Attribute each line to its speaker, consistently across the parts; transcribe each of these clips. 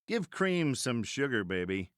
Speaker 1: Give cream some sugar, baby.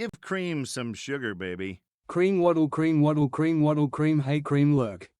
Speaker 1: Give cream some sugar, baby.
Speaker 2: Cream waddle, cream waddle, cream waddle, cream hey, cream lurk.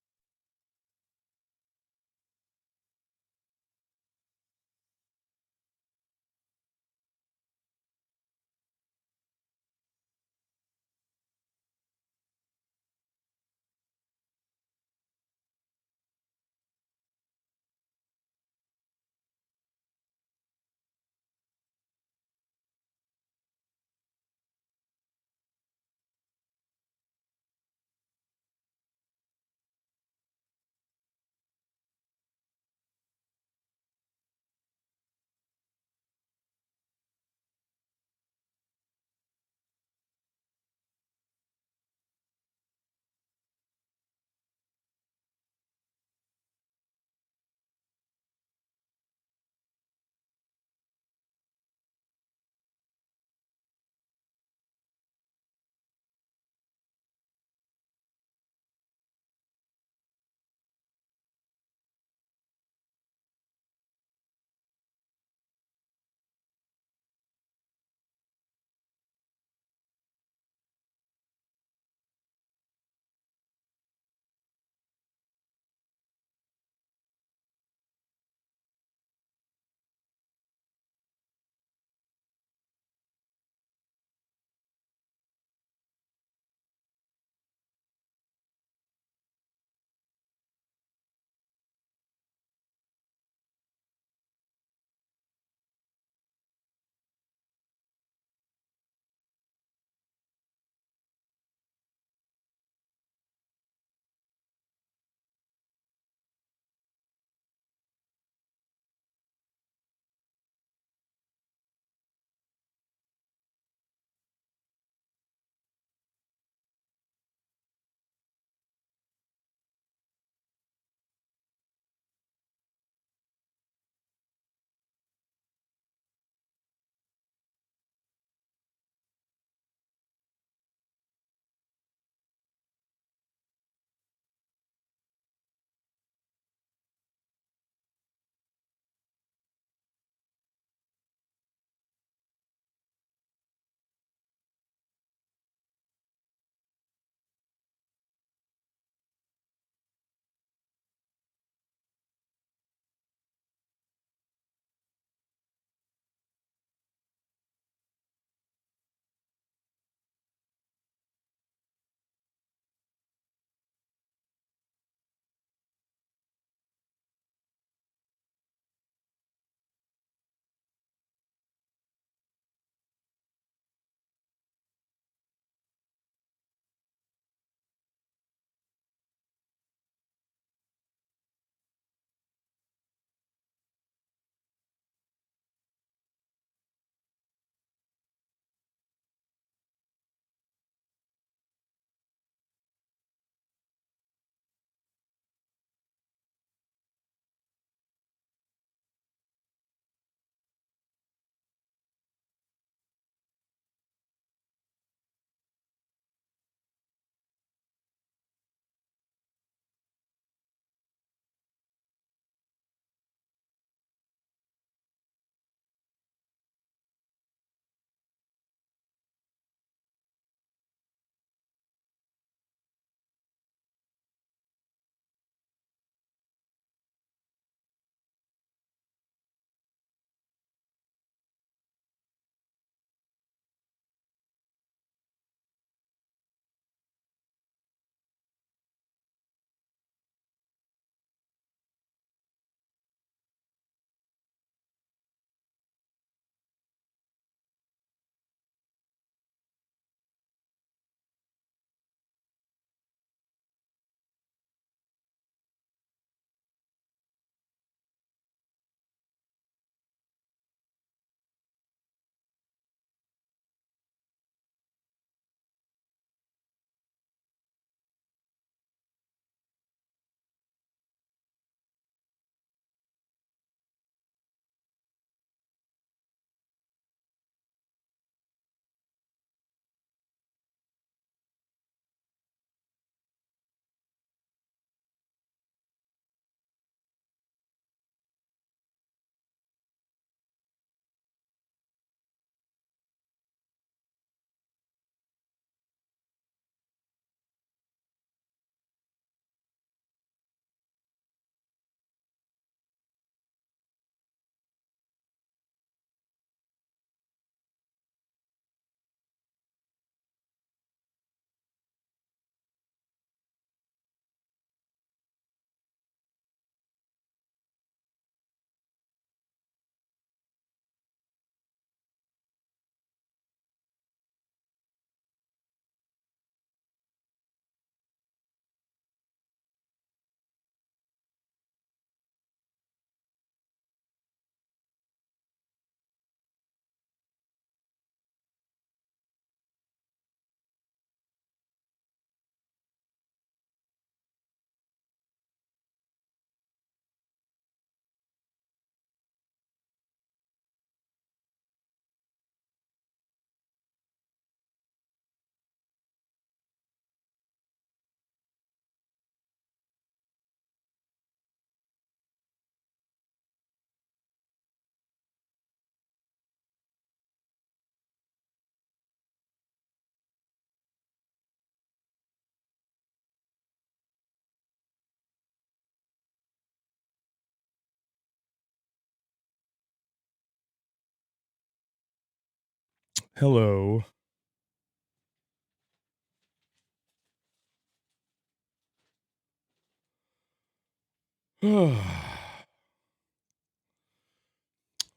Speaker 3: Hello.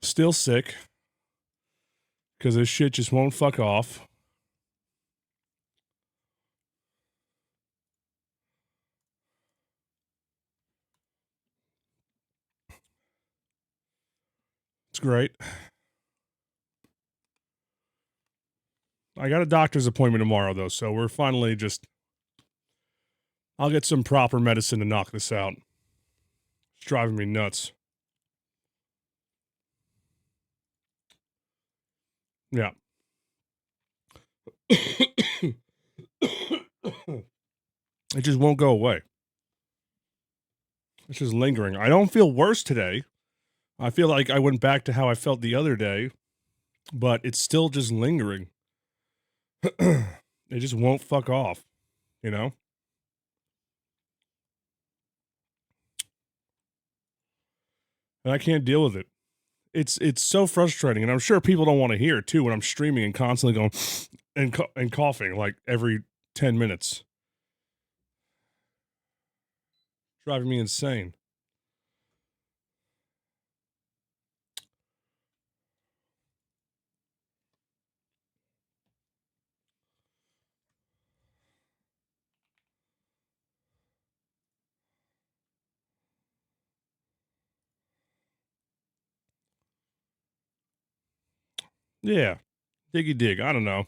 Speaker 3: Still sick. Because this shit just won't fuck off. It's great. I got a doctor's appointment tomorrow, though, so we're finally just. I'll get some proper medicine to knock this out. It's driving me nuts. Yeah. It just won't go away. It's just lingering. I don't feel worse today. I feel like I went back to how I felt the other day, but it's still just lingering. It just won't fuck off, you know? And I can't deal with it. It's so frustrating, and I'm sure people don't want to hear it too when I'm streaming and constantly going and coughing like every 10 minutes. Driving me insane. Yeah. Diggy dig. I don't know.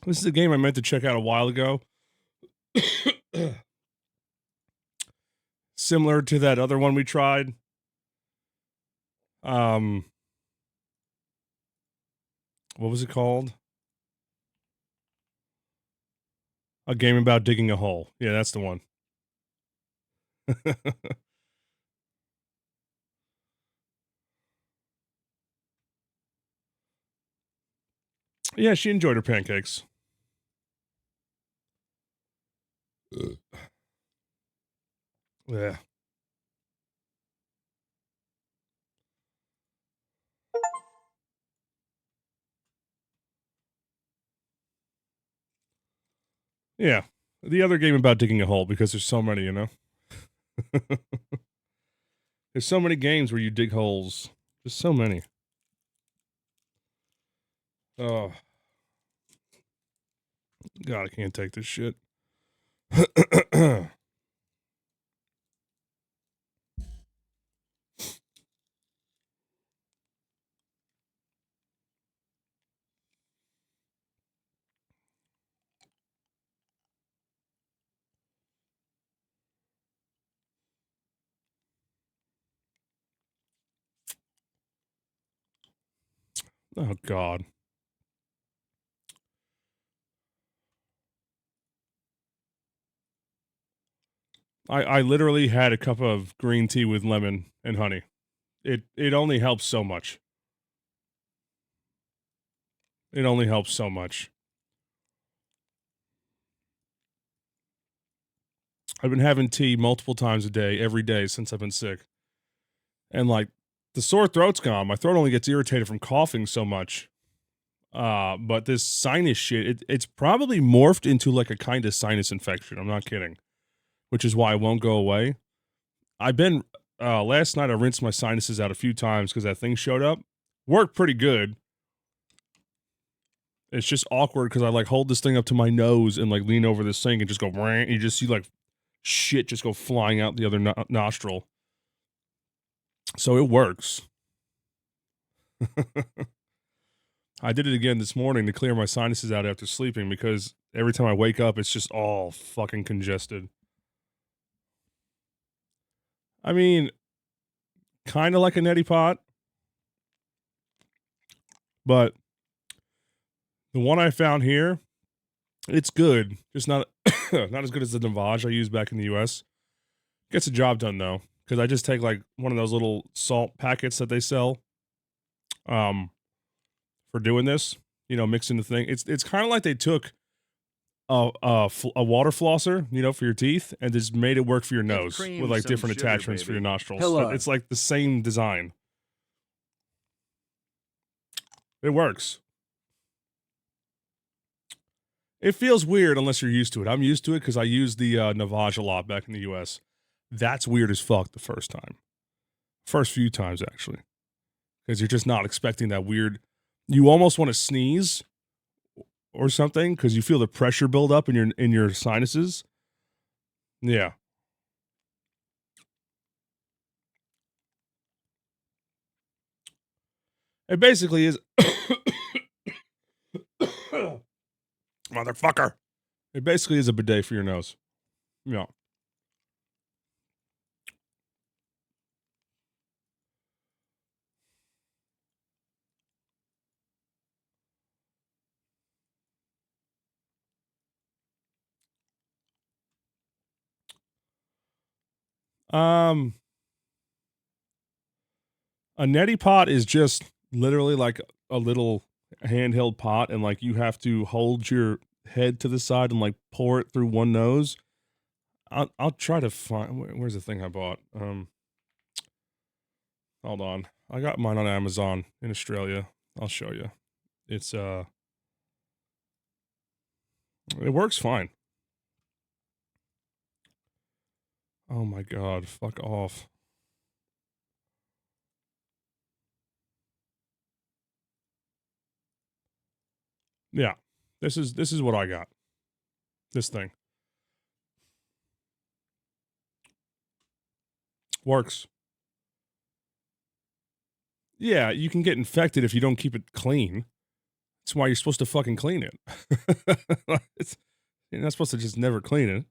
Speaker 3: This is a game I meant to check out a while ago. Similar to that other one we tried. What was it called? A game about digging a hole. Yeah, that's the one. Yeah, she enjoyed her pancakes. Yeah. Yeah. The other game about digging a hole because there's so many, you know? There's so many games where you dig holes. Just so many. Oh. God, I can't take this shit. Oh, God. I literally had a cup of green tea with lemon and honey. It only helps so much. It only helps so much. I've been having tea multiple times a day, every day since I've been sick. And like the sore throat's gone. My throat only gets irritated from coughing so much. But this sinus shit, it's probably morphed into like a kind of sinus infection. I'm not kidding. Which is why it won't go away. I've been last night I rinsed my sinuses out a few times because that thing showed up. Worked pretty good. It's just awkward because I like hold this thing up to my nose and like lean over this sink and just go, and you just see like shit just go flying out the other nostril. So it works. I did it again this morning to clear my sinuses out after sleeping because every time I wake up, it's just all fucking congested. I mean, kind of like a neti pot, but the one I found here, it's good. Just not not as good as the Navage I used back in the US. Gets the job done though, because I just take like one of those little salt packets that they sell for doing this, you know, mixing the thing. It's kind of like they took a water flosser, you know, for your teeth, and just made it work for your nose
Speaker 1: cream,
Speaker 3: with like
Speaker 1: some
Speaker 3: different
Speaker 1: sugar,
Speaker 3: attachments for your
Speaker 1: baby.
Speaker 3: nostrils.
Speaker 2: Hello.
Speaker 3: It's like the same design. It works. It feels weird unless you're used to it. I'm used to it because I used the Navage a lot back in the US. That's weird as fuck the first time. First few times, actually. Because you're just not expecting that weird. You almost want to sneeze or something because you feel the pressure build up in your sinuses. Yeah. It basically is. Motherfucker. It basically is a bidet for your nose. Yeah. Um, a neti pot is just literally like a little handheld pot, and like you have to hold your head to the side and like pour it through one nose. I'll try to find where's the thing I bought. Hold on, I got mine on Amazon in Australia. I'll show you. It's it works fine. Oh my god, fuck off. Yeah, this is what I got. This thing works. Yeah, you can get infected if you don't keep it clean. That's why you're supposed to fucking clean it. You're not supposed to just never clean it.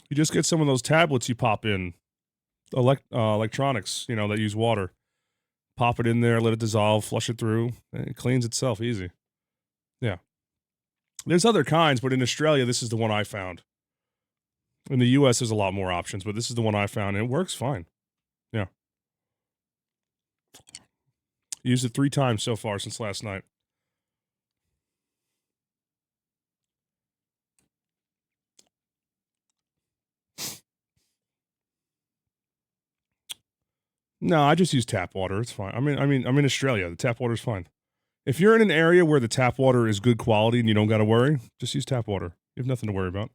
Speaker 3: You just get some of those tablets you pop in, electronics, that use water. Pop it in there, let it dissolve, flush it through, and it cleans itself easy. Yeah. There's other kinds, but in Australia, this is the one I found. In the US, there's a lot more options, but this is the one I found, and it works fine. Yeah. Used it 3 times so far since last night. No, I just use tap water. It's fine. I'm in Australia. The tap water's fine. If you're in an area where the tap water is good quality and you don't got to worry, just use tap water. You have nothing to worry about.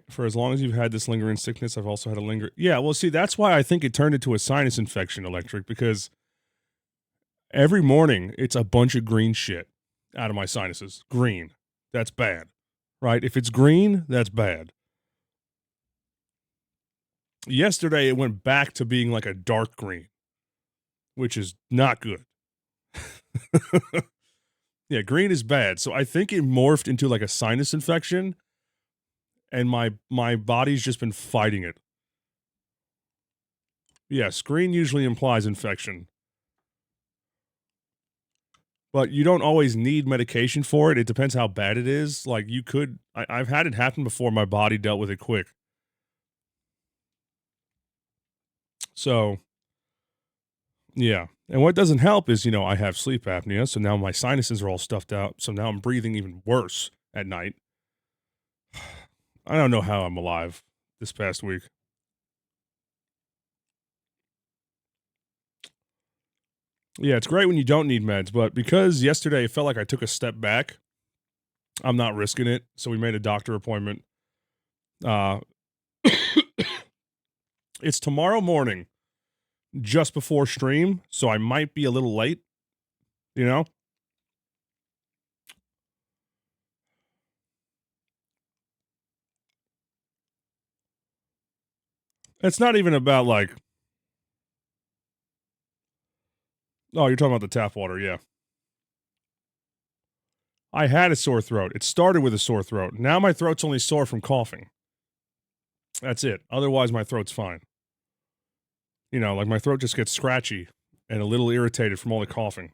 Speaker 3: For as long as you've had this lingering sickness, I've also had a linger. Yeah, well, see, that's why I think it turned into a sinus infection, Electric, because every morning it's a bunch of green shit out of my sinuses. Green. That's bad. Right? If it's green, that's bad. Yesterday, it went back to being like a dark green, which is not good. Yeah, green is bad. So I think it morphed into like a sinus infection, and my body's just been fighting it. Yes, green usually implies infection. But you don't always need medication for it. It depends how bad it is. Like I've had it happen before. My body dealt with it quick. So yeah. And what doesn't help is, I have sleep apnea. So now my sinuses are all stuffed out. So now I'm breathing even worse at night. I don't know how I'm alive this past week. Yeah, it's great when you don't need meds, but because yesterday it felt like I took a step back, I'm not risking it. So we made a doctor appointment. Uh it's tomorrow morning, just before stream, so I might be a little late, you know? It's not even about like, oh, you're talking about the tap water, yeah. I had a sore throat. It started with a sore throat. Now my throat's only sore from coughing. That's it. Otherwise, my throat's fine. Like my throat just gets scratchy and a little irritated from all the coughing.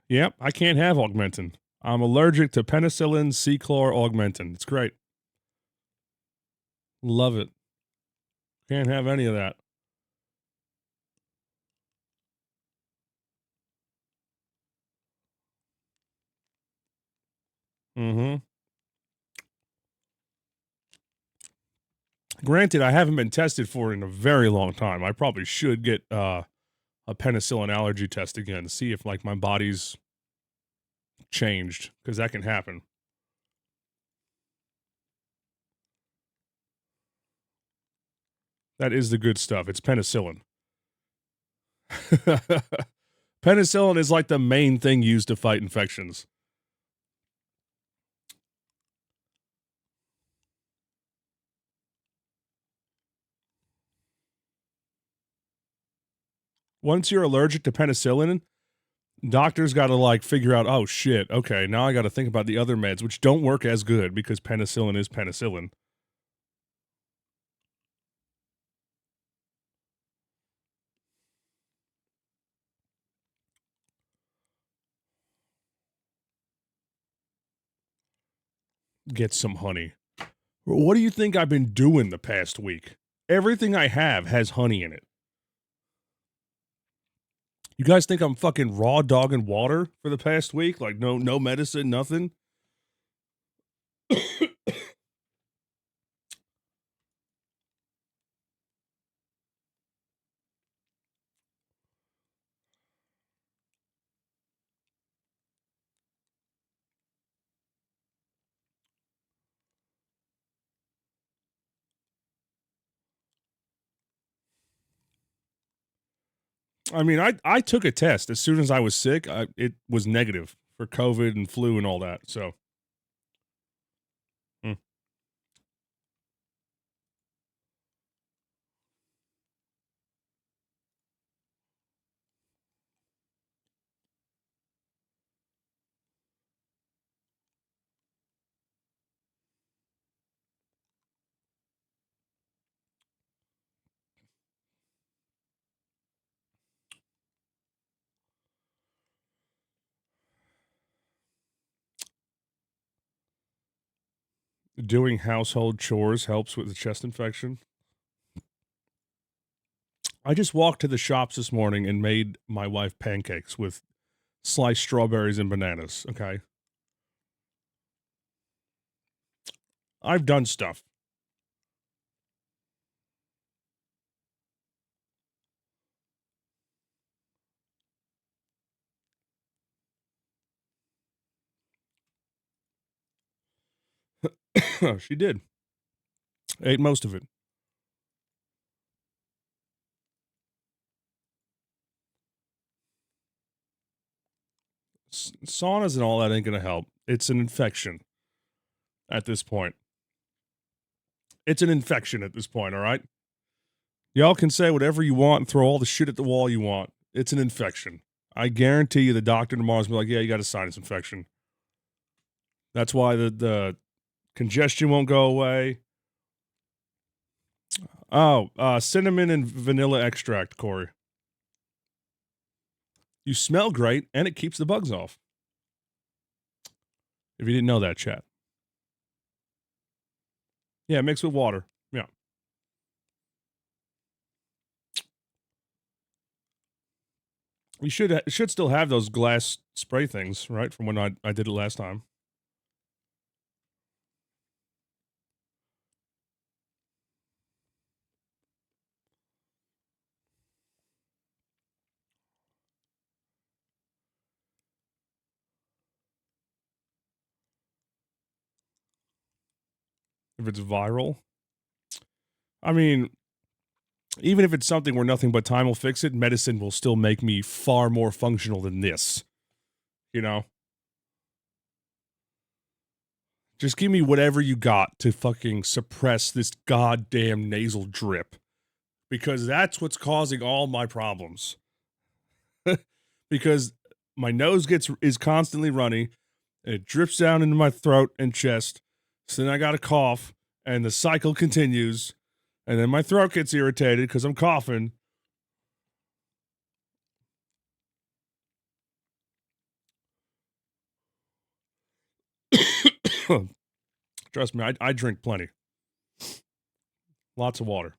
Speaker 3: Yep, I can't have Augmentin. I'm allergic to penicillin C-chlor augmentin. It's great. Love it. Can't have any of that. Mm-hmm. Granted, I haven't been tested for it in a very long time. I probably should get a penicillin allergy test again to see if like my body's changed, because that can happen. That is the good stuff. It's penicillin. Penicillin is like the main thing used to fight infections. Once you're allergic to penicillin, doctors got to like figure out, oh shit, okay, now I got to think about the other meds, which don't work as good because penicillin is penicillin. Get some honey. What do you think I've been doing the past week? Everything I have has honey in it. You guys think I'm fucking raw dogging water for the past week? Like no medicine, nothing? I mean, I took a test as soon as I was sick. It was negative for COVID and flu and all that. So, mm. Doing household chores helps with the chest infection. I just walked to the shops this morning and made my wife pancakes with sliced strawberries and bananas. Okay. I've done stuff. She did. Ate most of it. Saunas and all that ain't going to help. It's an infection at this point. It's an infection at this point, all right? Y'all can say whatever you want and throw all the shit at the wall you want. It's an infection. I guarantee you the doctor tomorrow's going to be like, yeah, you got a sinus infection. That's why the congestion won't go away. Oh, cinnamon and vanilla extract, Corey. You smell great, and it keeps the bugs off. If you didn't know that, chat. Yeah, mix with water. Yeah. We should still have those glass spray things, right? From when I did it last time. If it's viral. I mean, even if it's something where nothing but time will fix it, medicine will still make me far more functional than this. You know? Just give me whatever you got to fucking suppress this goddamn nasal drip. Because that's what's causing all my problems. Because my nose is constantly runny, and it drips down into my throat and chest. So then I got to cough, and the cycle continues, and then my throat gets irritated because I'm coughing. Trust me, I drink plenty. Lots of water.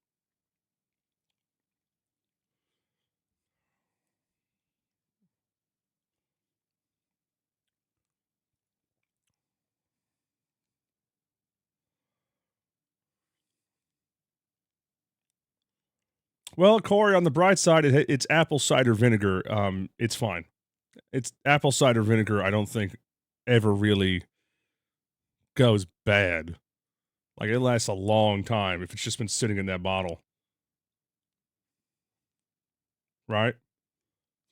Speaker 3: Well, Corey, on the bright side, it's apple cider vinegar. It's fine. It's apple cider vinegar. I don't think ever really goes bad. Like it lasts a long time if it's just been sitting in that bottle, right?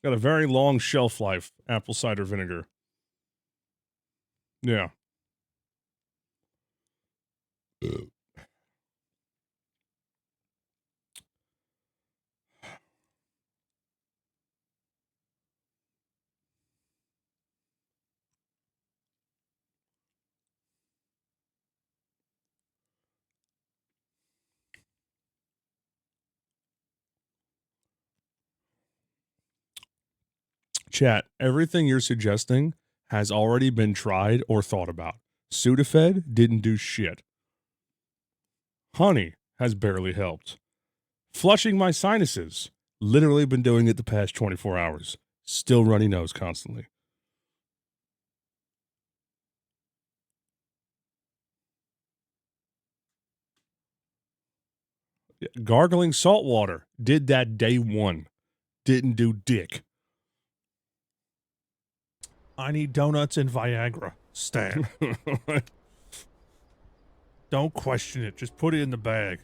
Speaker 3: Got a very long shelf life. Apple cider vinegar. Yeah. Chat, everything you're suggesting has already been tried or thought about. Sudafed didn't do shit. Honey has barely helped. Flushing my sinuses, literally been doing it the past 24 hours. Still runny nose constantly. Gargling salt water, did that day one. Didn't do dick.
Speaker 4: I need donuts and Viagra. Stan. Don't question it. Just put it in the bag.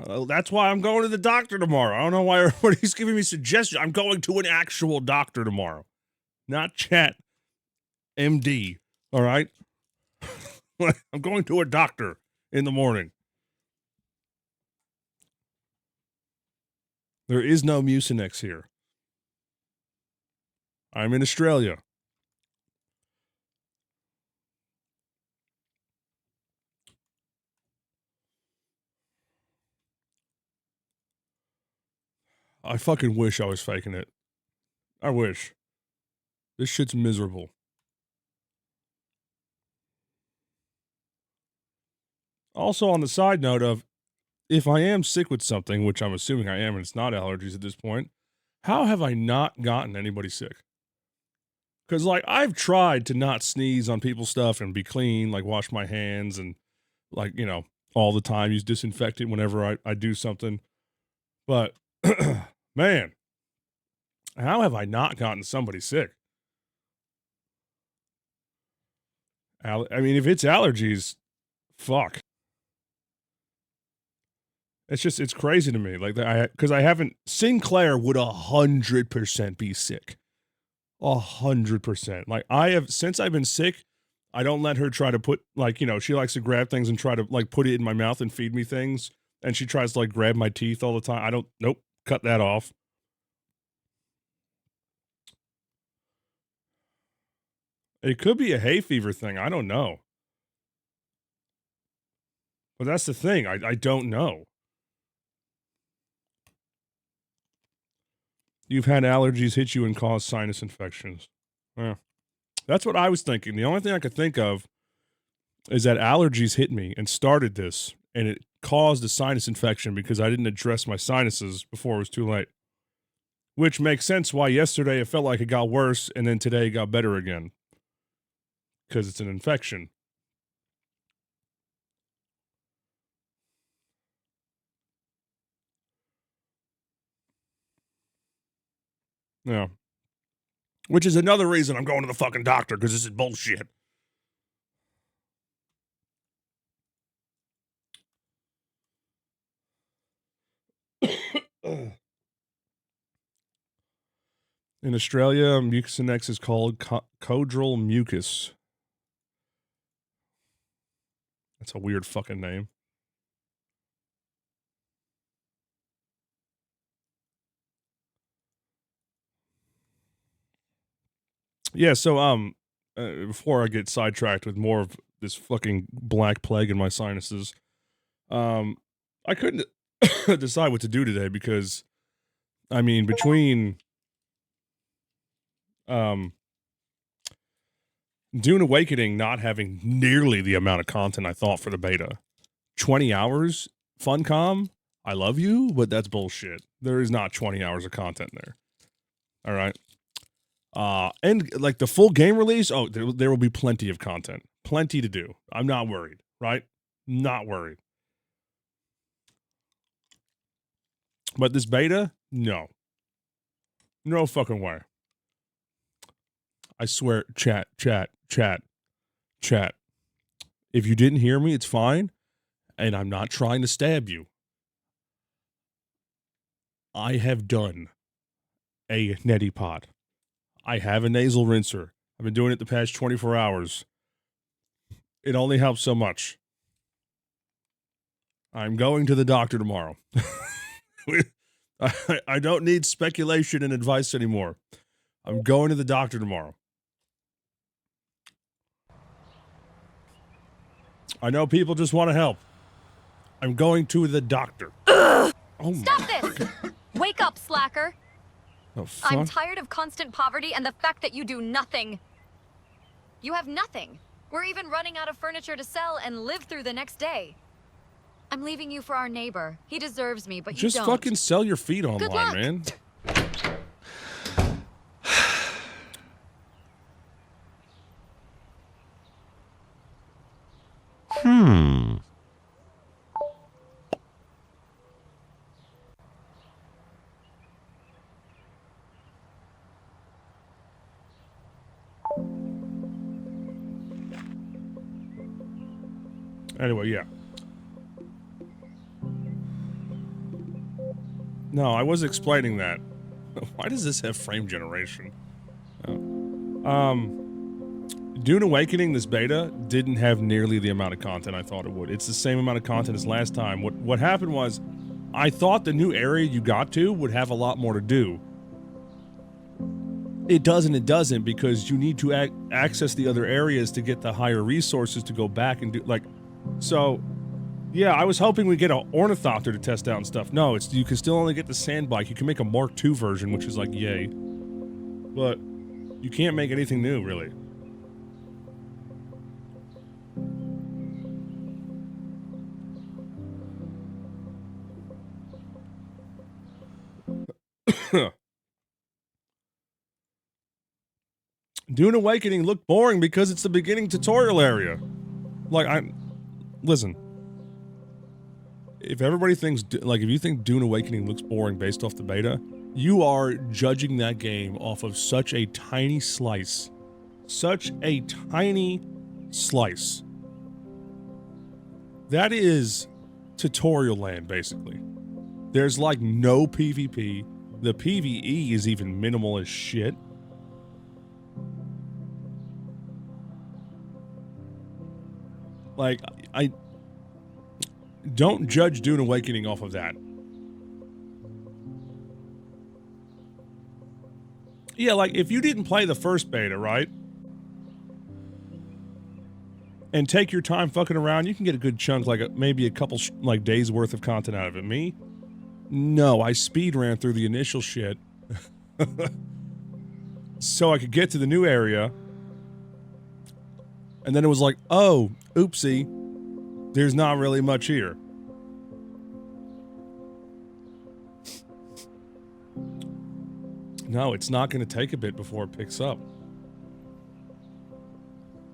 Speaker 3: That's why I'm going to the doctor tomorrow. I don't know why everybody's giving me suggestions. I'm going to an actual doctor tomorrow, not chat MD. All right. I'm going to a doctor in the morning. There is no Mucinex here. I'm in Australia. I fucking wish I was faking it. I wish. This shit's miserable. Also, on the side note of, if I am sick with something, which I'm assuming I am, and it's not allergies at this point, how have I not gotten anybody sick? Because, like, I've tried to not sneeze on people's stuff and be clean, like, wash my hands and, like, you know, all the time, use disinfectant whenever I do something. But, man, how have I not gotten somebody sick? I mean, if it's allergies, fuck. It's just, it's crazy to me. Like, because I haven't, Sinclair would 100% be sick. 100%. Like, I have, since I've been sick, I don't let her try to put, like, you know, she likes to grab things and try to, like, put it in my mouth and feed me things. And she tries to, like, grab my teeth all the time. I don't, nope, cut that off. It could be a hay fever thing. I don't know. But that's the thing. I don't know. You've had allergies hit you and cause sinus infections. Yeah. That's what I was thinking. The only thing I could think of is that allergies hit me and started this, and it caused a sinus infection because I didn't address my sinuses before it was too late. Which makes sense why yesterday it felt like it got worse, and then today it got better again. Because it's an infection. Yeah. Which is another reason I'm going to the fucking doctor, because this is bullshit. In Australia, Mucinex is called Codral mucus. That's a weird fucking name. Yeah, so before I get sidetracked with more of this fucking black plague in my sinuses, I couldn't decide what to do today because, I mean, between Dune Awakening not having nearly the amount of content I thought for the beta, 20 hours, Funcom, I love you, but that's bullshit. There is not 20 hours of content there. All right. And like the full game release, oh, there will be plenty of content. Plenty to do. I'm not worried, right? Not worried. But this beta, no. No fucking way. I swear, chat. If you didn't hear me, it's fine. And I'm not trying to stab you. I have done a neti pot. I have a nasal rinser. I've been doing it the past 24 hours. It only helps so much. I'm going to the doctor tomorrow. I don't need speculation and advice anymore. I'm going to the doctor tomorrow. I know people just want to help. I'm going to the doctor. Oh
Speaker 5: Stop this! Wake up, slacker!
Speaker 3: Oh, fuck?
Speaker 5: I'm tired of constant poverty and the fact that you do nothing. You have nothing. We're even running out of furniture to sell and live through the next day. I'm leaving you for our neighbor. He deserves me, but you don't.
Speaker 3: Just fucking sell your feet online,
Speaker 5: luck.
Speaker 3: man. Anyway, yeah. No, I was explaining that. Why does this have frame generation? Dune Awakening, this beta, didn't have nearly the amount of content I thought it would. It's the same amount of content as last time. What happened was, I thought the new area you got to would have a lot more to do. It doesn't, because you need to access the other areas to get the higher resources to go back and do, like, so, yeah, I was hoping we'd get an ornithopter to test out and stuff. No, you can still only get the sand bike. You can make a Mark II version, which is like, yay. But you can't make anything new, really. Dune Awakening looked boring because it's the beginning tutorial area. Like, listen. If everybody thinks, like, if you think Dune Awakening looks boring based off the beta, you are judging that game off of such a tiny slice. Such a tiny slice. That is tutorial land, basically. There's, like, no PvP. The PvE is even minimal as shit. Like, I don't judge Dune Awakening off of that. Yeah, like, if you didn't play the first beta, right? And take your time fucking around, you can get a good chunk, like, maybe a couple, like, days worth of content out of it. Me? No, I speed ran through the initial shit. So I could get to the new area. And then it was like, oh, oopsie. There's not really much here. No, it's not going to take a bit before it picks up.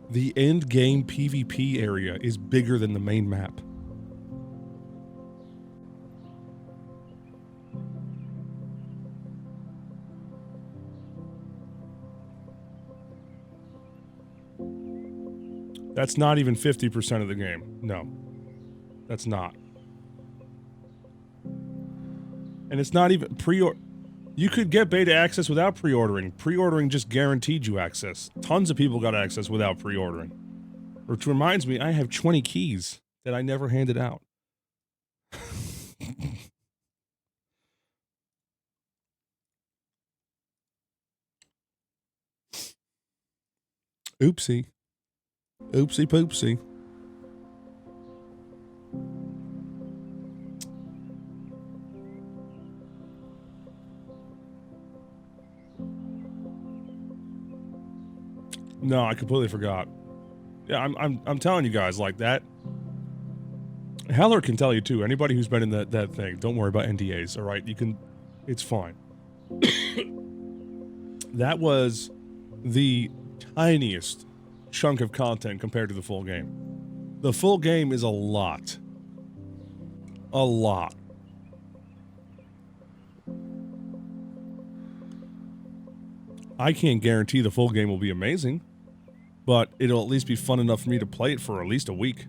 Speaker 3: The end game PvP area is bigger than the main map. That's not even 50% of the game. No. That's not. And it's not even pre-order. You could get beta access without pre-ordering. Pre-ordering just guaranteed you access. Tons of people got access without pre-ordering. Which reminds me, I have 20 keys that I never handed out. Oopsie. Oopsie poopsie. No, I completely forgot. Yeah, I'm telling you guys, like that. Heller can tell you too. Anybody who's been in that thing, don't worry about NDAs. All right, you can. It's fine. That was the tiniest chunk of content compared to the full game. The full game is a lot. A lot. I can't guarantee the full game will be amazing, but it'll at least be fun enough for me to play it for at least a week.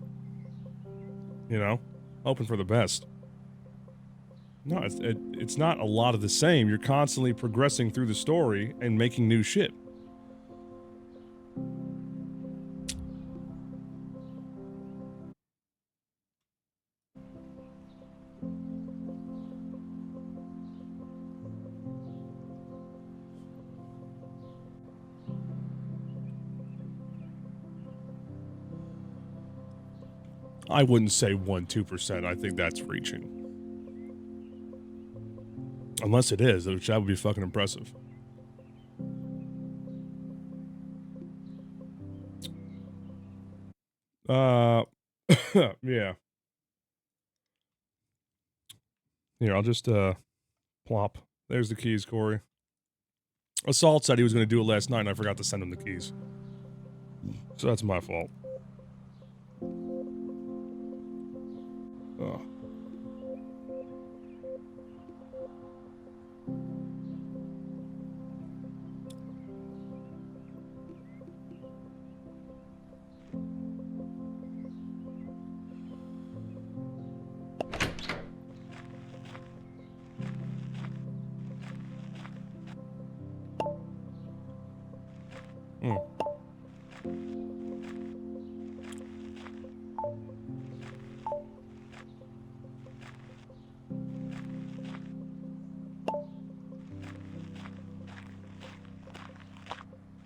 Speaker 3: You know? Hoping for the best. No, it's not a lot of the same. You're constantly progressing through the story and making new shit. I wouldn't say 1-2%. I think that's reaching. Unless it is, which that would be fucking impressive. Yeah. Here, I'll just, plop. There's the keys, Corey. Assault said he was going to do it last night, and I forgot to send him the keys. So that's my fault. Oh.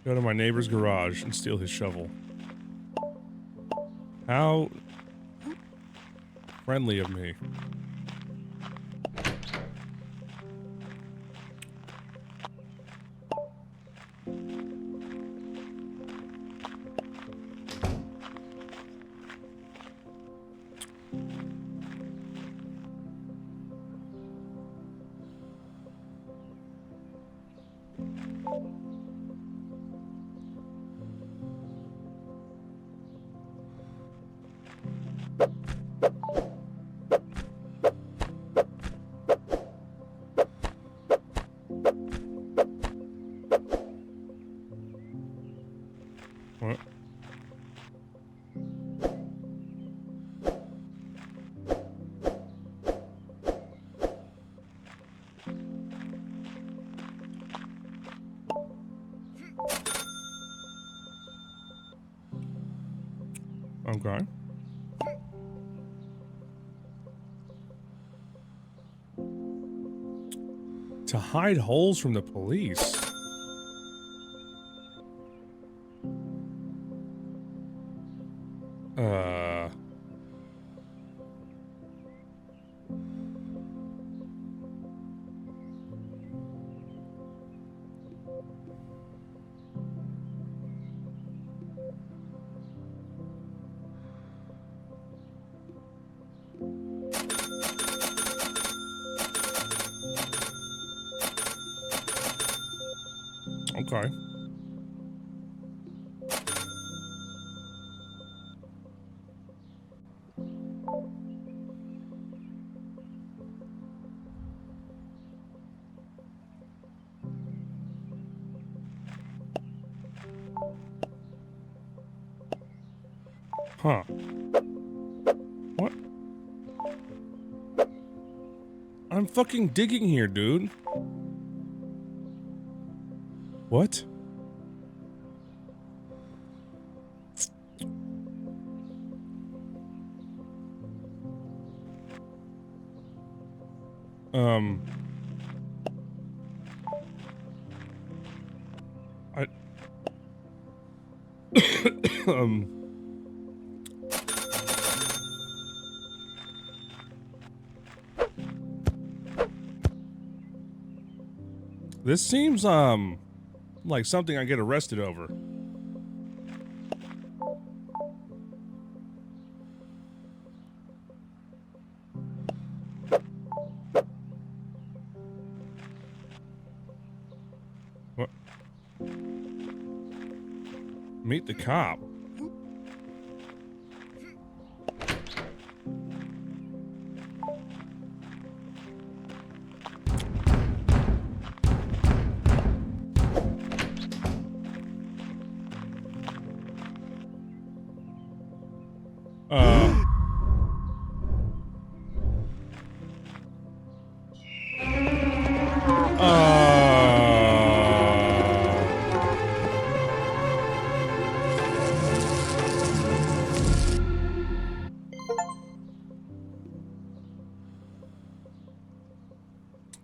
Speaker 3: Go to my neighbor's garage and steal his shovel. How friendly of me. What? Okay. To hide holes from the police. Okay. Huh. What? I'm fucking digging here, dude. What? I This seems like something I get arrested over. Meet the cop.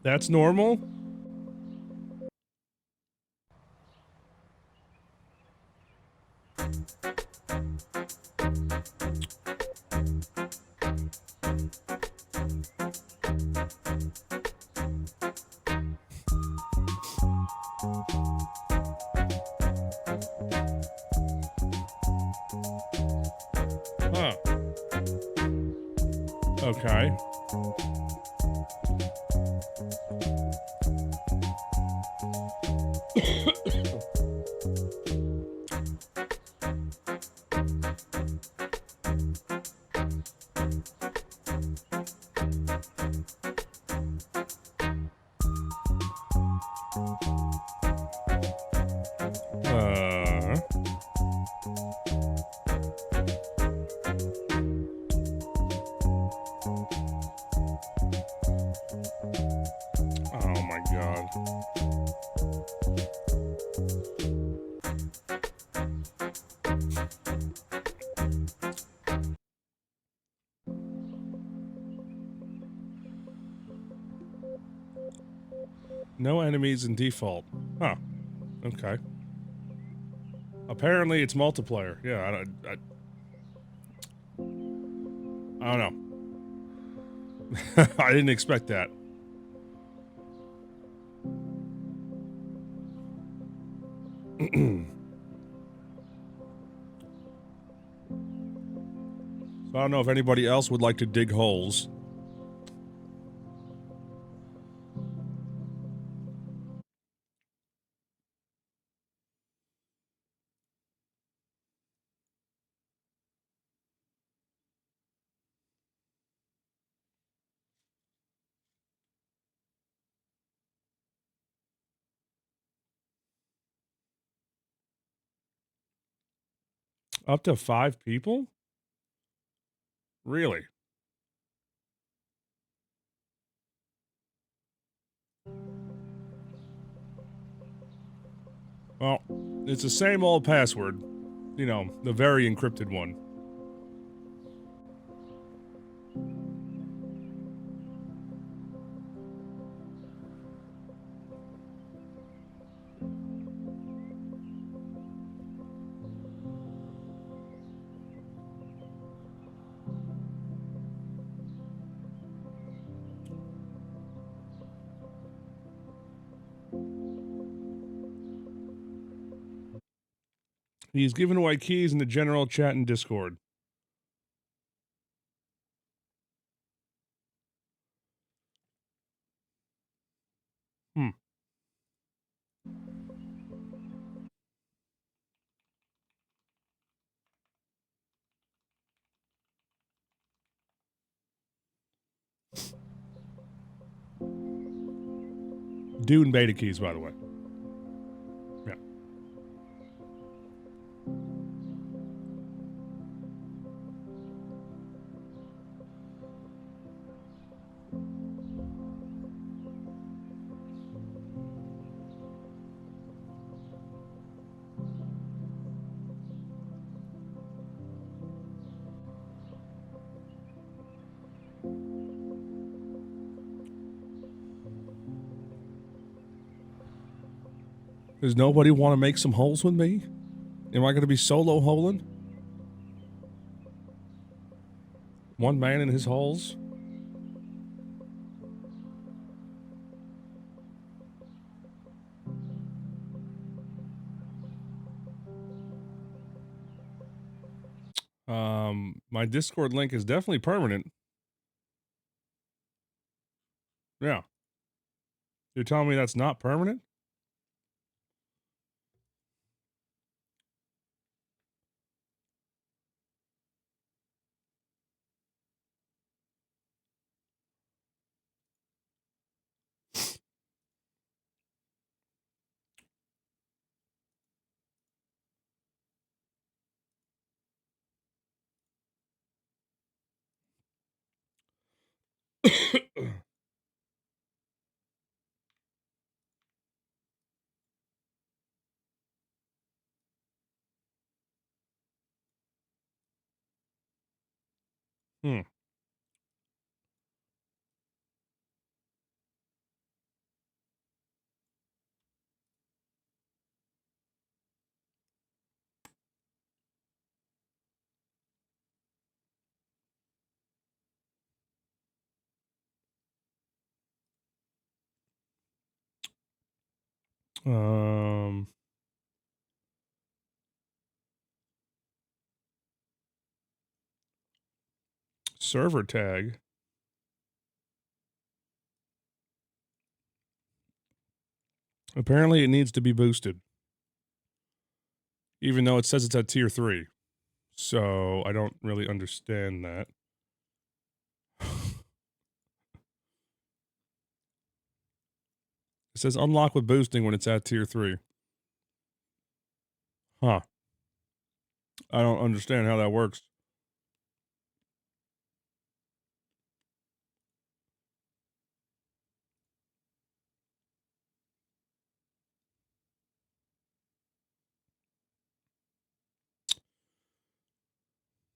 Speaker 3: That's normal? Huh. Okay. Uh, oh my god. No enemies in default. Huh. Okay. Apparently it's multiplayer. Yeah, I don't know. I didn't expect that. So I don't know if anybody else would like to dig holes. Up to 5 people? Really? Well, it's the same old password. You know, the very encrypted one. He's giving away keys in the general chat and Discord. Hmm. Dune beta keys, by the way. Yeah. Does nobody want to make some holes with me? Am I going to be solo holing? One man in his holes? My Discord link is definitely permanent. Yeah. You're telling me that's not permanent? Hmm. Um, server tag. Apparently, it needs to be boosted, even though it says it's at tier 3. So I don't really understand that. It says unlock with boosting when it's at tier 3. Huh. I don't understand how that works.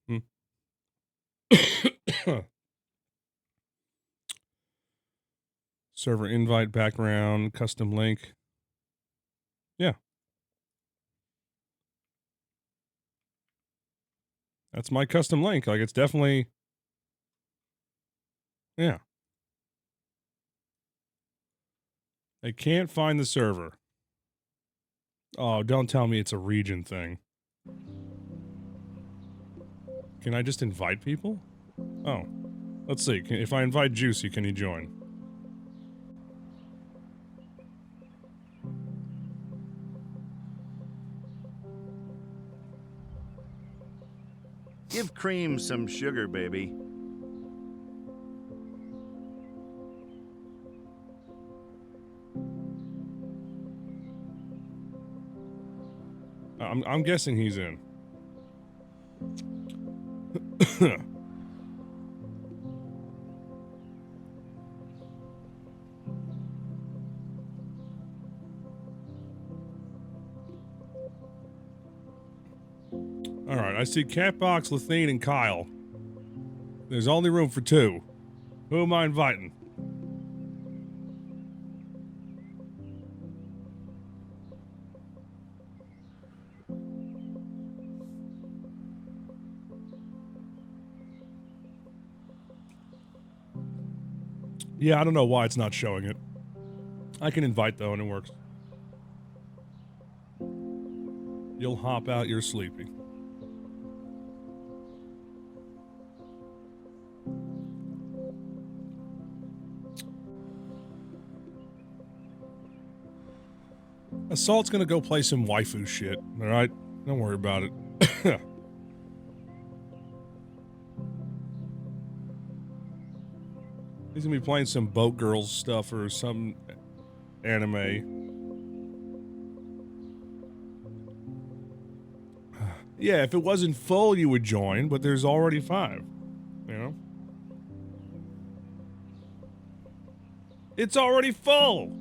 Speaker 3: Hmm. Server invite, background, custom link. Yeah. That's my custom link. Like, it's definitely... Yeah. I can't find the server. Oh, don't tell me it's a region thing. Can I just invite people? Oh. Let's see. If I invite Juicy, can he join?
Speaker 1: Give cream some sugar, baby.
Speaker 3: I'm guessing he's in. Alright, I see Catbox, Lathine, and Kyle. There's only room for 2. Who am I inviting? Yeah, I don't know why it's not showing it. I can invite though, and it works. You'll hop out, you're sleepy. Assault's gonna go play some waifu shit, alright? Don't worry about it. He's gonna be playing some Boat Girls stuff or some anime. Yeah, if it wasn't full, you would join, but there's already 5. You know? It's already full!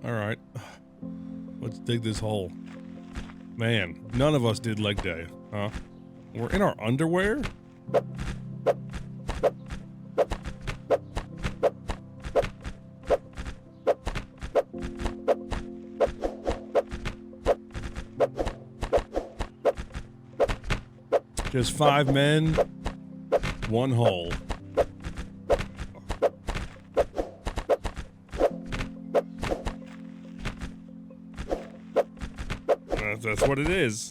Speaker 3: Alright. Let's dig this hole. Man, none of us did leg day, huh? We're in our underwear? Just 5 men, 1 hole. That's what it is.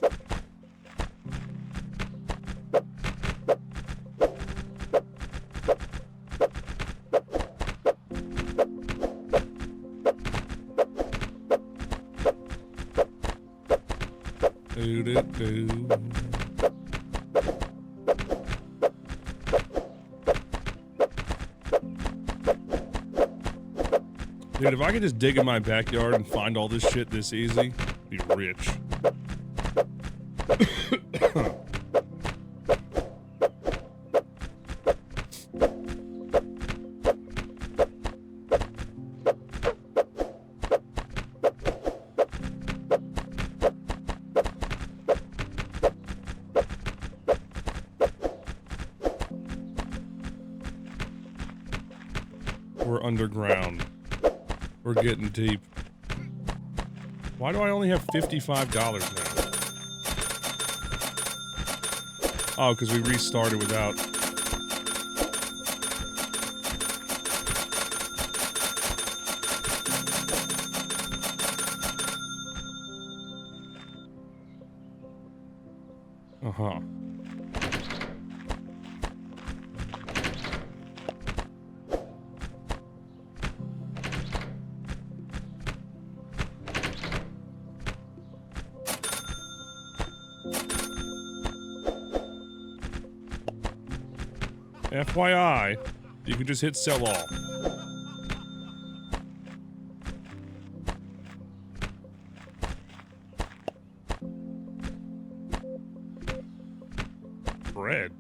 Speaker 3: Do-do-do. Dude, if I could just dig in my backyard and find all this shit this easy, I'd be rich. We're underground. We're getting deep. Why do I only have $55 now? Oh, because we restarted without... Uh-huh. FYI, you can just hit sell all. Bread.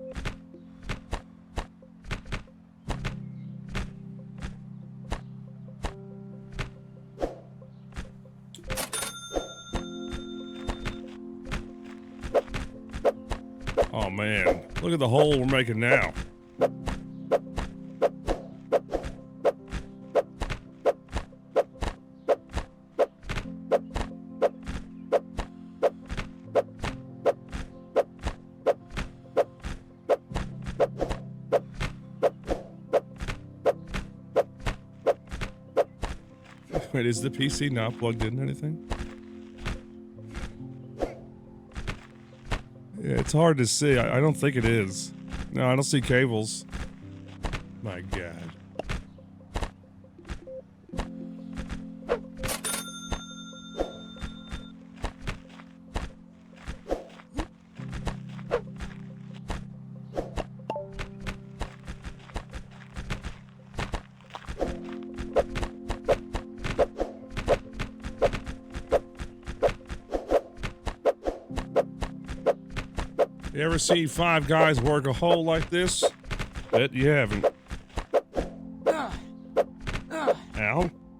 Speaker 3: Oh man, look at the hole we're making now. Wait, is the PC not plugged in anything? Yeah, it's hard to see. I don't think it is. No, I don't see cables. My God. You ever see 5 guys work a hole like this? Bet you haven't. Ow.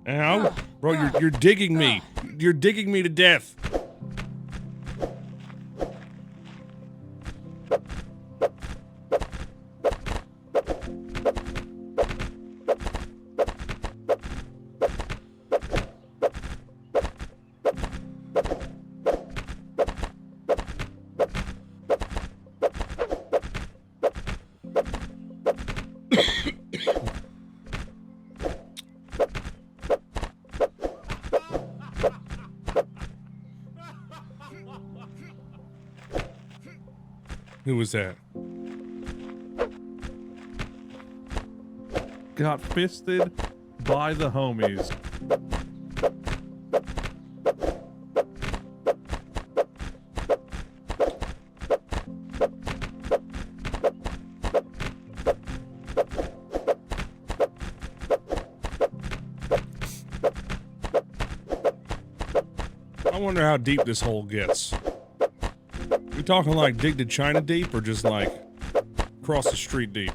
Speaker 3: Ow. Bro, you're digging me. You're digging me to death. Who was that?
Speaker 4: Got fisted by the homies.
Speaker 3: I wonder how deep this hole gets. We talking like dig to China deep or just like across the street deep?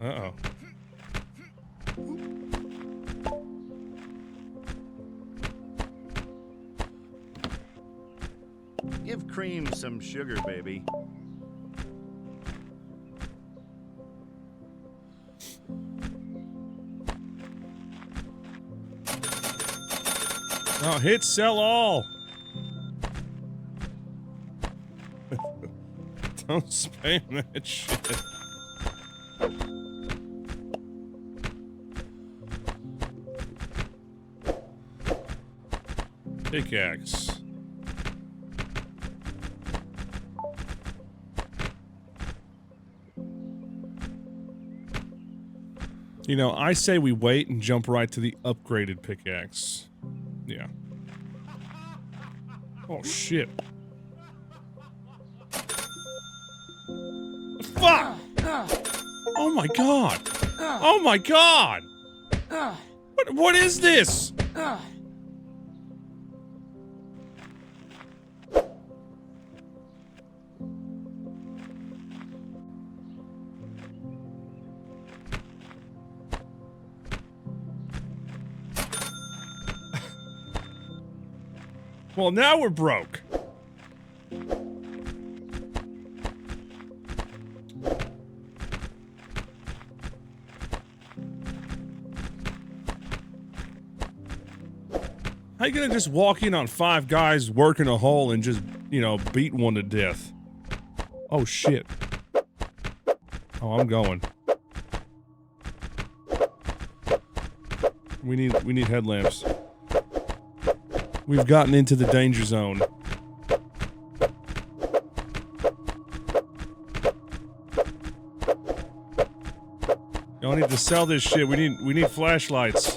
Speaker 3: Uh-oh.
Speaker 1: Give cream some sugar, baby.
Speaker 3: Oh, hit sell all. Don't spam that shit. Pickaxe. You know, I say we wait and jump right to the upgraded pickaxe. Yeah. Oh, shit. Fuck! Oh my god! Oh my god! What is this? Well, now we're broke. How you gonna just walk in on 5 guys working a hole and just, you know, beat one to death? Oh shit. Oh, I'm going. We need headlamps. We've gotten into the danger zone. Y'all need to sell this shit. We need flashlights.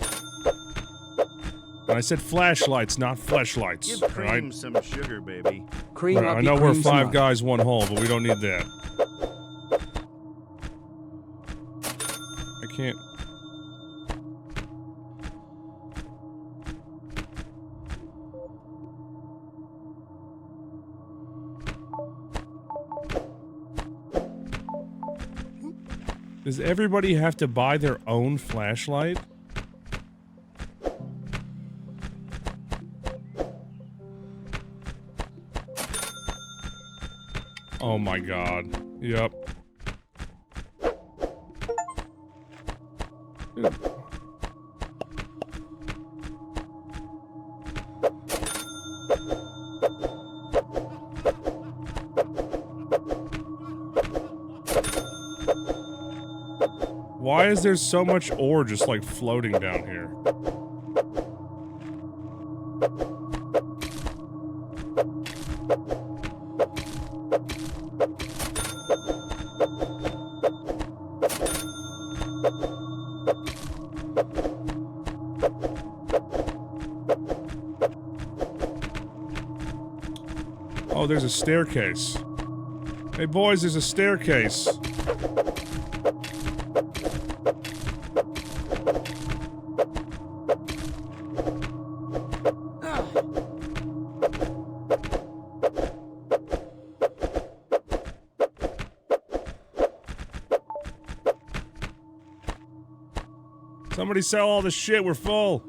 Speaker 3: And I said flashlights, not fleshlights.
Speaker 1: Give Cream
Speaker 3: Right?
Speaker 1: some sugar, baby.
Speaker 2: Cream up
Speaker 3: I
Speaker 2: your
Speaker 3: know we're
Speaker 2: cream
Speaker 3: 5
Speaker 2: smut.
Speaker 3: guys, 1 hole, but we don't need that. I can't. Does everybody have to buy their own flashlight? Oh my god. Yep. Dude. Why is there so much ore just like floating down here? Oh, there's a staircase. Hey boys, there's a staircase. Somebody sell all this shit, we're full.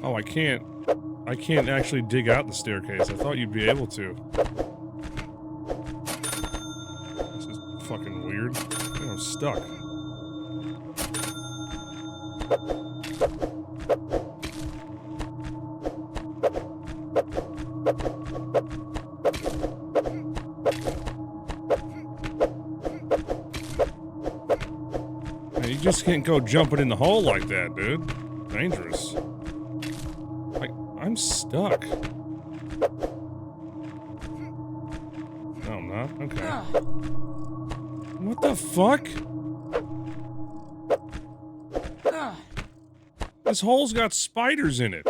Speaker 3: Oh, I can't actually dig out the staircase. I thought you'd be able to. This is fucking weird. I'm stuck. Man, you just can't go jumping in the hole like that, dude. Dangerous. I'm stuck. No, I'm not. Okay. What the fuck? This hole's got spiders in it.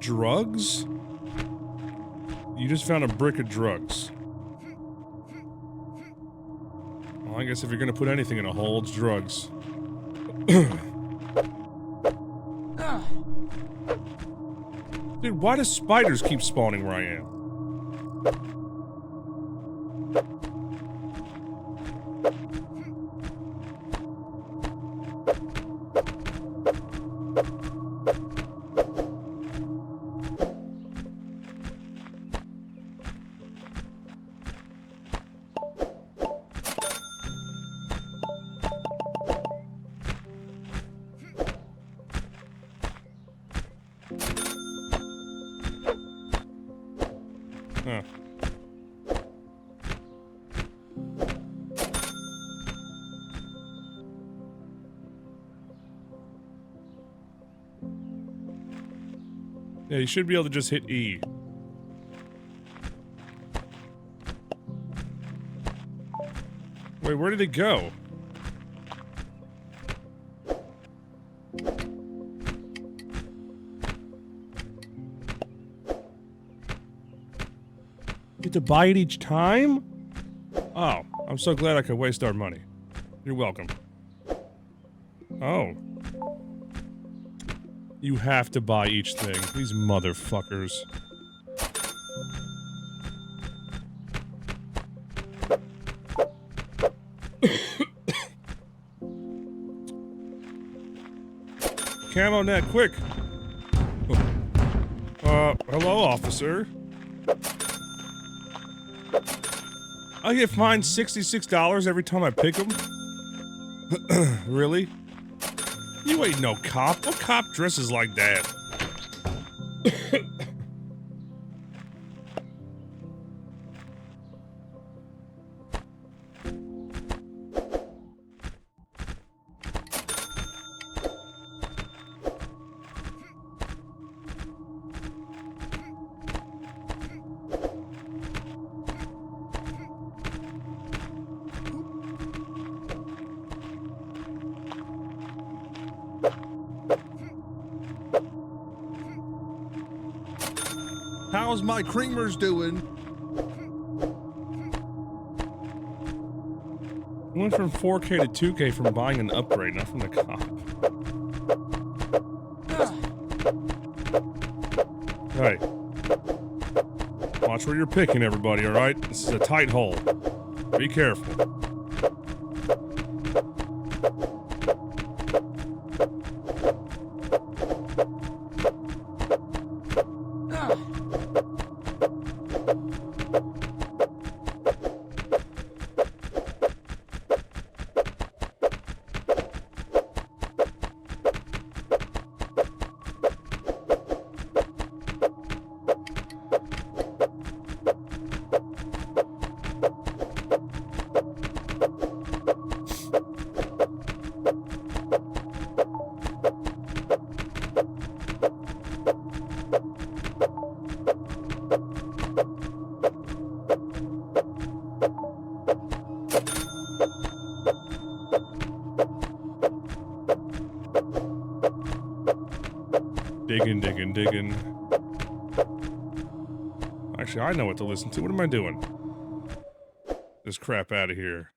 Speaker 3: Drugs? You just found a brick of drugs. Well, I guess if you're gonna put anything in a hole, it's drugs. Dude, why do spiders keep spawning where I am? Huh. Yeah, you should be able to just hit E. Wait, where did it go? You have to buy it each time? Oh, I'm so glad I could waste our money. You're welcome. Oh. You have to buy each thing. These motherfuckers. Camo net, quick! Hello, officer. I get fined $66 every time I pick them? Really? You ain't no cop. What cop dresses like that?
Speaker 4: How's my creamers doing?
Speaker 3: I went from 4K to 2K from buying an upgrade, not from the cop. Hey. Watch where you're picking, everybody, alright? This is a tight hole. Be careful. Digging. Actually, I know what to listen to. What am I doing? This crap out of here.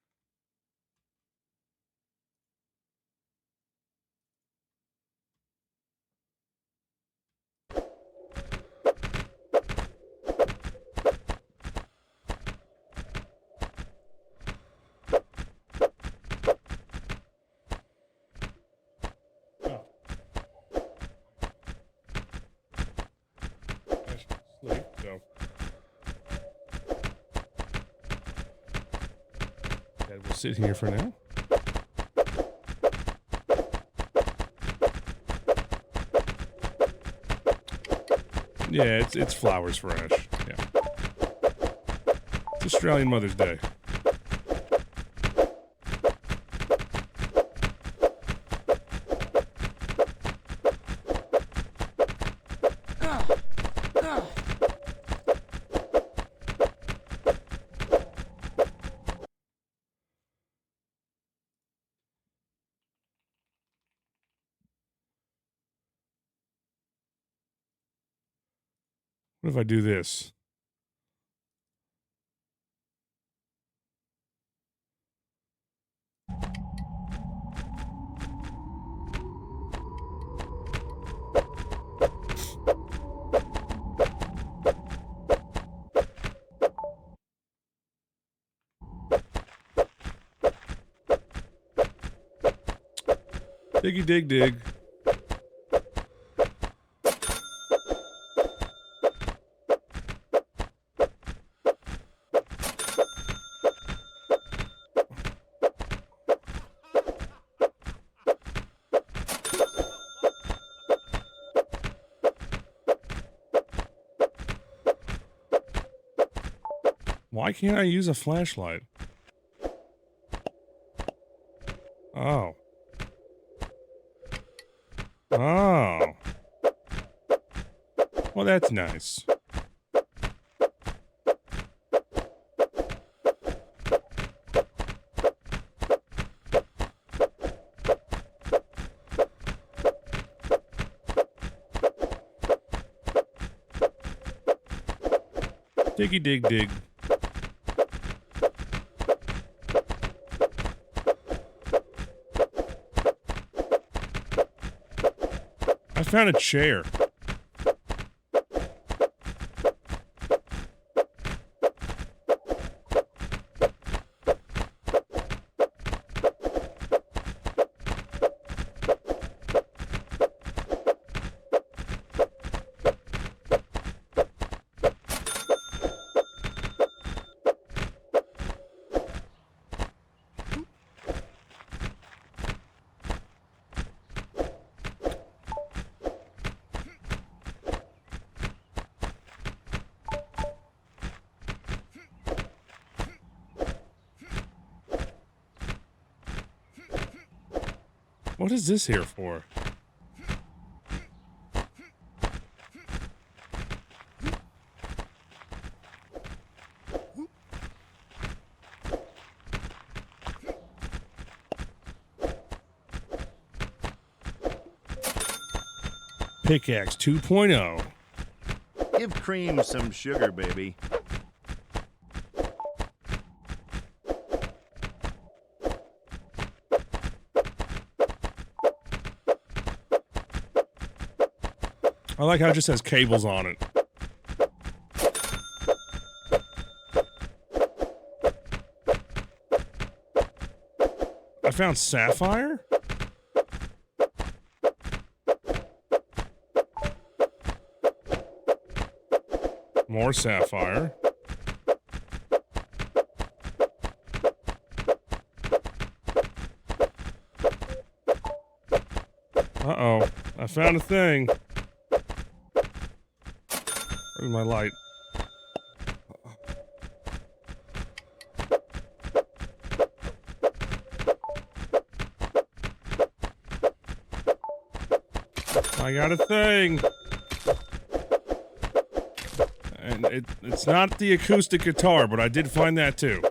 Speaker 3: Sleep, so. And we'll sit here for now. Yeah, it's flowers for Ash. Yeah. It's Australian Mother's Day. What if I do this? Diggy dig dig. Why can't I use a flashlight? Oh. Oh. Well, that's nice. Diggy dig dig. I found a chair. What is this here for? Pickaxe 2.0.
Speaker 1: Give cream some sugar, baby.
Speaker 3: I like how it just has cables on it. I found sapphire? More sapphire. Uh-oh. I found a thing. Where's my light? I got a thing. And it's not the acoustic guitar, but I did find that too.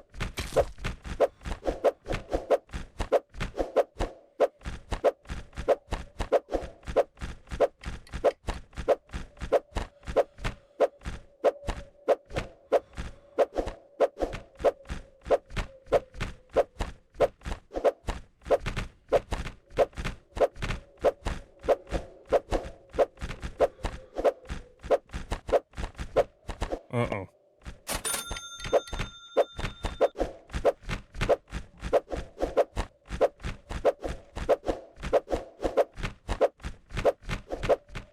Speaker 3: Uh-oh.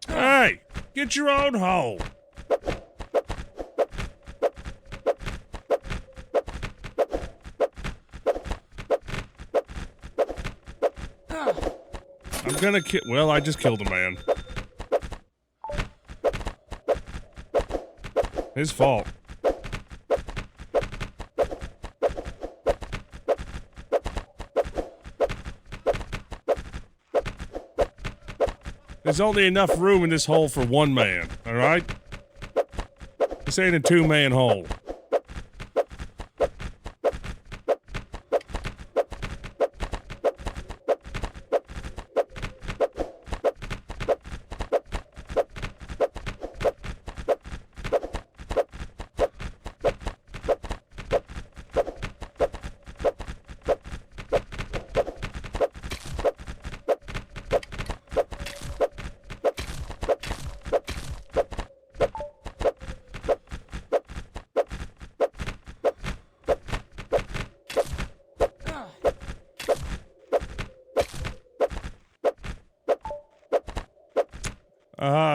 Speaker 3: Hey! Get your own hole! I'm gonna kill. Well, I just killed a man. His fault. There's only enough room in this hole for one man, alright? This ain't a two-man hole.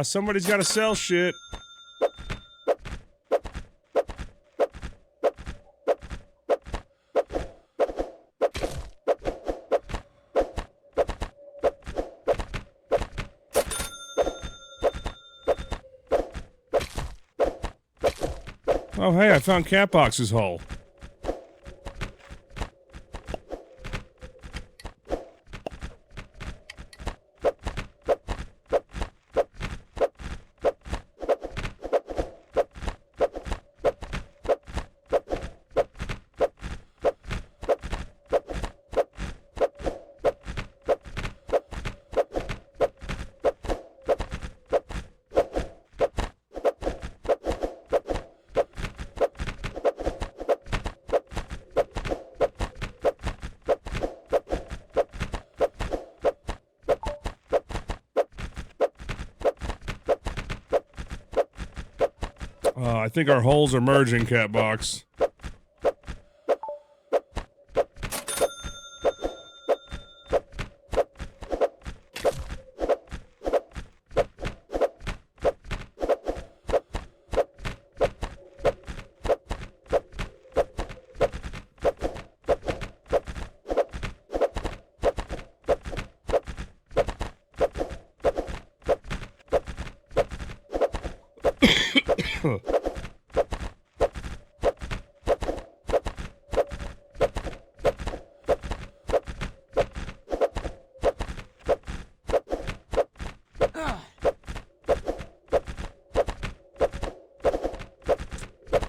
Speaker 3: Somebody's gotta sell shit. Oh, hey, I found Catbox's hole. I think our holes are merging, Catbox.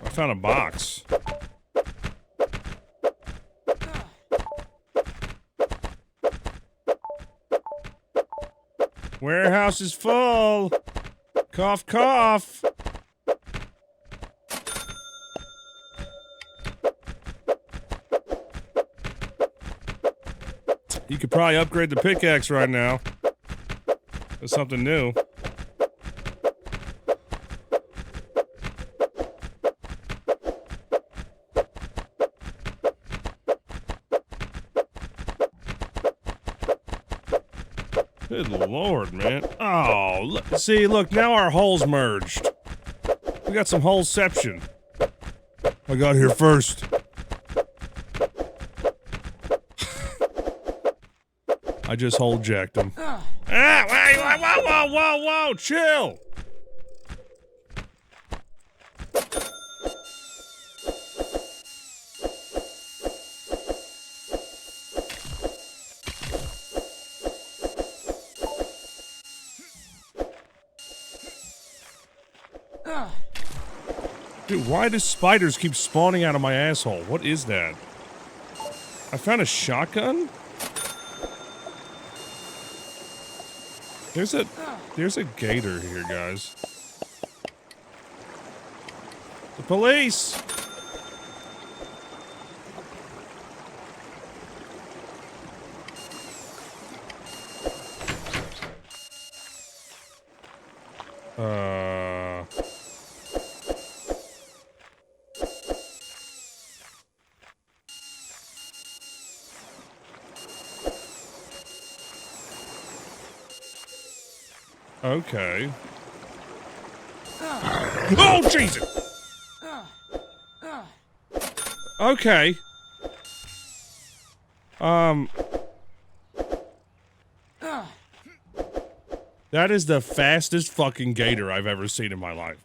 Speaker 3: I found a box. Warehouse is full. Cough, cough. You could probably upgrade the pickaxe right now. That's something new. Good lord, man. Oh, look, see, look, now our holes merged. We got some holeception. I got here first. I just hole jacked him. Ah, whoa, whoa, whoa, whoa, chill. Dude, why do spiders keep spawning out of my asshole? What is that? I found a shotgun? There's a gator here, guys. The police! Okay. Oh, Jesus! Okay. That is the fastest fucking gator I've ever seen in my life.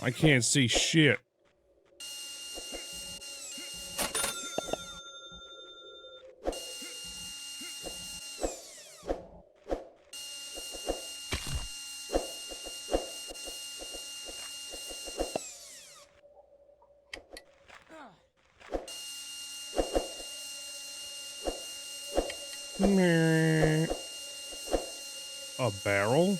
Speaker 3: I can't see shit. Meh. A barrel?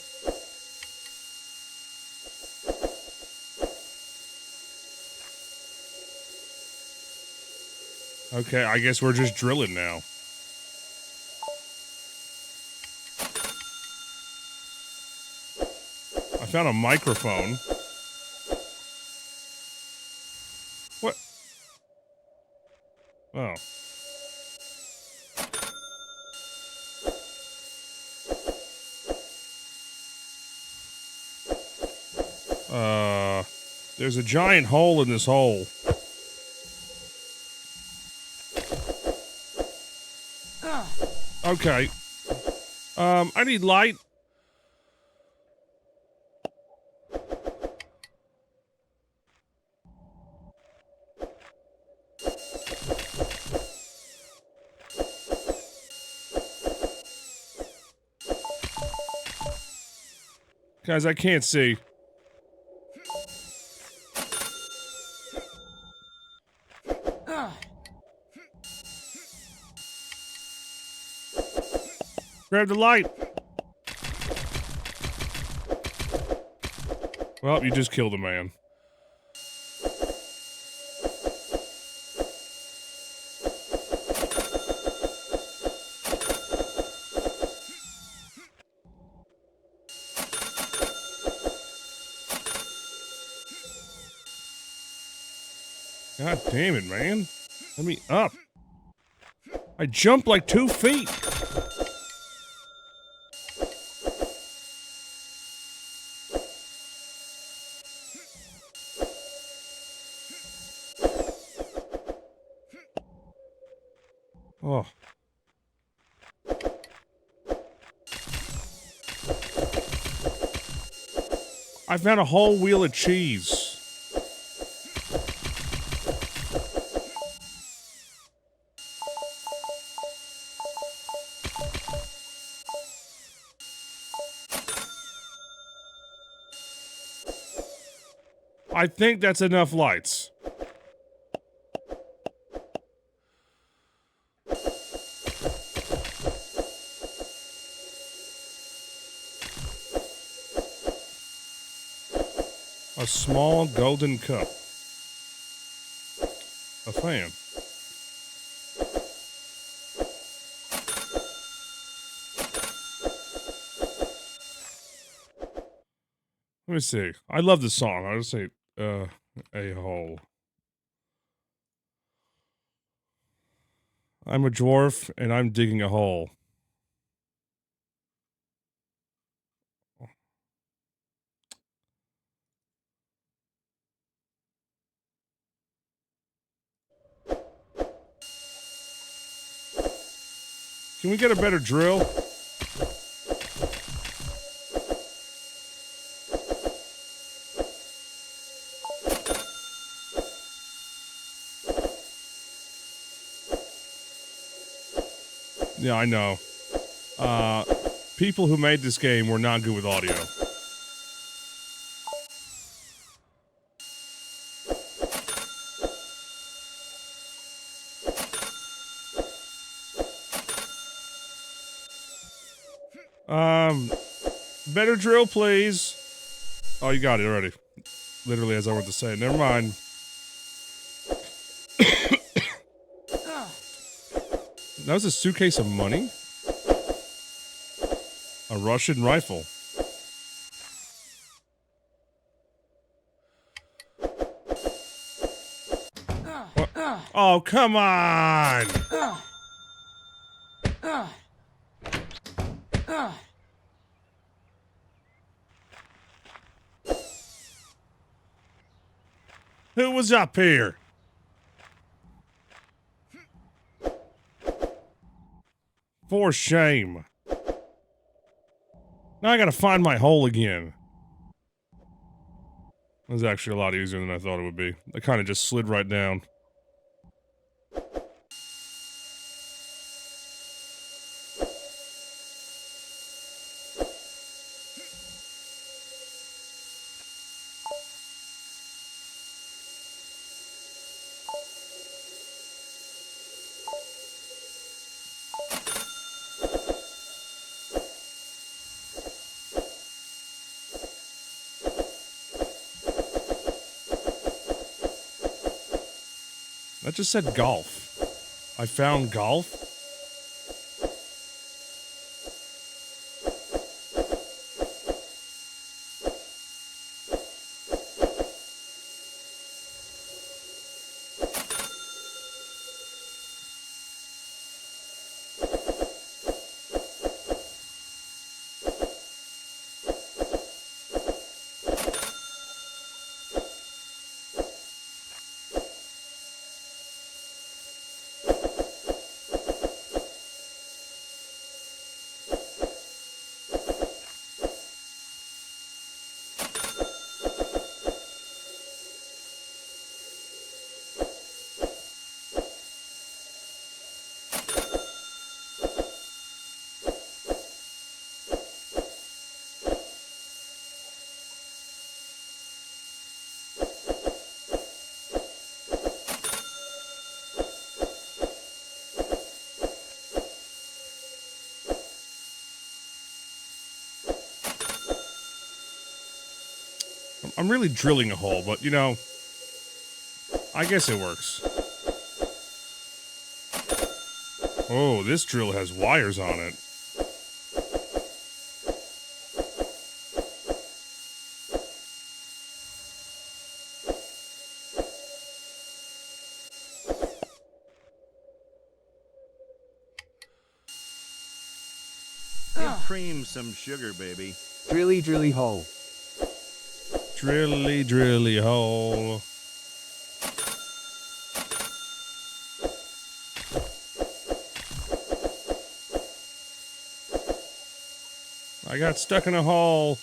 Speaker 3: Okay, I guess we're just drilling now. I found a microphone. What? Oh. There's a giant hole in this hole. Okay. I need light. Guys, I can't see. Grab the light. Well, you just killed a man. God damn it, man. Let me up. I jumped like 2 feet. Oh. I found a whole wheel of cheese. I think that's enough lights. A small golden cup. A fan. Let me see. I love this song. I'll just say, a hole. I'm a dwarf and I'm digging a hole. Can we get a better drill? Yeah, I know. People who made this game were not good with audio. Better drill, please. Oh, you got it already. Literally as I wanted to say it. Never mind. That was a suitcase of money? A Russian rifle. What? Oh, come on! Who was up here? For shame. Now I gotta find my hole again. That was actually a lot easier than I thought it would be. I kind of just slid right down. That just said golf. I found golf? I'm really drilling a hole, but, you know, I guess it works. Oh, this drill has wires on it.
Speaker 1: Give cream some sugar, baby.
Speaker 2: Drilly drilly hole.
Speaker 3: Drilly, drilly hole. I got stuck in a hole.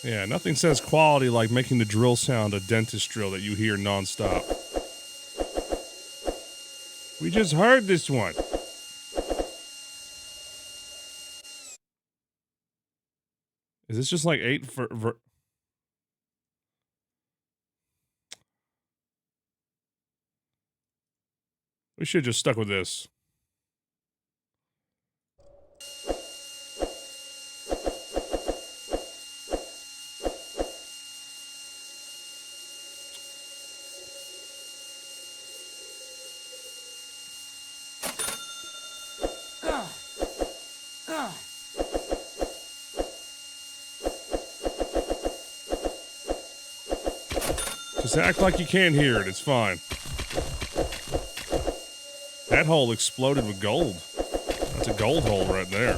Speaker 3: Yeah, nothing says quality like making the drill sound a dentist drill that you hear nonstop. We just heard this one. Is this just like 8 for we should have just stuck with this. Just act like you can't hear it. It's fine. That hole exploded with gold. That's a gold hole right there.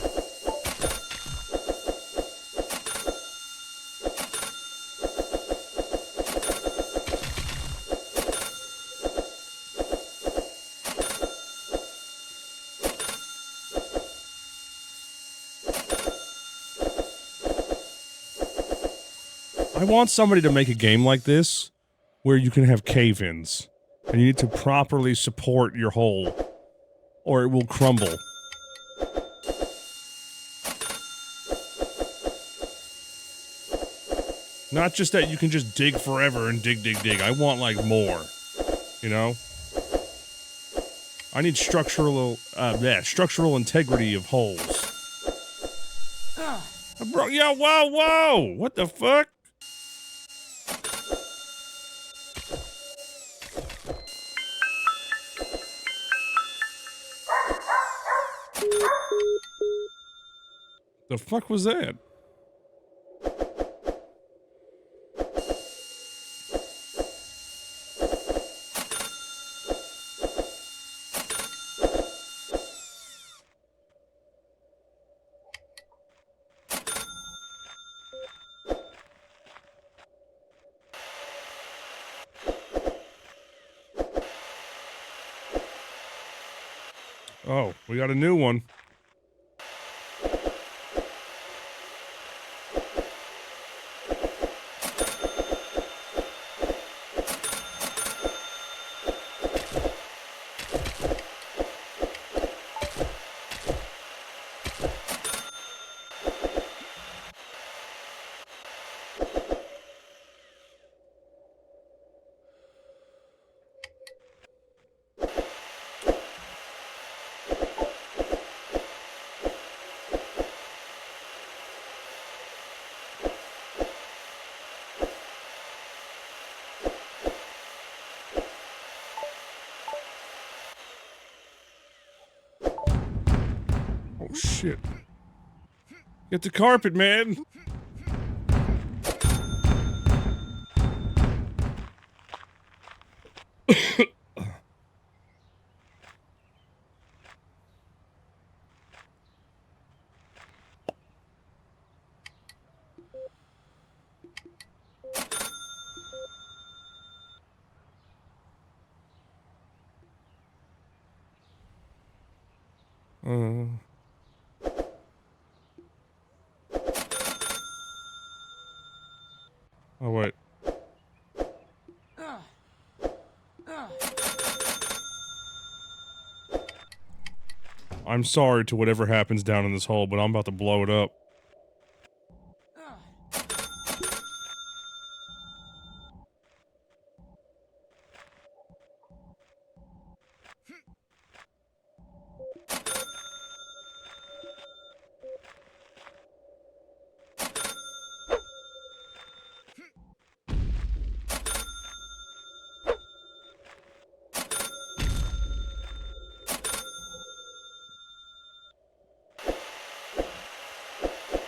Speaker 3: I want somebody to make a game like this where you can have cave-ins, and you need to properly support your hole, or it will crumble. Not just that you can just dig forever and dig, dig, dig. I want, like, more. You know? I need structural integrity of holes. Bro, yeah, whoa, whoa! What the fuck? The fuck was that? Oh, we got a new one. shit. Get the carpet, man. Oh, wait. I'm sorry to whatever happens down in this hole, but I'm about to blow it up.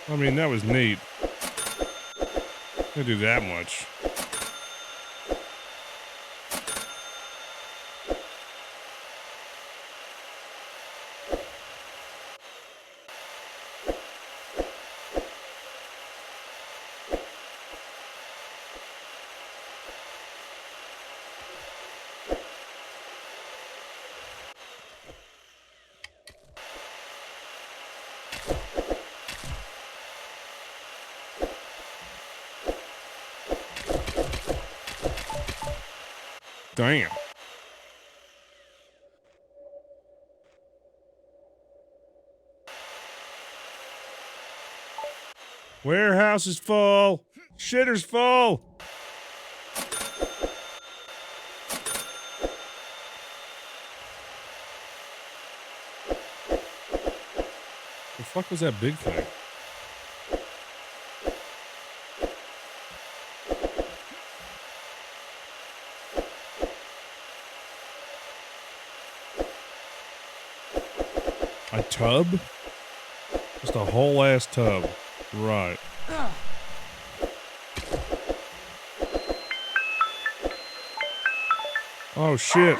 Speaker 3: I mean, that was neat. I do that much. Damn. Warehouse is full. Shitter's full. The fuck was that big thing? A tub? Just a whole ass tub. Right. Oh shit.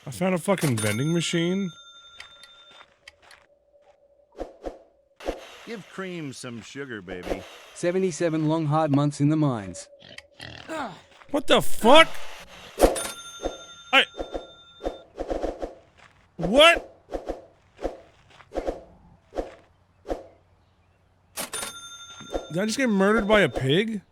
Speaker 3: I found a fucking vending machine.
Speaker 1: Give cream some sugar, baby.
Speaker 2: 77 long hard months in the mines.
Speaker 3: What the fuck? What? Did I just get murdered by a pig?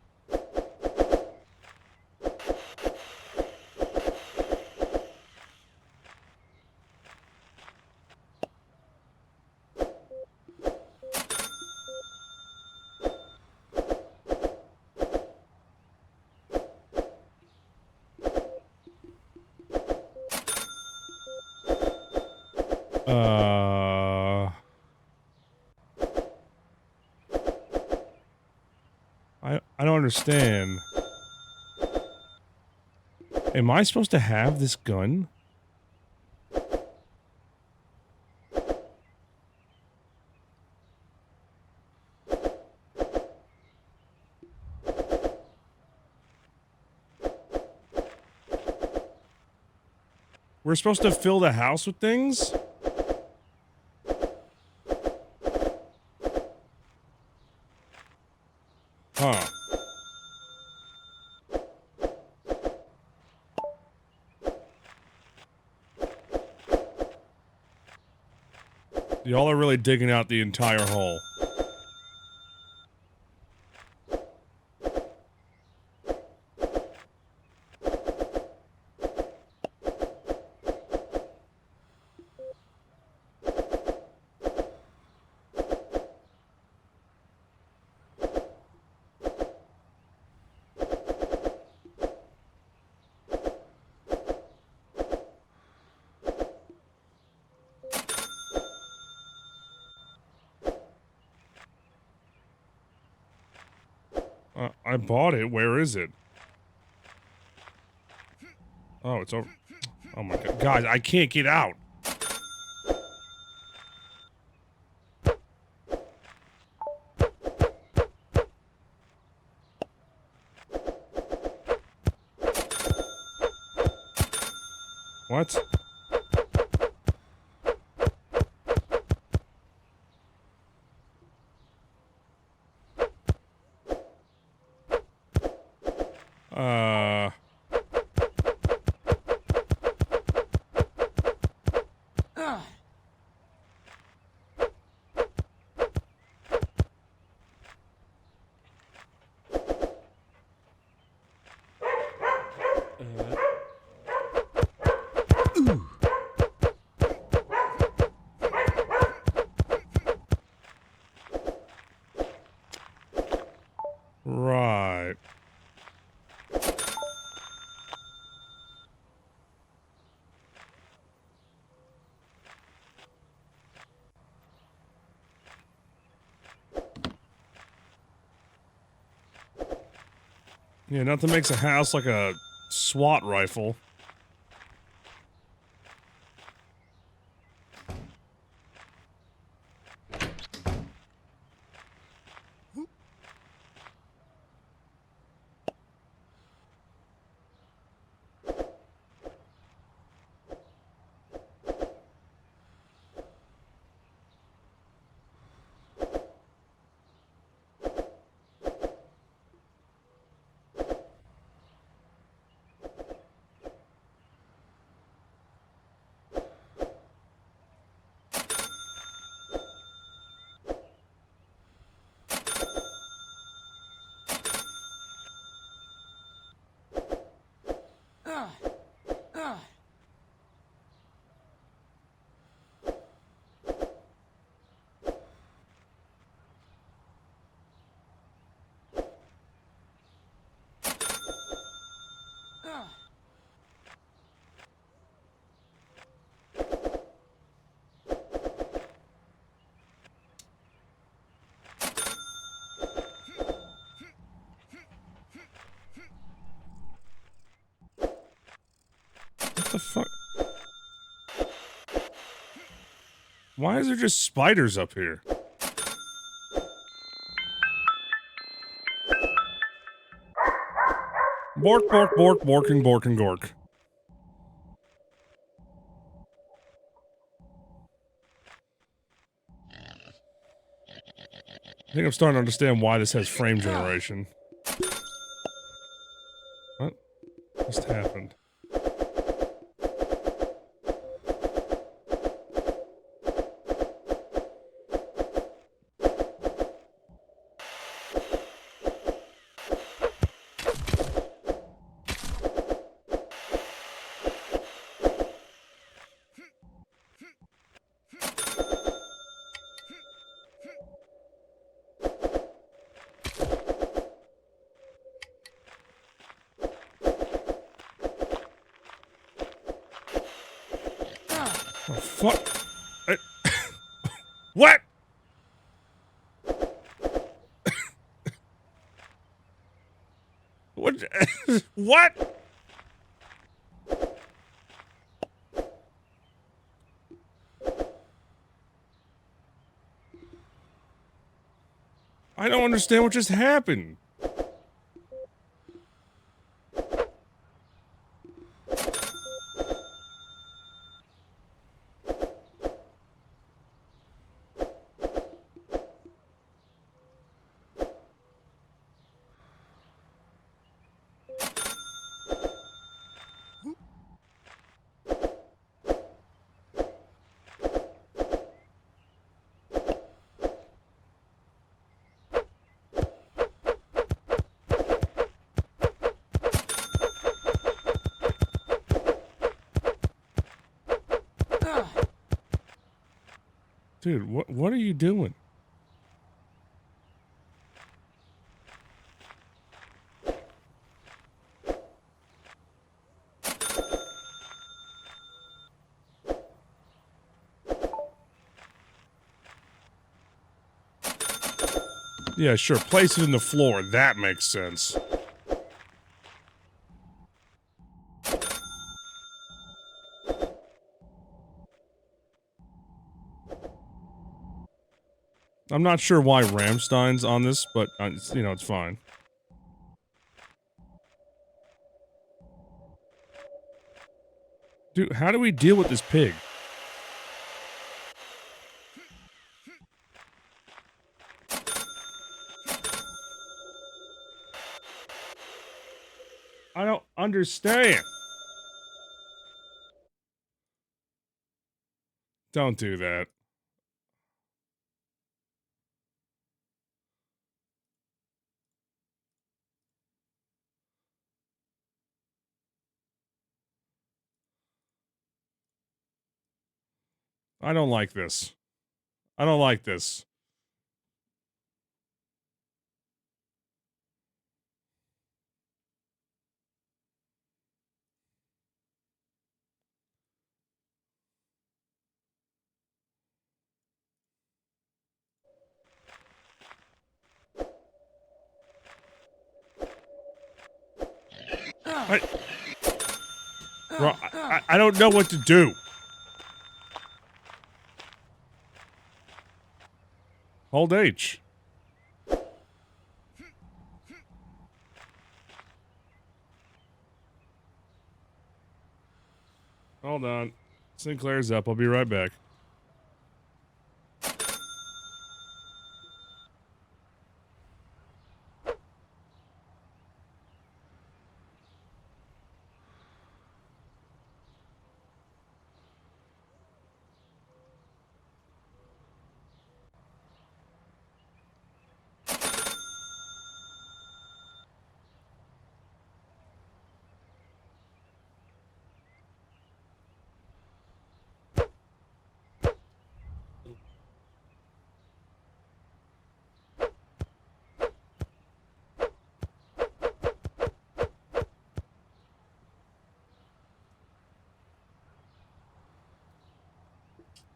Speaker 3: I don't understand. Am I supposed to have this gun? We're supposed to fill the house with things? Y'all are really digging out the entire hole. I bought it. Where is it? Oh, it's over. Oh my god. Guys, I can't get out. What? Right. Yeah, nothing makes a house like a SWAT rifle. What the fuck? Why is there just spiders up here? Bork, bork, bork, borking, bork, and gork. I think I'm starting to understand why this has frame generation. What just happened? Oh, fuck. What? What? What? I don't understand what just happened. Dude, what are you doing? Yeah, sure. Place it in the floor. That makes sense. I'm not sure why Rammstein's on this, but, you know, it's fine. Dude, how do we deal with this pig? I don't understand. Don't do that. I don't like this. I don't like this. Bro, I don't know what to do. Hold H. Hold on. Sinclair's up. I'll be right back.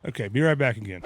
Speaker 3: Okay, be right back again.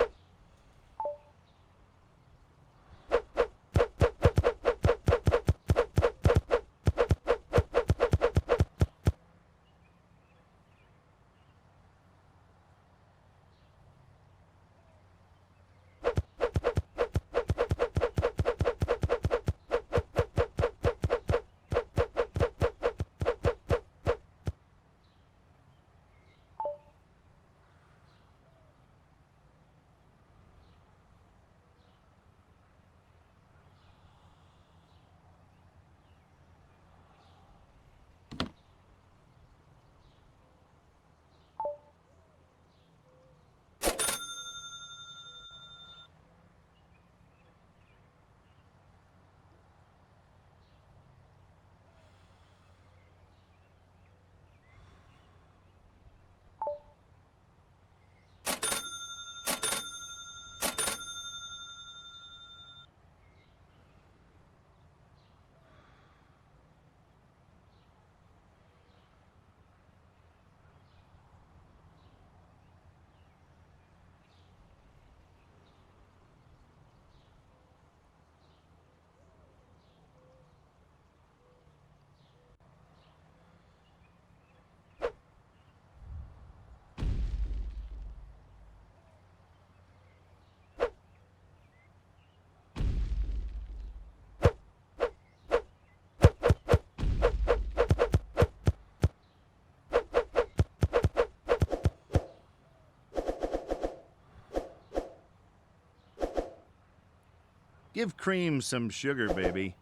Speaker 1: Give Cream some sugar, baby.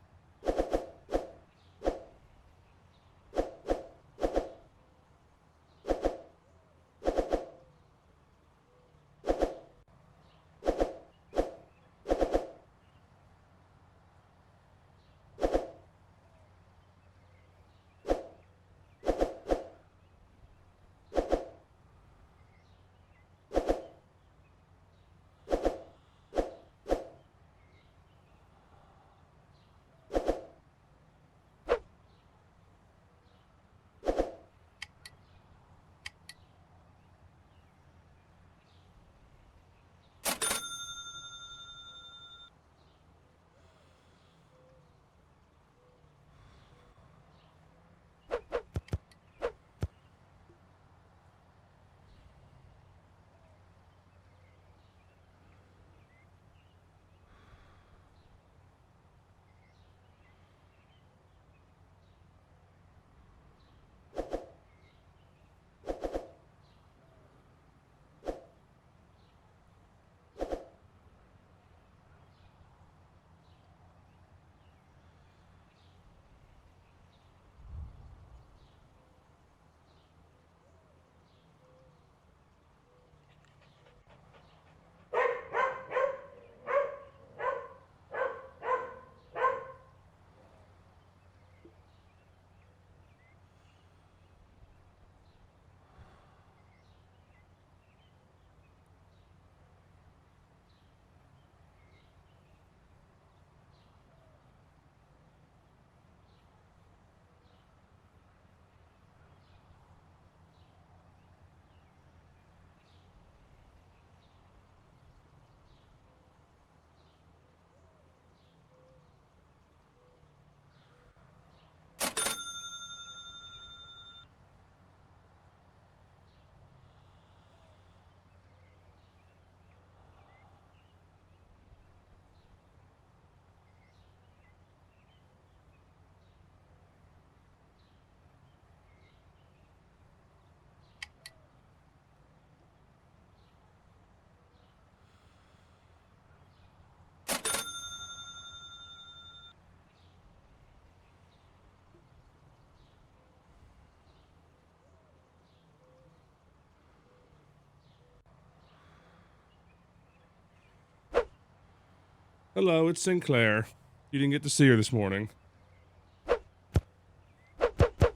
Speaker 3: Hello, it's Sinclair. You didn't get to see her this morning.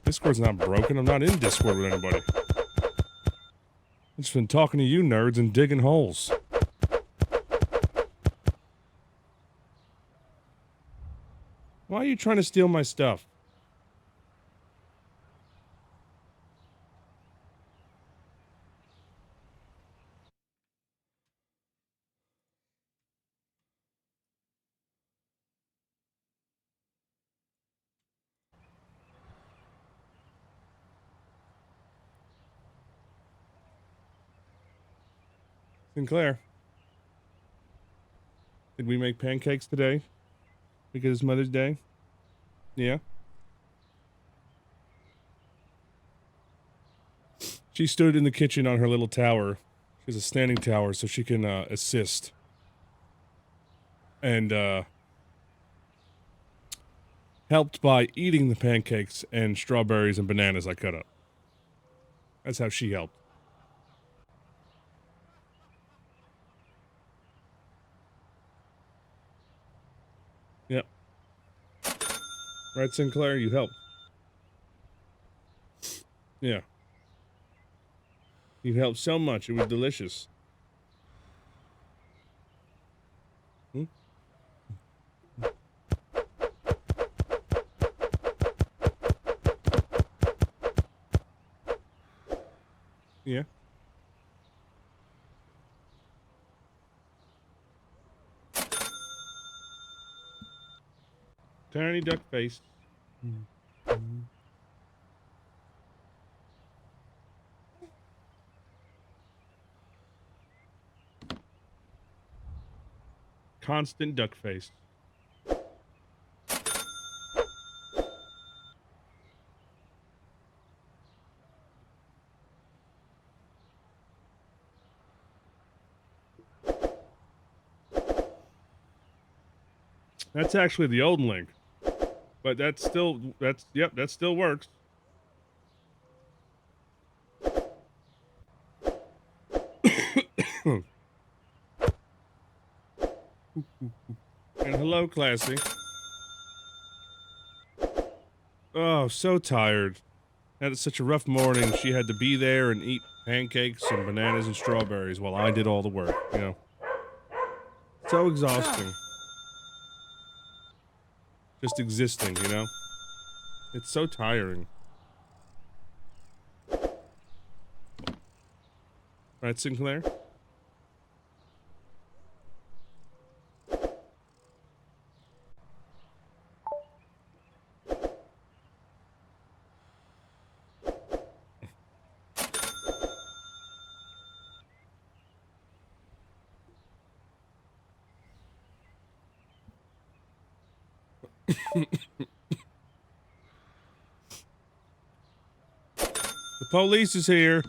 Speaker 3: Discord's not broken. I'm not in Discord with anybody. I've just been talking to you nerds and digging holes. Why are you trying to steal my stuff? Sinclair. Did we make pancakes today? Because it's Mother's Day? Yeah? She stood in the kitchen on her little tower. She has a standing tower so she can assist. And helped by eating the pancakes and strawberries and bananas I cut up. That's how she helped. Yep. Right, Sinclair? You helped. Yeah. You helped so much. It was delicious. Hmm? Yeah. Tiny duck face. Constant duck face. That's actually the old link. But that still works. And hello, Classy. Oh, so tired. Had such a rough morning. She had to be there and eat pancakes and bananas and strawberries while I did all the work, you know. So exhausting. Just existing, you know? It's so tiring. Right, Sinclair? The police is here.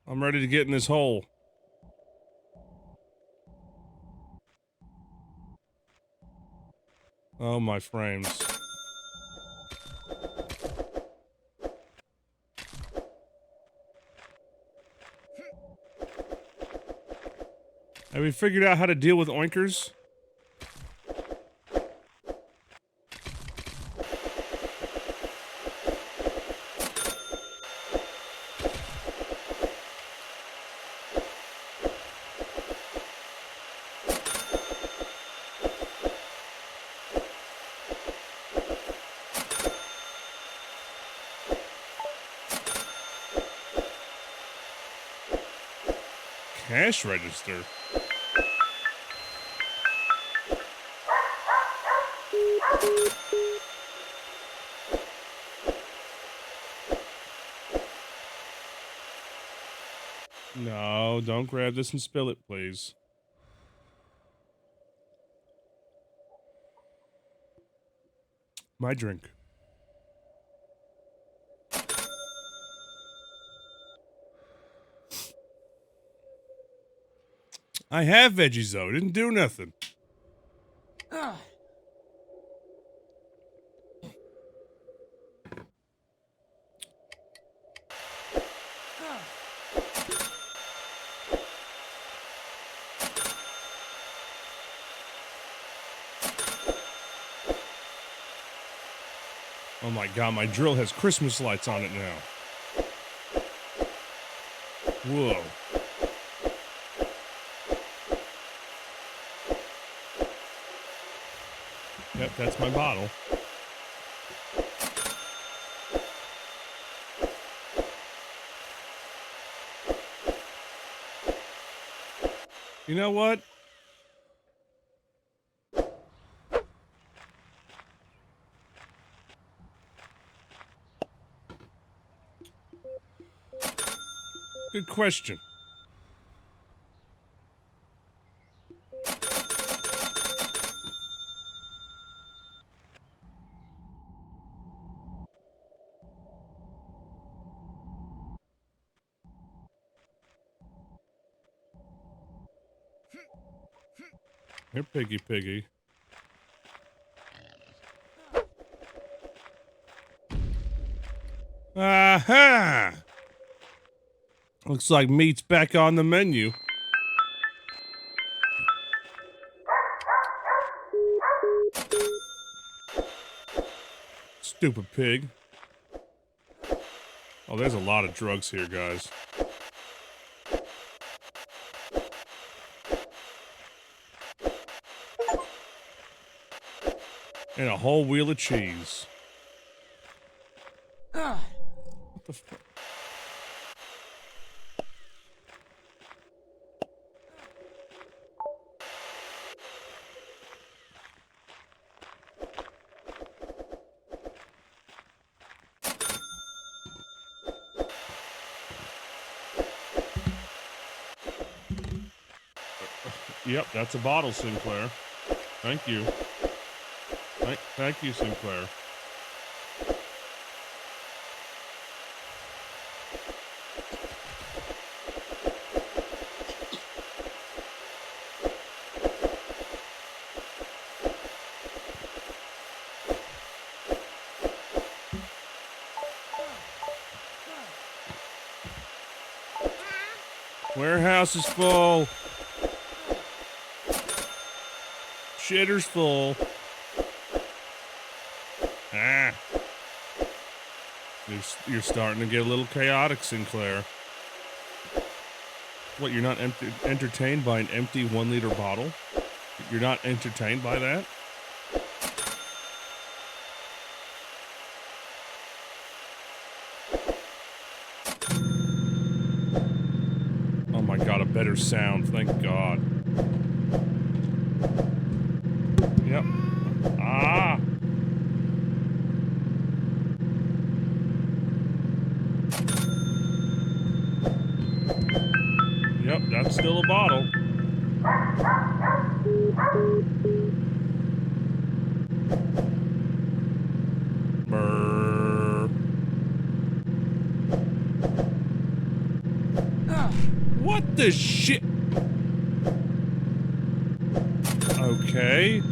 Speaker 3: I'm ready to get in this hole. Oh, my frames. Have we figured out how to deal with oinkers? Cash register. No, don't grab this and spill it, please. My drink. I have veggies though. It didn't do nothing. Oh my god, my drill has Christmas lights on it now. Whoa. Yep, that's my bottle. You know what? Good question. Here, piggy, piggy. Aha! Looks like meat's back on the menu. Stupid pig. Oh, there's a lot of drugs here, guys. And a whole wheel of cheese. What the fuck? Yep, that's a bottle, Sinclair. Thank you. Thank you, Sinclair. Warehouse is full. Shitter's full. Ah. You're starting to get a little chaotic, Sinclair. What, you're not entertained by an empty 1 liter bottle? You're not entertained by that? Oh my god, a better sound, thank god. Yep. Ah! Yep, that's still a bottle. Brrr. What the shit? Okay.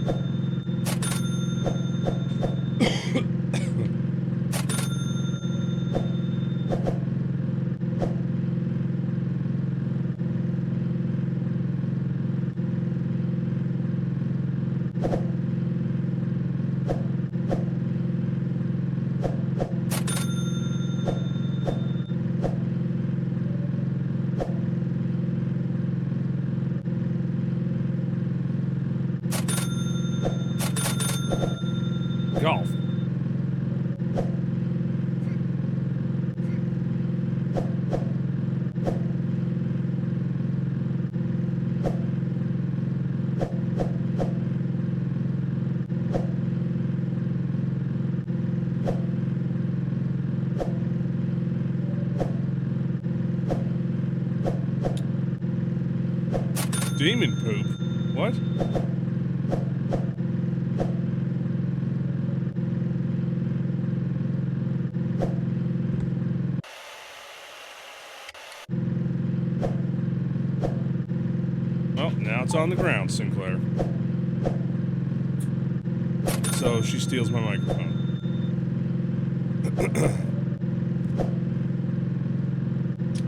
Speaker 3: Golf. Demon poop? What? Well, what's on the ground, Sinclair. So she steals my microphone.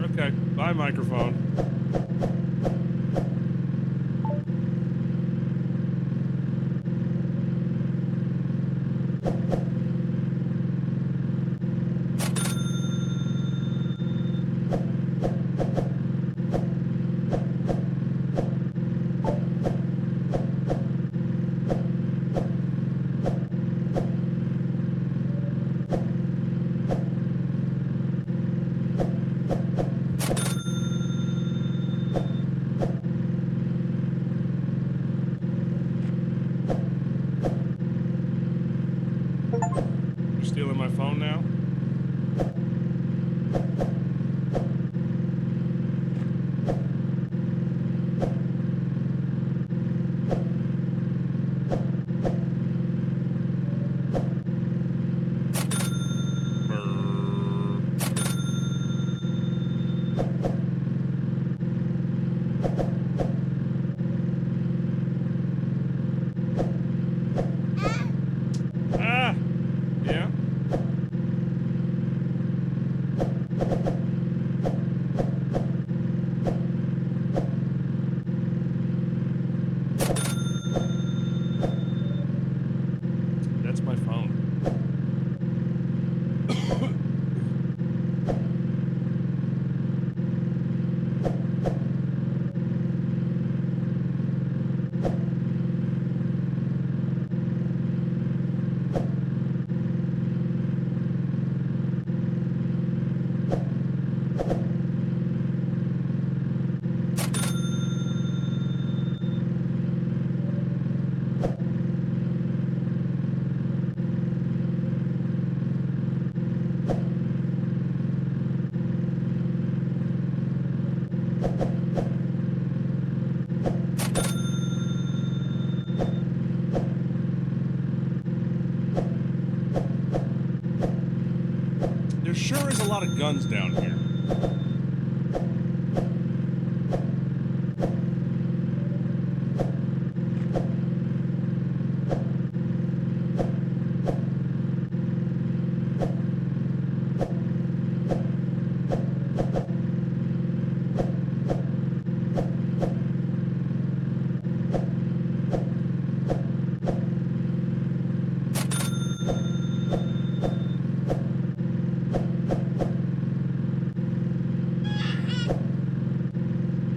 Speaker 3: Okay, bye, microphone. You're stealing my phone now? Ah! Yeah? That's my phone. There sure is a lot of guns down here.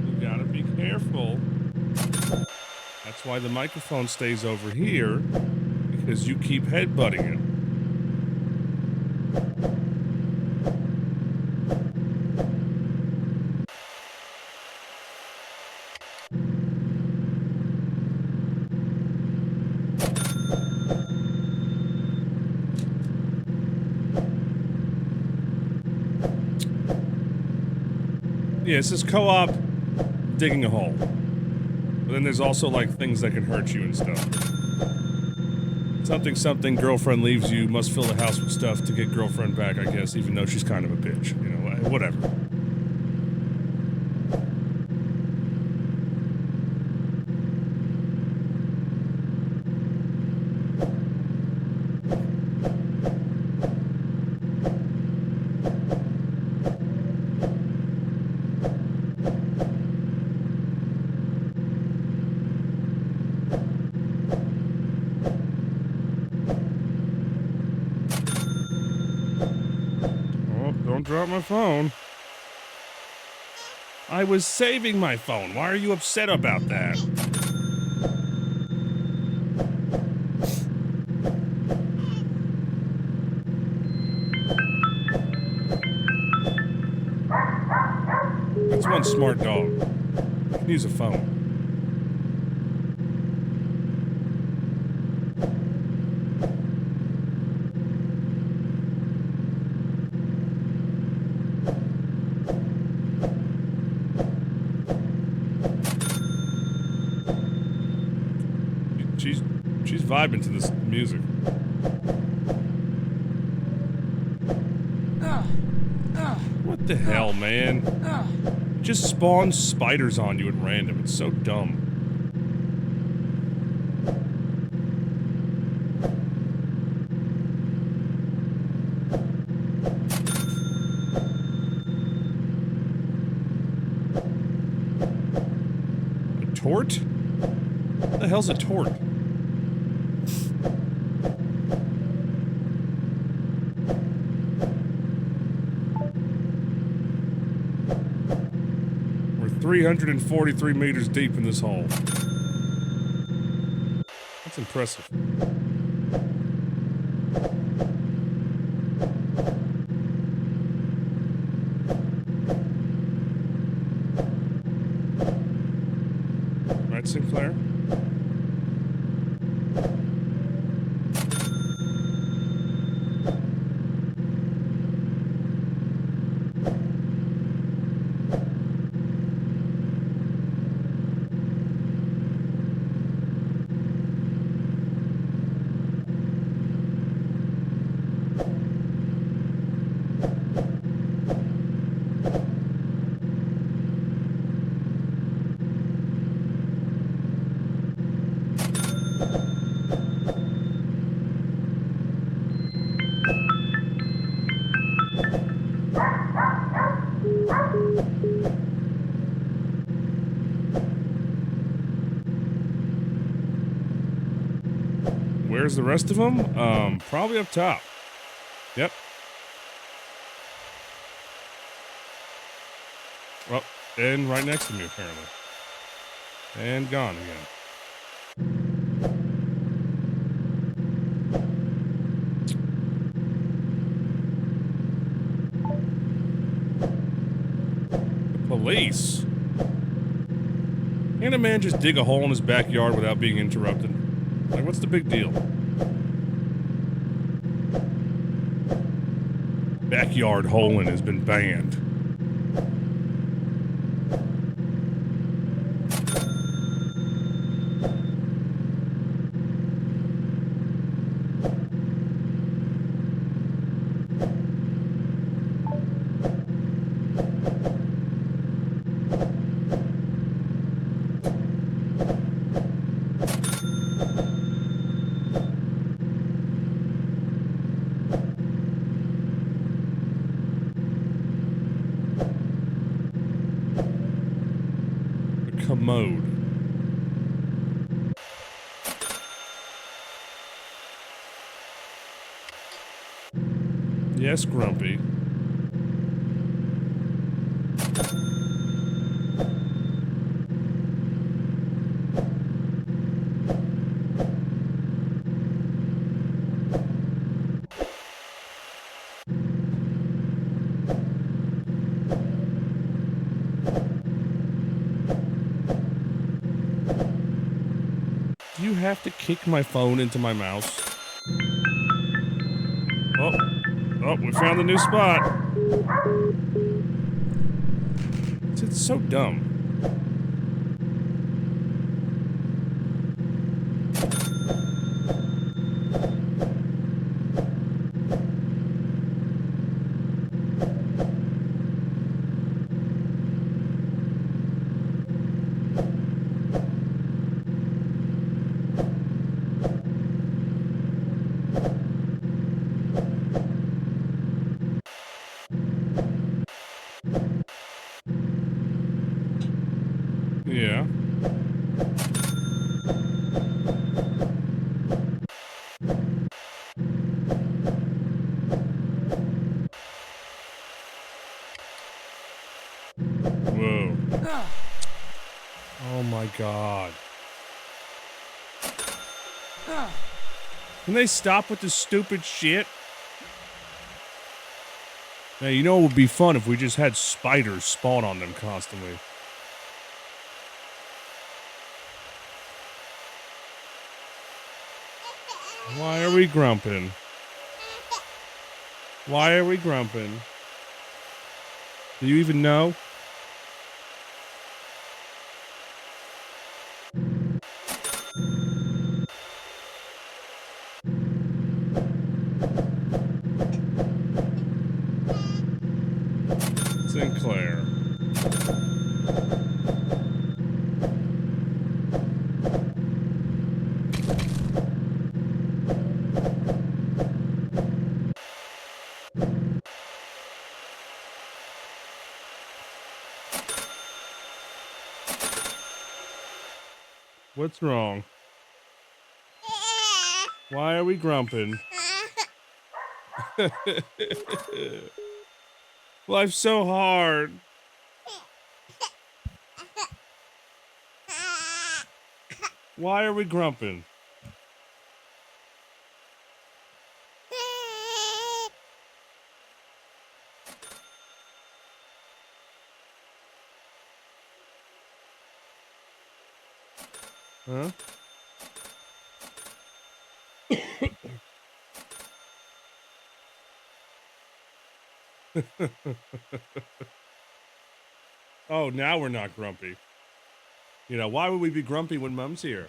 Speaker 3: You gotta be careful. That's why the microphone stays over here, because you keep headbutting it. Yeah, this is co-op digging a hole. But then there's also, like, things that can hurt you and stuff. Something, something, girlfriend leaves you, must fill the house with stuff to get girlfriend back, I guess, even though she's kind of a bitch. You know, whatever. Don't drop my phone. I was saving my phone. Why are you upset about that? That's one smart dog. You can use a phone. She's vibing to this music. What the hell, man? Just spawns spiders on you at random. It's so dumb. tort? What the hell's a tort? We're 343 meters deep in this hole. That's impressive. Right, Sinclair? Where's the rest of them? Probably up top. Yep. Well, and right next to me, apparently. And gone again. The police? Can't a man just dig a hole in his backyard without being interrupted? Like, what's the big deal? Backyard holing has been banned. Commode. Yes, Grumpy. Do you have to kick my phone into my mouse? Oh, we found the new spot. It's so dumb. Yeah. Whoa. Oh my god. Can they stop with this stupid shit? Now, you know it would be fun if we just had spiders spawn on them constantly. Why are we grumping? Why are we grumping? Do you even know? Sinclair. What's wrong? Why are we grumping? Life's so hard. Why are we grumping? Huh? Oh, now we're not grumpy. You know, why would we be grumpy when Mom's here?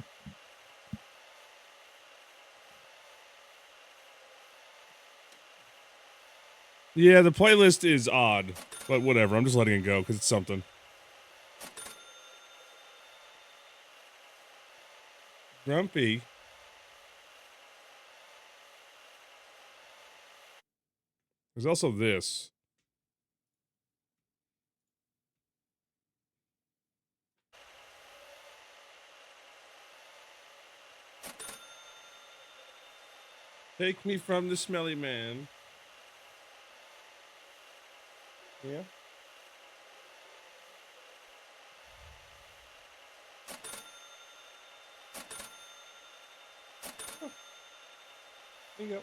Speaker 3: Yeah, the playlist is odd, but whatever. I'm just letting it go because it's something. Grumpy. There's also this. Take me from the smelly man. Yeah. Oh, there you go.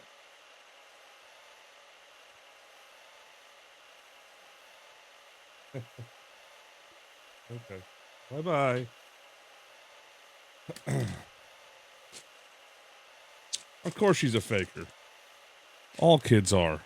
Speaker 3: Okay. Bye-bye. Of course she's a faker. All kids are.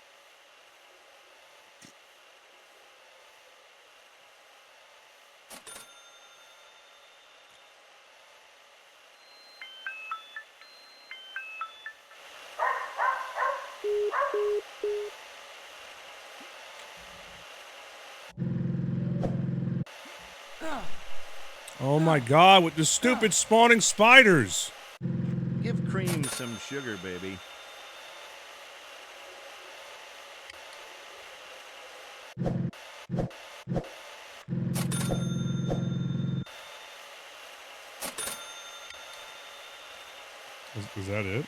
Speaker 3: Oh my god, with the stupid spawning spiders!
Speaker 1: Give cream some sugar, baby.
Speaker 3: Is that it?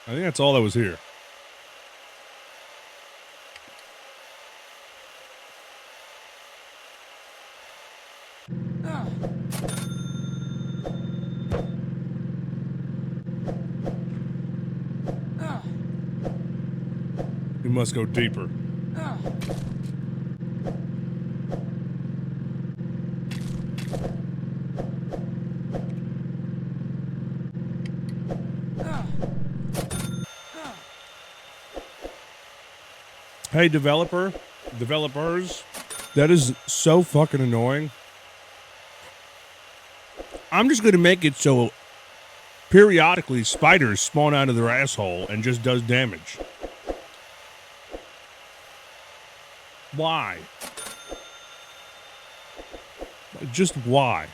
Speaker 3: I think that's all that was here. We must go deeper. Hey, developers, that is so fucking annoying. I'm just gonna make it so periodically spiders spawn out of their asshole and just does damage. Why? Just why?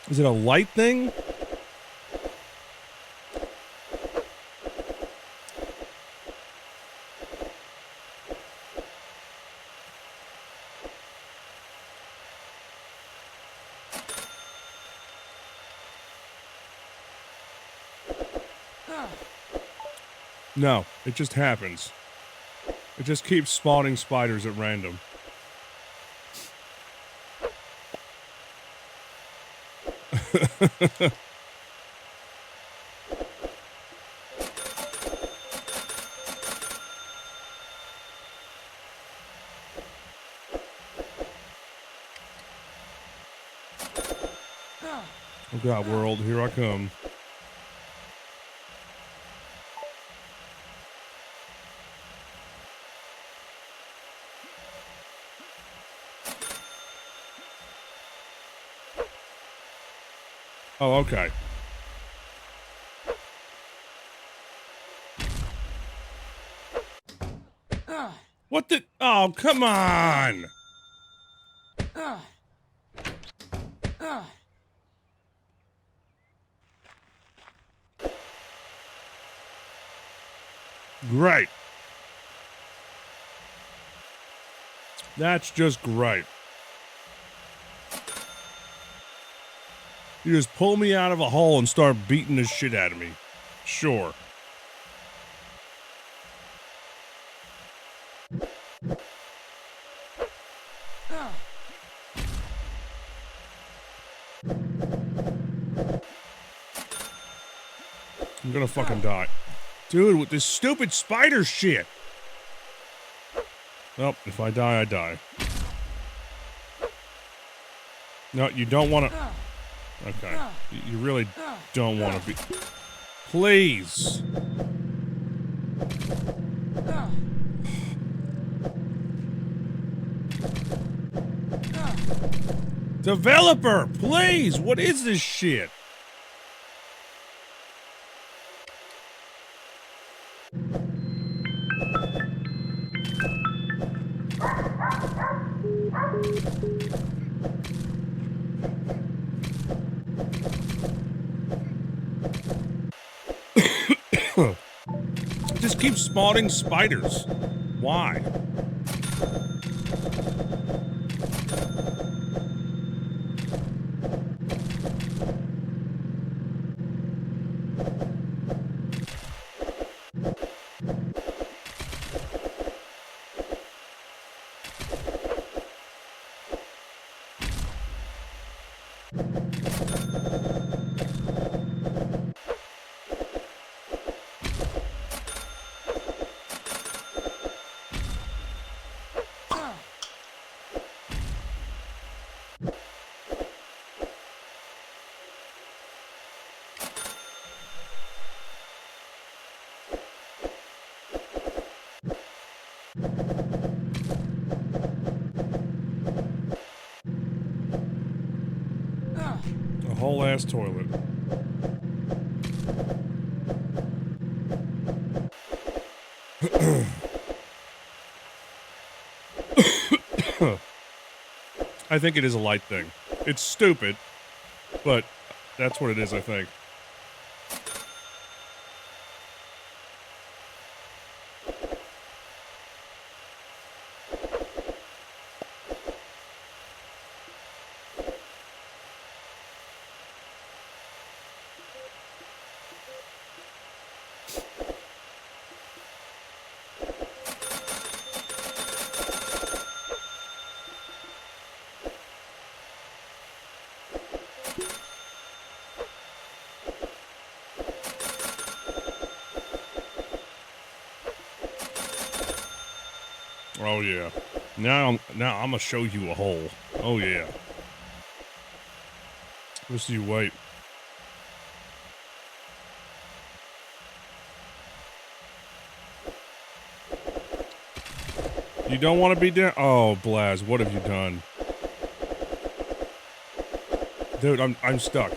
Speaker 3: Is it a light thing? No, it just happens. It just keeps spawning spiders at random. Oh god, world, here I come. Oh, okay. What the? Oh, come on! Great. That's just great. You just pull me out of a hole and start beating the shit out of me. Sure. I'm gonna fucking die. Dude, with this stupid spider shit. Well, if I die, I die. No, you don't want to... Okay. You really don't want to be... Please. Developer, please! What is this shit? Just keep spawning spiders. Why? A whole ass toilet. I think it is a light thing. It's stupid, but that's what it is, I think. Oh yeah. Now I'm gonna show you a hole. Oh yeah. Just you wait. You don't want to be down. Oh, Blaz, what have you done? Dude, I'm stuck.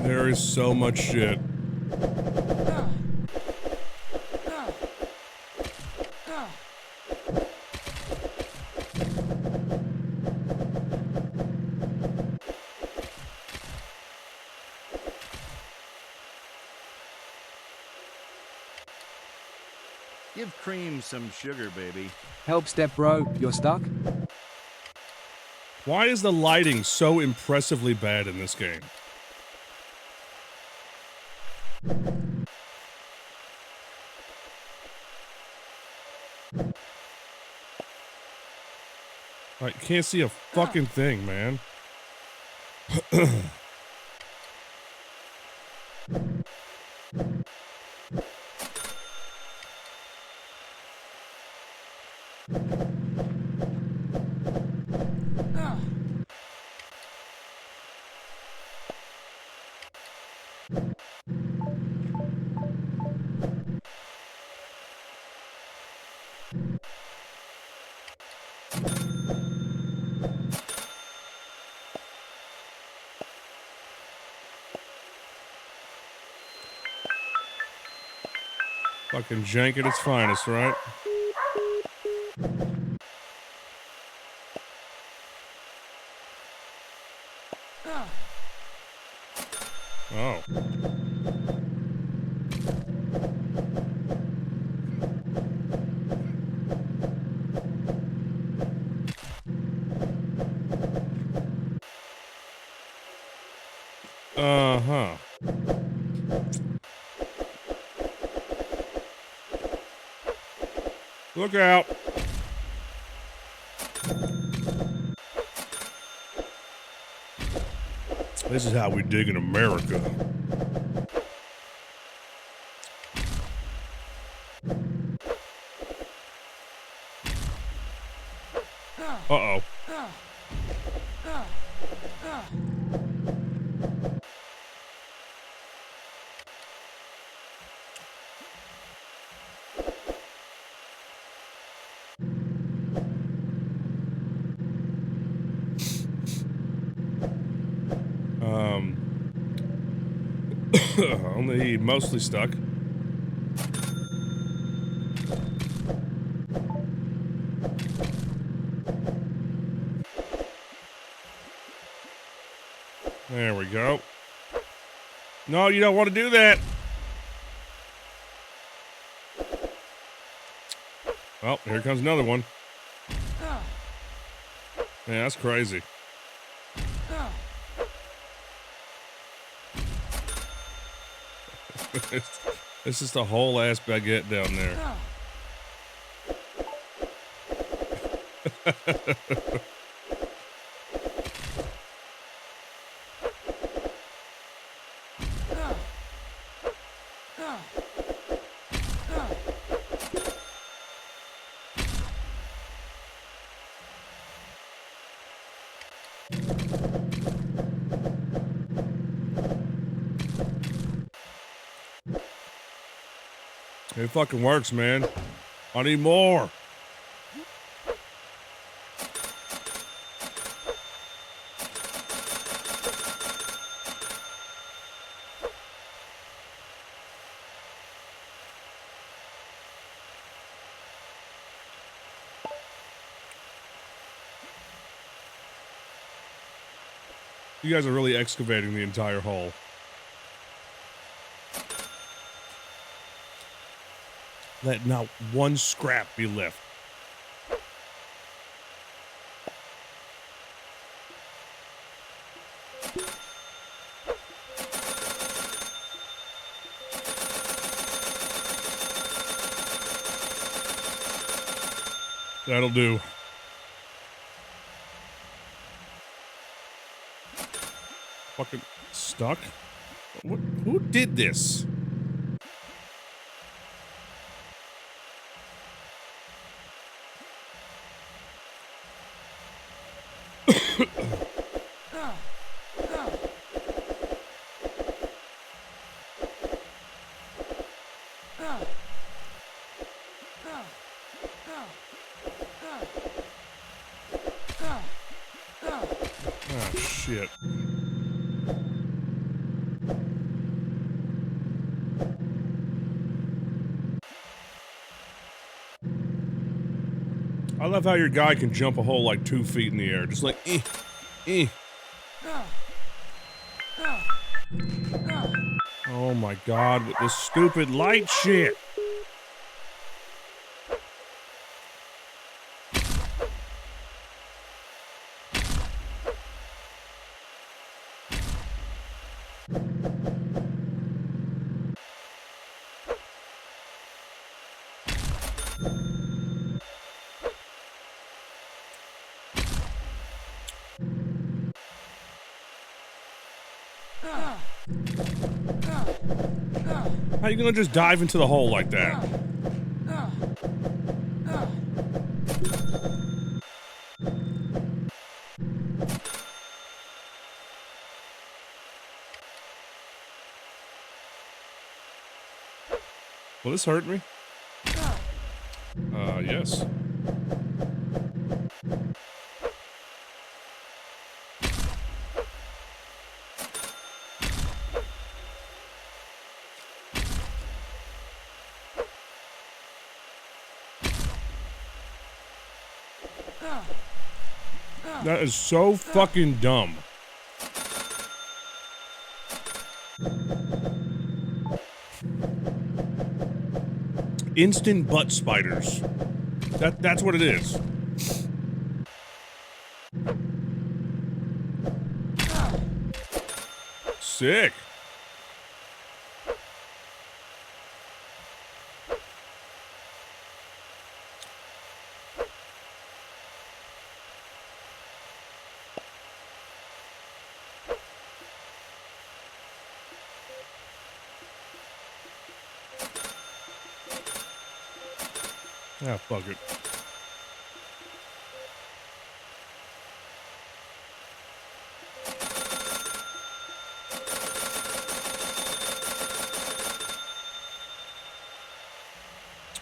Speaker 3: There is so much shit.
Speaker 1: Give Cream some sugar, baby.
Speaker 2: Help, step bro, you're stuck?
Speaker 3: Why is the lighting so impressively bad in this game? I can't see a fucking thing, man. Fucking jank at its finest, right? Oh. Uh-huh. Look out. This is how we dig in America. Uh-oh. Only mostly stuck. There we go. No, you don't want to do that. Oh, here comes another one. Man, that's crazy. It's just a whole ass baguette down there. It fucking works, man. I need more. You guys are really excavating the entire hole. Let not one scrap be left. That'll do. Fucking stuck? What? Who did this? Oh, shit. I love how your guy can jump a hole like 2 feet in the air. Just like, Oh my god, with this stupid light shit. How you gonna just dive into the hole like that? Will this hurt me? Yes. That is so fucking dumb. Instant butt spiders. That's what it is. Sick. Ah, fuck it.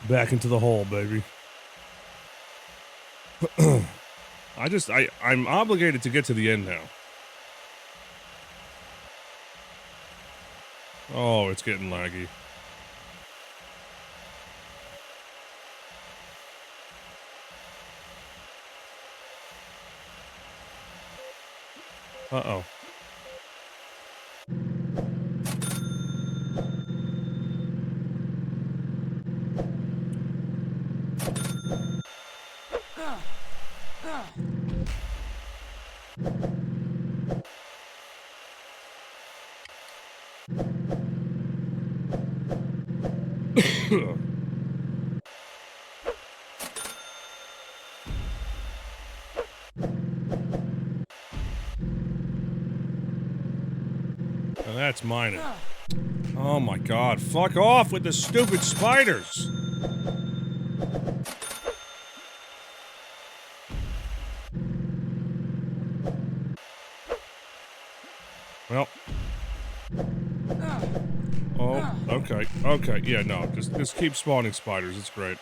Speaker 3: Back into the hole, baby. I'm obligated to get to the end now. Oh, it's getting laggy. Uh-oh. Now that's mine. Oh my god, fuck off with the stupid spiders! Well. Oh, okay, okay, yeah, no, just keep spawning spiders, it's great.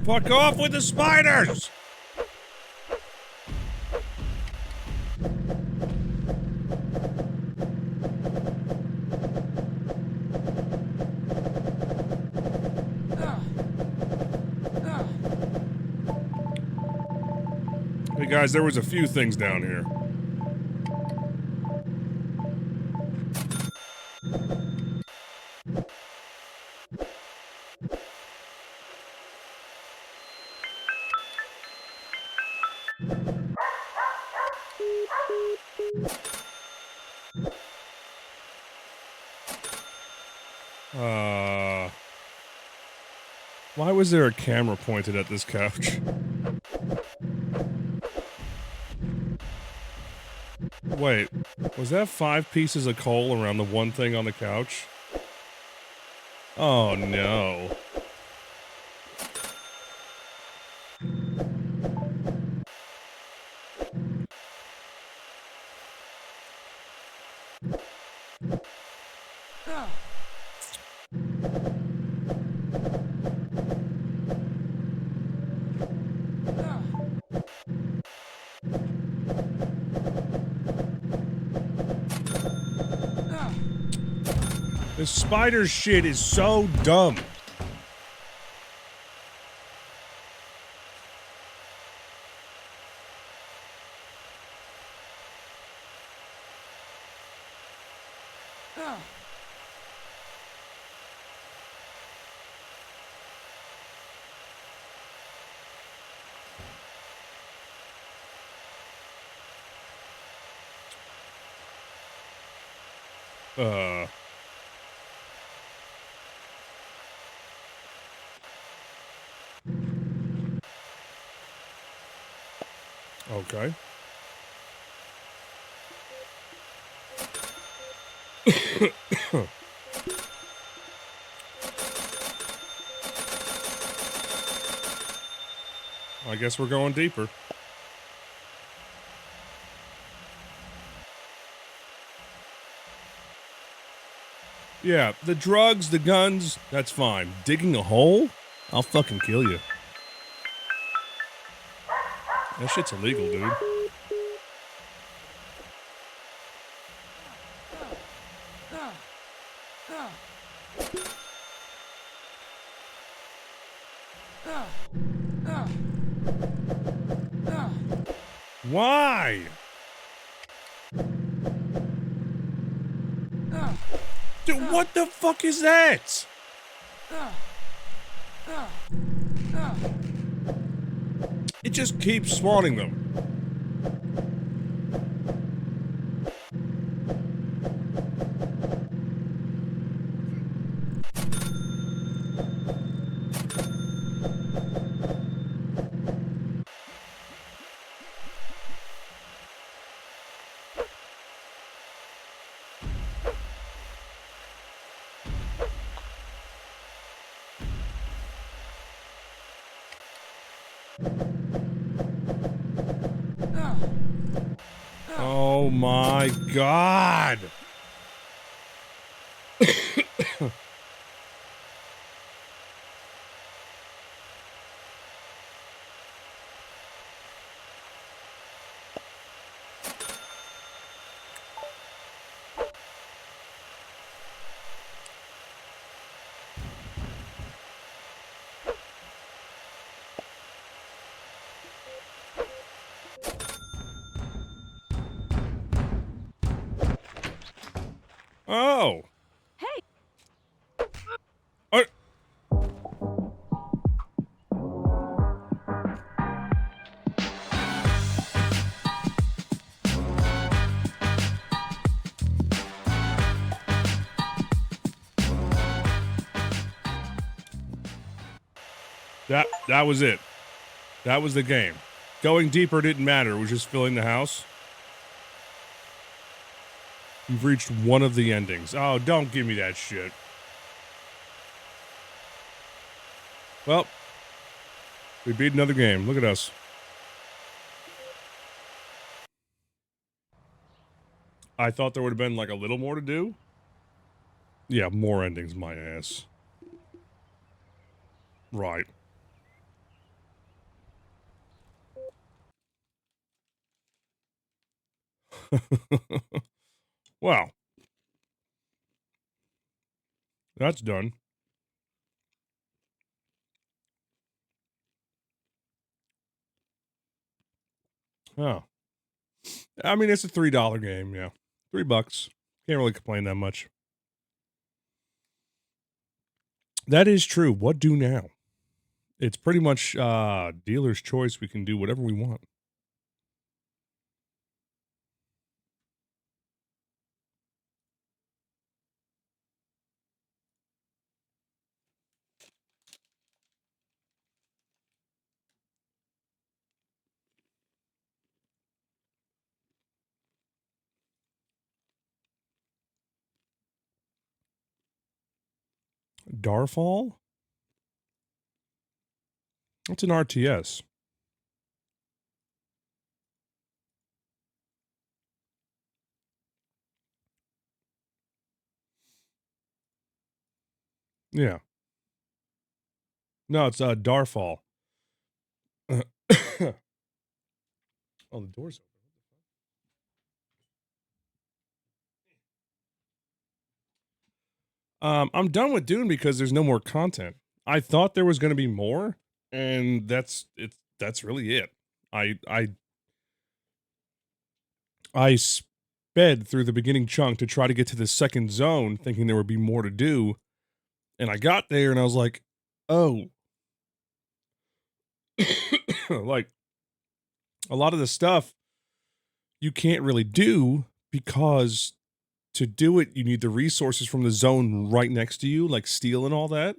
Speaker 3: Fuck off with the spiders! Hey guys, there was a few things down here. Why was there a camera pointed at this couch? Wait, was that 5 pieces of coal around the one thing on the couch? Oh no. This spider shit is so dumb. Okay. I guess we're going deeper. Yeah, the drugs, the guns, that's fine. Digging a hole? I'll fucking kill you. That shit's illegal, dude. Why? Dude, what the fuck is that? It just keeps spawning them. Oh my god! Oh!
Speaker 5: Hey!
Speaker 3: That was it. That was the game. Going deeper didn't matter. It was just filling the house. You've reached one of the endings. Oh, don't give me that shit. Well, we beat another game. Look at us. I thought there would have been like a little more to do. Yeah, more endings, my ass. Right. Wow. That's done. Oh. I mean, it's a $3 game, yeah. $3. Can't really complain that much. That is true. What do now? It's pretty much dealer's choice. We can do whatever we want. Darfall? That's an RTS. Yeah. No, it's Darfall. Oh, the door's open. I'm done with Dune because there's no more content. I thought there was going to be more, and that's it. That's really it. I sped through the beginning chunk to try to get to the second zone, thinking there would be more to do, and I got there, and I was like, oh, like a lot of the stuff you can't really do because to do it, you need the resources from the zone right next to you, like steel and all that.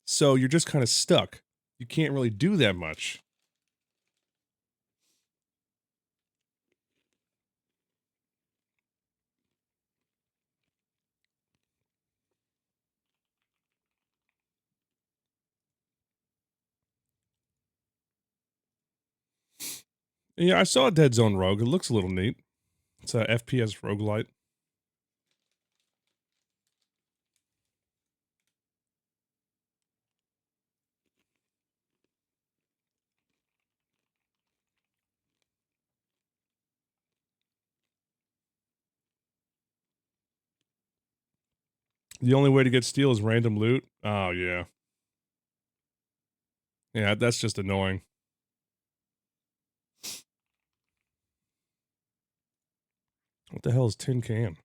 Speaker 3: So you're just kind of stuck. You can't really do that much. Yeah, I saw a Dead Zone Rogue. It looks a little neat. It's a FPS roguelite. The only way to get steel is random loot. Oh, yeah. Yeah, that's just annoying. What the hell is tin can?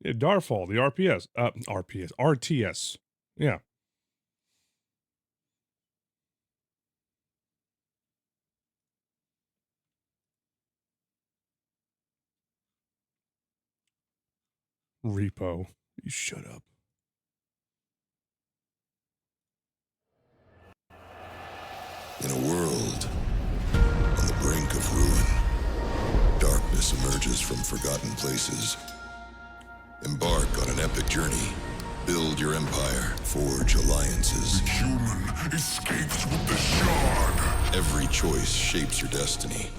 Speaker 3: Yeah, Darfall, the RTS. Yeah. Repo. You shut up.
Speaker 6: In a world on the brink of ruin, darkness emerges from forgotten places. Embark on an epic journey. Build your empire. Forge alliances.
Speaker 7: The human escapes with the shard.
Speaker 6: Every choice shapes your destiny.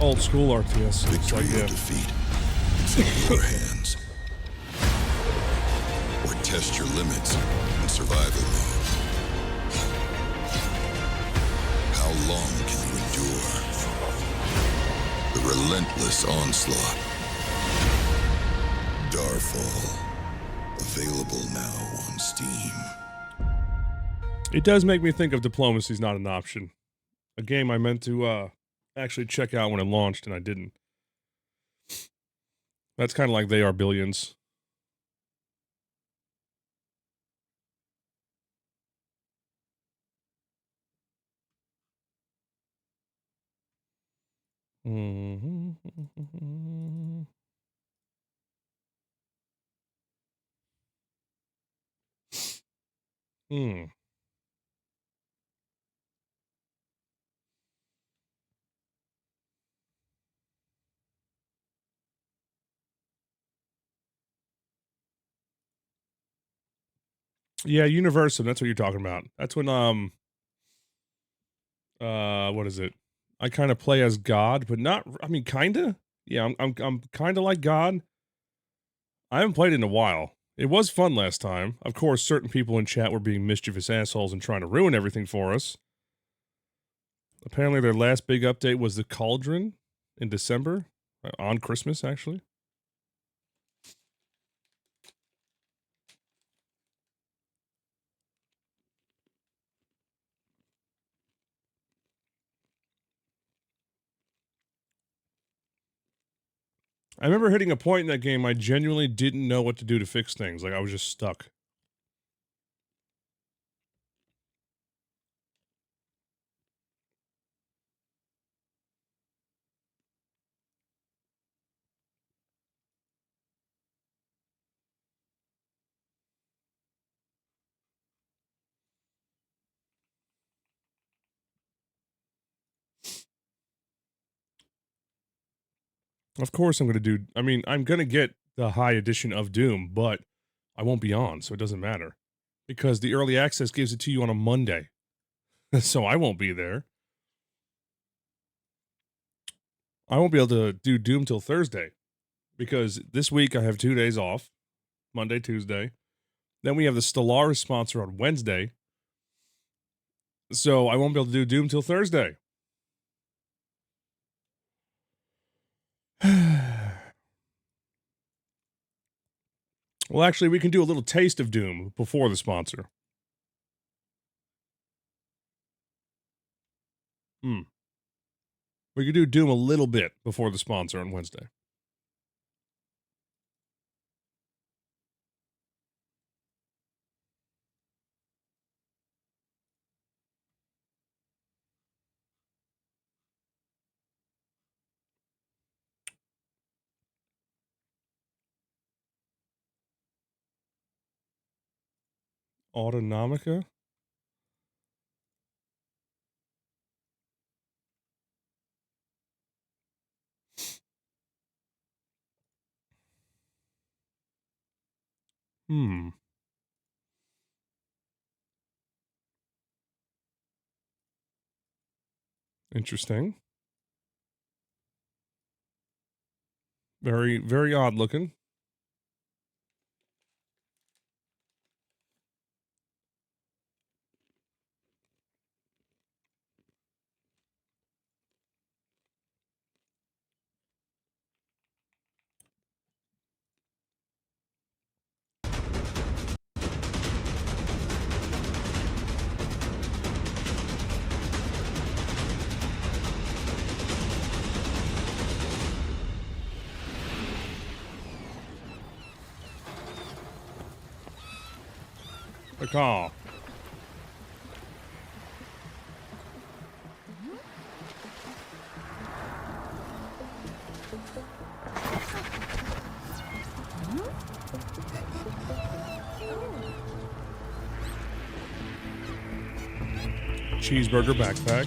Speaker 3: Old school RTS.
Speaker 6: Victory
Speaker 3: It's like,
Speaker 6: or defeat. It's in your hands. Or test your limits in survival mode. How long can you endure the relentless onslaught? Darfall. Available now on Steam.
Speaker 3: It does make me think of Diplomacy's Not an Option. A game I meant to actually check out when it launched, and I didn't. That's kind of like They Are Billions. Hmm. Yeah, Universum, that's what you're talking about. That's when what is it? I kind of play as God, but not, I mean, kinda. Yeah, I'm kind of like God. I haven't played it in a while. It was fun last time. Of course, certain people in chat were being mischievous assholes and trying to ruin everything for us. Apparently their last big update was the Cauldron in December, on Christmas actually. I remember hitting a point in that game I genuinely didn't know what to do to fix things. Like, I was just stuck. Of course I'm going to do... I mean, I'm going to get the high edition of Doom, but I won't be on, so it doesn't matter. Because the early access gives it to you on a Monday. So I won't be there. I won't be able to do Doom till Thursday. Because this week I have 2 days off. Monday, Tuesday. Then we have the Stellaris sponsor on Wednesday. So I won't be able to do Doom till Thursday. Well, actually, we can do a little taste of Doom before the sponsor. We could do Doom a little bit before the sponsor on Wednesday. Autonomica? Interesting. Very, very odd looking. Caw. Cheeseburger backpack.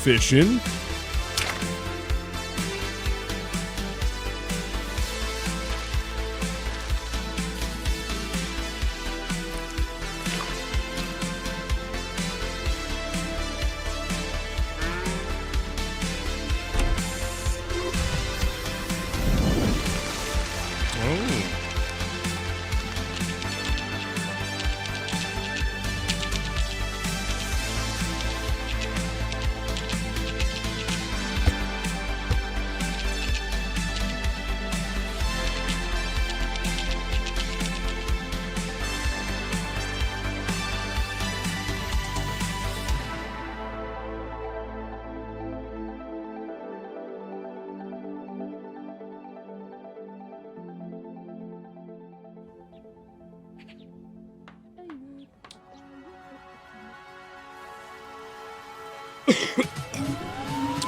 Speaker 3: Fishing.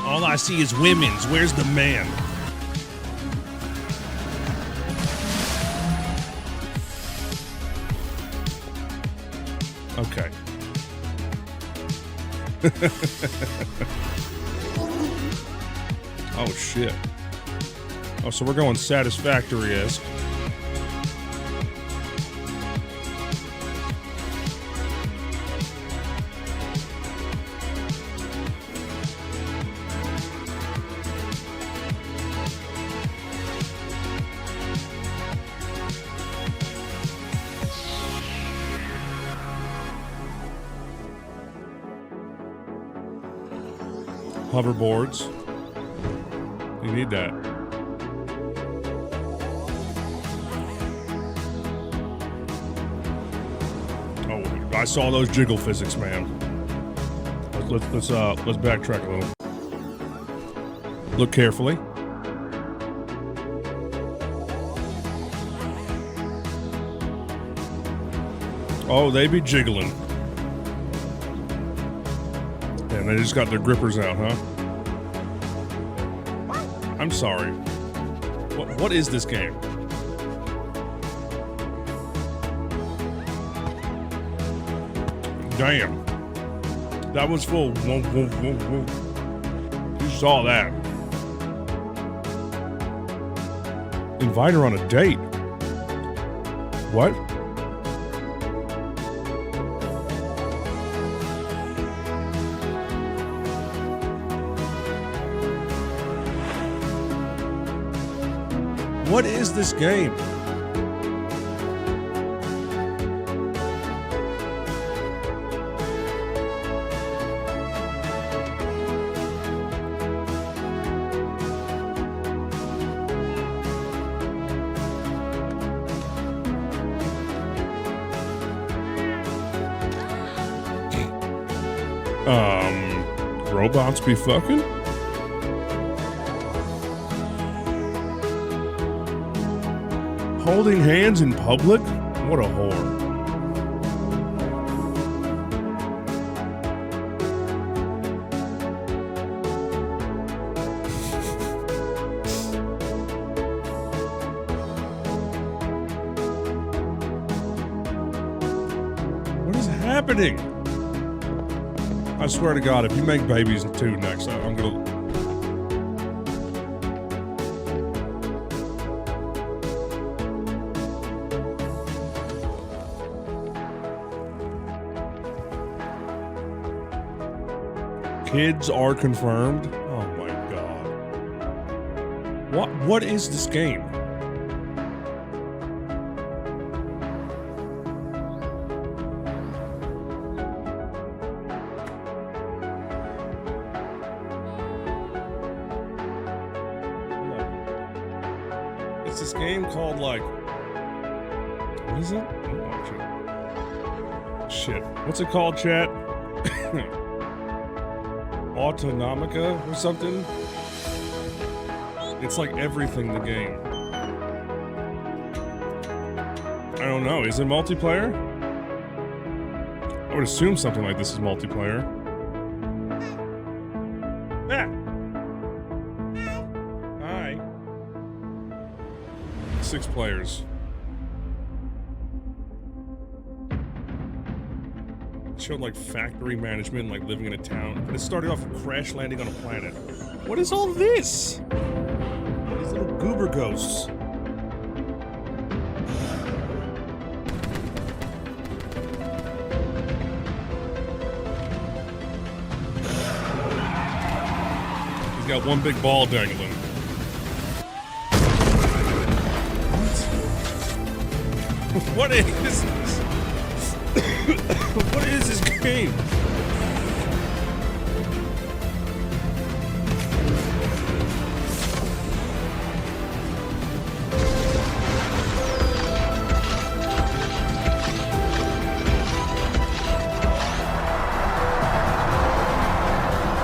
Speaker 3: All I see is women's. Where's the man? Okay. Oh, shit. Oh, so we're going Satisfactory-esque. Hoverboards. You need that. Oh, I saw those jiggle physics, man. Let's backtrack a little. Look carefully. Oh, they be jiggling. And they just got their grippers out, huh? I'm sorry. What is this game? Damn. That was full. Whoa, whoa, whoa, whoa. You saw that. Invite her on a date. What? What is this game? Robots be fucking? Holding hands in public? What a whore. What is happening? I swear to God, if you make babies too next, I'm gonna... Kids are confirmed. Oh my god. What is this game? It's this game called like, what is it? Shit. What's it called, chat? Autonomica or something? It's like everything the game. I don't know. Is it multiplayer? I would assume something like this is multiplayer. Ah! Hi. 6 players. Showed like factory management and like living in a town, but it started off with crash landing on a planet. What is all this? These little goober ghosts. He's got one big ball dangling. What is this? What is this game?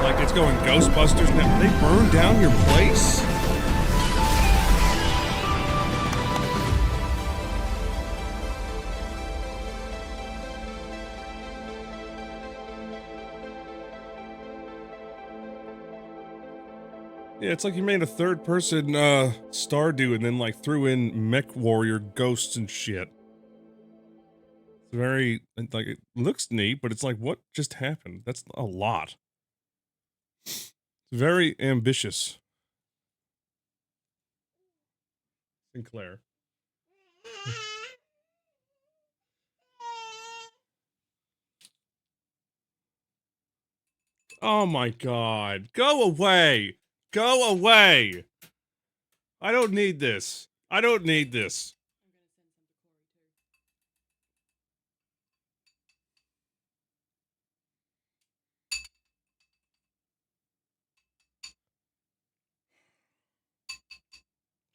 Speaker 3: Like it's going Ghostbusters now. They burned down your place? Yeah, it's like you made a third-person Stardew and then like threw in Mech Warrior ghosts and shit. It's very like it looks neat, but it's like what just happened? That's a lot. It's very ambitious. Sinclair. Oh my god. Go away. Go away. I don't need this. I don't need this.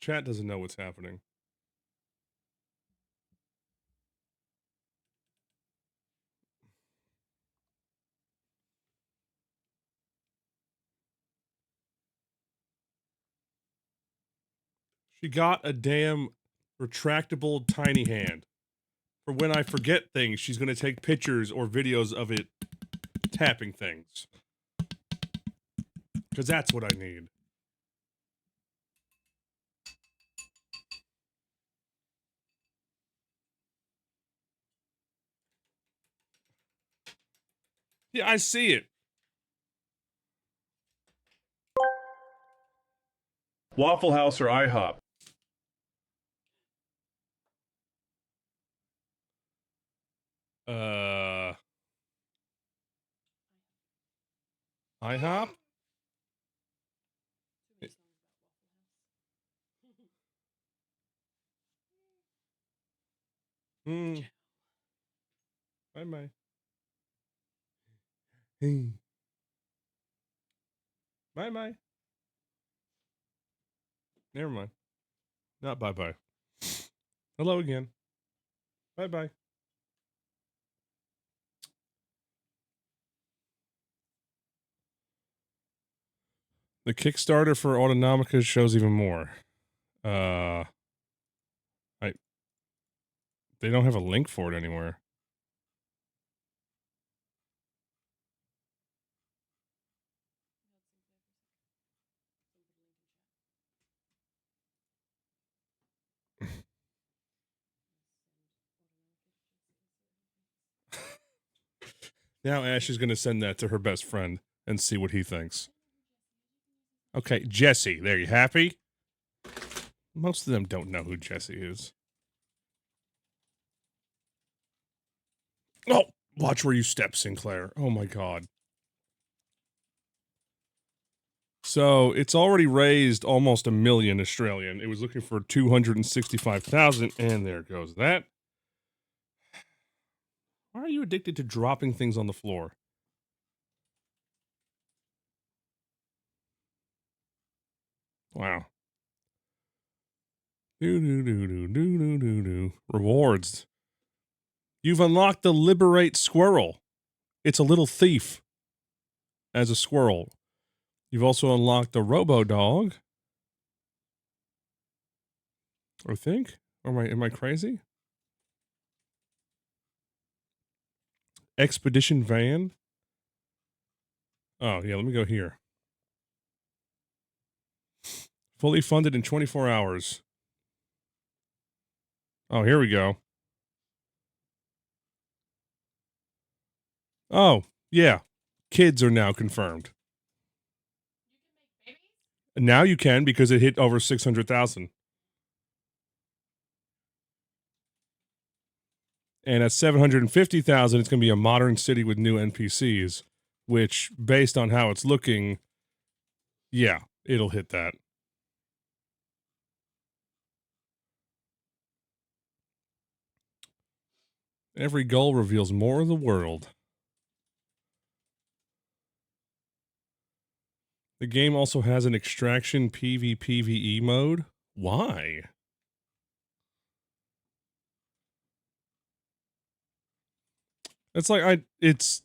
Speaker 3: Chat doesn't know what's happening. She got a damn retractable tiny hand. For when I forget things, she's gonna take pictures or videos of it tapping things. Because that's what I need. Yeah, I see it. Waffle House or IHOP? IHOP? Bye-bye. Bye-bye. Never mind. Not bye-bye. Hello again. Bye-bye. The Kickstarter for Autonomica shows even more. They don't have a link for it anywhere. Now Ash is going to send that to her best friend and see what he thinks. Okay, Jesse. There, you happy? Most of them don't know who Jesse is. Oh, watch where you step, Sinclair. Oh my god. So it's already raised almost $1 million Australian. It was looking for 265,000, and there goes that. Why are you addicted to dropping things on the floor? Wow. Rewards. You've unlocked the Liberate Squirrel. It's a little thief as a squirrel. You've also unlocked the Robo Dog. I think. Or am I crazy? Expedition Van. Oh, yeah, let me go here. Fully funded in 24 hours. Oh, here we go. Oh, yeah. Kids are now confirmed. Now you can because it hit over 600,000. And at 750,000, it's going to be a modern city with new NPCs, which, based on how it's looking, yeah, it'll hit that. Every goal reveals more of the world. The game also has an extraction PvPvE mode. Why? It's like it's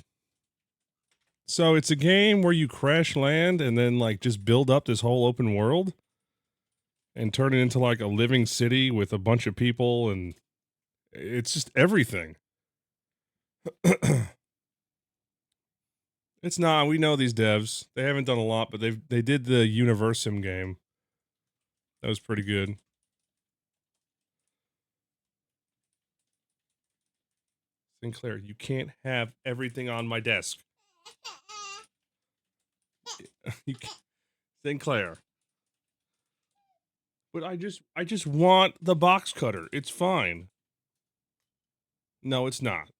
Speaker 3: a game where you crash land and then like just build up this whole open world and turn it into like a living city with a bunch of people, and it's just everything. It's not. We know these devs. They haven't done a lot, but they did the Universum game. That was pretty good. Sinclair, you can't have everything on my desk. Sinclair. But I just want the box cutter. It's fine. No, it's not.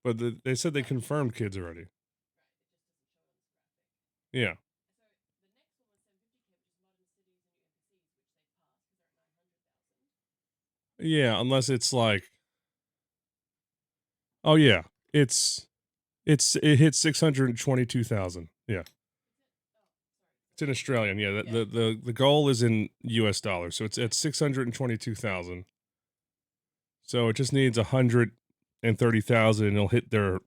Speaker 3: But they said they confirmed kids already. Yeah. Yeah, unless it's like, oh yeah, it hit 622,000. Yeah. It's in Australian. Yeah, the goal is in US dollars. So it's at 622,000. So it just needs 130,000 and it'll hit their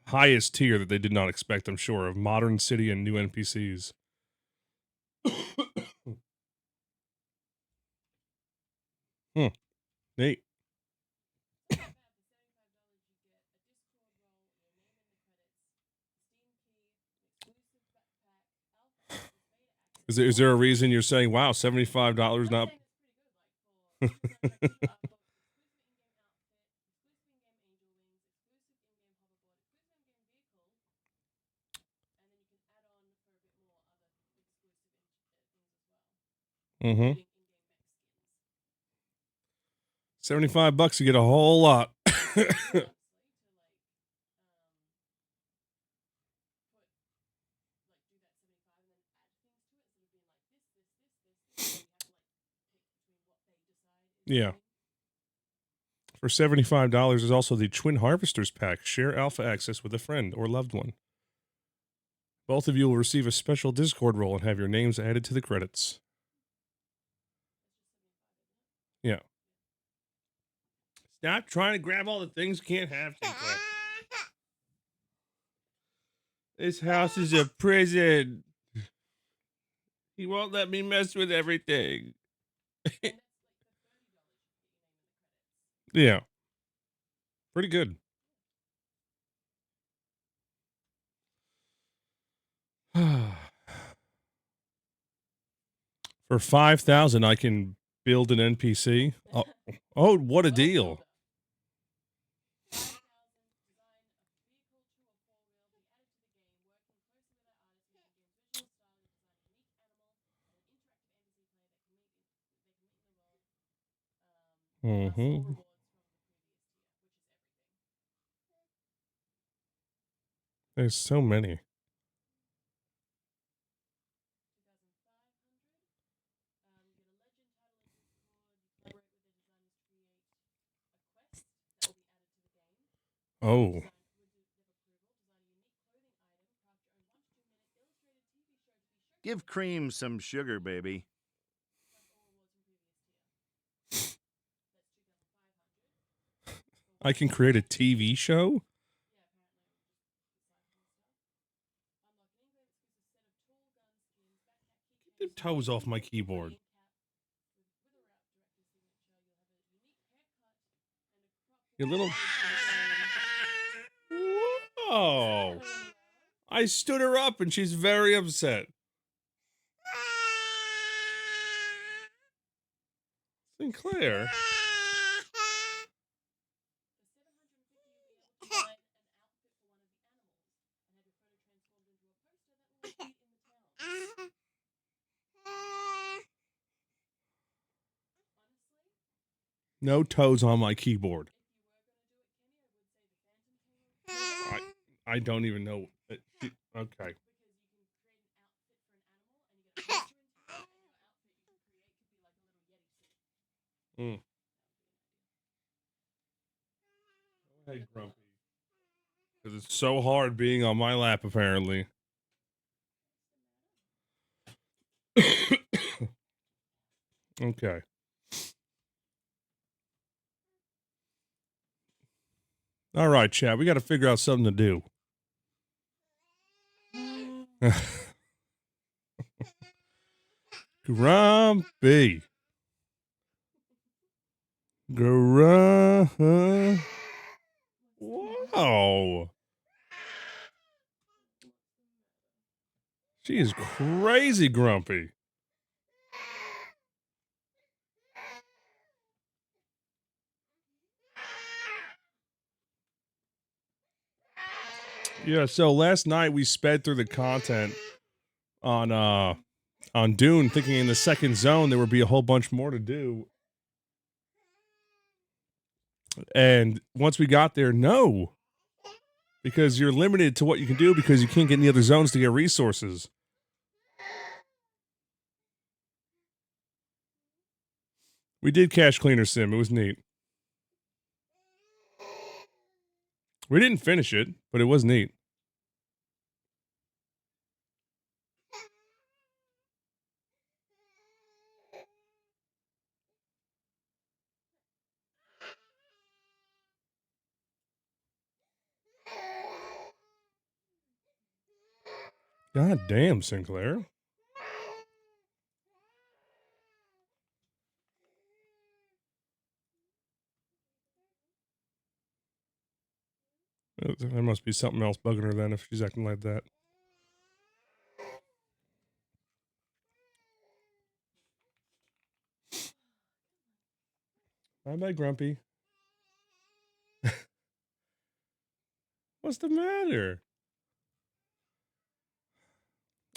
Speaker 3: highest tier that they did not expect, I'm sure, of modern city and new NPCs. Neat. Is there a reason you're saying, wow, $75 not? Mm-hmm. $75, you get a whole lot. Yeah. For $75, there's also the Twin Harvesters pack. Share alpha access with a friend or loved one. Both of you will receive a special Discord role and have your names added to the credits. Yeah. Stop trying to grab all the things you can't have. This house is a prison. He won't let me mess with everything. Yeah. Pretty good. For 5,000, I can build an NPC. Oh, what a deal. Mm-hmm. There's so many. Oh.
Speaker 1: Give Cream some sugar, baby.
Speaker 3: I can create a TV show? Get the toes off my keyboard. You little... Whoa! I stood her up and she's very upset. Sinclair? No toes on my keyboard. I don't even know. Okay. Mm. Hey, Grumpy. Because it's so hard being on my lap, apparently. Okay. All right, chat. We got to figure out something to do. Grumpy. Whoa. She is crazy grumpy. Yeah, so last night we sped through the content on Dune, thinking in the second zone there would be a whole bunch more to do. And once we got there, no. Because you're limited to what you can do because you can't get in the other zones to get resources. We did Cache Cleaner Sim. It was neat. We didn't finish it, but it was neat. God damn, Sinclair. There must be something else bugging her then if she's acting like that. Bye-bye, Grumpy. What's the matter?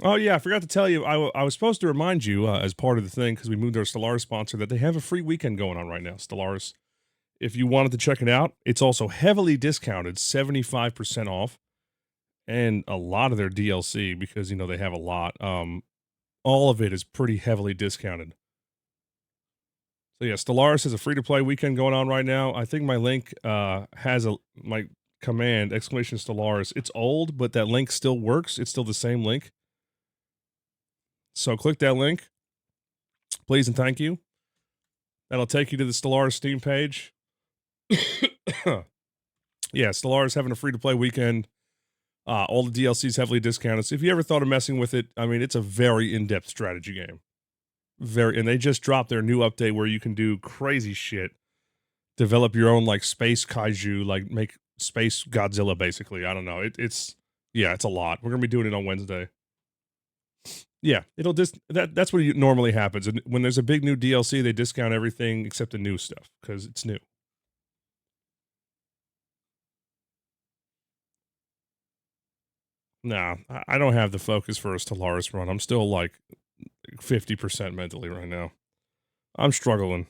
Speaker 3: Oh, yeah, I forgot to tell you. I was supposed to remind you as part of the thing, because we moved our Stellaris sponsor, that they have a free weekend going on right now, Stellaris. If you wanted to check it out, it's also heavily discounted, 75% off, and a lot of their DLC, because, you know, they have a lot. All of it is pretty heavily discounted. So, yeah, Stellaris has a free-to-play weekend going on right now. I think my link has my command, exclamation Stellaris. It's old, but that link still works. It's still the same link. So click that link, please and thank you. That'll take you to the Stellaris Steam page. Yeah, Stellaris having a free-to-play weekend. All the DLCs heavily discounted. So if you ever thought of messing with it, I mean, it's a very in-depth strategy game. And they just dropped their new update where you can do crazy shit. Develop your own, like, space kaiju, like, make space Godzilla, basically. I don't know. It's a lot. We're going to be doing it on Wednesday. Yeah, that's what normally happens. And when there's a big new DLC, they discount everything except the new stuff because it's new. Nah, I don't have the focus for a Stellaris run. I'm still like 50% mentally right now. I'm struggling.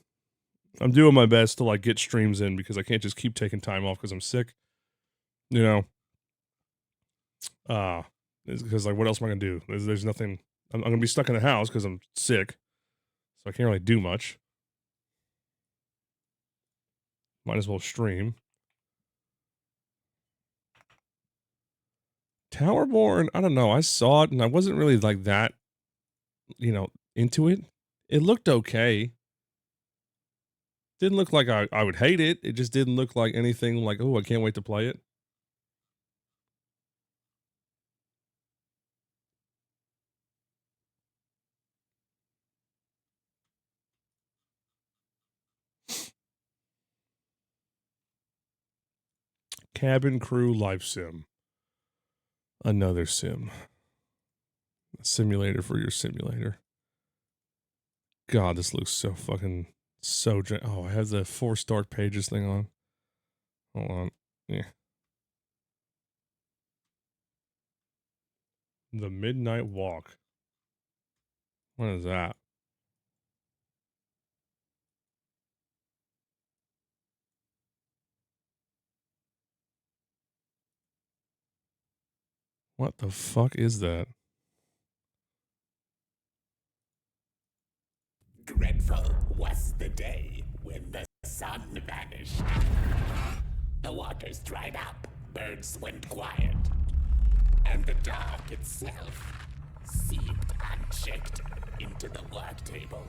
Speaker 3: I'm doing my best to like get streams in because I can't just keep taking time off because I'm sick. You know, because like what else am I gonna do? There's nothing. I'm gonna be stuck in the house because I'm sick, so I can't really do much. Might as well stream. Towerborn, I don't know. I saw it and I wasn't really like that, into it. It looked okay. Didn't look like I would hate it. It just didn't look like anything like, oh, I can't wait to play it. Cabin crew life sim. Another sim. A simulator for your simulator. God, this looks so fucking oh, I have the 4 start pages thing on. Hold on. Yeah. The Midnight Walk. What is that? What the fuck is that?
Speaker 8: Dreadful was the day when the sun vanished. The waters dried up, birds went quiet, and the dark itself seeped unchecked into the work table.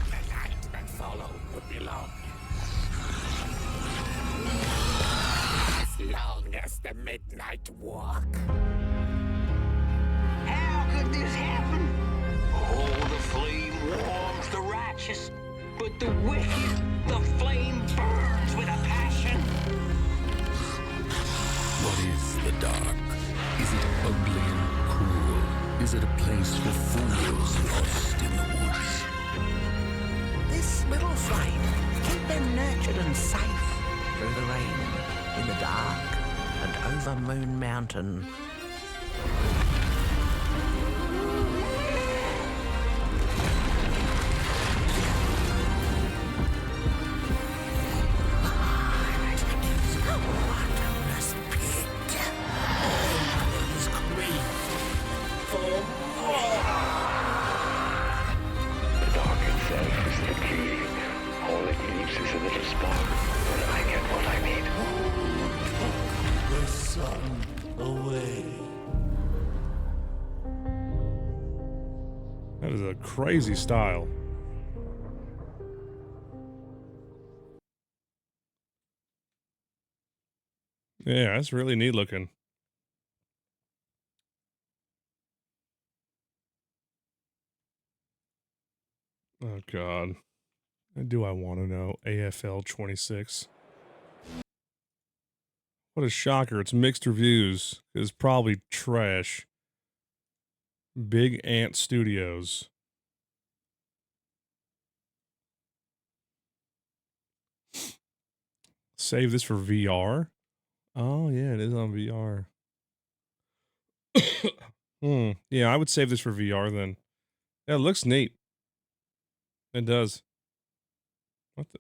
Speaker 8: The night that followed would be long. As long as the midnight walk.
Speaker 9: How could this happen? Oh, the flame warms the righteous, but the wicked, the flame burns with a passion.
Speaker 8: What is the dark? Is it ugly and cruel? Is it a place for fools lost in the woods?
Speaker 9: This little flame, keep them nurtured and safe through the rain, in the dark, and over Moon Mountain.
Speaker 3: That is a crazy style. Yeah, that's really neat looking. Oh god. Do I want to know? AFL 26. What a shocker. It's mixed reviews. It's probably trash. Big Ant Studios. Save this for VR? Oh, yeah, it is on VR. Yeah, I would save this for VR then. Yeah, it looks neat. It does. What the?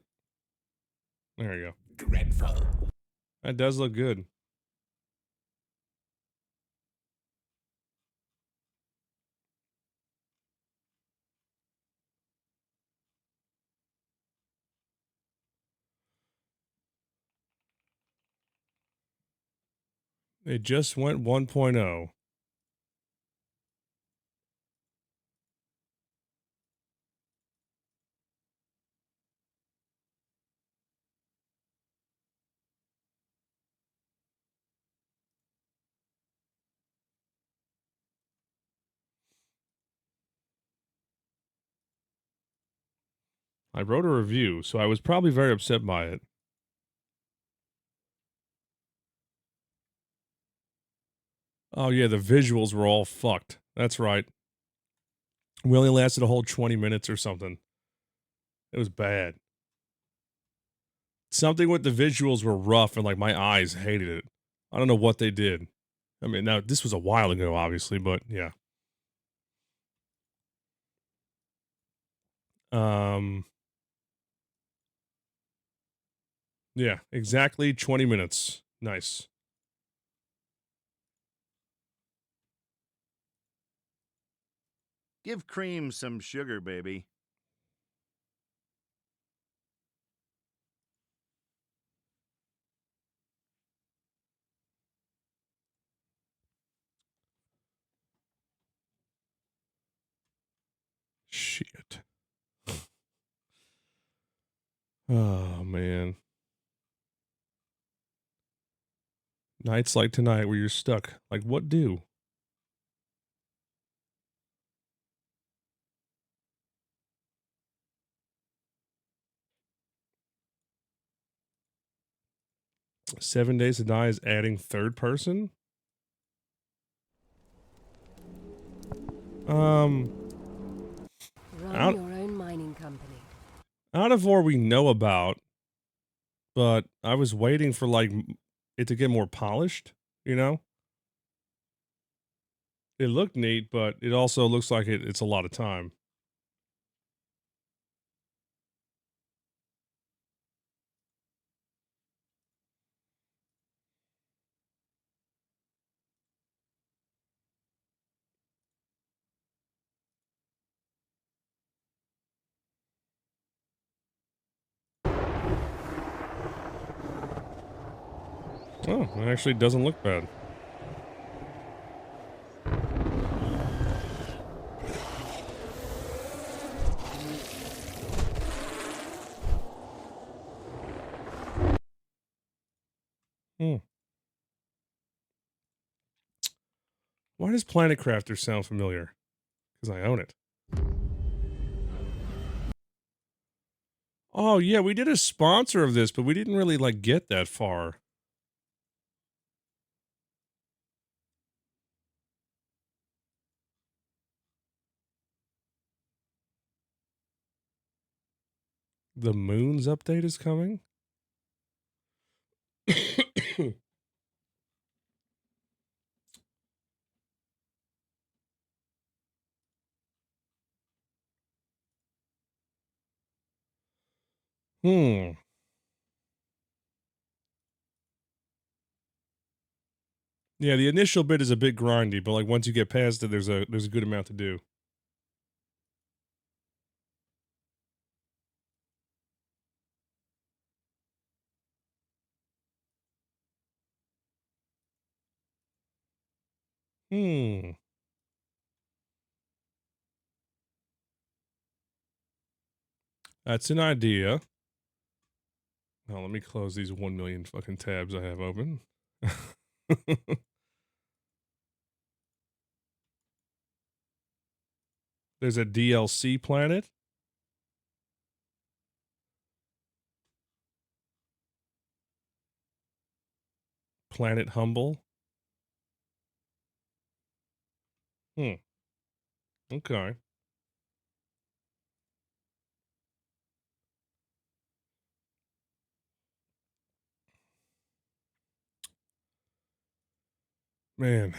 Speaker 3: There you go.
Speaker 8: Dreadful.
Speaker 3: That does look good. It just went 1.0. I wrote a review, so I was probably very upset by it. Oh yeah, the visuals were all fucked. That's right. We only lasted a whole 20 minutes or something. It was bad. Something with the visuals were rough and like my eyes hated it. I don't know what they did. I mean, now this was a while ago, obviously, but yeah. Yeah, exactly 20 minutes. Nice.
Speaker 1: Give cream some sugar, baby.
Speaker 3: Shit. Oh, man. Nights like tonight where you're stuck. Like, what do? Seven Days to Die is adding third person?
Speaker 10: Run
Speaker 3: Out,
Speaker 10: your own mining company.
Speaker 3: out of what we know about, but I was waiting for, like, it to get more polished, you know? It looked neat, but it also looks like it's a lot of time. Oh, it actually doesn't look bad. Hmm. Why does Planet Crafter sound familiar? Because I own it. Oh, yeah, we did a sponsor of this, but we didn't really, like, get that far. The Moons update is coming? Hmm. Yeah, the initial bit is a bit grindy, but like once you get past it, there's a good amount to do. Hmm. That's an idea. Now let me close these 1 million fucking tabs I have open. There's a DLC planet. Planet Humble. Hmm. Okay. Man.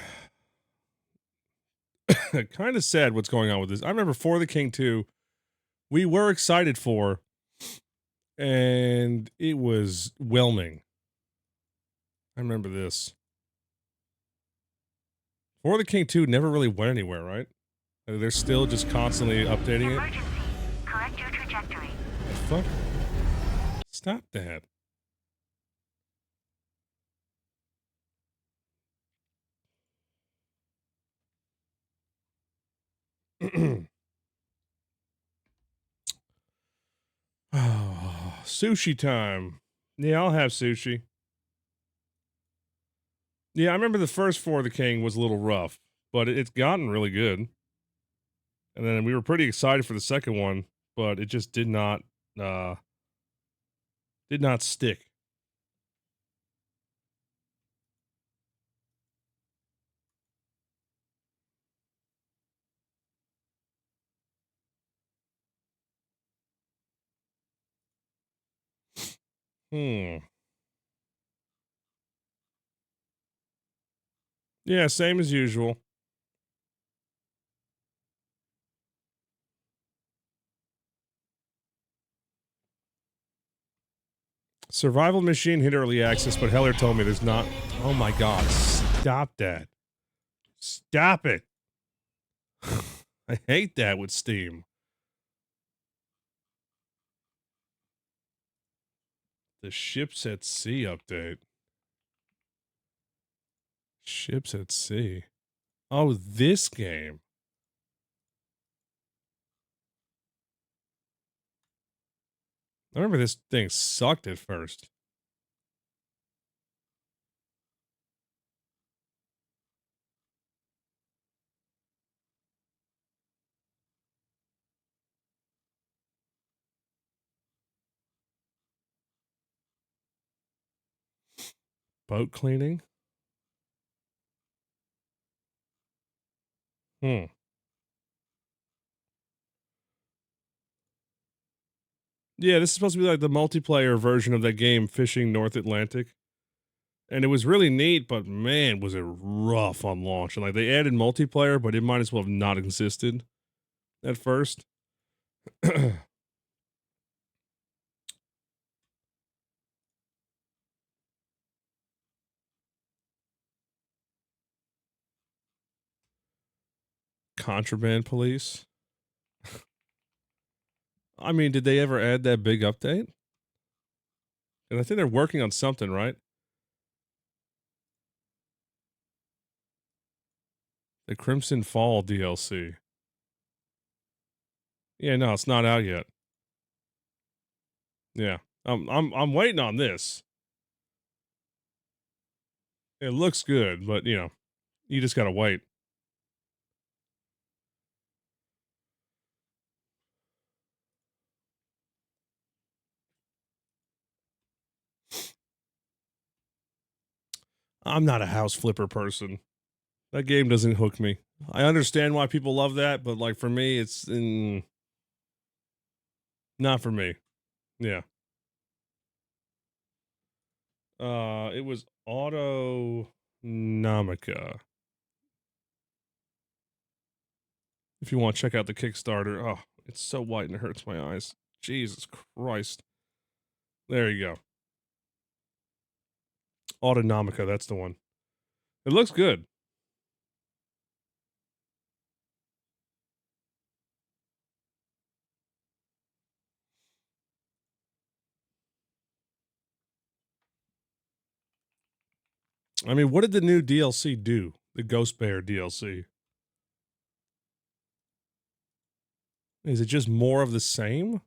Speaker 3: Kind of sad what's going on with this. I remember For the King 2, we were excited for, and it was whelming. I remember this. For the King 2 never really went anywhere, right? They're still just constantly updating it.
Speaker 11: Emergency. Correct your trajectory.
Speaker 3: The fuck? Stop that. Oh, sushi time. Yeah, I'll have sushi. Yeah, I remember the first For the King was a little rough, but it's gotten really good. And then we were pretty excited for the second one, but it just did not stick. Hmm. Yeah, same as usual. Survival Machine hit early access, but Heller told me there's not. Oh my god. Stop that. Stop it. I hate that with Steam. The Ships at Sea update. Ships at Sea. Oh, this game. I remember this thing sucked at first. Boat cleaning? Hmm. Yeah, this is supposed to be like the multiplayer version of that game, Fishing North Atlantic. And it was really neat, but man, was it rough on launch. And like they added multiplayer, but it might as well have not existed at first. Contraband police. I mean, did they ever add that big update? And I think they're working on something, right? The Crimson Fall DLC. Yeah, no, it's not out yet. Yeah. I'm waiting on this. It looks good, but you know, you just gotta wait. I'm not a house flipper person. That game doesn't hook me. I understand why people love that, but like for me, it's not for me. Yeah. It was Autonomica. If you want to check out the Kickstarter, oh, it's so white and it hurts my eyes. Jesus Christ. There you go. Autonomica, that's the one. It looks good. I mean, what did the new DLC do? The Ghost Bear DLC. Is it just more of the same?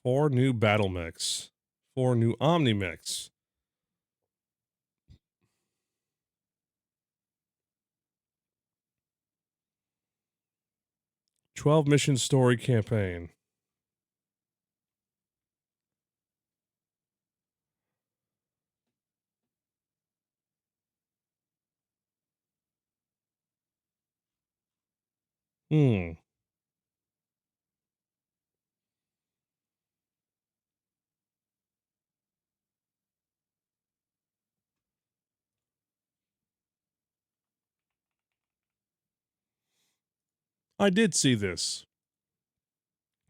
Speaker 3: Four new battle mechs. Four new Omni mechs. 12 mission story campaign. Hmm. I did see this.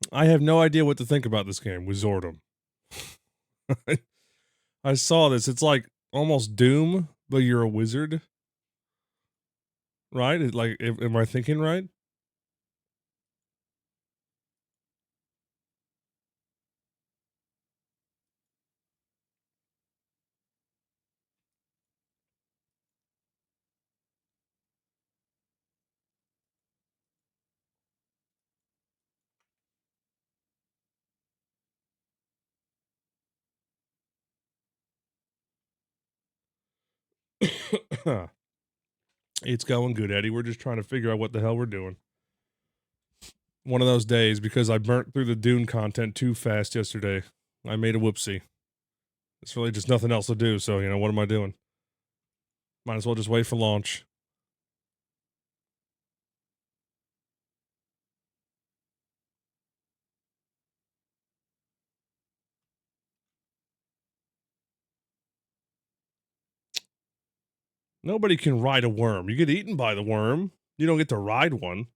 Speaker 3: I have no idea what to think about this game, Wizardom. I saw this. It's like almost Doom, but you're a wizard. Right? Am I thinking right? It's going good, Eddie. We're just trying to figure out what the hell we're doing. One of those days because I burnt through the Dune content too fast yesterday. I made a whoopsie. It's really just nothing else to do, so, you know, what am I doing? Might as well just wait for launch. Nobody can ride a worm. You get eaten by the worm. You don't get to ride one.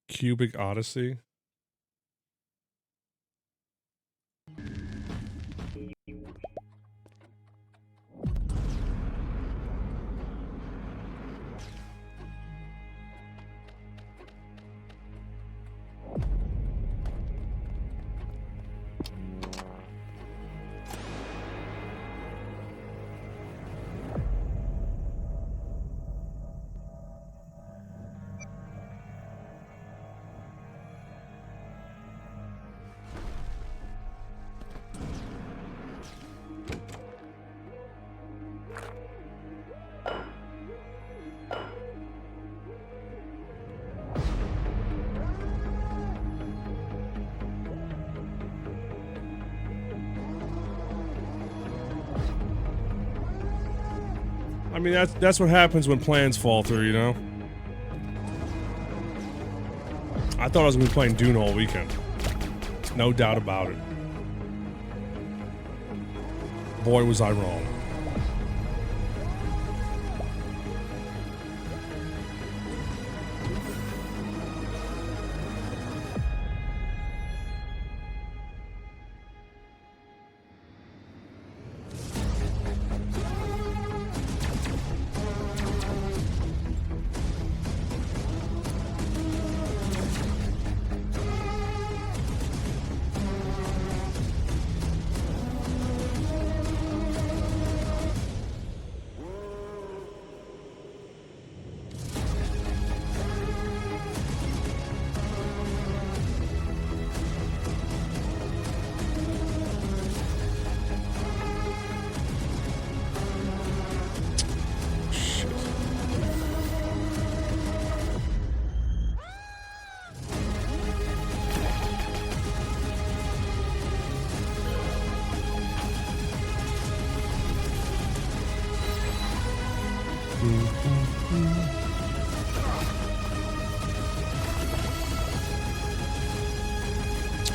Speaker 3: Cubic Odyssey. I mean, that's what happens when plans fall through, you know? I thought I was going to be playing Dune all weekend. No doubt about it. Boy, was I wrong.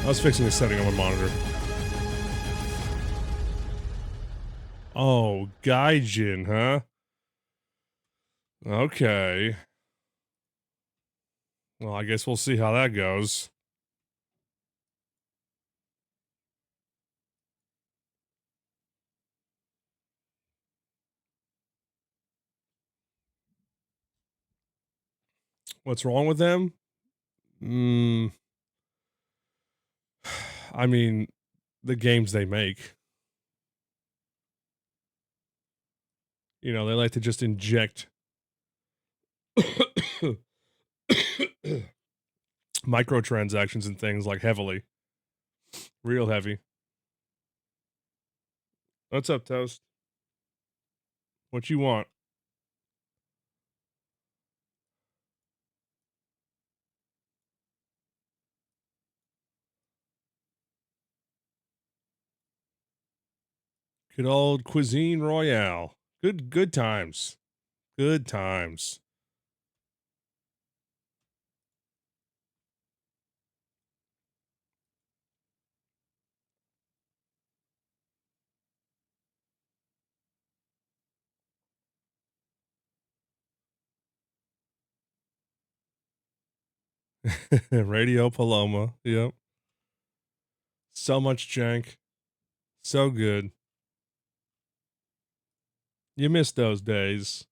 Speaker 3: I was fixing a setting on my monitor. Oh, Gaijin, huh? Okay. Well, I guess we'll see how that goes. What's wrong with them? I mean, the games they make. You know, they like to just inject microtransactions and things like heavily. Real heavy. What's up, Toast? What you want? Good old Cuisine Royale. Good times. Good times. Radio Paloma. Yep. So much jank. So good. You miss those days.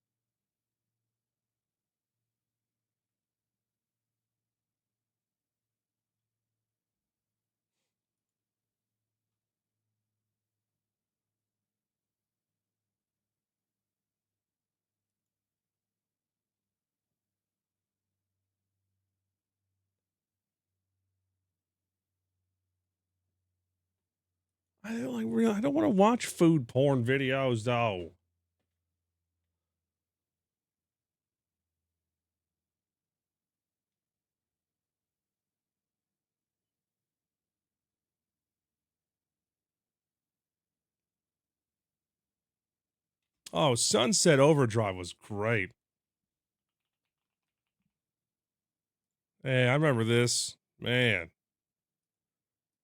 Speaker 3: I don't want to watch food porn videos though. Oh, Sunset Overdrive was great. Hey, I remember this. Man,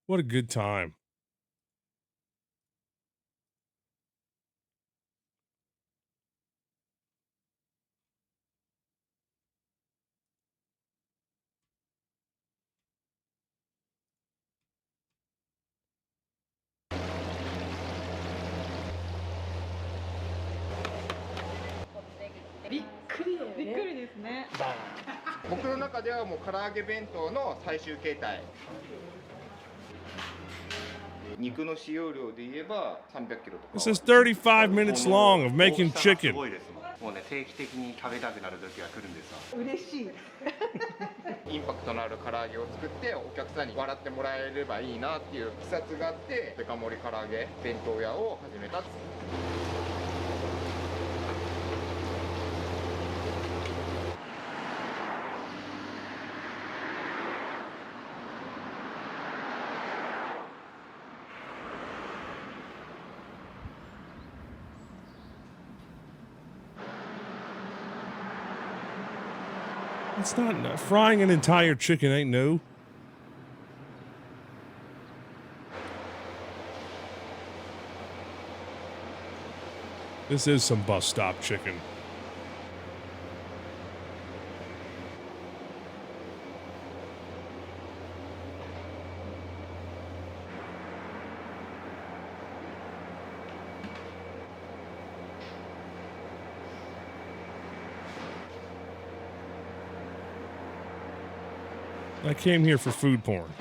Speaker 3: what a good time. This is 35 minutes long of making chicken.
Speaker 10: もうね定期的に食べたくなる時が来るんですよ。嬉しい。インパクトのある唐揚げを作ってお客さんに笑ってもらえればいいなっていういきさつがあってデカ盛り唐揚げ弁当屋を始めた。
Speaker 3: It's not frying an entire chicken ain't new. This is some bus stop chicken. I came here for food porn.
Speaker 10: 「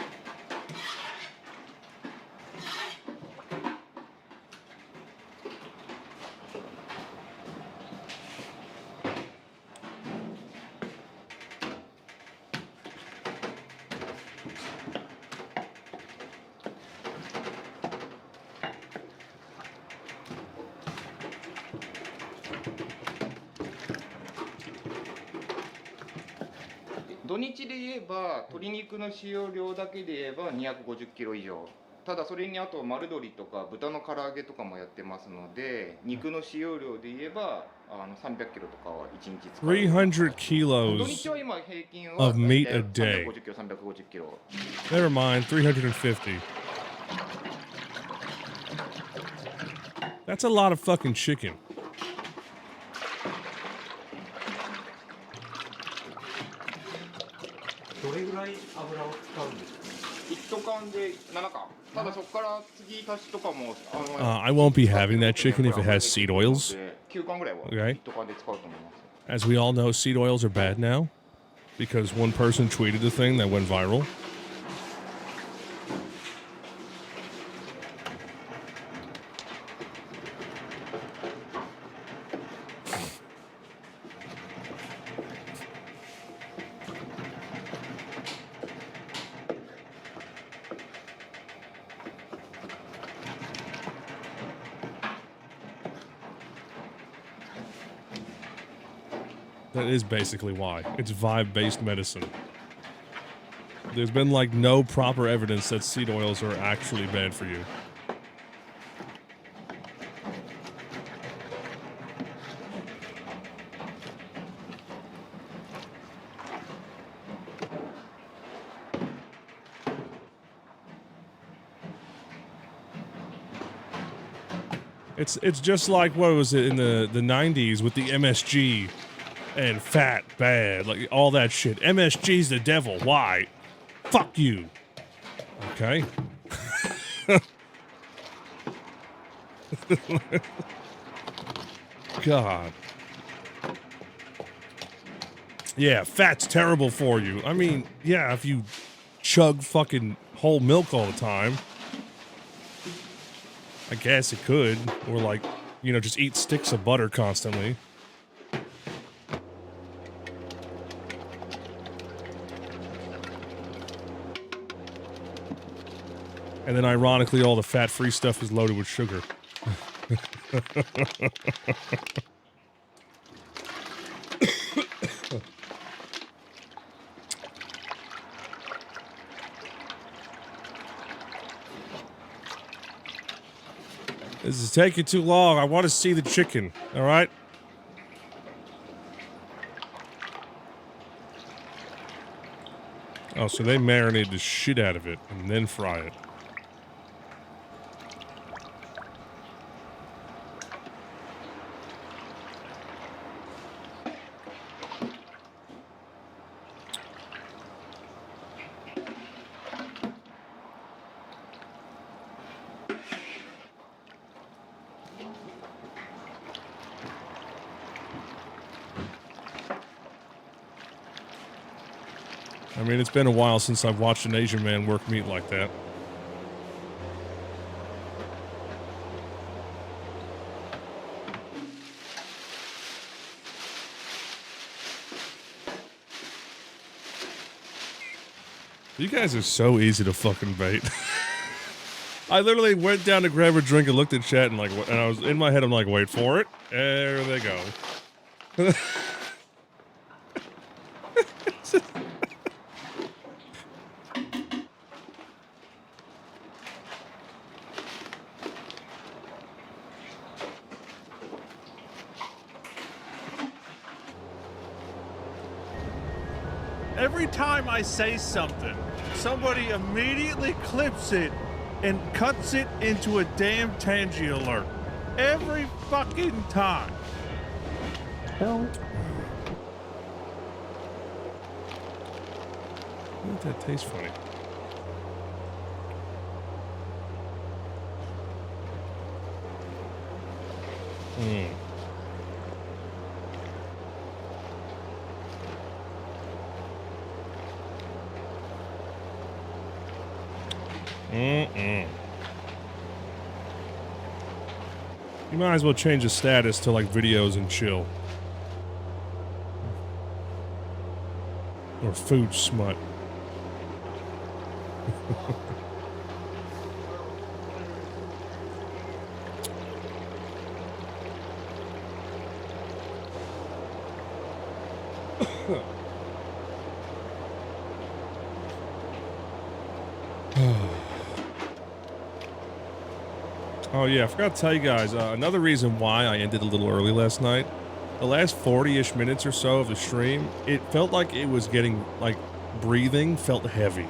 Speaker 10: 土日で言えば鶏肉の使用量だけで言えば250キロ以上。ただそれにあと丸鶏とか豚の唐揚げとかもやってますので、肉の使用量で言えば300キロとかは1日使う。
Speaker 3: 300 kilos
Speaker 10: 土日は今平均は
Speaker 3: of meat a day.
Speaker 10: 350キロ350キロ。
Speaker 3: Never mind, 350. That's a lot of fucking chicken.
Speaker 10: どれぐらい油を使うんですか？1缶で7缶。ただそこから次足しとかも
Speaker 3: I won't be having that chicken if it has seed oils.
Speaker 10: 9缶ぐらいは
Speaker 3: Okay.
Speaker 10: 1缶で使うと思います。
Speaker 3: As we all know, seed oils are bad now because one person tweeted a thing that went viral. That is basically why. It's vibe-based medicine. There's been like no proper evidence that seed oils are actually bad for you. It's just like, what was it in the 90s with the MSG and fat bad, like all that shit. MSG's the devil. Why? Fuck you. Okay. God. Yeah, fat's terrible for you. I mean, yeah, if you chug fucking whole milk all the time, I guess it could. Or like, you know, just eat sticks of butter constantly. And then ironically, all the fat-free stuff is loaded with sugar. This is taking too long. I want to see the chicken. All right. Oh, so they marinate the shit out of it and then fry it. I mean, it's been a while since I've watched an Asian man work meat like that. You guys are so easy to fucking bait. I literally went down to grab a drink and looked at chat and and I was in my head, I'm like, wait for it. There they go.
Speaker 4: Every time I say something, somebody immediately clips it and cuts it into a damn Tangy alert. Every fucking time.
Speaker 3: Hell. That tastes funny. Hmm. Mm-mm. You might as well change the status to like videos and chill. Or food smut. Oh yeah, I forgot to tell you guys, another reason why I ended a little early last night, the last 40-ish minutes or so of the stream, it felt like it was getting, like, breathing felt heavy.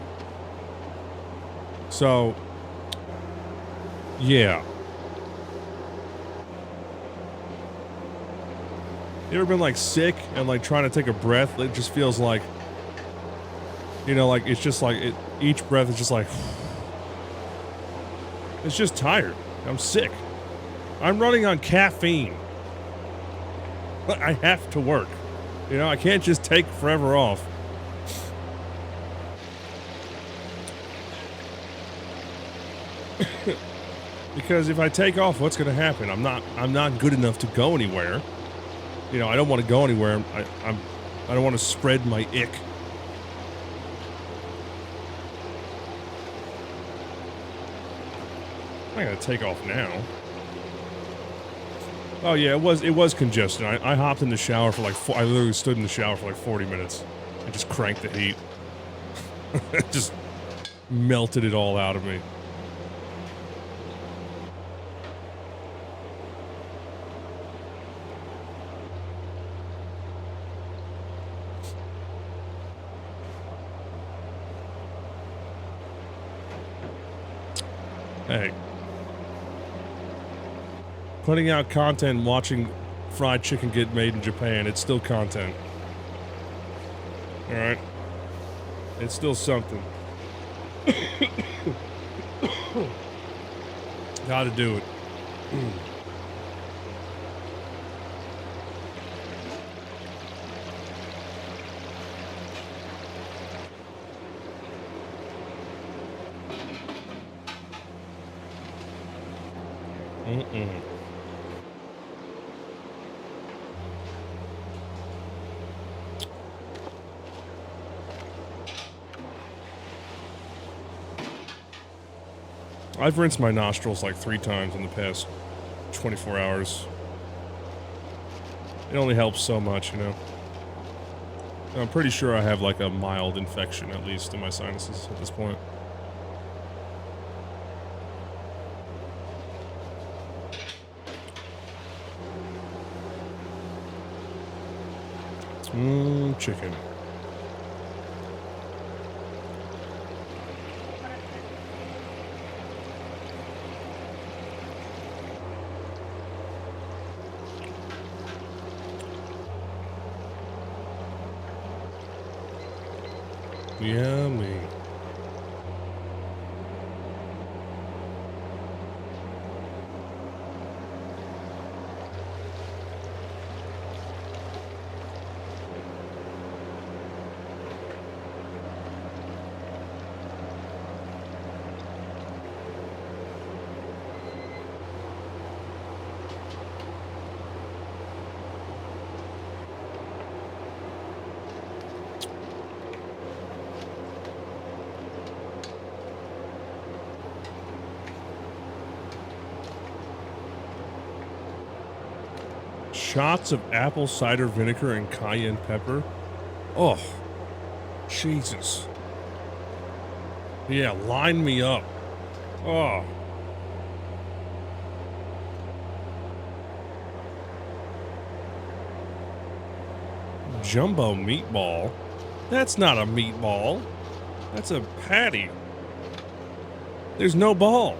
Speaker 3: So, yeah. You ever been, like, sick and, like, trying to take a breath? It just feels like, you know, like, it's just like, each breath is just like, it's just tired. I'm sick. I'm running on caffeine. I have to work. You know, I can't just take forever off. Because if I take off, what's going to happen? I'm not good enough to go anywhere. You know, I don't want to go anywhere. I don't want to spread my ick. I'm not gonna take off now. Oh yeah, it was congestion. I hopped in the shower for like I literally stood in the shower for like 40 minutes and just cranked the heat. Just melted it all out of me. Hey. Putting out content and watching fried chicken get made in Japan, it's still content. Alright? It's still something. Gotta do it. Mm-mm. I've rinsed my nostrils like 3 times in the past 24 hours. It only helps so much, you know. I'm pretty sure I have like a mild infection, at least, in my sinuses at this point. Chicken. Yummy. Shots of apple cider vinegar and cayenne pepper. Oh, Jesus. Yeah, line me up. Oh. Jumbo meatball? That's not a meatball. That's a patty. There's no ball.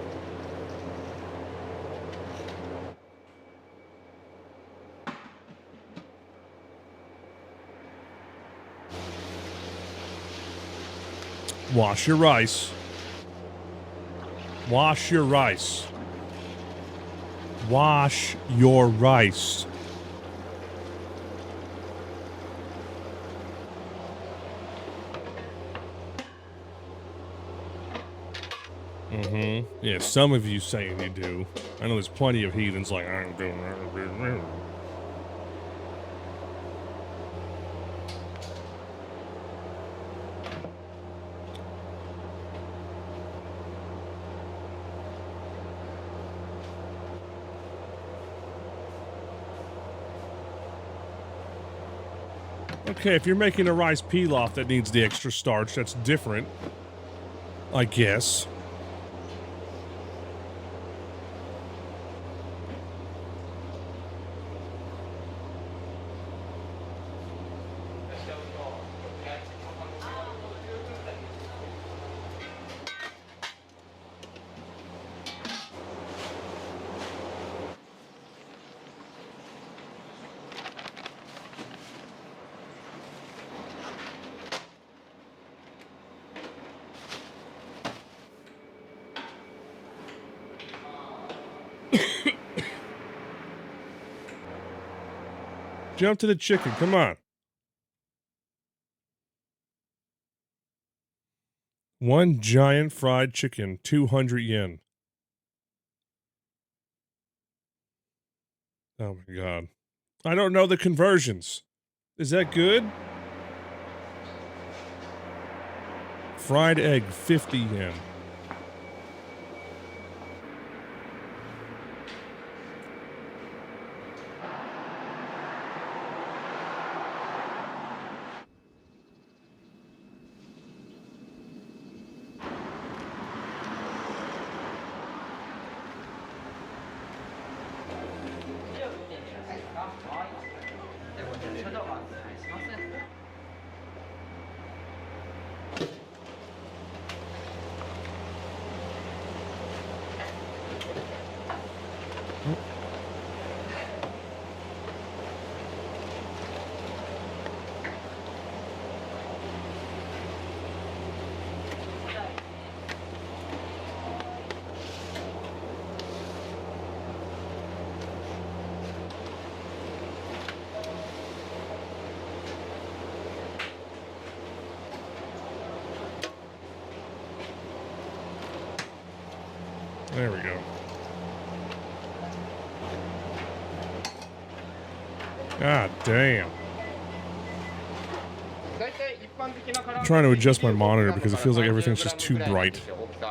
Speaker 3: Wash your rice. Wash your rice. Wash your rice. Yeah, some of you saying you do. I know there's plenty of heathens like, I don't do that. Okay, if you're making a rice pilaf that needs the extra starch, that's different, I guess. Jump to the chicken, come on. One giant fried chicken, 200 yen. Oh my god. I don't know the conversions. Is that good? Fried egg, 50 yen. There we go. God damn. I'm trying to adjust my monitor because it feels like everything's just too bright,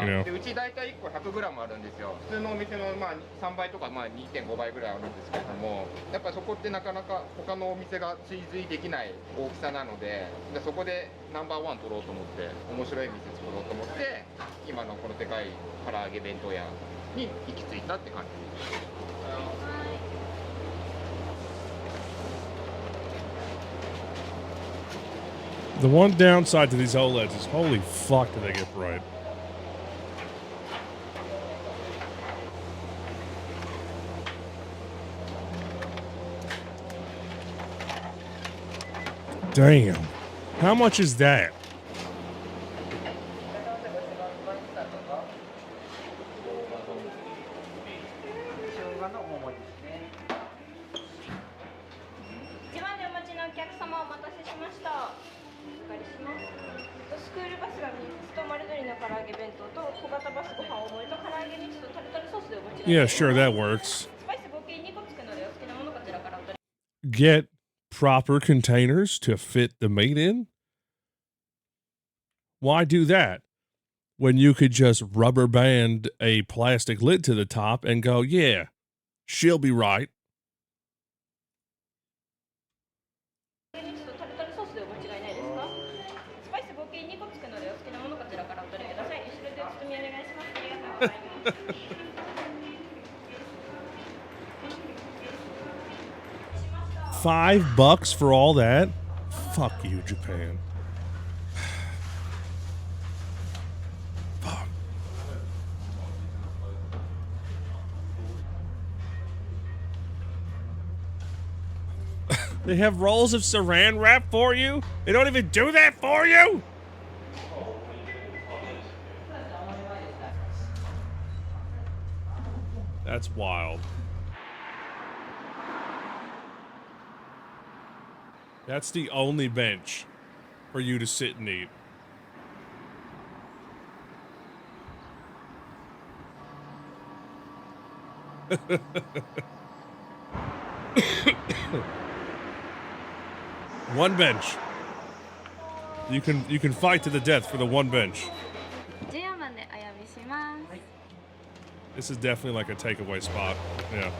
Speaker 3: you know?
Speaker 10: うち大体1個 100g あるんですよ。普通のお店のまあ3倍とかまあ 2.5 倍ぐらいあるんですけれども、やっぱりそこってなかなか他のお店が追随できない大きさなので、そこでナンバーワン取ろうと思って面白い店作ろうと思って今のこのでかい唐揚げ弁当屋に行き着いたって感じです。
Speaker 3: The one downside to these OLEDs is holy fuck do they get bright. Damn. How much is that? Yeah, sure, that works. Get proper containers to fit the meat in? Why do that when you could just rubber band a plastic lid to the top and go, yeah, she'll be right. $5 for all that? Fuck you, Japan. Fuck. They have rolls of saran wrap for you? They don't even do that for you? That's wild. That's the only bench for you to sit and eat. One bench. You can fight to the death for the one bench. This is definitely like a takeaway spot. Yeah.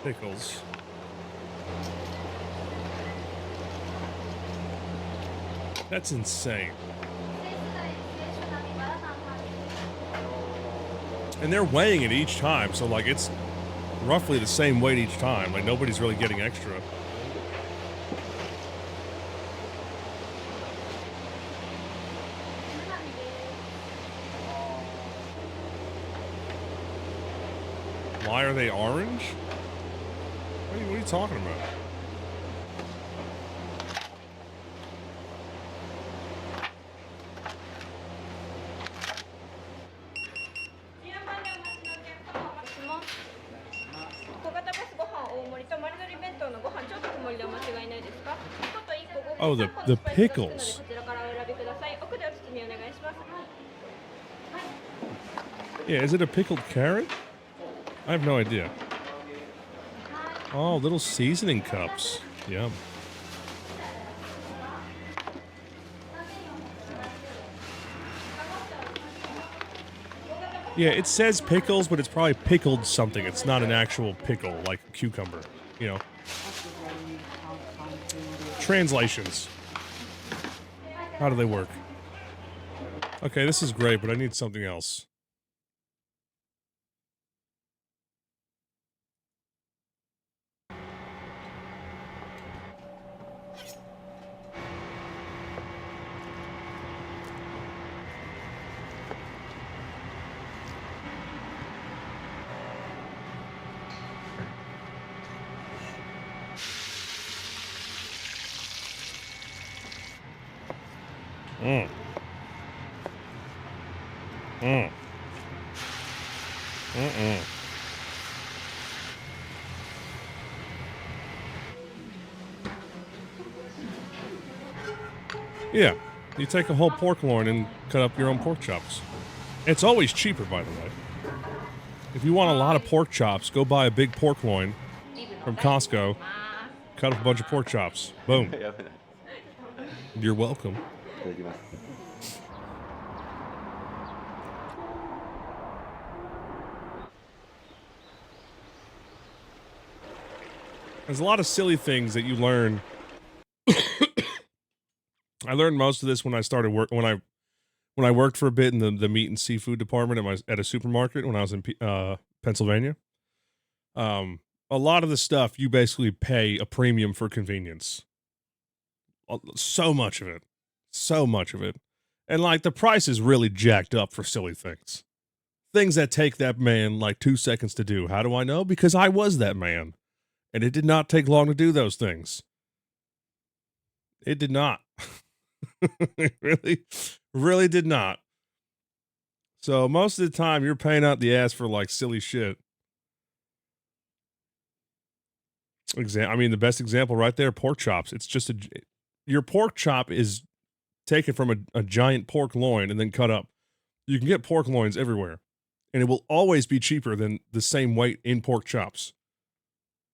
Speaker 3: Pickles. That's insane. And they're weighing it each time, so like it's roughly the same weight each time. Like nobody's really getting extra. Why are they orange? What are you talking about? Oh, the pickles. Yeah, is it a pickled carrot? I have no idea. Oh, little seasoning cups. Yum. Yeah, it says pickles, but it's probably pickled something. It's not an actual pickle, like a cucumber, you know. Translations. How do they work? Okay, this is great, but I need something else. Mm. Mm. Mm-mm. Yeah, you take a whole pork loin and cut up your own pork chops. It's always cheaper, by the way. If you want a lot of pork chops, go buy a big pork loin from Costco, cut up a bunch of pork chops. Boom. You're welcome. There's a lot of silly things that you learn I learned most of this when I started when I worked for a bit in the meat and seafood department at a supermarket when I was in Pennsylvania. A lot of the stuff you basically pay a premium for convenience. So much of it. And like the price is really jacked up for silly things. Things that take that man like 2 seconds to do. How do I know? Because I was that man. And it did not take long to do those things. It did not. It really did not. So most of the time you're paying out the ass for like silly shit. I mean, the best example right there, pork chops. It's just your pork chop is taken from a giant pork loin and then cut up. You can get pork loins everywhere, and it will always be cheaper than the same weight in pork chops.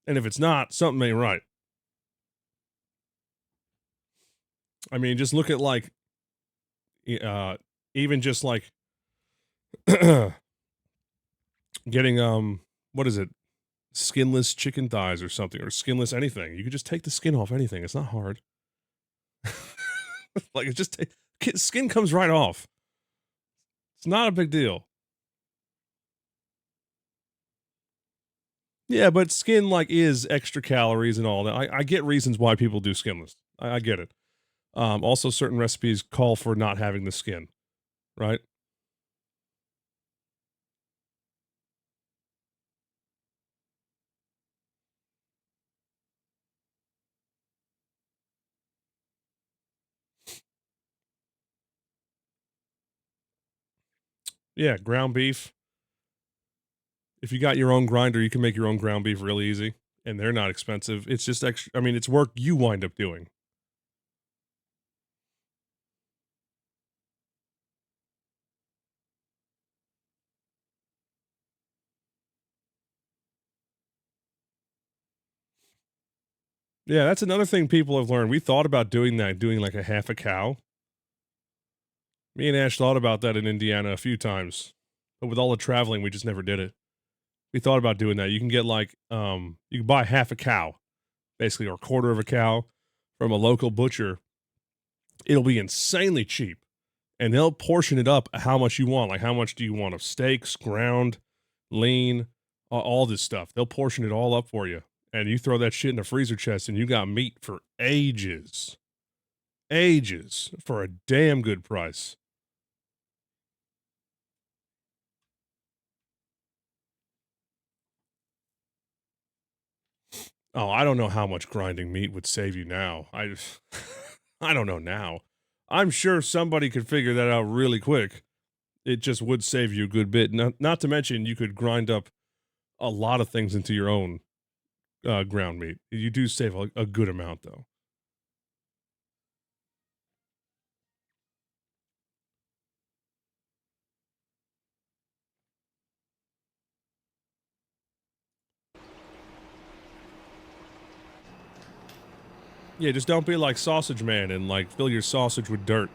Speaker 3: And if it's not, something ain't right. I mean, just look at like, even just like getting what is it? Skinless chicken thighs or something, or skinless anything. You could just take the skin off anything. It's not hard. Like it just skin comes right off. It's not a big deal. Yeah, but skin like is extra calories and all that. I get reasons why people do skinless. I get it. Also, certain recipes call for not having the skin, right? Yeah, ground beef. If you got your own grinder, you can make your own ground beef really easy, and they're not expensive. It's just extra. I mean, it's work you wind up doing. Yeah, that's another thing people have learned. We thought about doing like a half a cow. Me and Ash thought about that in Indiana a few times, but with all the traveling, we just never did it. We thought about doing that. You can get like, you can buy half a cow, basically, or a quarter of a cow from a local butcher. It'll be insanely cheap, and they'll portion it up how much you want. Like, how much do you want of steaks, ground, lean, all this stuff. They'll portion it all up for you, and you throw that shit in the freezer chest, and you got meat for ages for a damn good price. Oh, I don't know how much grinding meat would save you now. I don't know now. I'm sure somebody could figure that out really quick. It just would save you a good bit. Not to mention, you could grind up a lot of things into your own ground meat. You do save a good amount, though. Yeah, just don't be like Sausage Man and like fill your sausage with dirt.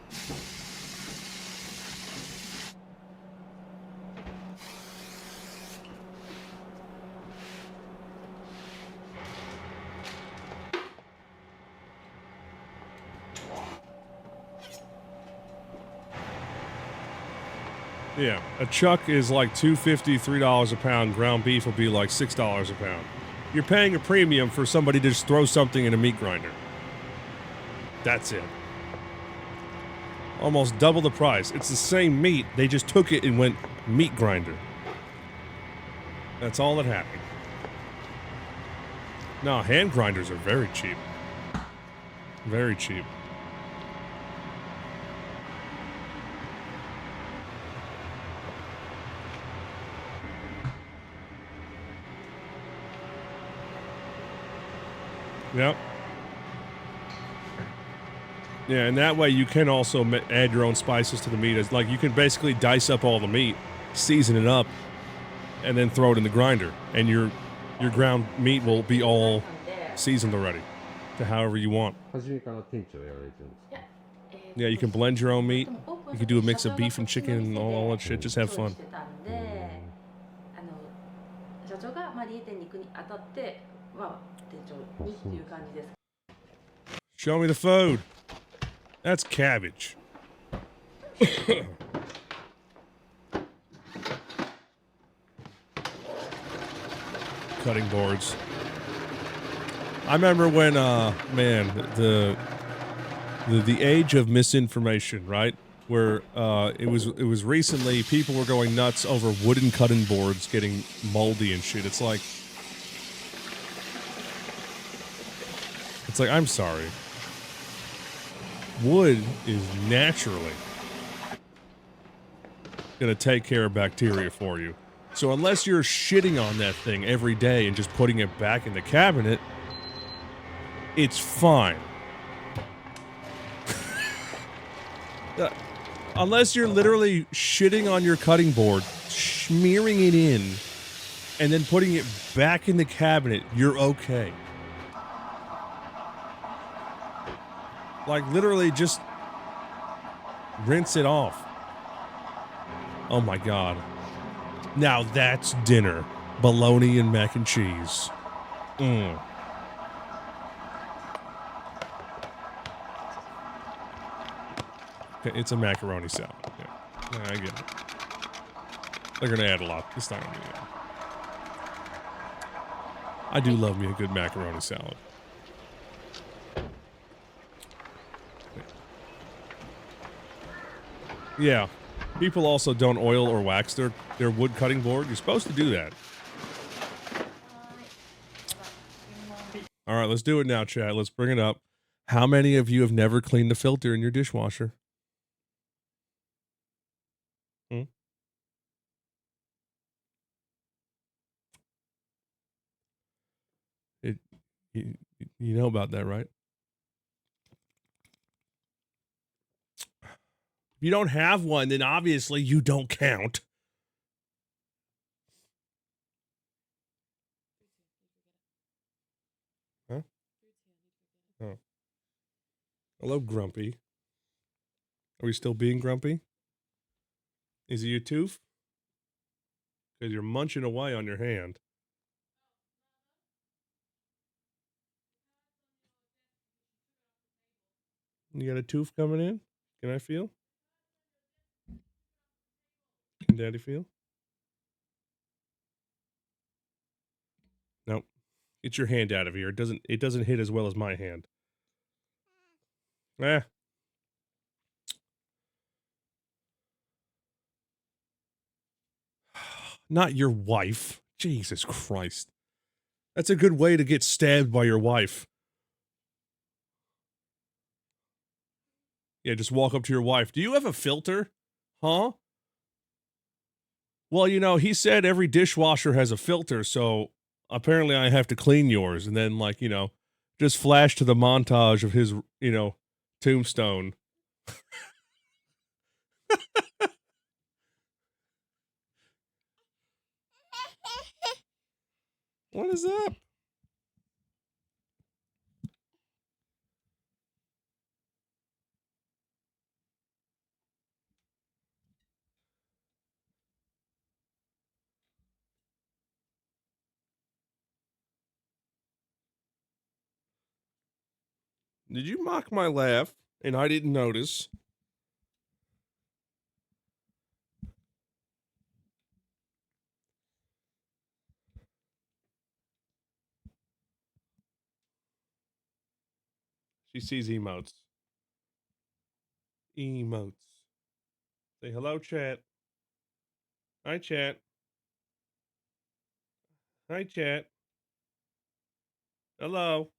Speaker 3: Yeah, a chuck is like $2.50, $3 a pound. Ground beef will be like $6 a pound. You're paying a premium for somebody to just throw something in a meat grinder. That's it. Almost double the price. It's the same meat. They just took it and went meat grinder. That's all that happened. No, hand grinders are very cheap. Very cheap. Yep. Yeah, and that way you can also add your own spices to the meat. It's like you can basically dice up all the meat, season it up, and then throw it in the grinder. And your ground meat will be all seasoned already to however you want. Yeah, you can blend your own meat. You can do a mix of beef and chicken and all that shit. Just have fun. Show me the food. That's cabbage. Cutting boards. I remember when, man, the age of misinformation, right? Where it was recently people were going nuts over wooden cutting boards getting moldy and shit. It's like I'm sorry. Wood is naturally gonna take care of bacteria for you. So unless you're shitting on that thing every day and just putting it back in the cabinet, it's fine. Unless you're literally shitting on your cutting board, smearing it in, and then putting it back in the cabinet, you're okay. Like, literally just rinse it off. Oh my god. Now that's dinner. Bologna and mac and cheese. Mmm. Okay, it's a macaroni salad. Yeah, I get it. They're gonna add a lot. It's not gonna be good. I do love me a good macaroni salad. Yeah. People also don't oil or wax their wood cutting board. You're supposed to do that. All right, let's do it now, chat. Let's bring it up. How many of you have never cleaned the filter in your dishwasher? Hmm? You know about that, right? If you don't have one, then obviously you don't count. Huh? Oh. Hello, Grumpy. Are we still being grumpy? Is it your tooth? Because you're munching away on your hand. You got a tooth coming in? Can I feel? Can Daddy feel? Nope. Get your hand out of here. It doesn't hit as well as my hand. Eh. Not your wife. Jesus Christ. That's a good way to get stabbed by your wife. Yeah, just walk up to your wife. Do you have a filter? Huh? Well, you know, he said every dishwasher has a filter, so apparently I have to clean yours. And then, like, you know, just flash to the montage of his, you know, tombstone. What is up? Did you mock my laugh and I didn't notice? She sees emotes. Emotes. Say hello, chat. Hi, chat. Hi, chat. Hello.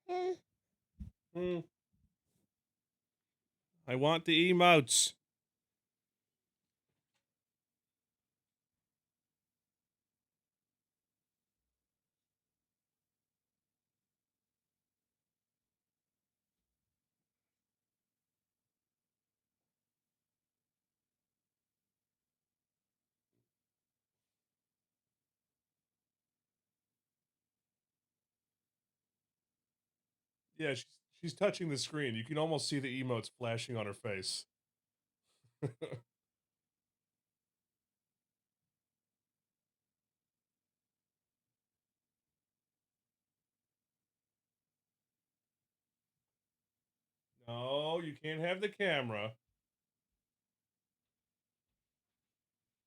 Speaker 3: Hmm. I want the emotes. Yeah, she's touching the screen. You can almost see the emotes flashing on her face. No, you can't have the camera.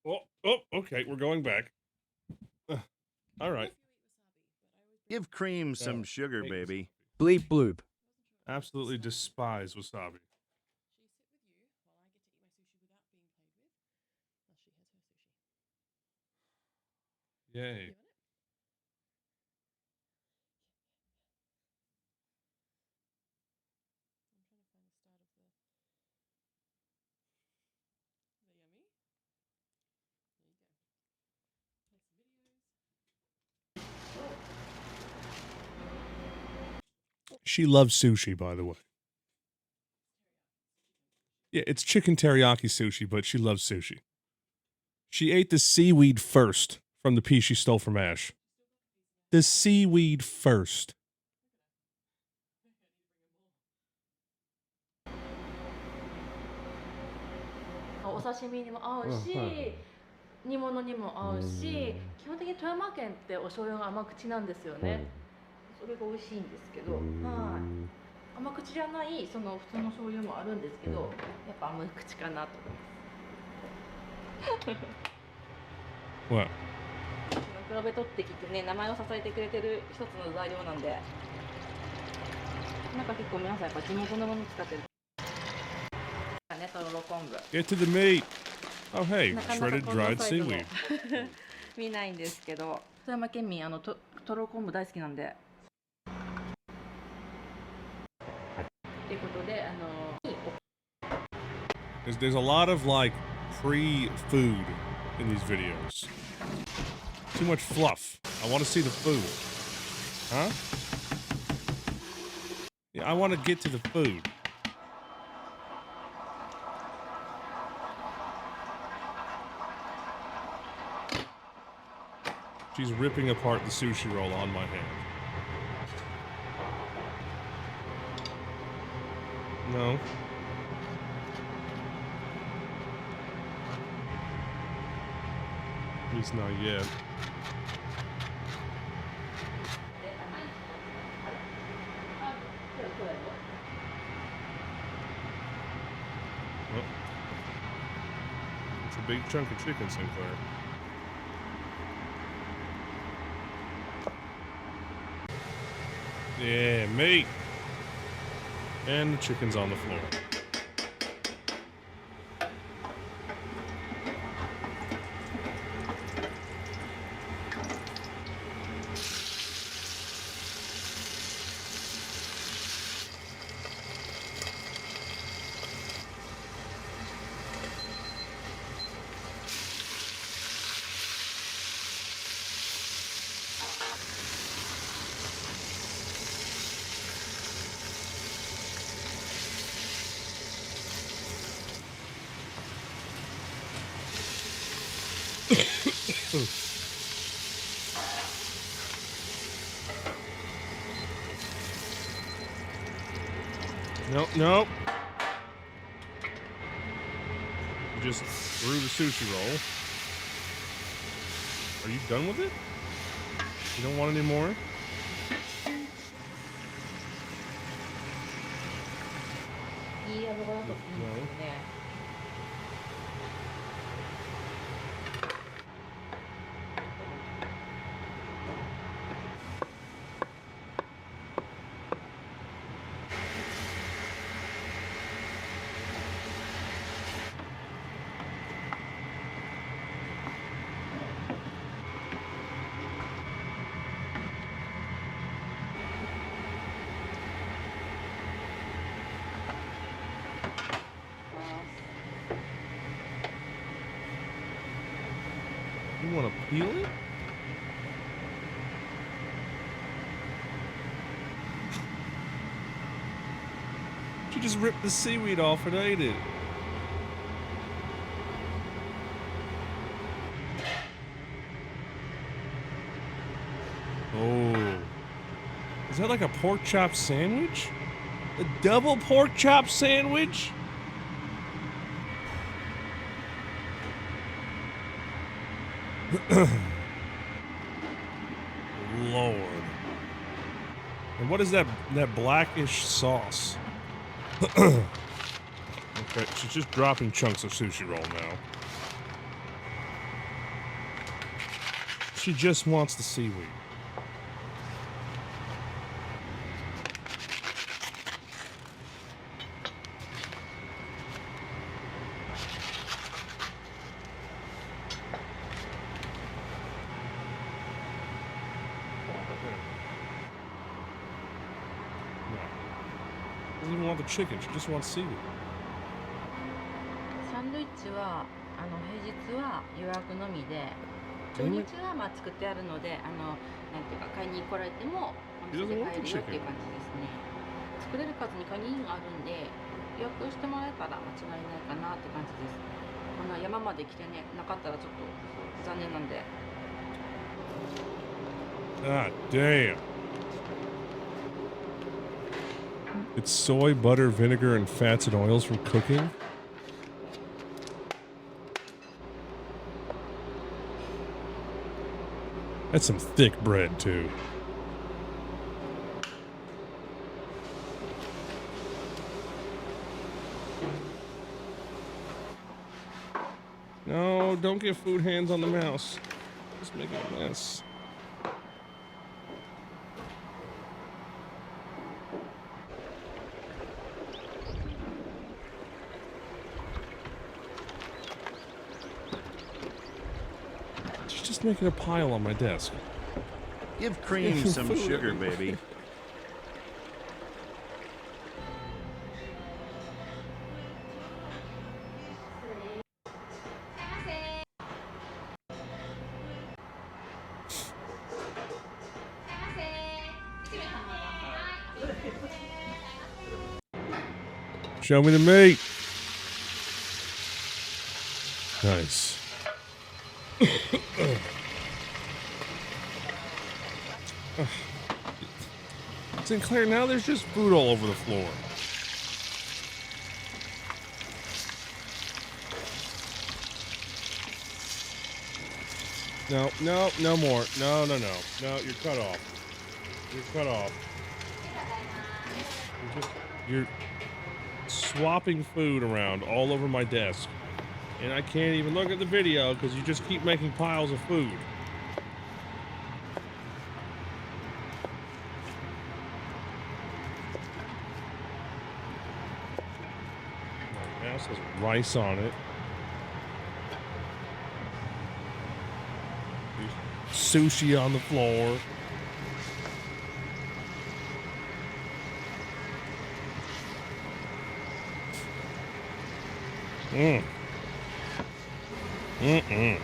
Speaker 3: Oh, okay, we're going back. All right.
Speaker 1: Give cream some
Speaker 3: No,
Speaker 1: sugar,
Speaker 3: hate
Speaker 1: baby.
Speaker 2: Bleep bloop.
Speaker 3: Absolutely despise wasabi. Yay. She loves sushi, by the way. Yeah, it's chicken teriyaki sushi, but she loves sushi. She ate the seaweed first from the piece she stole from Ash. The seaweed first.
Speaker 12: お刺身にも合うし、煮物にも合うし、基本的に富山県ってお醤油が甘口なんですよね。それが美味しいんですけど、はい。甘口じゃないその普通の醤油もあるんですけど、やっぱ甘口かなと思います。
Speaker 3: What?
Speaker 12: 比べ取ってきてね、名前を支えてくれてる一つの材料なんで、なんか結構皆さんやっぱ地元のもの使ってる。ね、とろろ昆布。
Speaker 3: Get to the meat. Oh, hey,
Speaker 12: なかなか
Speaker 3: shredded
Speaker 12: この
Speaker 3: dried
Speaker 12: サイズの
Speaker 3: seaweed.
Speaker 12: 見ないんですけど、富山県民とろろ昆布大好きなんで。ということで
Speaker 3: There's a lot of like pre-food in these videos. Too much fluff. I want to see the food. Huh? Yeah, I want to get to the food. She's ripping apart the sushi roll on my hand. No. At least not yet. Well, it's a big chunk of chicken, Sinclair. Yeah, meat. And the chicken's on the floor. Nope. You just threw the sushi roll. Are you done with it? You don't want any more? No. You want to peel it? She just ripped the seaweed off and ate it. Oh. Is that like a pork chop sandwich? A double pork chop sandwich? Lord. And what is that blackish sauce? Okay, she's just dropping chunks of sushi roll now. She just wants the seaweed. Doesn't even want the chicken, she just wants seaweed.
Speaker 12: サンドイッチは平日は予約のみで、土日はまあ作ってあるので、なんていうか買いに来られてもお店で買えるよっていう感じですね。作れる数に限りがあるんで、予約してもらえたら間違いないかなって感じです。この山まで来てね、なかったらちょっと残念なんで。
Speaker 3: Ah, damn. It's soy, butter, vinegar, and fats and oils from cooking? That's some thick bread, too. No, don't get food hands on the mouse. Just making a mess. She's just making a pile on my desk.
Speaker 1: Give Cream some sugar, baby.
Speaker 3: Show me the meat. Nice. Sinclair, now there's just food all over the floor. No, no, no more. No, no, no. No, you're cut off. You're cut off. You're swapping food around all over my desk. And I can't even look at the video because you just keep making piles of food. My mouse has rice on it. Sushi on the floor. Mm. Mm-mm.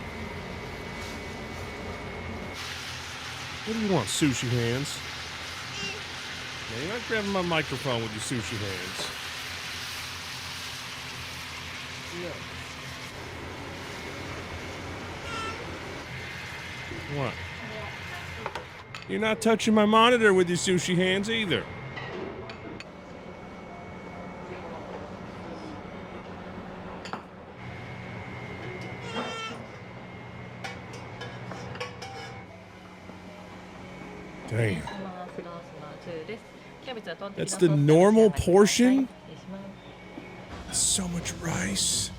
Speaker 3: What do you want, sushi hands? Yeah, you're not grabbing my microphone with your sushi hands. Yeah. What? You're not touching my monitor with your sushi hands either. Damn. That's the normal portion? So much rice.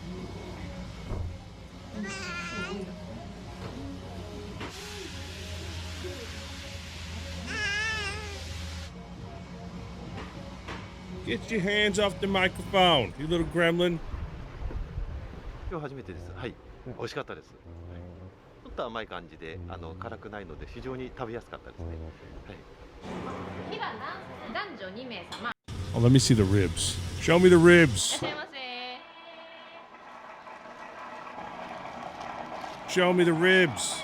Speaker 3: Get your hands off the microphone, you little gremlin.
Speaker 13: 今日初めてです。はい。美味しかったです。ちょっと甘い感じで、辛くないので非常に食べやすかったですね。はい。
Speaker 3: Oh, let me see the ribs. Show me the ribs. Show me the ribs.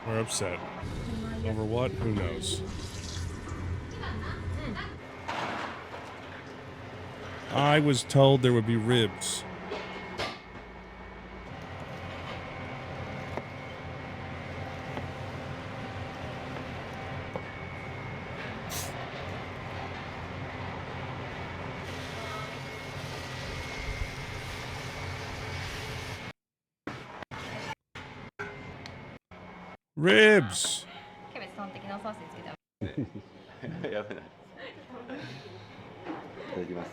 Speaker 3: We're upset. Over what? Who knows? I was told there would be ribs. Ribs.
Speaker 13: ただきます。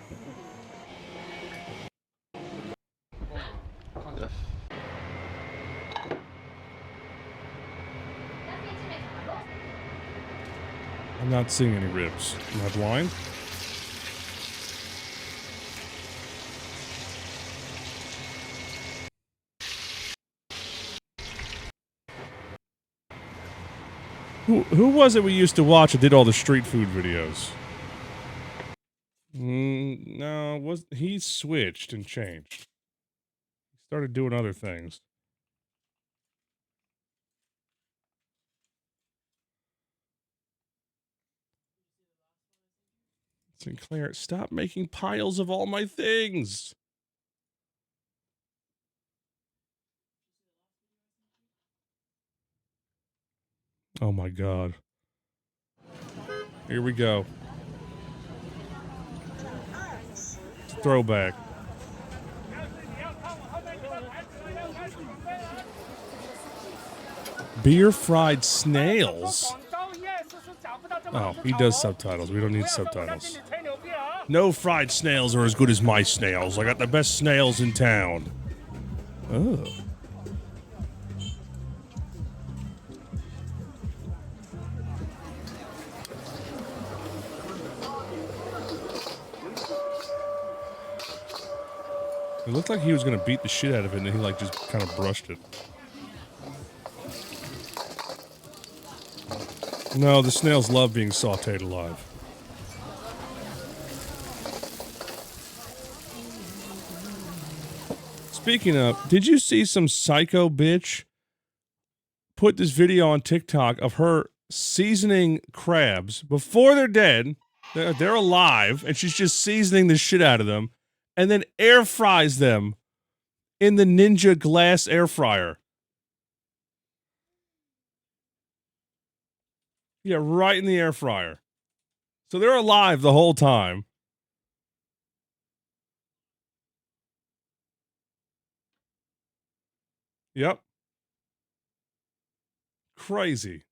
Speaker 3: I'm not seeing any ribs. Am I blind? Who was it we used to watch that did all the street food videos? No, he switched and changed. He started doing other things. Sinclair, stop making piles of all my things. Oh my god. Here we go. Throwback. Beer fried snails? Oh, he does subtitles. We don't need subtitles. No fried snails are as good as my snails. I got the best snails in town. Oh. It looked like he was going to beat the shit out of it, and then he, like, just kind of brushed it. No, the snails love being sauteed alive. Speaking of, did you see some psycho bitch put this video on TikTok of her seasoning crabs before they're dead? They're alive, and she's just seasoning the shit out of them, and then air fries them in the Ninja glass air fryer. Yeah, right in the air fryer. So they're alive the whole time. Yep. Crazy.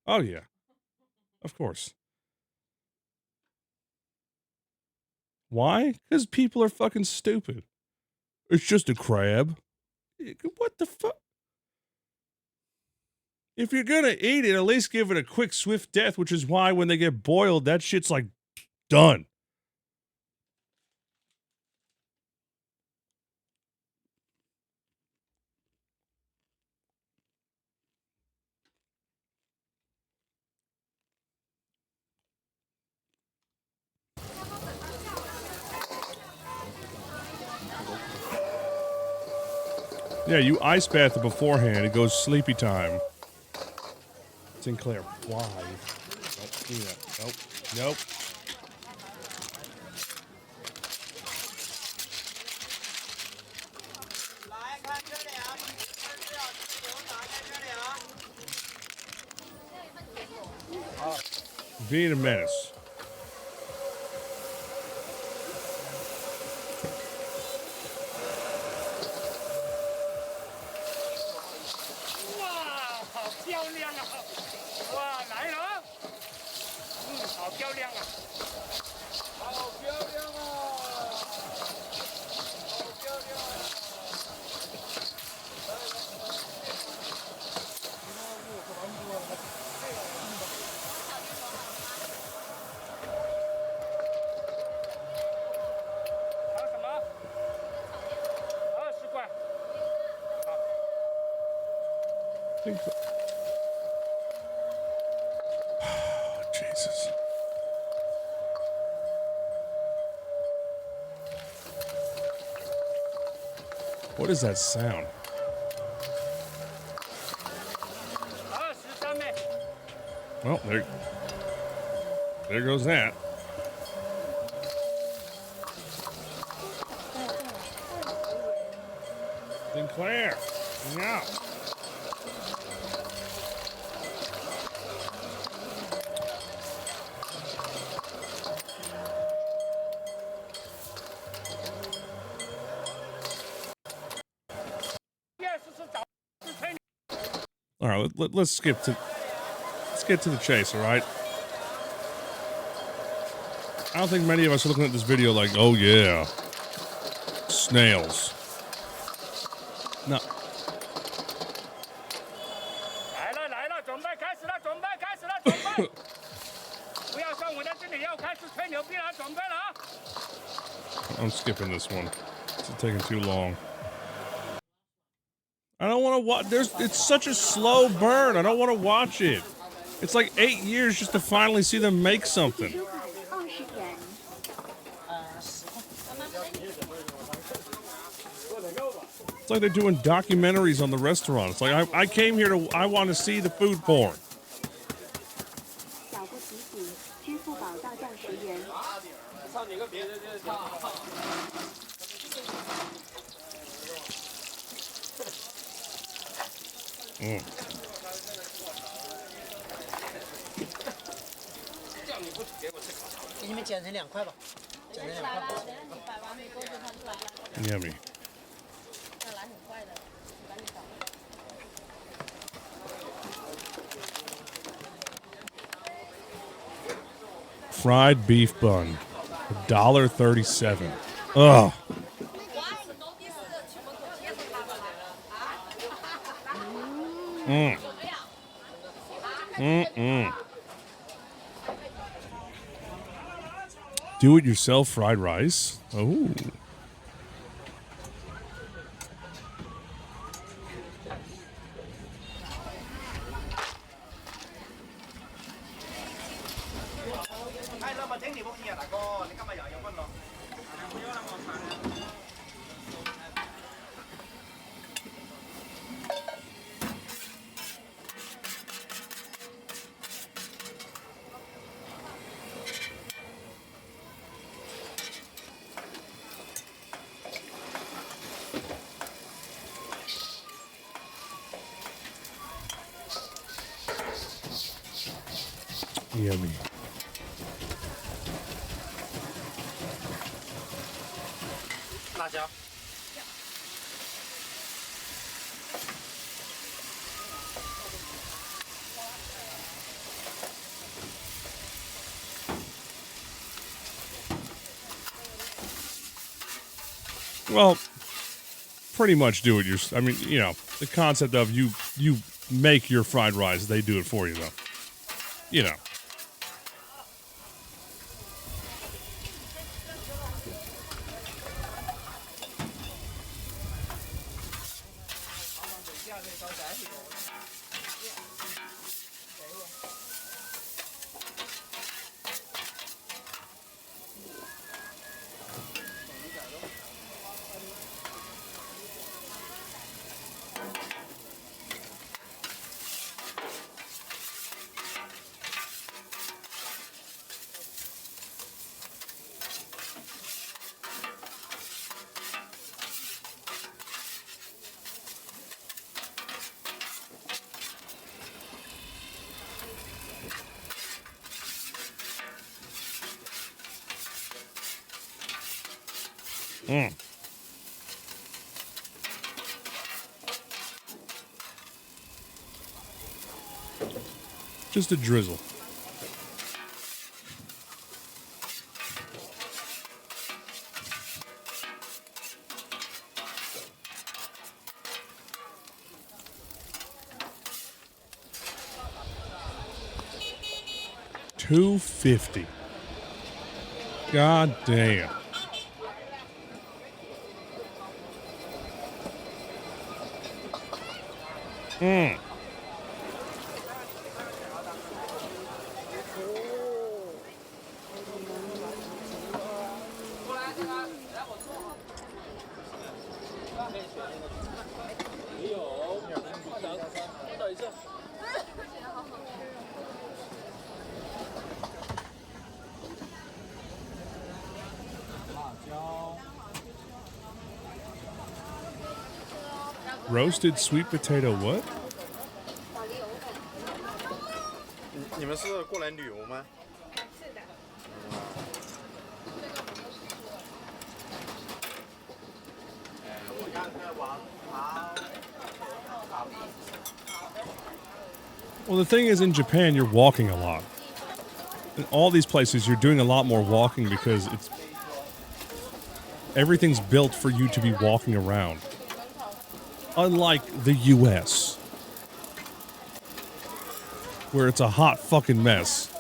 Speaker 3: Oh, yeah. Of course. Why? Because people are fucking stupid. It's just a crab. What the fuck? If you're gonna eat it, at least give it a quick, swift death, which is why when they get boiled, that shit's like done. Yeah, you ice bath it beforehand. It goes sleepy time. Sinclair, why? Nope, do that. Nope. Nope. Being a menace. Jesus. What is that sound? Well, there goes that. Sinclair, no. All right, let's skip to. let's get to the chase, all right? I don't think many of us are looking at this video like, oh yeah, snails. No. I'm skipping this one. It's taking too long. I don't want to watch. It's such a slow burn. I don't want to watch it. It's like 8 years just to finally see them make something. It's like they're doing documentaries on the restaurant. It's like I came here to. I want to see the food porn. Mm. Yummy. Fried beef bun, $1.37. Ugh. Mm. Mm-mm. Do-it-yourself fried rice. Oh. Yummy. Well, pretty much do it yourself. I mean, you know, the concept of you make your fried rice, they do it for you, though. You know. Mm. Just a drizzle. $2.50. God damn. Mm. Roasted sweet potato what?
Speaker 14: 你们是过来旅游吗？
Speaker 12: 是的。
Speaker 14: 我要个王桃。
Speaker 3: Well, the thing is, in Japan, you're walking a lot. In all these places, you're doing a lot more walking because everything's built for you to be walking around. Unlike the US, where it's a hot fucking mess.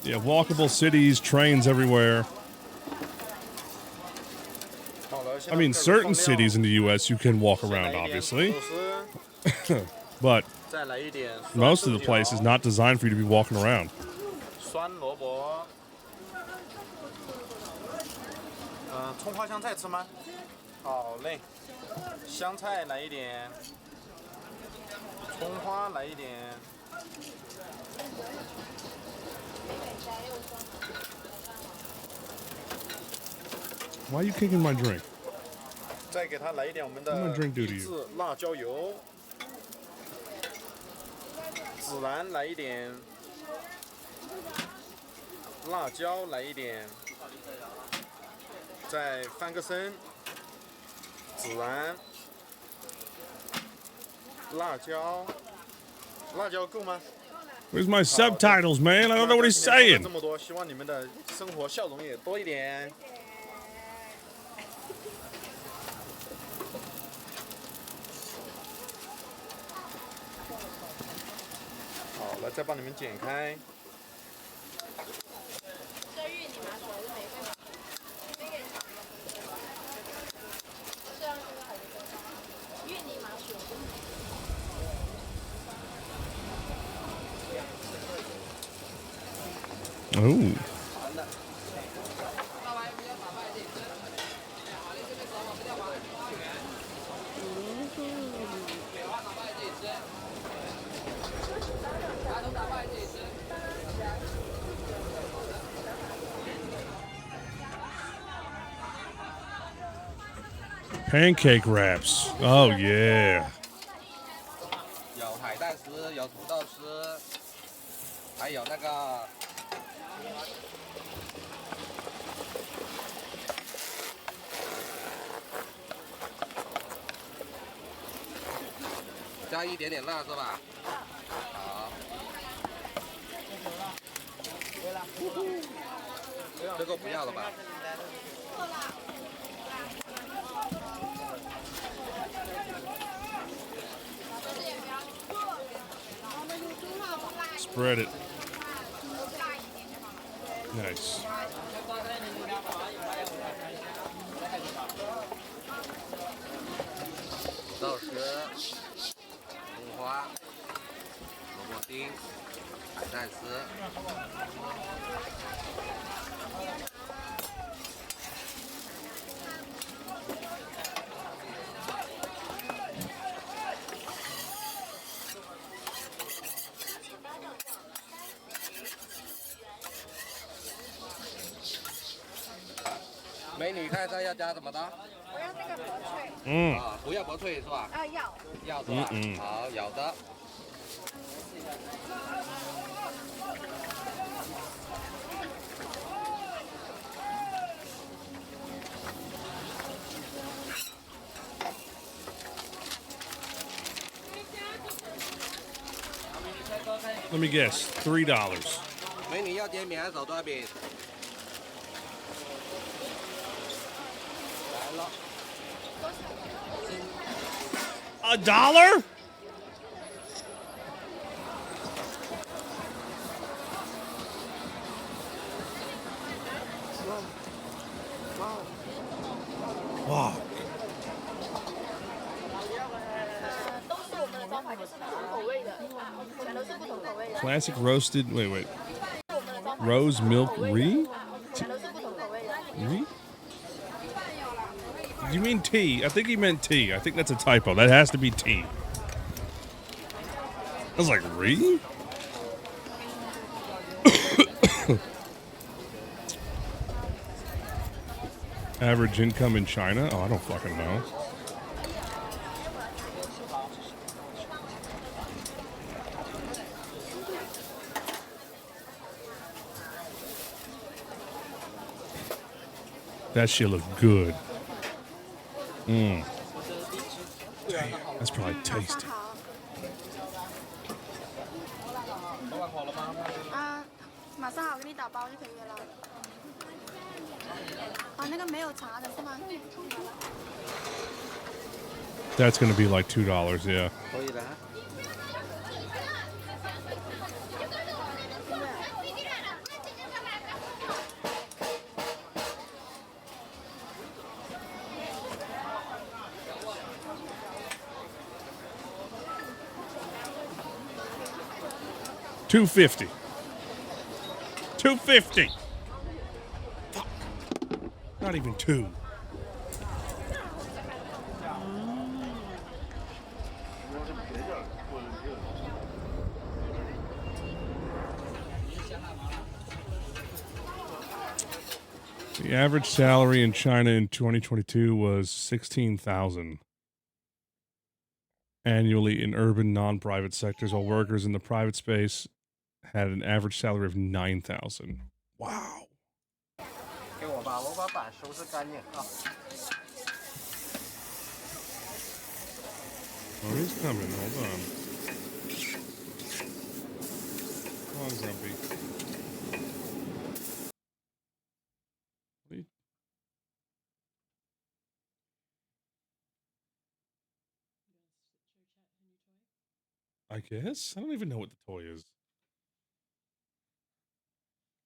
Speaker 3: Yeah, walkable cities, trains everywhere. I mean, certain cities in the US you can walk around, obviously. But most of the place is not designed for you to be walking around.
Speaker 14: 酸萝卜，葱花香菜吃吗？好嘞，香菜来一点，葱花来一点。
Speaker 3: Why are you kicking my drink?
Speaker 14: 再给它来一点我们
Speaker 3: What
Speaker 14: 的
Speaker 3: did my drink do to
Speaker 14: 秘
Speaker 3: you?
Speaker 14: 制辣椒油，孜然来一点，辣椒来一点，再翻个身，孜然，辣椒，辣椒够吗？
Speaker 3: Where's my subtitles, man? I don't know what he's saying.
Speaker 14: 这么多，希望你们的生活笑容也多一点。好了，再帮你们剪开。
Speaker 12: 这玉米麻薯还是玫瑰麻薯？芋泥麻薯。
Speaker 3: Oh. Pancake wraps. Oh, yeah.
Speaker 15: 有海带丝，有土豆丝，还有那个加一点点辣是吧？好。这个不要了吧？
Speaker 3: Spread it. Nice.
Speaker 15: 豆丝、葱花、萝卜丁、海带丝。美女，看一下要加什么的？
Speaker 11: 我要那个薄脆。
Speaker 3: 嗯。
Speaker 15: 啊，不要薄脆是吧？
Speaker 11: 啊，要。
Speaker 15: 要是吧？
Speaker 3: 嗯嗯
Speaker 15: 好，有的。
Speaker 3: Let me guess, $3.
Speaker 15: 美女要煎饼还是手抓饼？来了。
Speaker 3: $1? Wow.
Speaker 12: 都是我们的招牌，就是不同口味的，全都是不同口味的。
Speaker 3: Classic roasted. Wait. Rose milk Ree?
Speaker 12: 全都是不同口味的。
Speaker 3: Ree? Did you mean tea? I think he meant tea. I think that's a typo. That has to be tea. I was like, Ree? Average income in China? Oh, I don't fucking know. That shit look good. Damn, that's probably tasty.
Speaker 11: 啊，马上好，我给你打包就可以了。啊，那个没有茶的是吗？
Speaker 3: That's gonna be like $2, yeah.
Speaker 15: 可以了。
Speaker 3: $2.50. $2.50. Fuck. Not even 2. The average salary in China in 2022 was 16,000 annually in urban non-private sectors, while workers in the private space had an average salary of 9,000. Wow.
Speaker 14: 给我吧，我把板收拾干净啊。
Speaker 3: Oh, he's coming. Hold on. Come on, Grumpy. Wait. I guess? I don't even know what the toy is.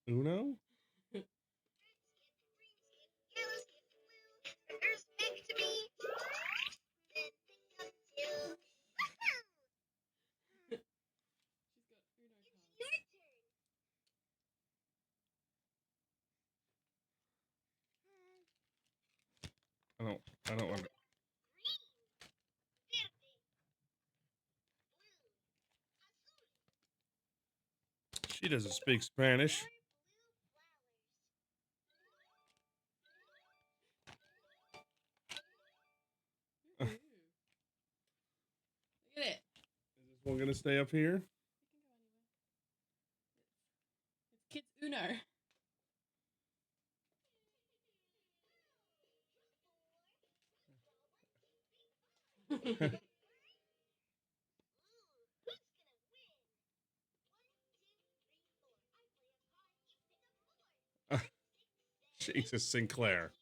Speaker 3: Uno? I don't want to. She doesn't speak Spanish.
Speaker 16: Look at it.
Speaker 3: Is this one gonna stay up here?
Speaker 16: It's Kids Uno.
Speaker 3: Jesus, Sinclair.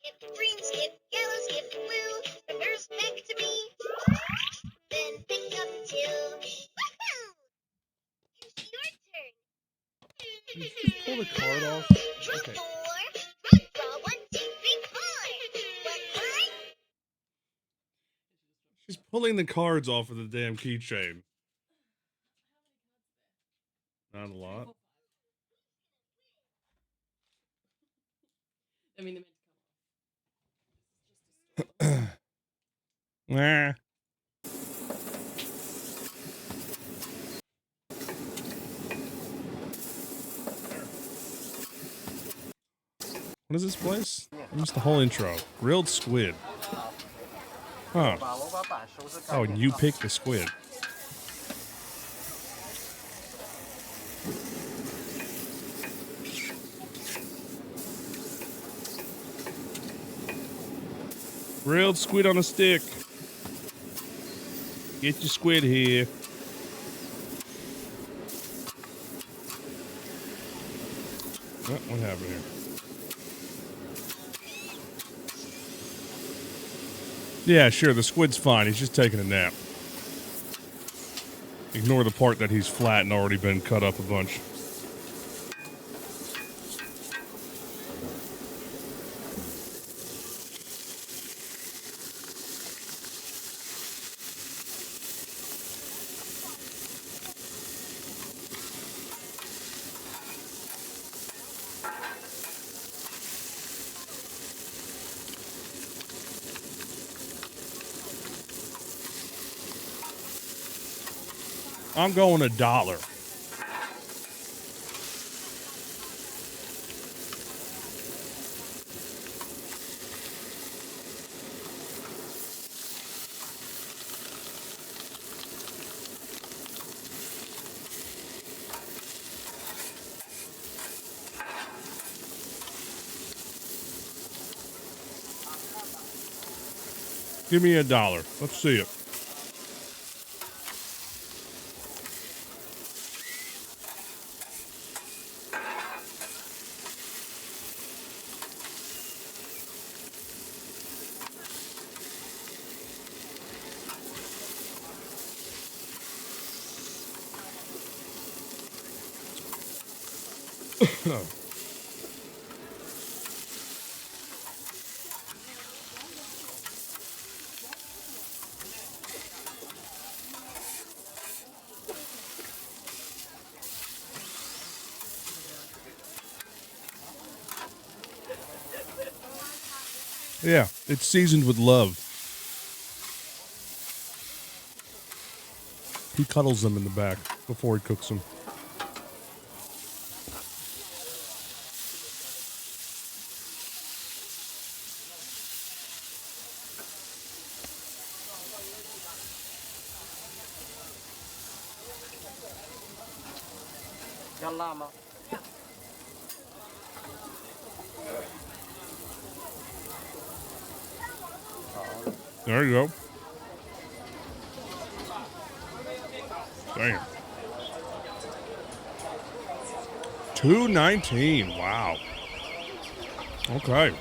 Speaker 17: Skip green, skip yellow, skip blue. Reverse back to me. Then pick up two. Woohoo! It's your turn.
Speaker 3: Just pull the card off. Okay.
Speaker 17: Draw 1, 2, 3, 4. What card?
Speaker 3: She's pulling the cards off of the damn keychain. Not a lot.
Speaker 16: I mean,
Speaker 3: Nah. What is this place? I missed the whole intro. Grilled squid. Huh. Oh, and you picked the squid. Grilled squid on a stick. Get your squid here. What happened here? Yeah, sure, the squid's fine. He's just taking a nap. Ignore the part that he's flat and already been cut up a bunch. I'm going $1. Give me $1. Let's see it. Yeah, it's seasoned with love. He cuddles them in the back before he cooks them. There you go. Damn. $2.19. Wow. Okay.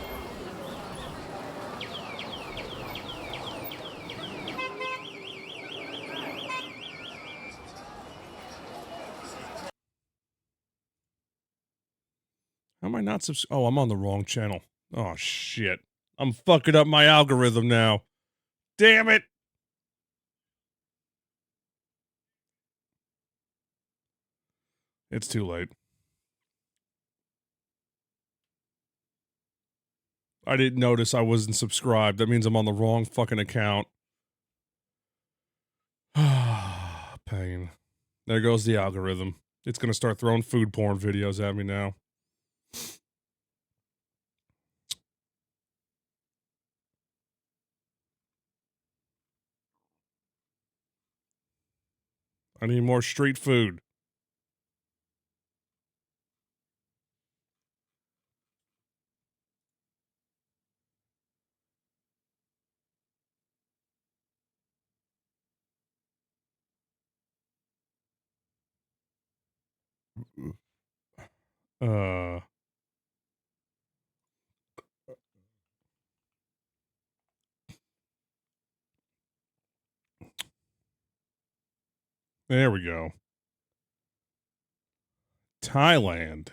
Speaker 3: How am I not Oh, I'm on the wrong channel. Oh, shit. I'm fucking up my algorithm now. Damn it. It's too late. I didn't notice I wasn't subscribed. That means I'm on the wrong fucking account. Pain. There goes the algorithm. It's gonna start throwing food porn videos at me now. I need more street food. There we go. Thailand.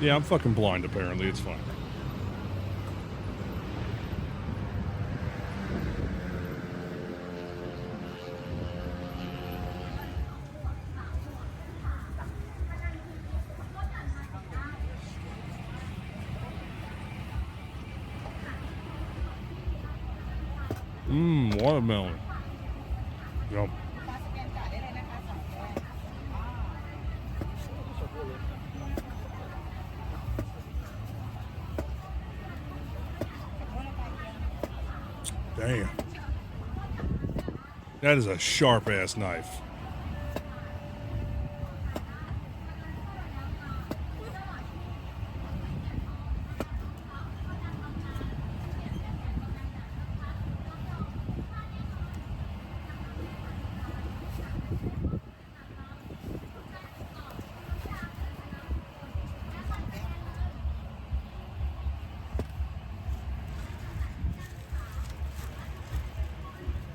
Speaker 3: Yeah, I'm fucking blind apparently. It's fine. Watermelon. Yum. Damn. That is a sharp-ass knife.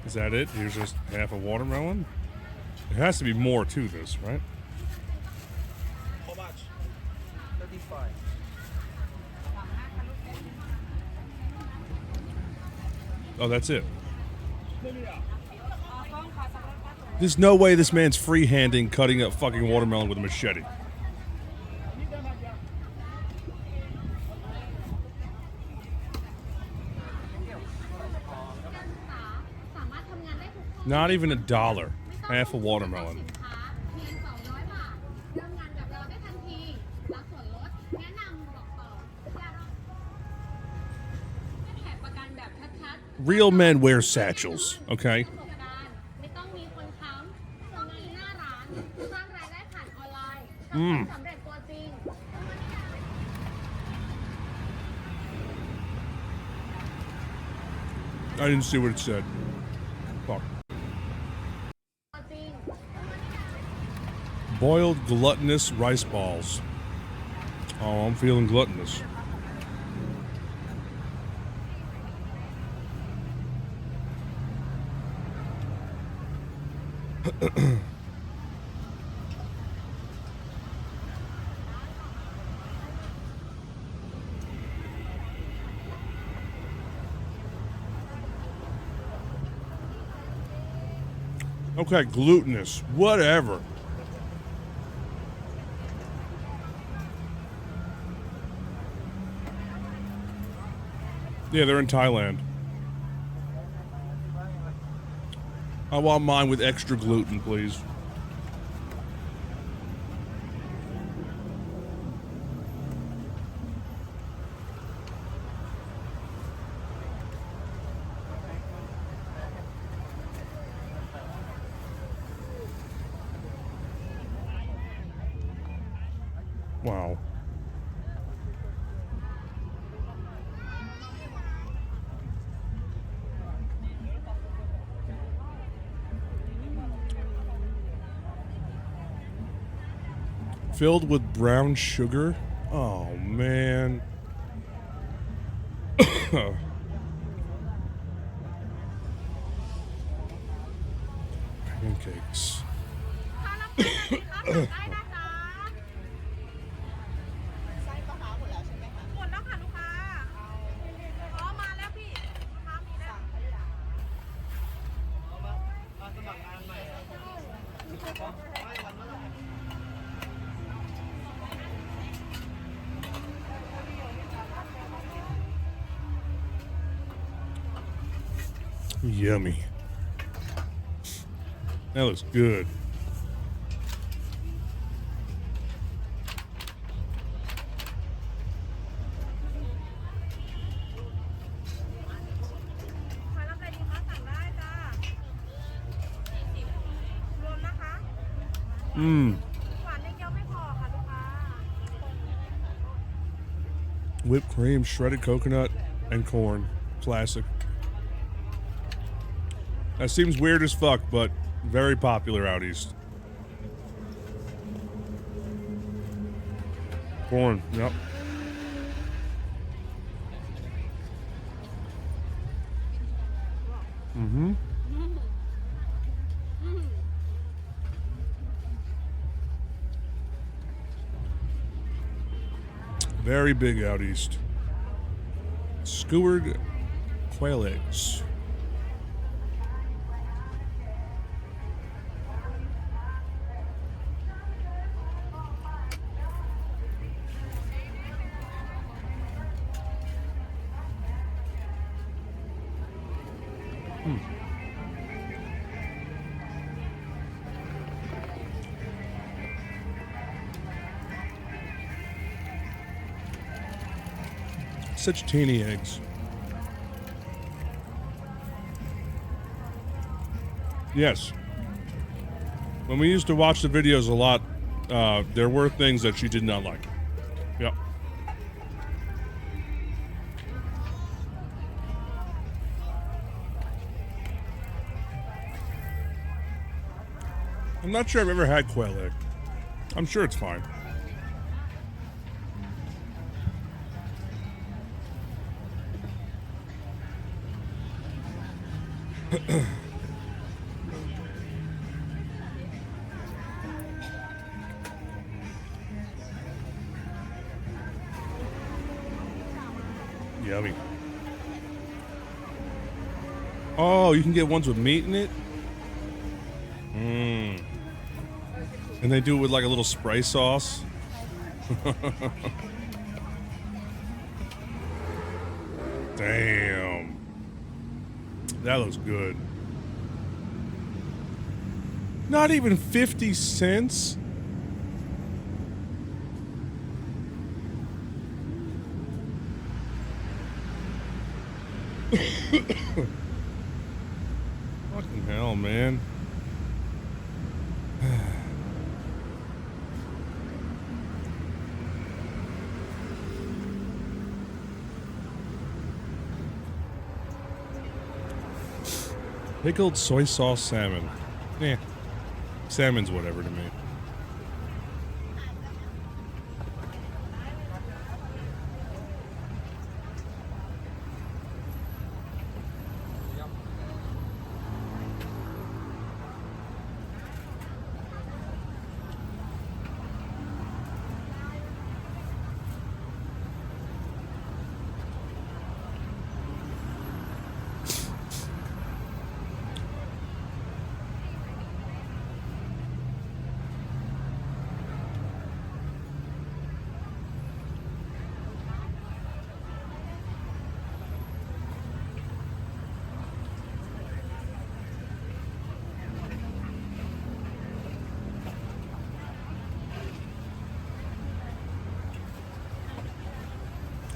Speaker 3: Is that it? Here's just half a watermelon? There has to be more to this, right?
Speaker 14: How much? 35.
Speaker 3: Oh, that's it. There's no way this man's freehanding cutting up fucking watermelon with a machete. Not even $1. Half a watermelon. Real men wear satchels, okay? Mm. I didn't see what it said. Fuck. Boiled gluttonous rice balls. Oh, I'm feeling gluttonous. Okay, glutinous. Whatever. Yeah, they're in Thailand. I want mine with extra gluten, please. Wow. Filled with brown sugar? Oh, man. Pancakes. Yummy. That looks good. Mmm. Whipped cream, shredded coconut, and corn. Classic. That seems weird as fuck, but very popular out east. Corn, yep. Mm-hmm. Very big out east. Skewered quail eggs. Such teeny eggs. Yes. When we used to watch the videos a lot, there were things that she did not like. Yep. I'm not sure I've ever had quail egg. I'm sure it's fine. Yummy. Oh, you can get ones with meat in it? Mmm. And they do it with like a little spray sauce. Damn. That looks good. Not even 50 cents? Fucking hell, man. Pickled soy sauce salmon. Eh. Salmon's whatever to me.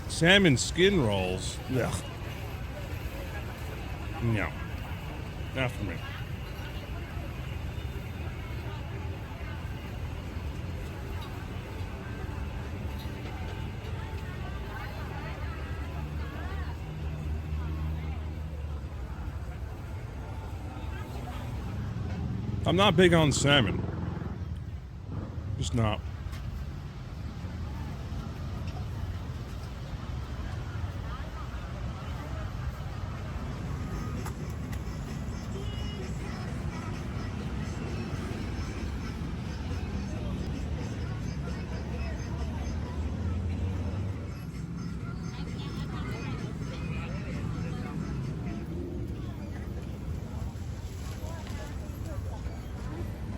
Speaker 3: Salmon skin rolls. Ugh. No. Not for me. I'm not big on salmon. Just not.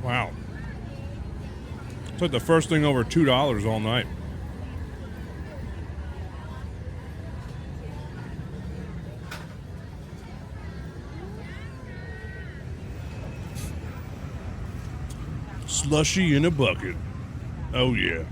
Speaker 3: Wow. It's like the first thing over $2 all night. Slushy in a bucket. Oh, yeah.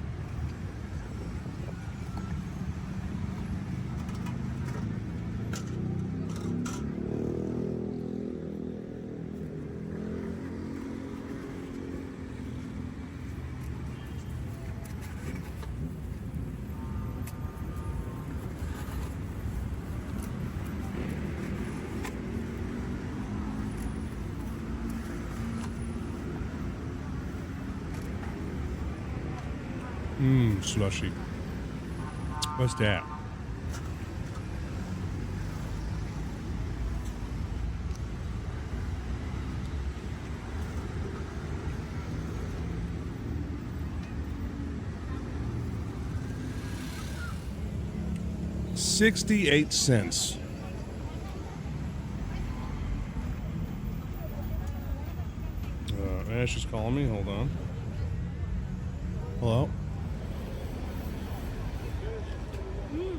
Speaker 3: Slushy. What's that? $0.68. Ash is calling me. Hold on. Hello?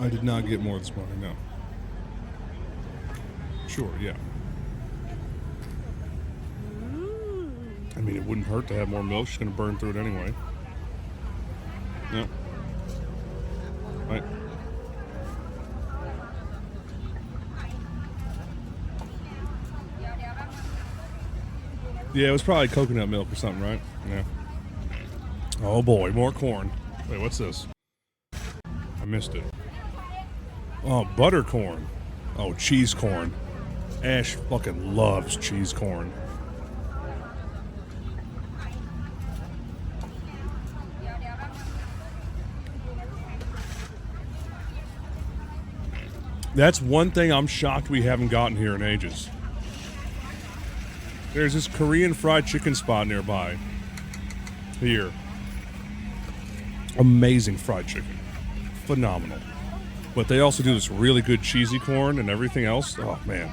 Speaker 3: I did not get more this morning, no. Sure, yeah. I mean, it wouldn't hurt to have more milk. She's going to burn through it anyway. Yeah. Right. Yeah, it was probably coconut milk or something, right? Yeah. Oh boy, more corn. Wait, what's this? I missed it. Oh, butter corn. Oh, cheese corn. Ash fucking loves cheese corn. That's one thing I'm shocked we haven't gotten here in ages. There's this Korean fried chicken spot nearby. Here. Amazing fried chicken. Phenomenal. But they also do this really good cheesy corn and everything else. Oh, man.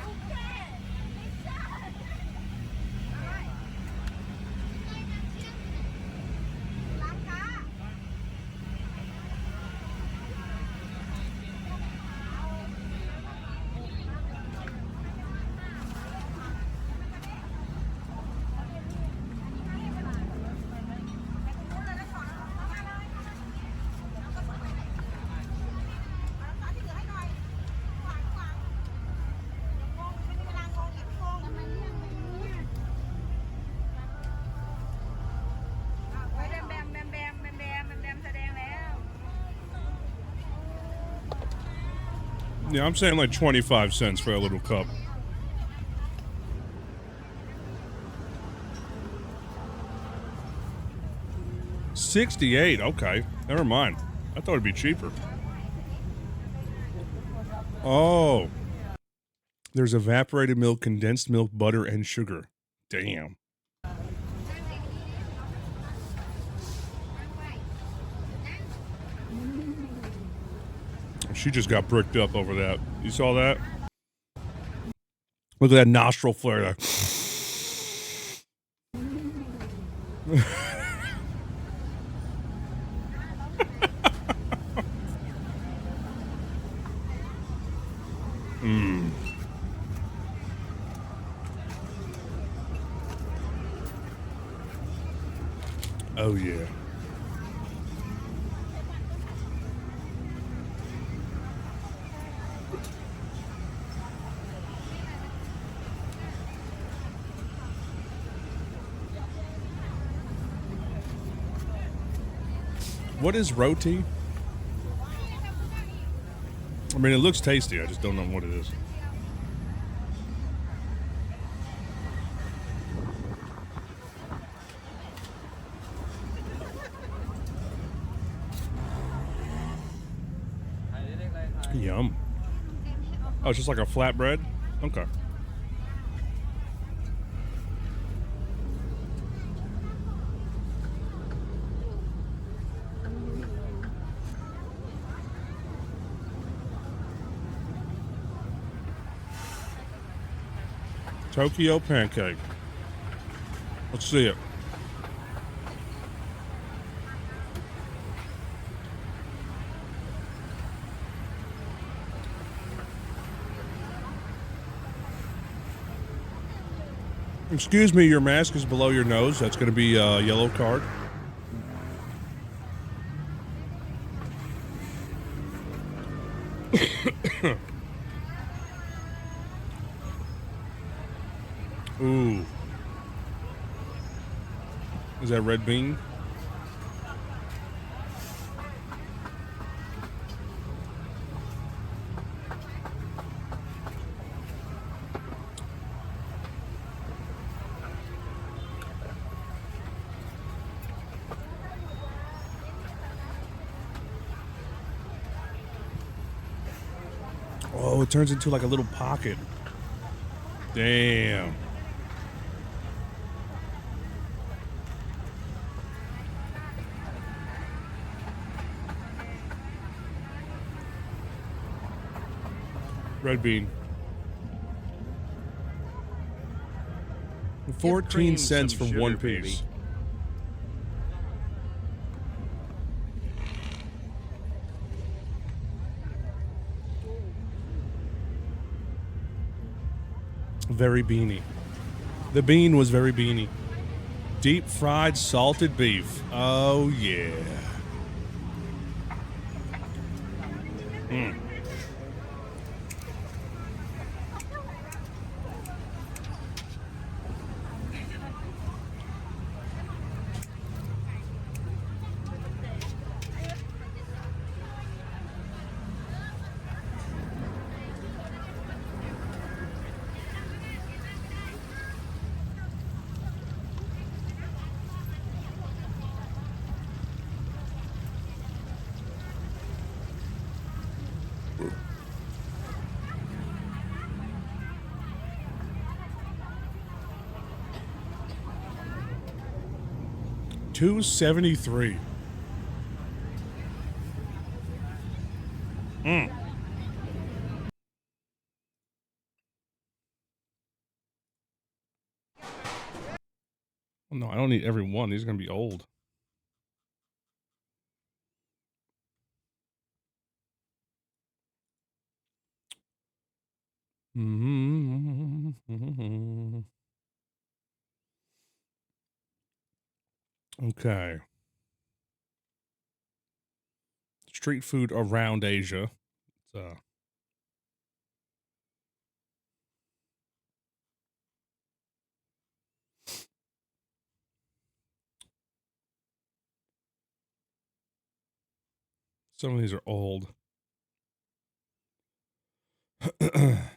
Speaker 3: Yeah, I'm saying like 25 cents for a little cup. $2.68. Okay, never mind. I thought it'd be cheaper. Oh, there's evaporated milk, condensed milk, butter, and sugar. Damn. She just got bricked up over that. You saw that? Look at that nostril flare there. Hmm. Oh, yeah. What is roti? I mean, it looks tasty. I just don't know what it is. Yum. Oh, it's just like a flatbread? Okay. Tokyo pancake. Let's see it. Excuse me, your mask is below your nose. That's going to be a yellow card. Ooh. Is that red bean? Oh, it turns into like a little pocket. Damn. Red bean. 14 cents for
Speaker 1: sugar,
Speaker 3: one
Speaker 1: baby.
Speaker 3: piece. Very beany. The bean was very beany. Deep fried salted beef. Oh, yeah. Mm. $2.73. Mm. Well, no, I don't need every one. These are going to be old. Mm-hmm. Okay. Street food around Asia. It's, some of these are old. I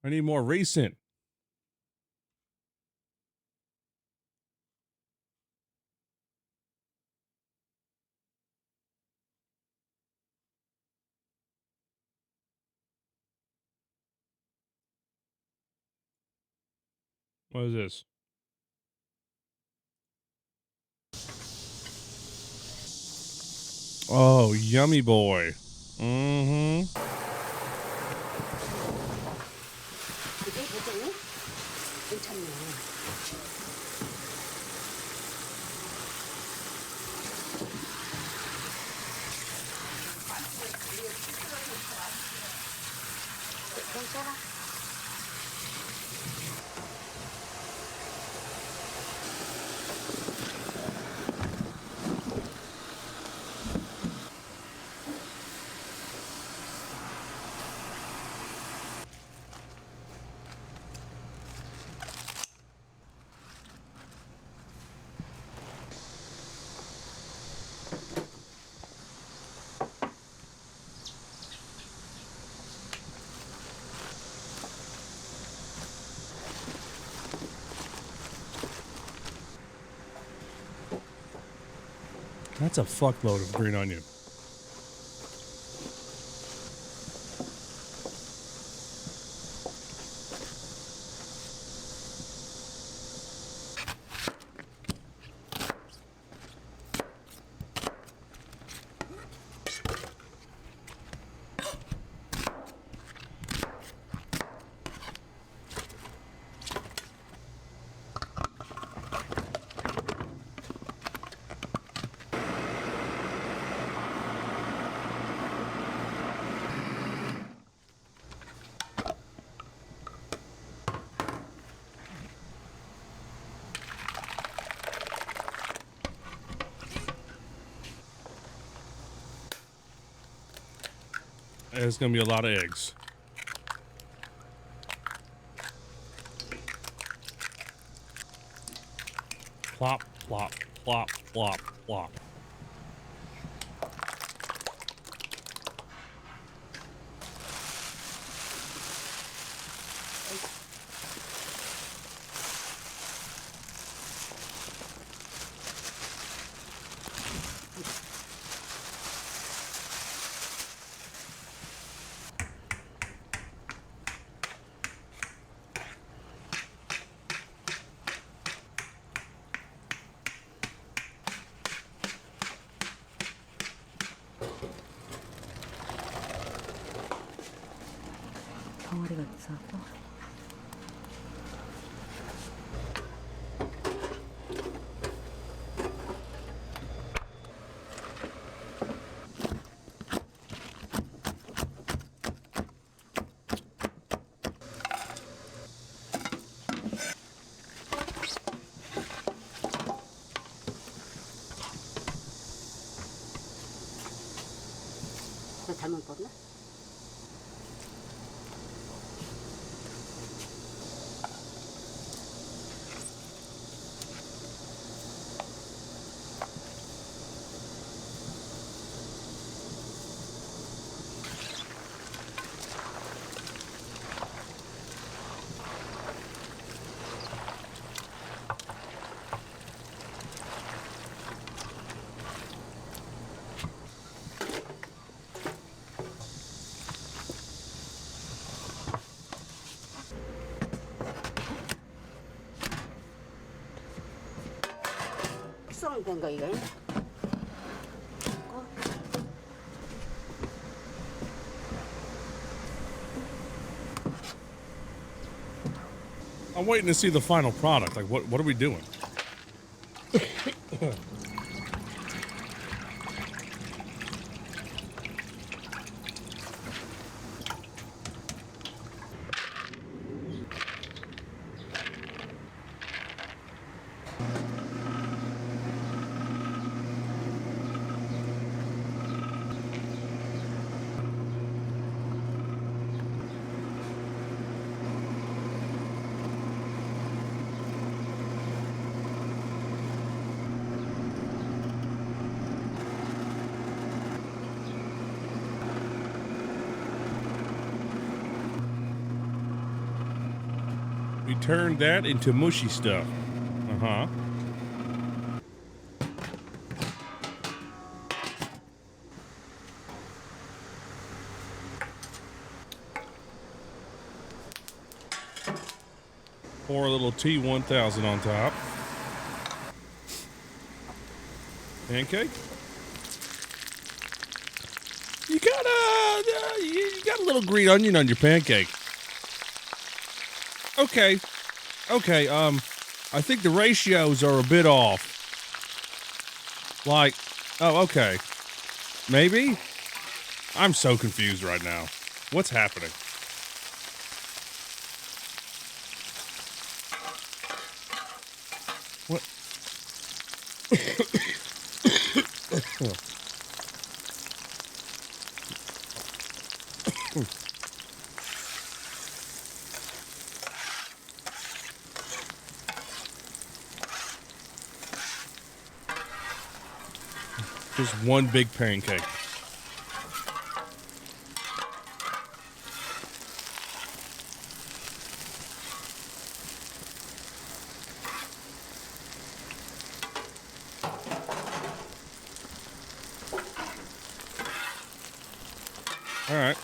Speaker 3: need more recent. What is this? Oh, yummy boy. Mm-hmm. That's a fuckload of green onion. There's gonna be a lot of eggs. Plop, plop, plop, plop, plop.
Speaker 18: 덩어리가 있어서. 잘못 봤나? 숙성된 거 이거.
Speaker 3: I'm waiting to see the final product. Like, what are we doing? We turned that into mushy stuff. Uh-huh. Pour a little T1000 on top. Pancake. You got a little green onion on your pancake. Okay. Okay, I think the ratios are a bit off. Like, oh, okay. Maybe? I'm so confused right now. What's happening? What? Just one big pancake. All right.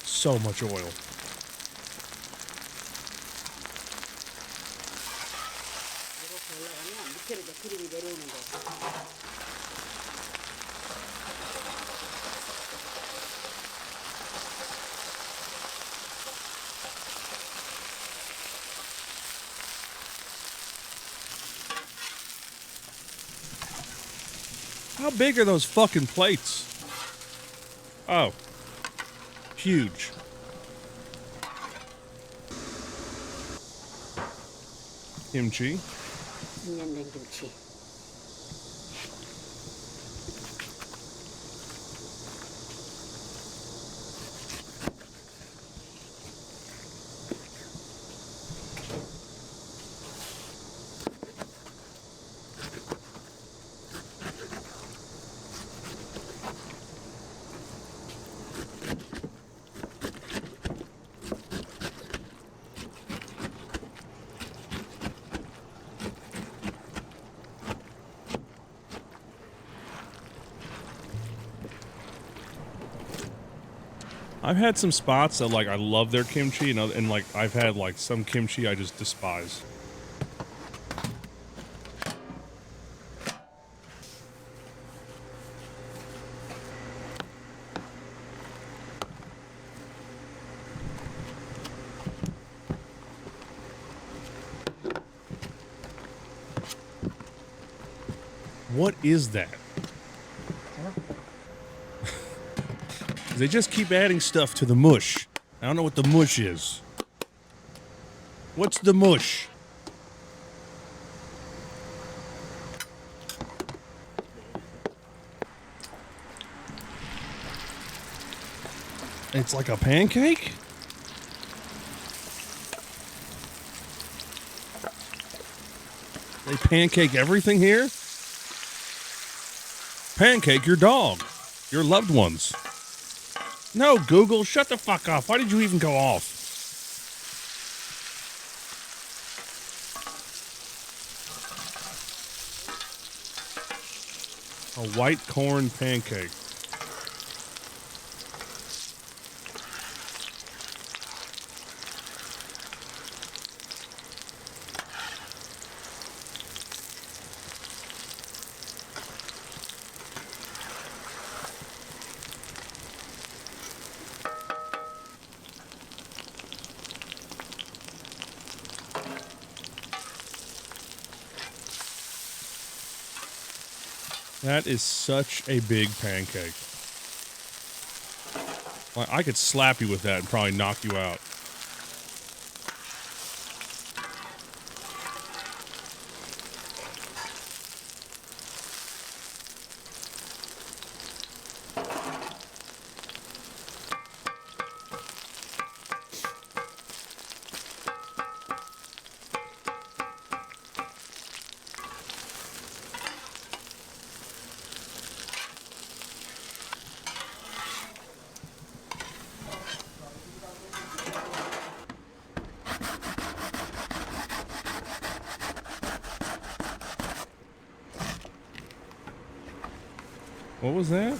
Speaker 3: So much oil. How big are those fucking plates? Oh. Huge. Kimchi.
Speaker 18: 김치.
Speaker 3: I've had some spots that, like, I love their kimchi, and like, I've had, like, some kimchi I just despise. What is that? They just keep adding stuff to the mush. I don't know what the mush is. What's the mush? It's like a pancake? They pancake everything here? Pancake your dog. Your loved ones. No, Google, shut the fuck up. Why did you even go off? A white corn pancake. That is such a big pancake. Like, I could slap you with that and probably knock you out. What was that?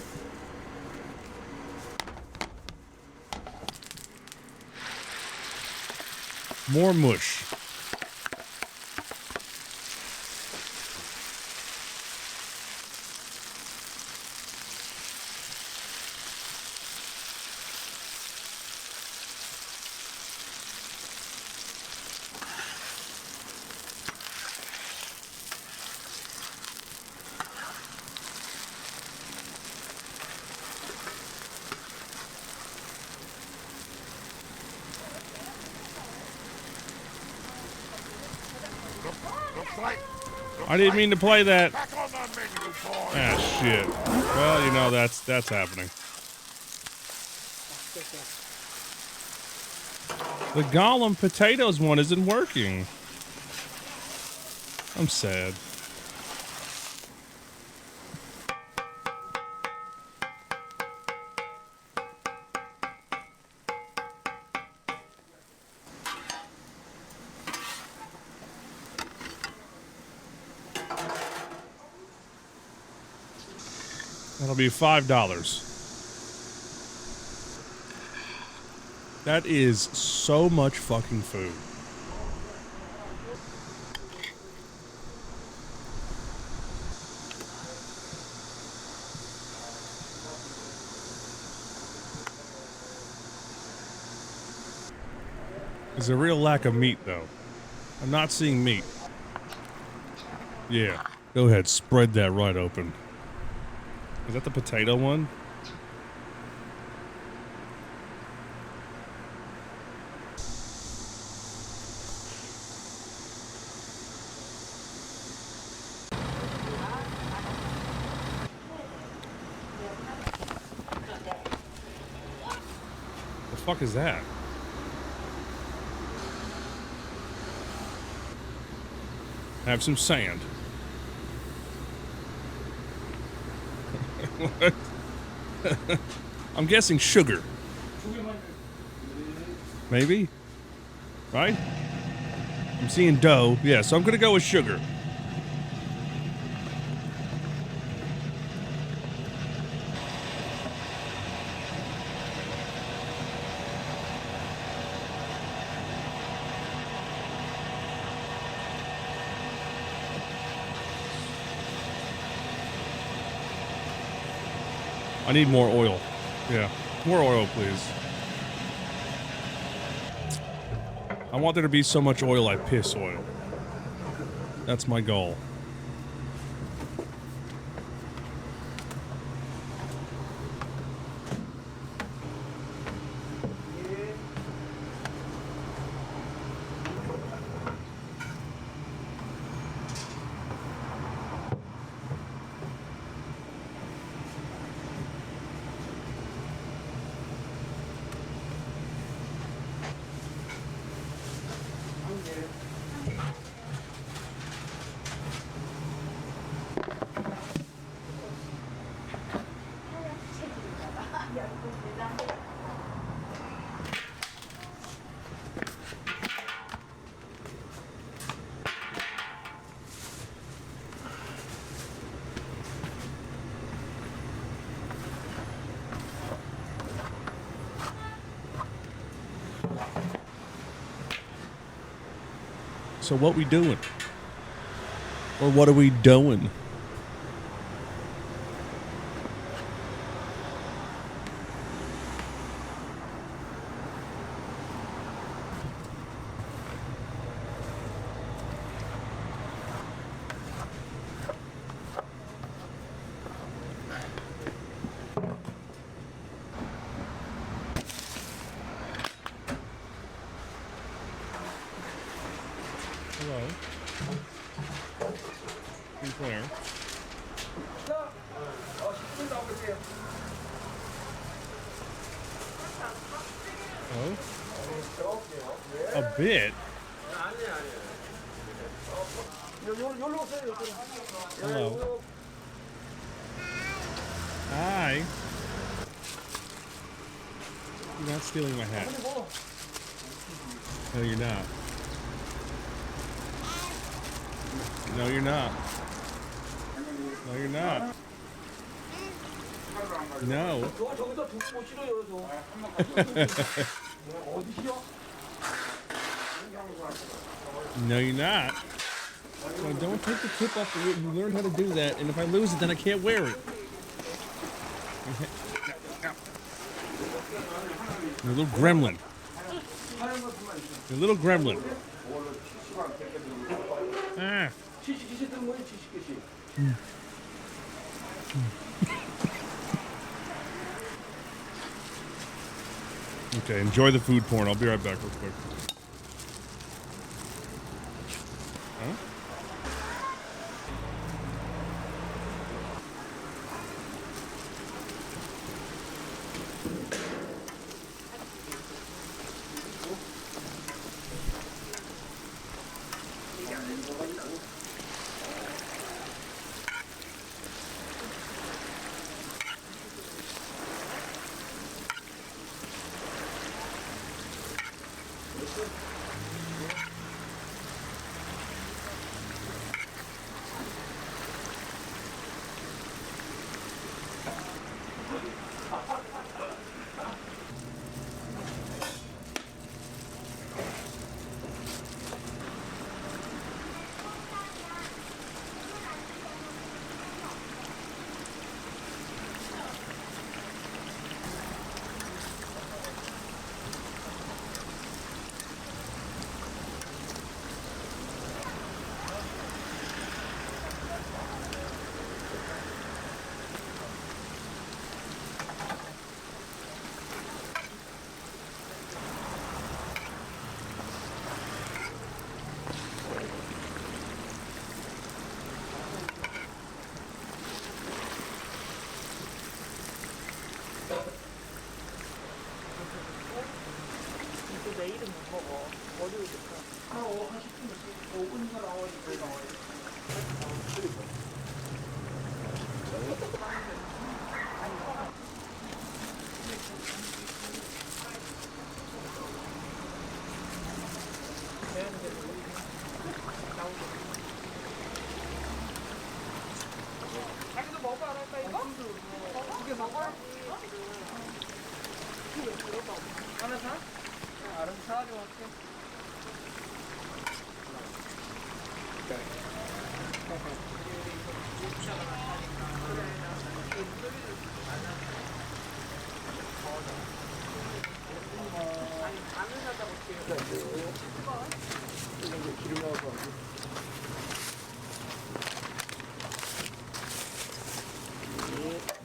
Speaker 3: More mush. I didn't mean to play that. Ah, shit. Well, you know, that's happening. The Gollum potatoes one isn't working. I'm sad. That'll be $5. That is so much fucking food. There's a real lack of meat, though. I'm not seeing meat. Yeah. Go ahead, spread that right open. Is that the potato one? The fuck is that? Have some sand. What? I'm guessing sugar. Maybe? Right? I'm seeing dough. Yeah, so I'm gonna go with sugar. I need more oil. Yeah, more oil, please. I want there to be so much oil I piss oil. That's my goal. So what we doing? Or what are we doing? Hello. Who's there? Oh? A bit? Hello. Hi. You're not stealing my hat. No, you're not. No, you're not. No, you're not. No. No, you're not. No, don't take the tip off the lid. You learned how to do that, and if I lose it, then I can't wear it. You're a little gremlin. You're a little gremlin. Ah. Okay, enjoy the food porn. I'll be right back real quick. Huh?
Speaker 9: 내일은 못 먹어. 월요일이니까. 한 10분, 5분 나와야지. 자기도 먹어 안 할까 이거? 두개 먹어? 하나 사? 알아서 사가지고 갈게. 아니, 반을 사다 볼게요. 기름 넣어서. 실패.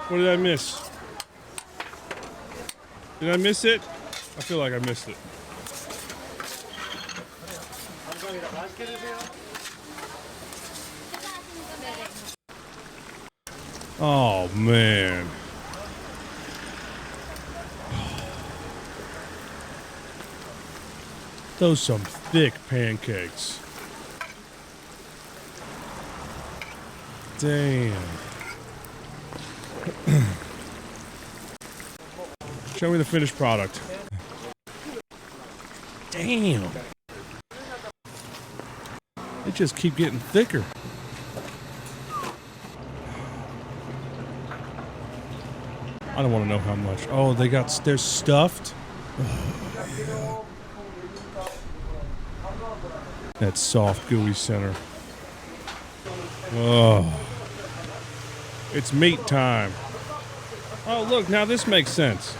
Speaker 3: What did I miss? Did I miss it? I feel like I missed it. Oh, man. Those some thick pancakes. Damn. Show me the finished product. Damn. They just keep getting thicker. I don't want to know how much. Oh, they're stuffed. Oh, yeah. That soft, gooey center. Oh. It's meat time. Oh, look, now this makes sense.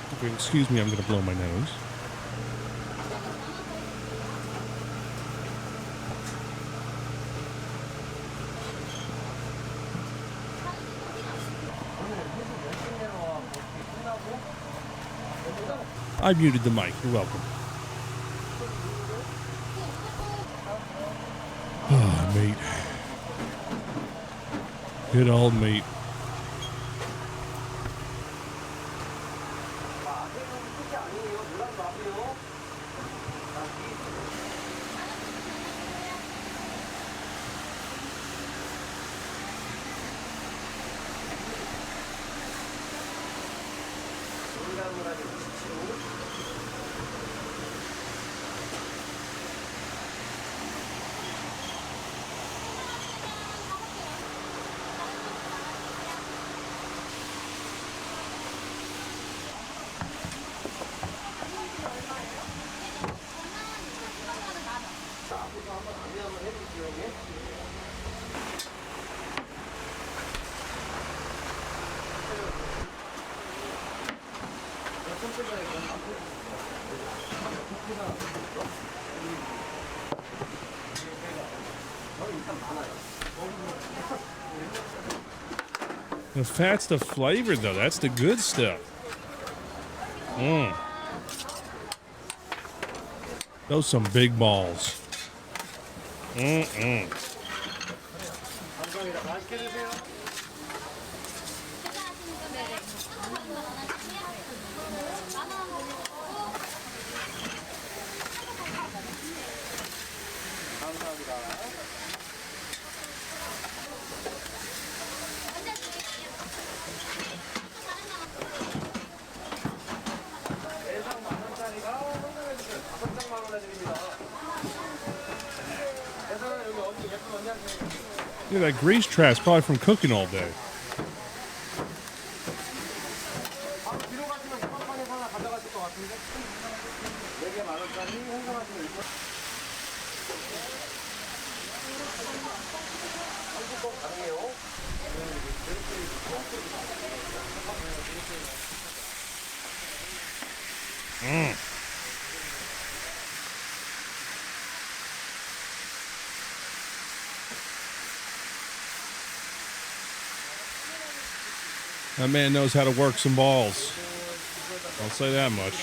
Speaker 3: If you'll excuse me, I'm going to blow my nose. I muted the mic. You're welcome. Oh, meat. Good old meat. The fat's the flavor, though. That's the good stuff. Mmm. Those some big balls. Mm-mm. Yeah, that grease trap's probably from cooking all day. That man knows how to work some balls. I'll say that much.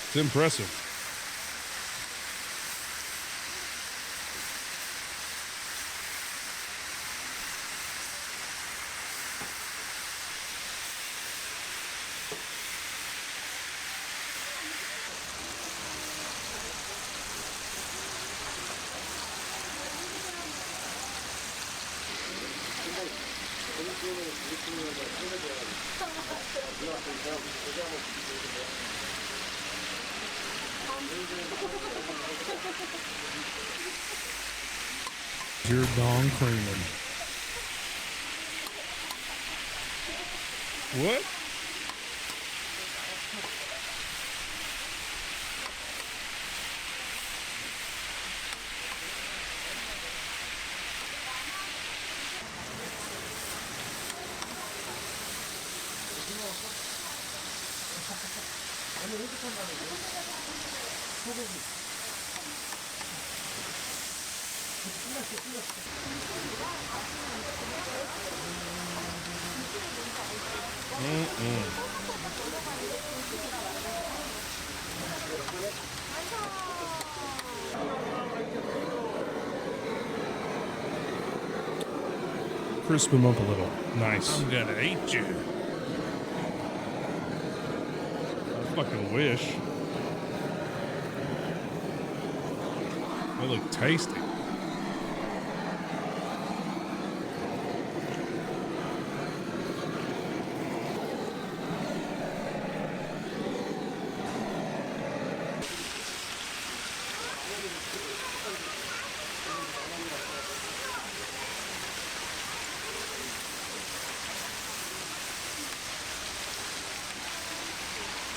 Speaker 3: It's impressive. Your dong creaming. What? Crisp them up a little. Nice.
Speaker 4: I'm gonna eat you.
Speaker 3: I fucking wish. They look tasty.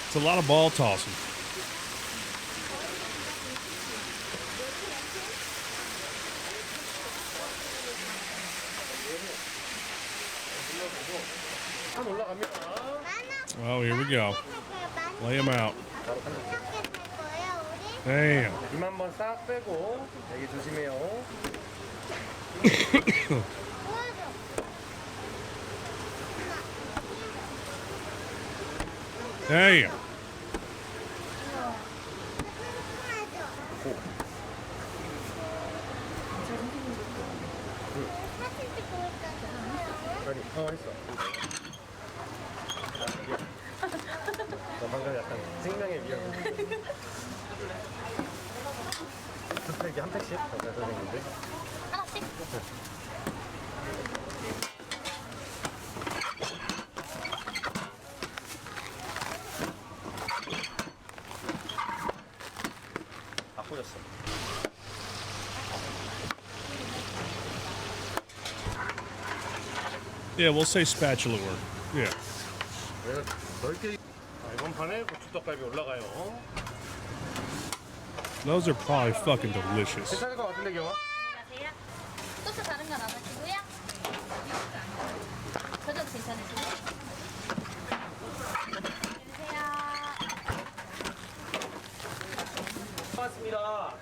Speaker 3: It's a lot of ball tossing. Oh, here we go. Lay him out. Damn.
Speaker 14: 김 한번 싹 빼고 여기 조심해요.
Speaker 3: Damn.
Speaker 14: 했어. 너 방금 약간 생명의 위협. 스테이크 한 팩씩 더 선생님들.
Speaker 17: 하나씩.
Speaker 14: 바꾸졌어.
Speaker 3: Yeah, we'll say spatula work. Yeah.
Speaker 14: 넓게. 이번 판에 고추 떡갈비 올라가요.
Speaker 3: Those are probably fucking delicious.
Speaker 14: 괜찮을 것 같은데 경아?
Speaker 17: 안녕하세요. 소스 다른 건 안 하시고요. 저도 괜찮으세요? 안녕하세요.
Speaker 14: 고맙습니다.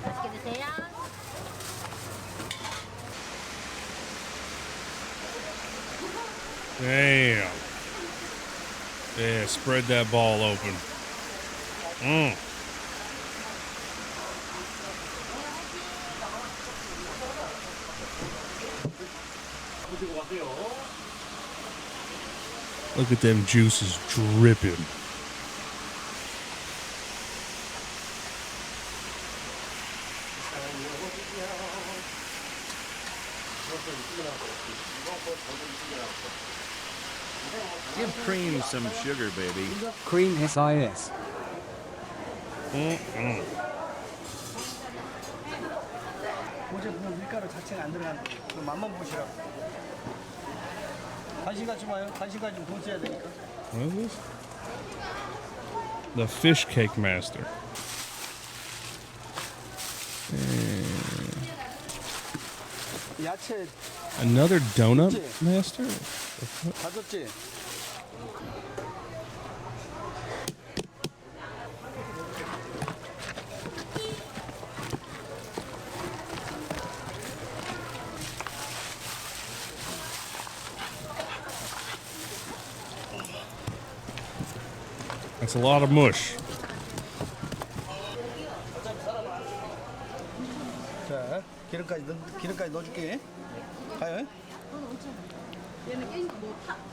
Speaker 17: 맛있게 드세요.
Speaker 3: Damn. Yeah, spread that ball open. Look at them juices dripping.
Speaker 1: Give cream some sugar, baby.
Speaker 2: Cream SIS.
Speaker 19: 어제 보면 밀가루 자체가 안 들어가는데 그 맛만 보시라고. 관심 갖지 마요. 관심 가지면 돈 써야 되니까.
Speaker 3: What is this? The fish cake master.
Speaker 19: 야채
Speaker 3: Another donut master?
Speaker 19: 다 줬지?
Speaker 3: That's a lot of mush.
Speaker 19: 자, 기름까지 넣어줄게. 가요.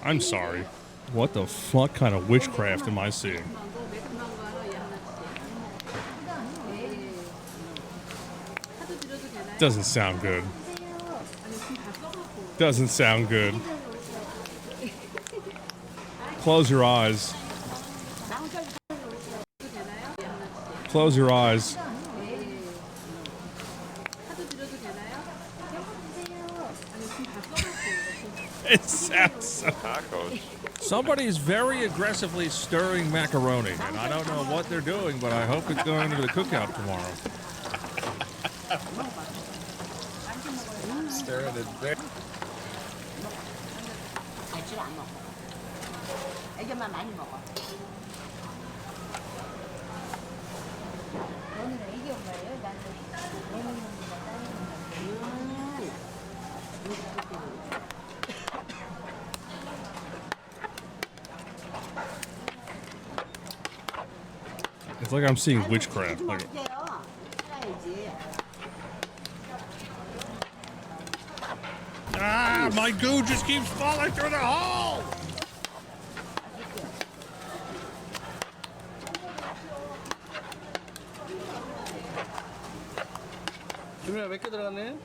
Speaker 3: I'm sorry. What the fuck kind of witchcraft am I seeing? Doesn't sound good. Doesn't sound good. Close your eyes. Close your eyes. It sounds so. Somebody's very aggressively stirring macaroni, and I don't know what they're doing, but I hope it's going into the cookout tomorrow.
Speaker 1: Stirring it there.
Speaker 18: 갈줄 안 먹어. 애견만 많이 먹어. 너는 애기 엄마예요? 나는 내 먹는다, 딸
Speaker 3: It's like I'm seeing witchcraft. Like, ah, my goo just keeps falling through the hole!
Speaker 19: 주민아 몇 개 들어갔네?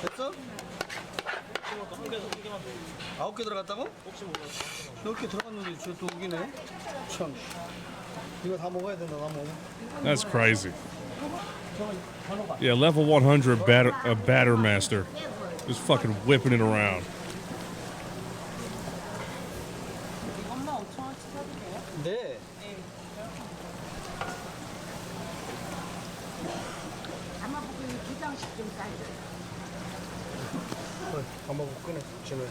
Speaker 19: 됐어? 9개 들어갔다고? 몇 개 들어갔는데 저또 우기네. 참. 이거 다 먹어야 된다. 다 먹어.
Speaker 3: That's crazy. Yeah, level 100 batter master. Just fucking whipping it around.
Speaker 19: 네.
Speaker 18: 담아보고 기장식 좀 싸줘.
Speaker 19: 담아보고 꺼내. 지금.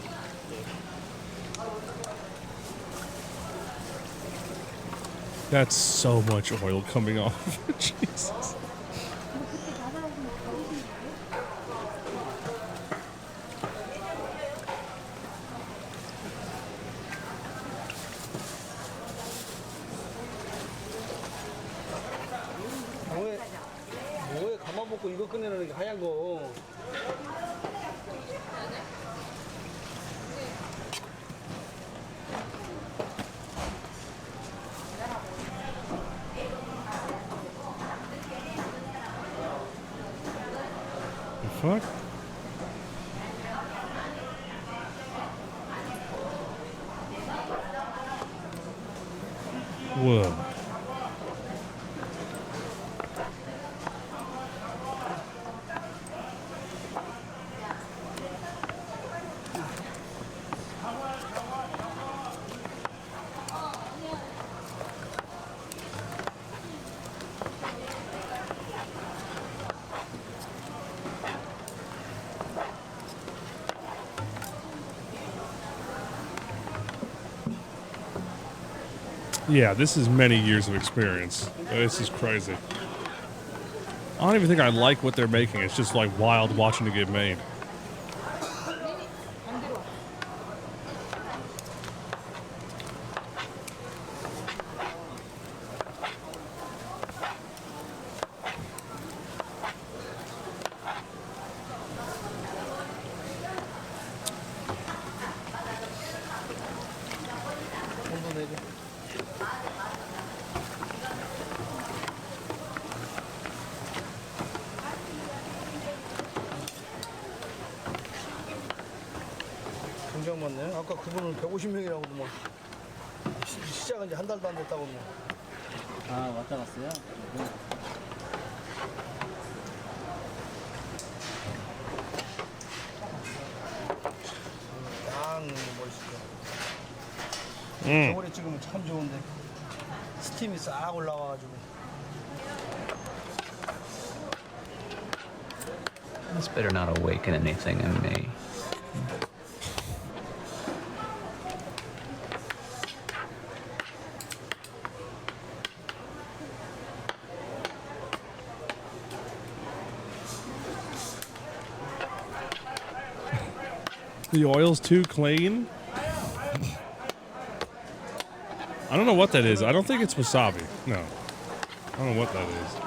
Speaker 3: That's so much oil coming off. Jesus.
Speaker 19: 뭐에 가만 먹고 이거 꺼내는 게 하얀 거.
Speaker 3: The fuck? Whoa. Yeah, this is many years of experience. This is crazy. I don't even think I like what they're making. It's just like wild watching it get made.
Speaker 19: 굉장히 많네. 아까 그분은 150명이라고더만. 시작한 지 한 달도 안 됐다고.
Speaker 20: 아, 왔다 갔어요?
Speaker 19: 겨울에 찍으면 참 좋은데 스팀이 싹 올라와가지고.
Speaker 20: This better not awaken anything in me.
Speaker 3: The oil's too clean. I don't know what that is. I don't think it's wasabi. No. I don't know what that is.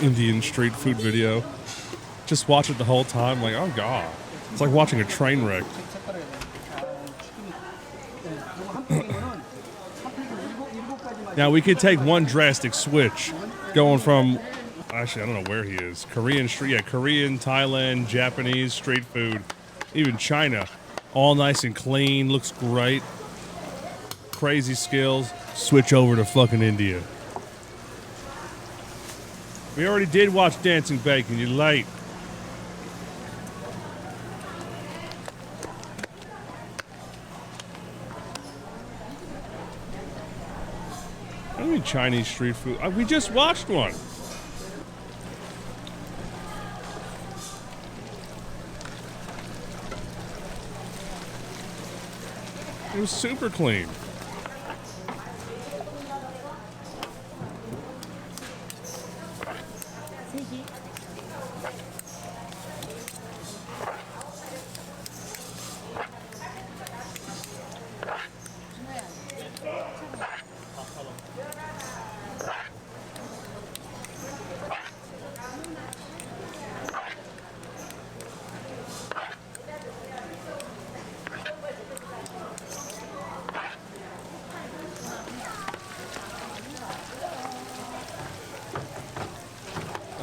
Speaker 3: Indian street food video. Just watch it the whole time, like, oh god. It's like watching a train wreck. Now we could take one drastic switch, going from, actually I don't know where he is, Korean street, yeah, Korean, Thailand, Japanese street food, even China, all nice and clean, looks great, crazy skills. Switch over to fucking India. We already did watch Dancing Bacon. You're late. What do you mean Chinese street food? We just watched one. It was super clean.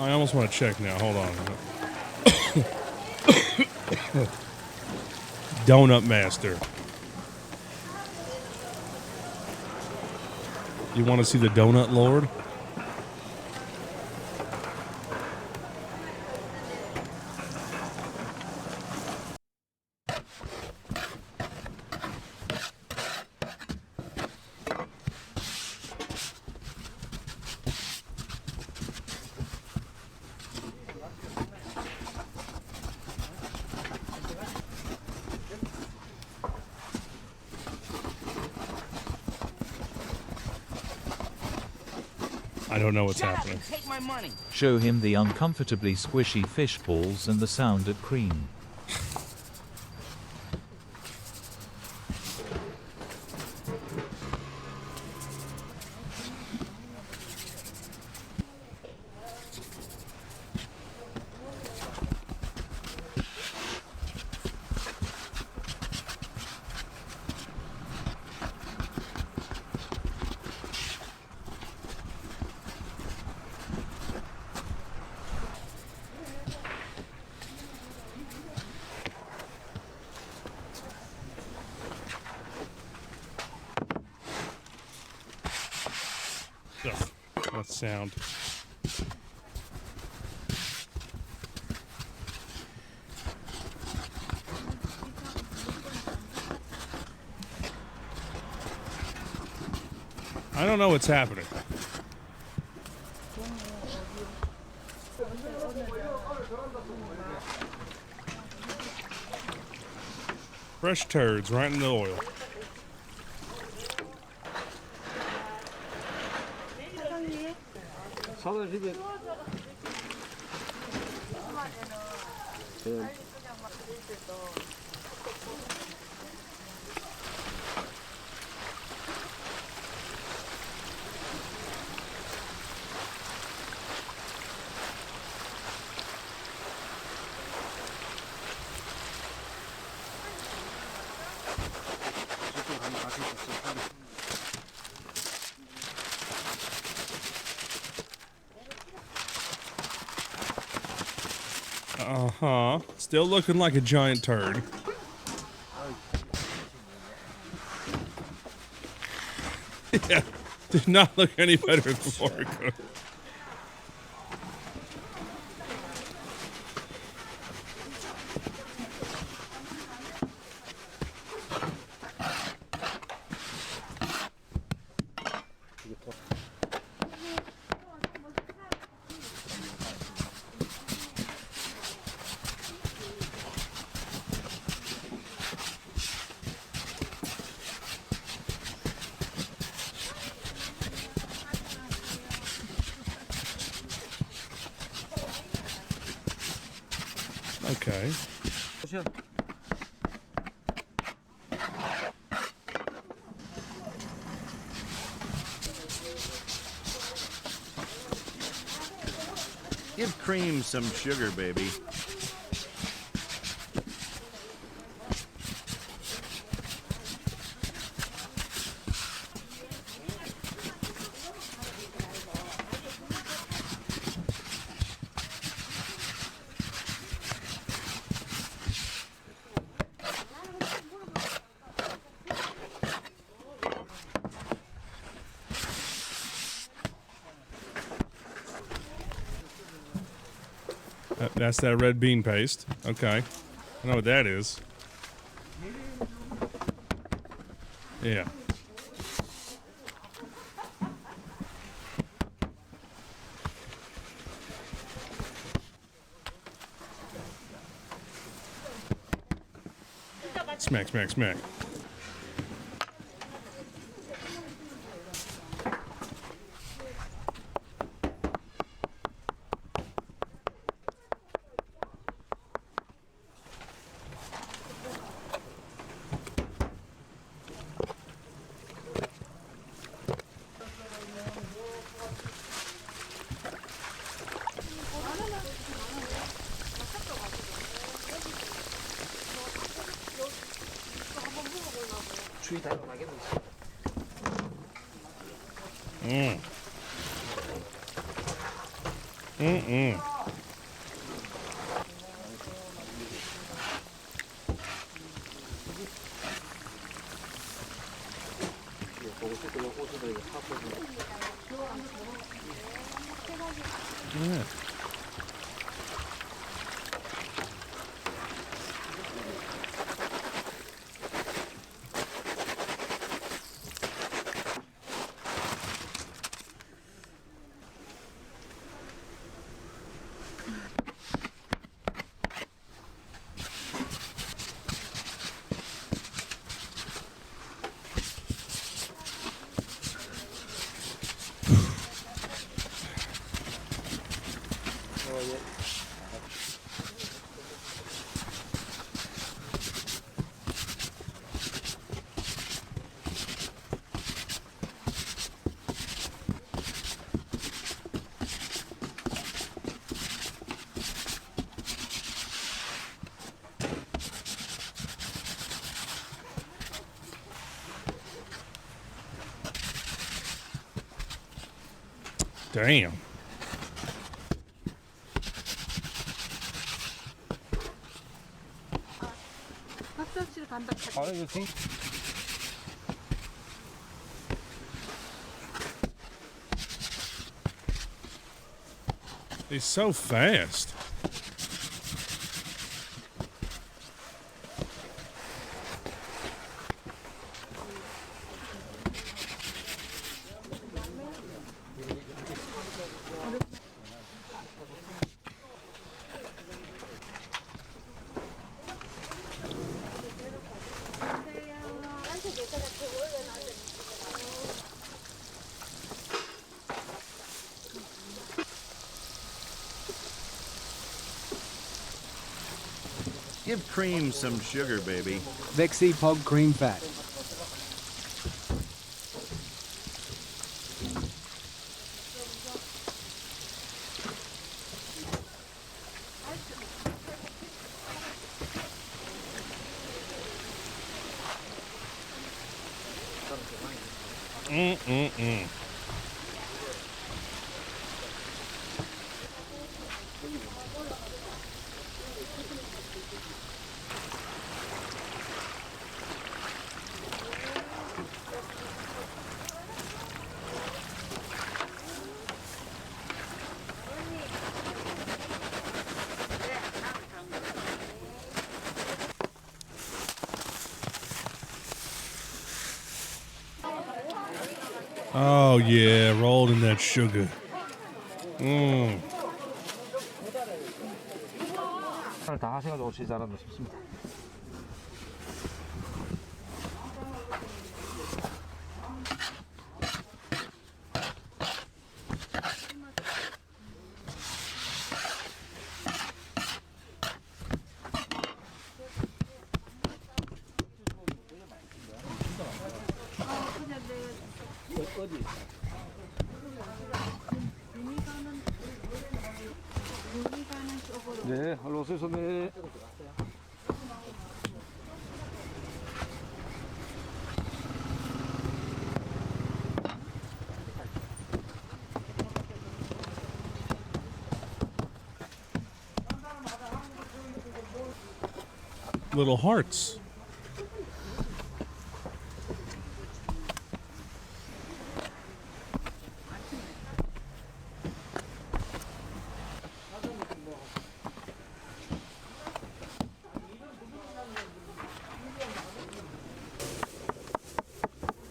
Speaker 3: I almost want to check now. Hold on. Donut Master. You want to see the Donut Lord? I don't know what's happening.
Speaker 21: Take my money.
Speaker 22: Show him the uncomfortably squishy fish balls and the sound at cream. Ugh, that sound. I don't know what's happening. Fresh turds right in the oil.
Speaker 3: Uh-huh. Still looking like a giant turd. Yeah. Did not look any better before it cooked. Okay.
Speaker 1: Give cream some sugar, baby.
Speaker 3: That's that red bean paste. Okay. I know what that is. Yeah. Smack, smack, smack. Yeah. Damn. He's so fast.
Speaker 1: Give cream some sugar, baby.
Speaker 2: Vexy Pog cream fat.
Speaker 3: Oh yeah, rolled in that sugar. Mmm.
Speaker 5: 다 하셔가지고 오시지 않았나 싶습니다. 네, 할로 오세요, 선배.
Speaker 3: Little hearts.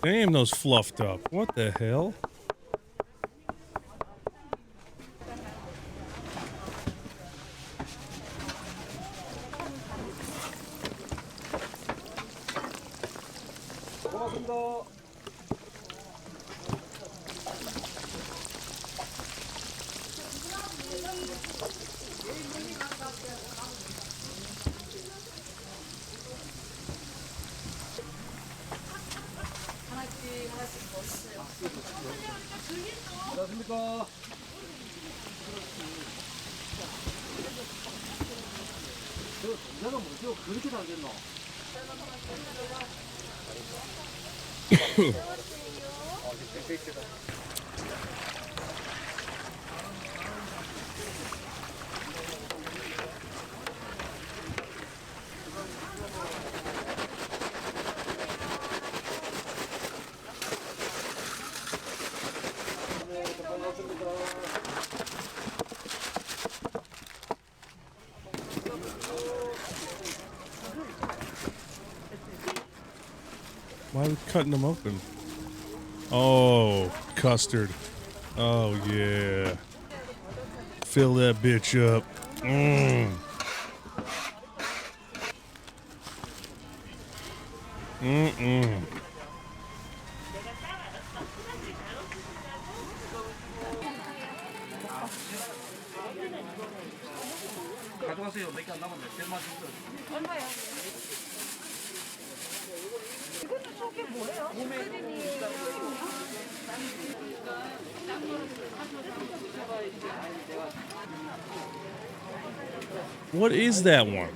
Speaker 3: Damn, those fluffed up. What the hell?
Speaker 5: 고맙습니다. 안녕하십니까. 저 전자가 뭐죠? 그렇게 달겠노?
Speaker 3: Why are we cutting them open? Oh, custard. Oh, yeah. Fill that bitch up. Mmm. Mm-mm.
Speaker 5: 가져가세요. 몇 개 안 남았네. 제일 맛있어.
Speaker 18: 얼마요? 이거는 저게 뭐예요?
Speaker 3: What is that one?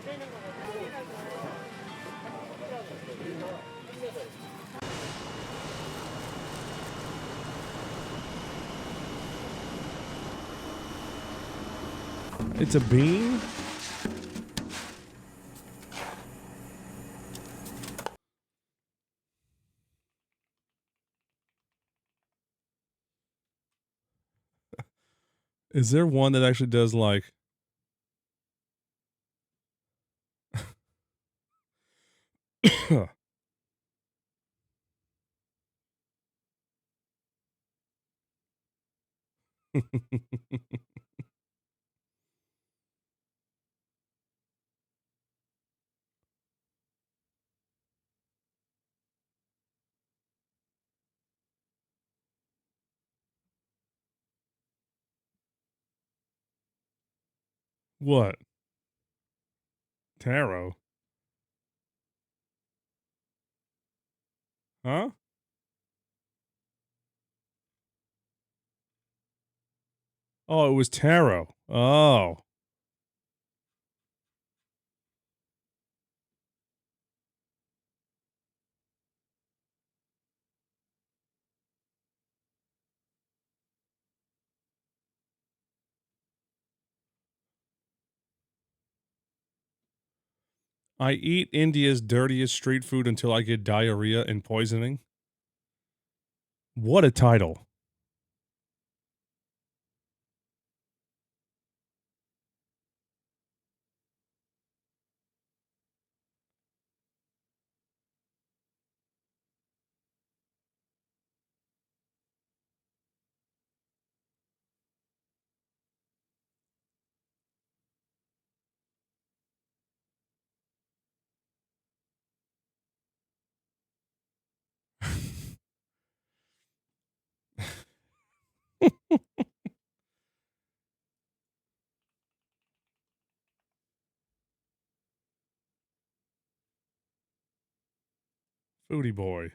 Speaker 3: It's a bean? Is there one that actually does like what? Taro? Huh? Oh, it was taro. Oh. I eat India's dirtiest street food until I get diarrhea and poisoning. What a title. Foodie boy.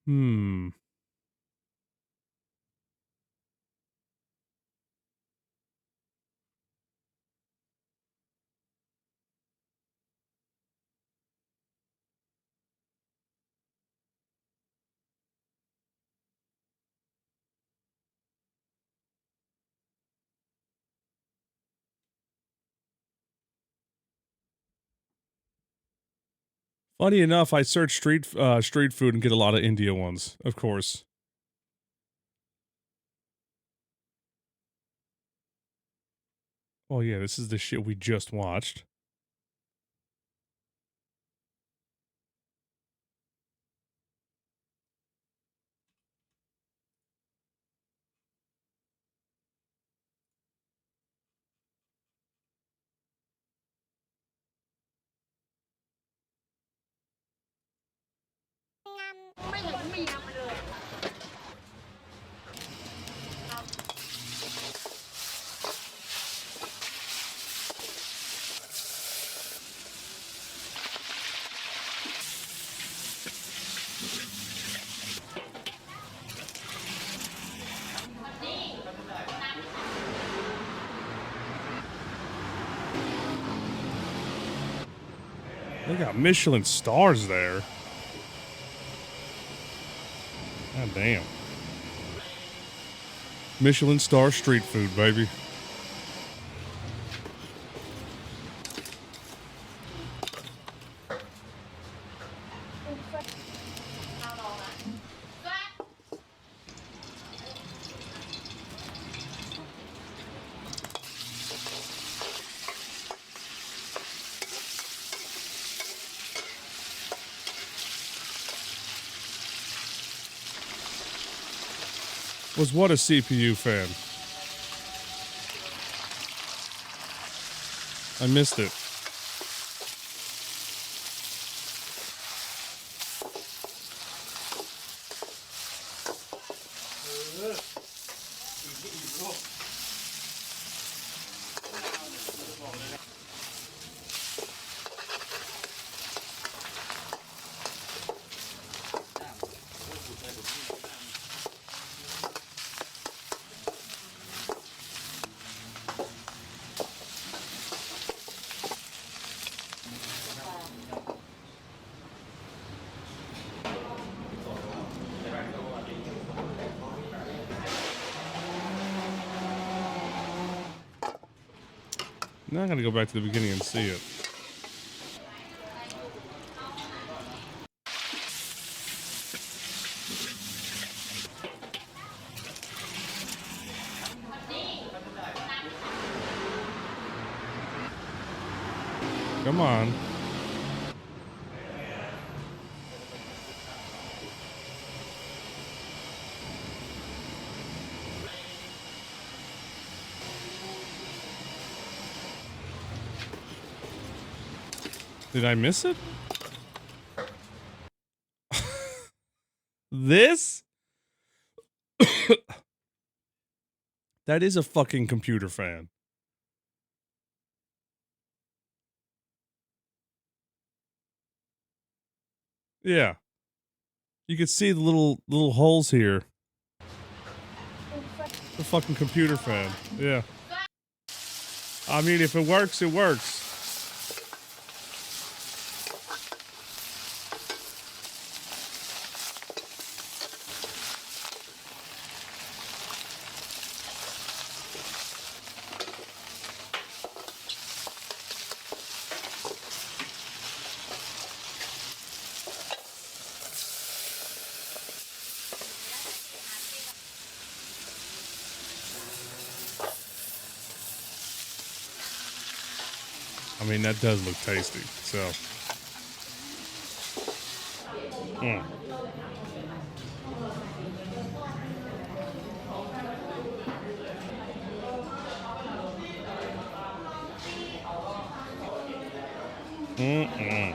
Speaker 3: Hmm. Funny enough, I search street food and get a lot of India ones, of course. Oh yeah, this is the shit we just watched. They got Michelin stars there. God damn. Michelin star street food, baby. Was what a CPU fan. I missed it. Now I gotta go back to the beginning and see it. Come on. Did I miss it? This? That is a fucking computer fan. Yeah. You can see the little holes here. The fucking computer fan. Yeah. I mean, if it works, it works. I mean, that does look tasty. So. Mm-mm.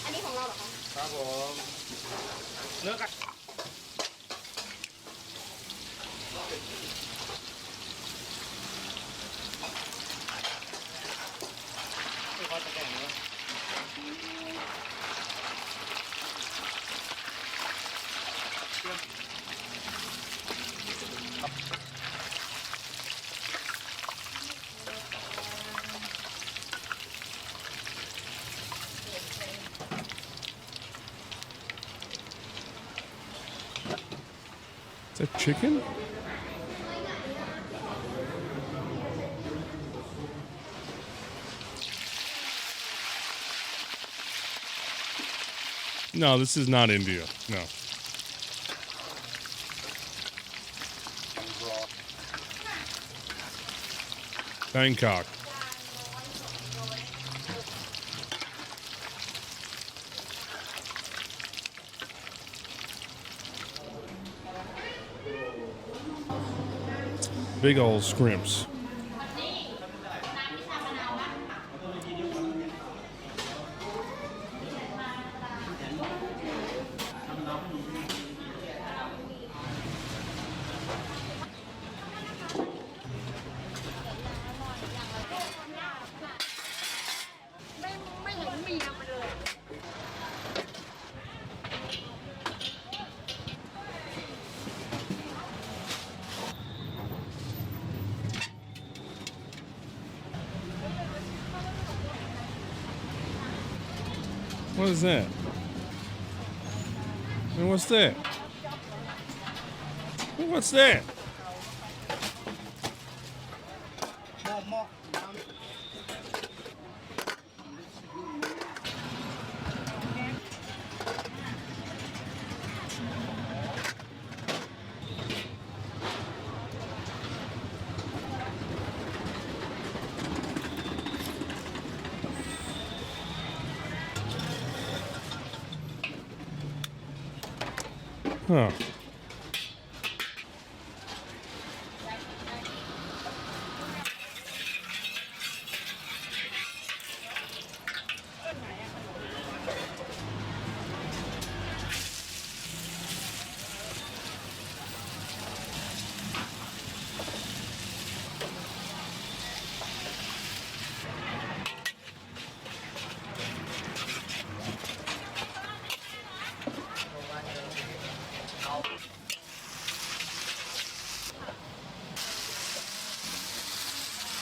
Speaker 11: อันนี้ของเราเหรอคะ
Speaker 14: ครับผมเนื้อไก่
Speaker 3: Is that chicken? No, this is not India. No. Bangkok. Big old scrimps. What is that? And what's that? What's that? Huh.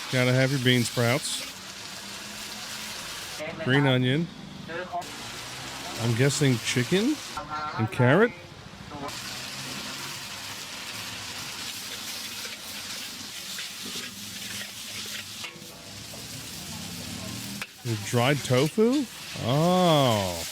Speaker 3: Gotta have your bean sprouts. Green onion. I'm guessing chicken and carrot. With dried tofu? Oh.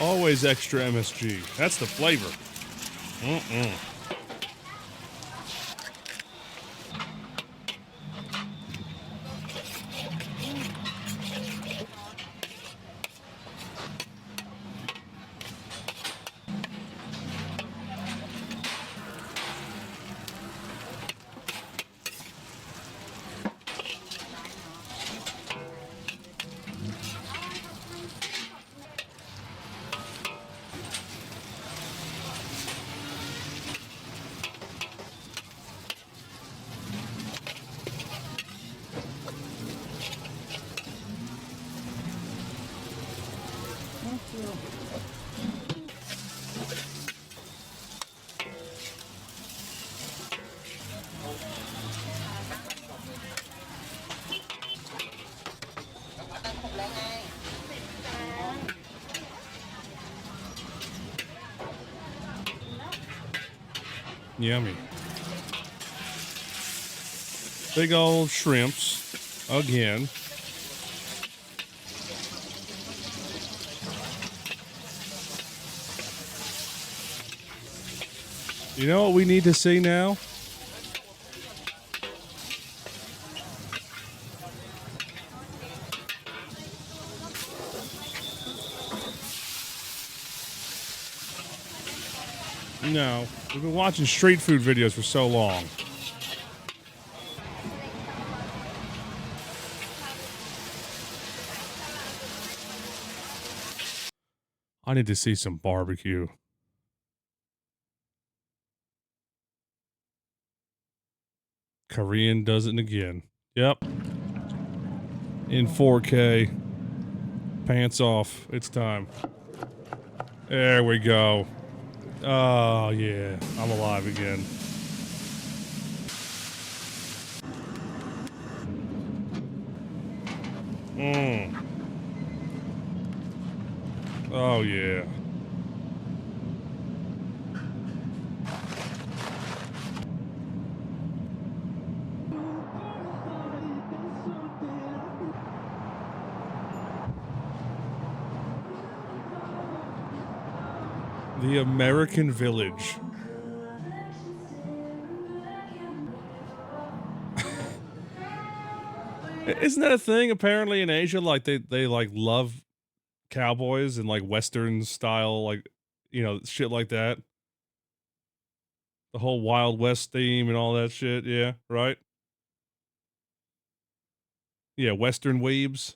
Speaker 3: Always extra MSG. That's the flavor. Mm-mm. Yummy. Big old shrimps. Again. You know what we need to see now? No. We've been watching street food videos for so long. I need to see some barbecue. Korean does it again. Yep. In 4K. Pants off. It's time. There we go. Oh, yeah. I'm alive again. Oh, yeah. The American Village. Isn't that a thing apparently in Asia? Like they like love cowboys and like Western style, like, you know, shit like that. The whole Wild West theme and all that shit. Yeah, right? Yeah, Western weebs.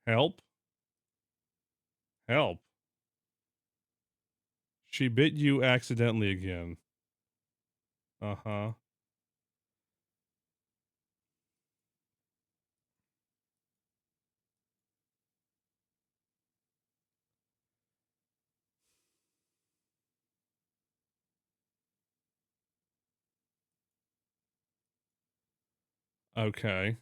Speaker 3: Help. Help. She bit you accidentally again. Uh-huh. Okay.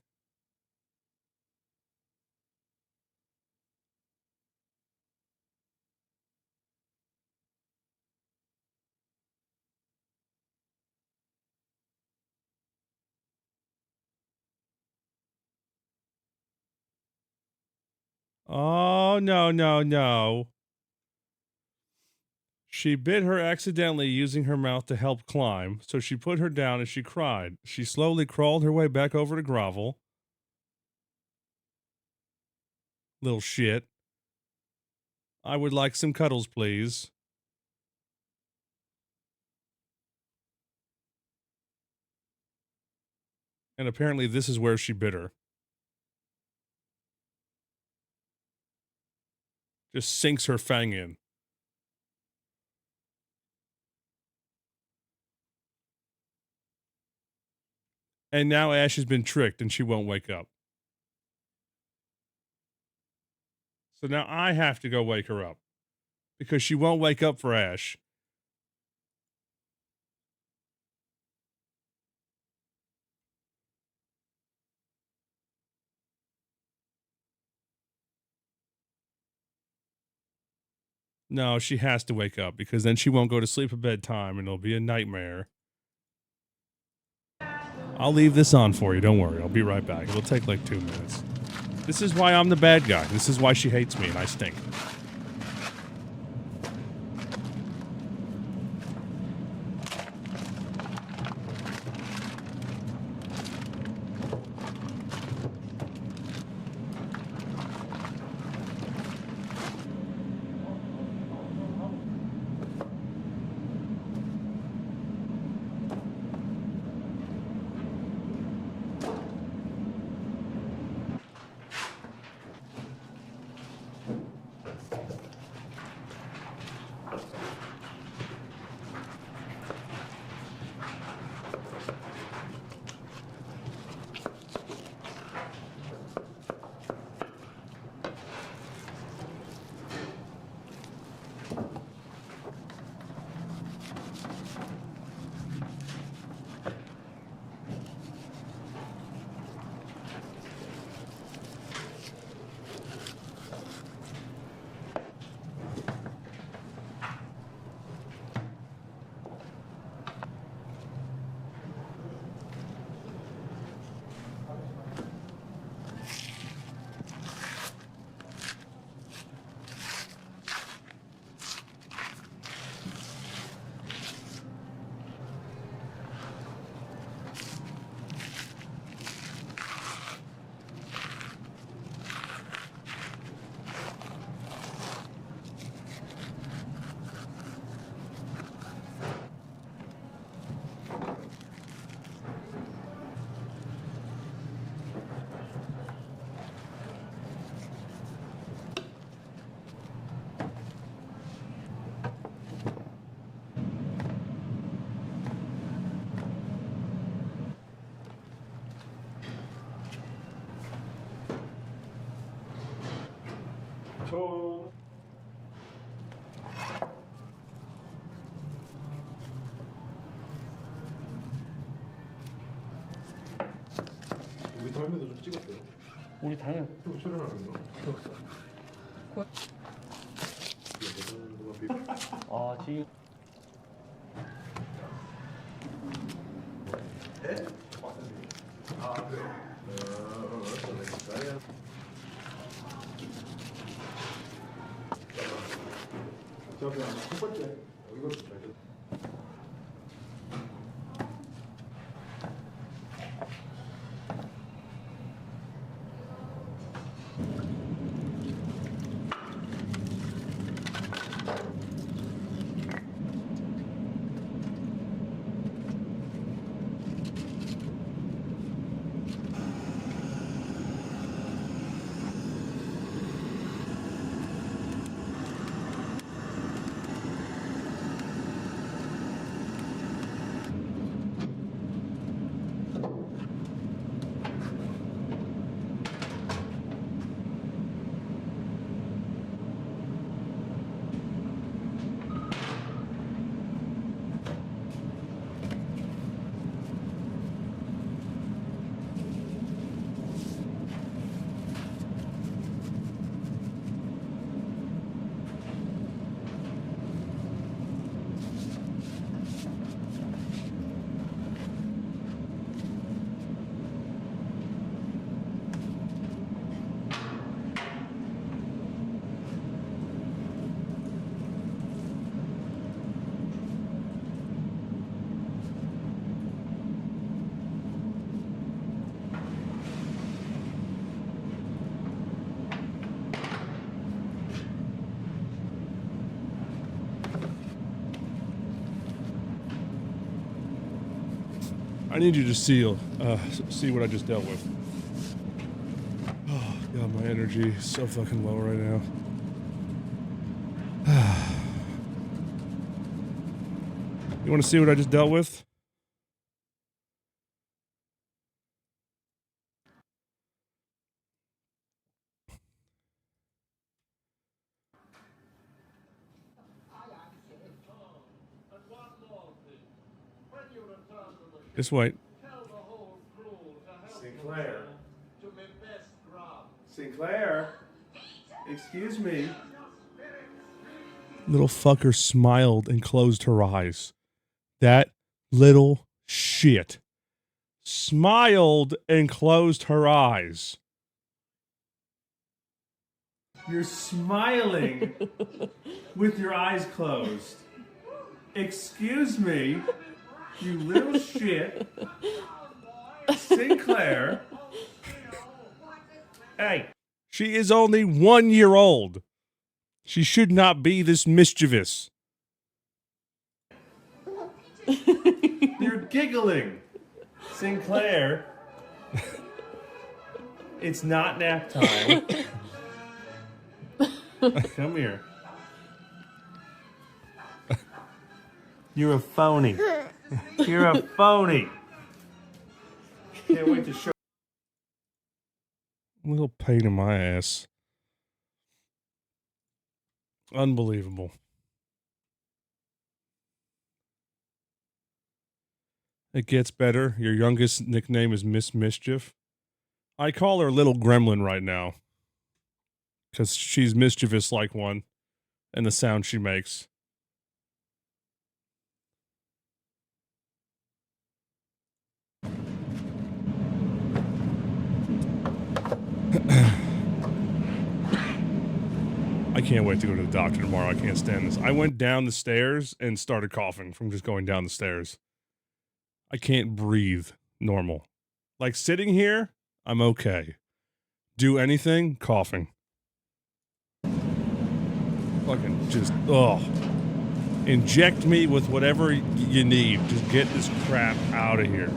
Speaker 3: Oh, no, no, no. She bit her accidentally using her mouth to help climb, so she put her down and she cried. She slowly crawled her way back over to grovel. Little shit. I would like some cuddles, please. And apparently this is where she bit her. Just sinks her fang in. And now Ash has been tricked and she won't wake up. So now I have to go wake her up. Because she won't wake up for Ash. No, she has to wake up because then she won't go to sleep at bedtime and it'll be a nightmare. I'll leave this on for you. Don't worry. I'll be right back. It'll take like 2 minutes. This is why I'm the bad guy. This is why she hates me and I stink.
Speaker 7: 우리 다음에도 좀 찍었대요.
Speaker 19: 우리 다음에
Speaker 7: 또 촬영하는 거?
Speaker 19: 아 지금
Speaker 7: 아 그래. 저기 첫 번째 이거
Speaker 3: I need you to see what I just dealt with. Oh god, my energy is so fucking low right now. You want to see what I just dealt with? Just wait.
Speaker 4: Sinclair. Sinclair. Excuse me.
Speaker 3: Little fucker smiled and closed her eyes. That little shit smiled and closed her eyes.
Speaker 4: You're smiling with your eyes closed. Excuse me, you little shit. Sinclair.
Speaker 3: Hey, she is only 1 year old. She should not be this mischievous.
Speaker 4: You're giggling. Sinclair. It's not nap time. Come here. You're a phony. You're a phony. Can't wait to show.
Speaker 3: Little pain in my ass. Unbelievable. It gets better. Your youngest nickname is Miss Mischief. I call her Little Gremlin right now. Because she's mischievous like one. And the sound she makes. I can't wait to go to the doctor tomorrow. I can't stand this. I went down the stairs and started coughing from just going down the stairs. I can't breathe normal. Like sitting here, I'm okay. Do anything, coughing. Fucking just, inject me with whatever you need. Just get this crap out of here.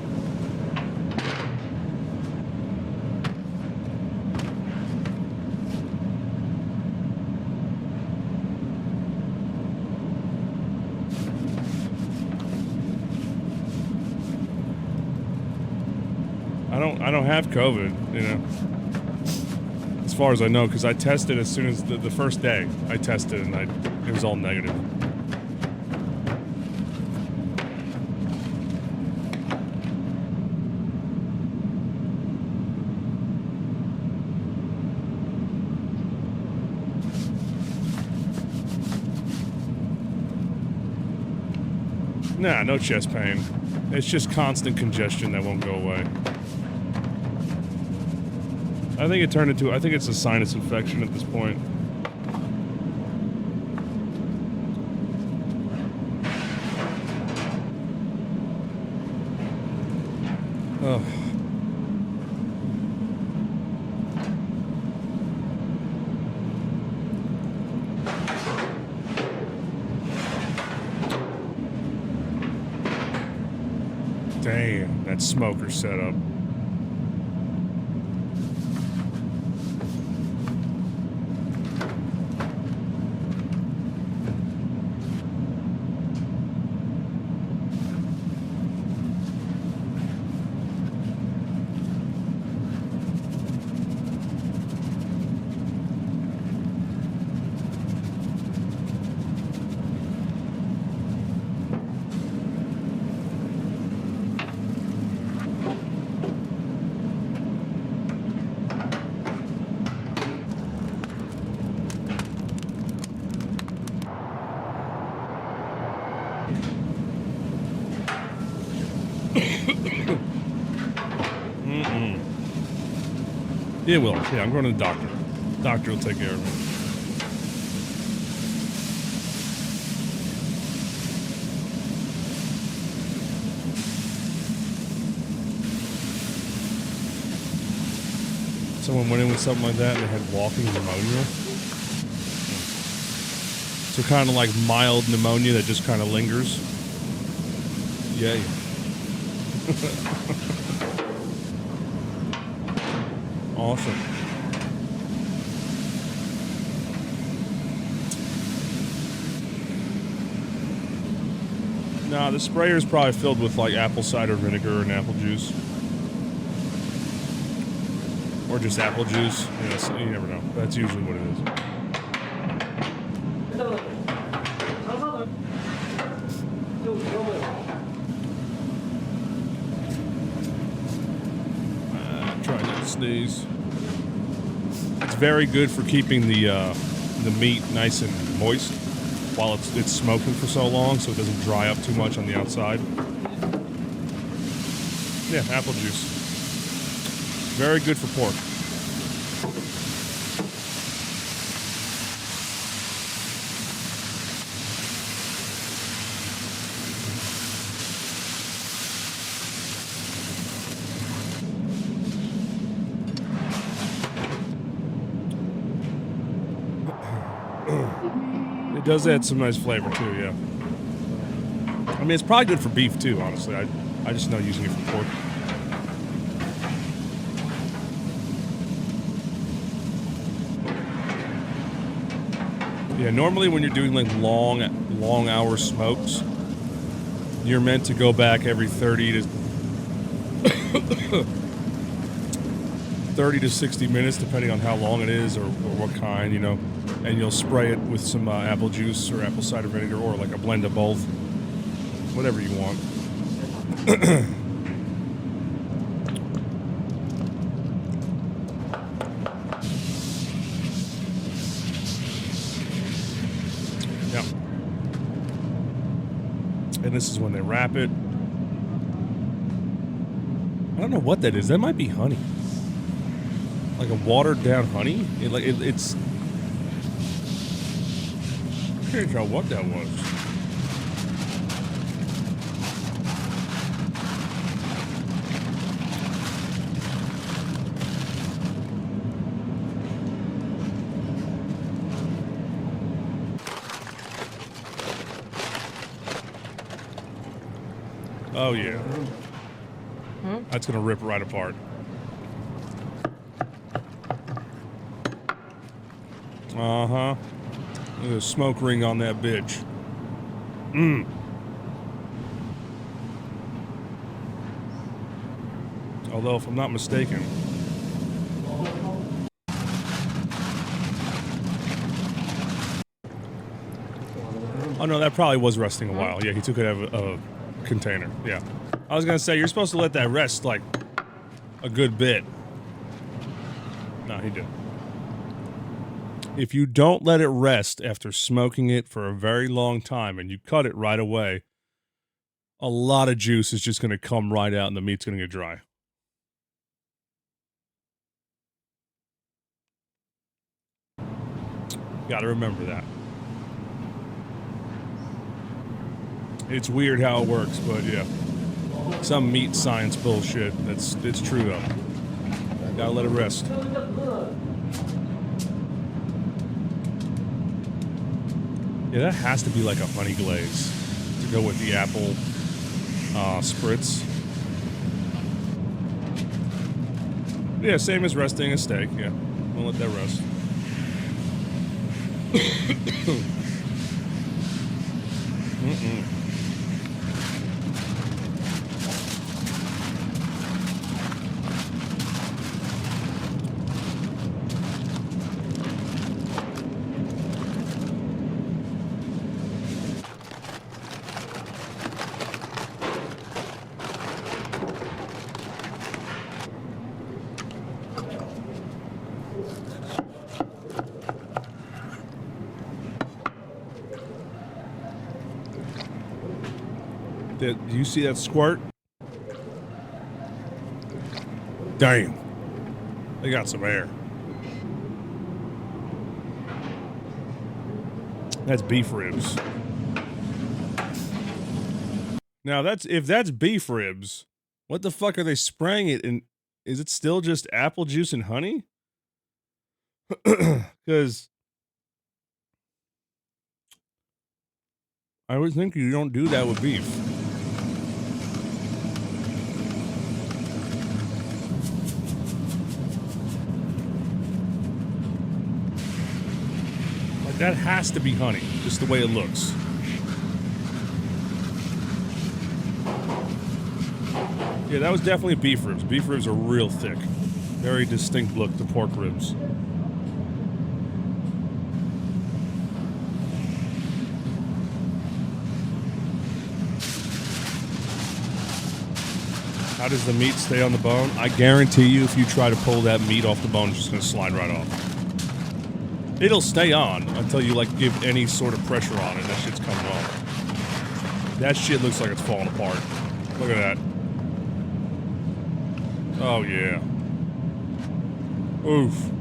Speaker 3: I don't have COVID, you know. As far as I know, because I tested as soon as the first day I tested, and it was all negative. Nah, no chest pain. It's just constant congestion that won't go away. I think it's a sinus infection at this point. Ugh. Damn, that smoker setup. It will. Yeah, I'm going to the doctor. Doctor will take care of it. Someone went in with something like that and they had walking pneumonia. So kind of like mild pneumonia that just kind of lingers. Yay. Awesome. Nah, the sprayer is probably filled with like apple cider vinegar and apple juice. Or just apple juice. Yeah, so you never know. That's usually what it is. Try not to sneeze. It's very good for keeping the meat nice and moist while it's smoking for so long, so it doesn't dry up too much on the outside. Yeah, apple juice. Very good for pork. It does add some nice flavor too, yeah. I mean, it's probably good for beef too, honestly. I just know using it for pork. Yeah, normally when you're doing like long hour smokes, you're meant to go back every 30 to 60 minutes, depending on how long it is or what kind, you know. And you'll spray it with some apple juice or apple cider vinegar or like a blend of both. Whatever you want. Yeah. And this is when they wrap it. I don't know what that is. That might be honey. Like a watered down honey. It's. I can't tell what that was. Oh yeah. That's gonna rip right apart. Uh-huh. Look at the smoke ring on that bitch. Although, if I'm not mistaken, Oh no, that probably was resting a while. Yeah, he took it out of a container. Yeah. I was gonna say, you're supposed to let that rest, like, a good bit. No, he didn't. If you don't let it rest after smoking it for a very long time and you cut it right away, a lot of juice is just gonna come right out and the meat's gonna get dry. Gotta remember that. It's weird how it works, but yeah. Some meat science bullshit. It's true though. Gotta let it rest. Yeah, that has to be like a honey glaze to go with the apple spritz. Yeah, same as resting a steak. Yeah, we'll let that rest. Do you see that squirt? Damn. They got some air. That's beef ribs. Now if that's beef ribs, what the fuck are they spraying it in? Is it still just apple juice and honey? Because I would think you don't do that with beef. Like that has to be honey, just the way it looks. Yeah, that was definitely beef ribs. Beef ribs are real thick. Very distinct look to pork ribs. How does the meat stay on the bone? I guarantee you if you try to pull that meat off the bone, it's just going to slide right off. It'll stay on until you, like, give any sort of pressure on it and that shit's coming off. That shit looks like it's falling apart. Look at that. Oh, yeah. Oof.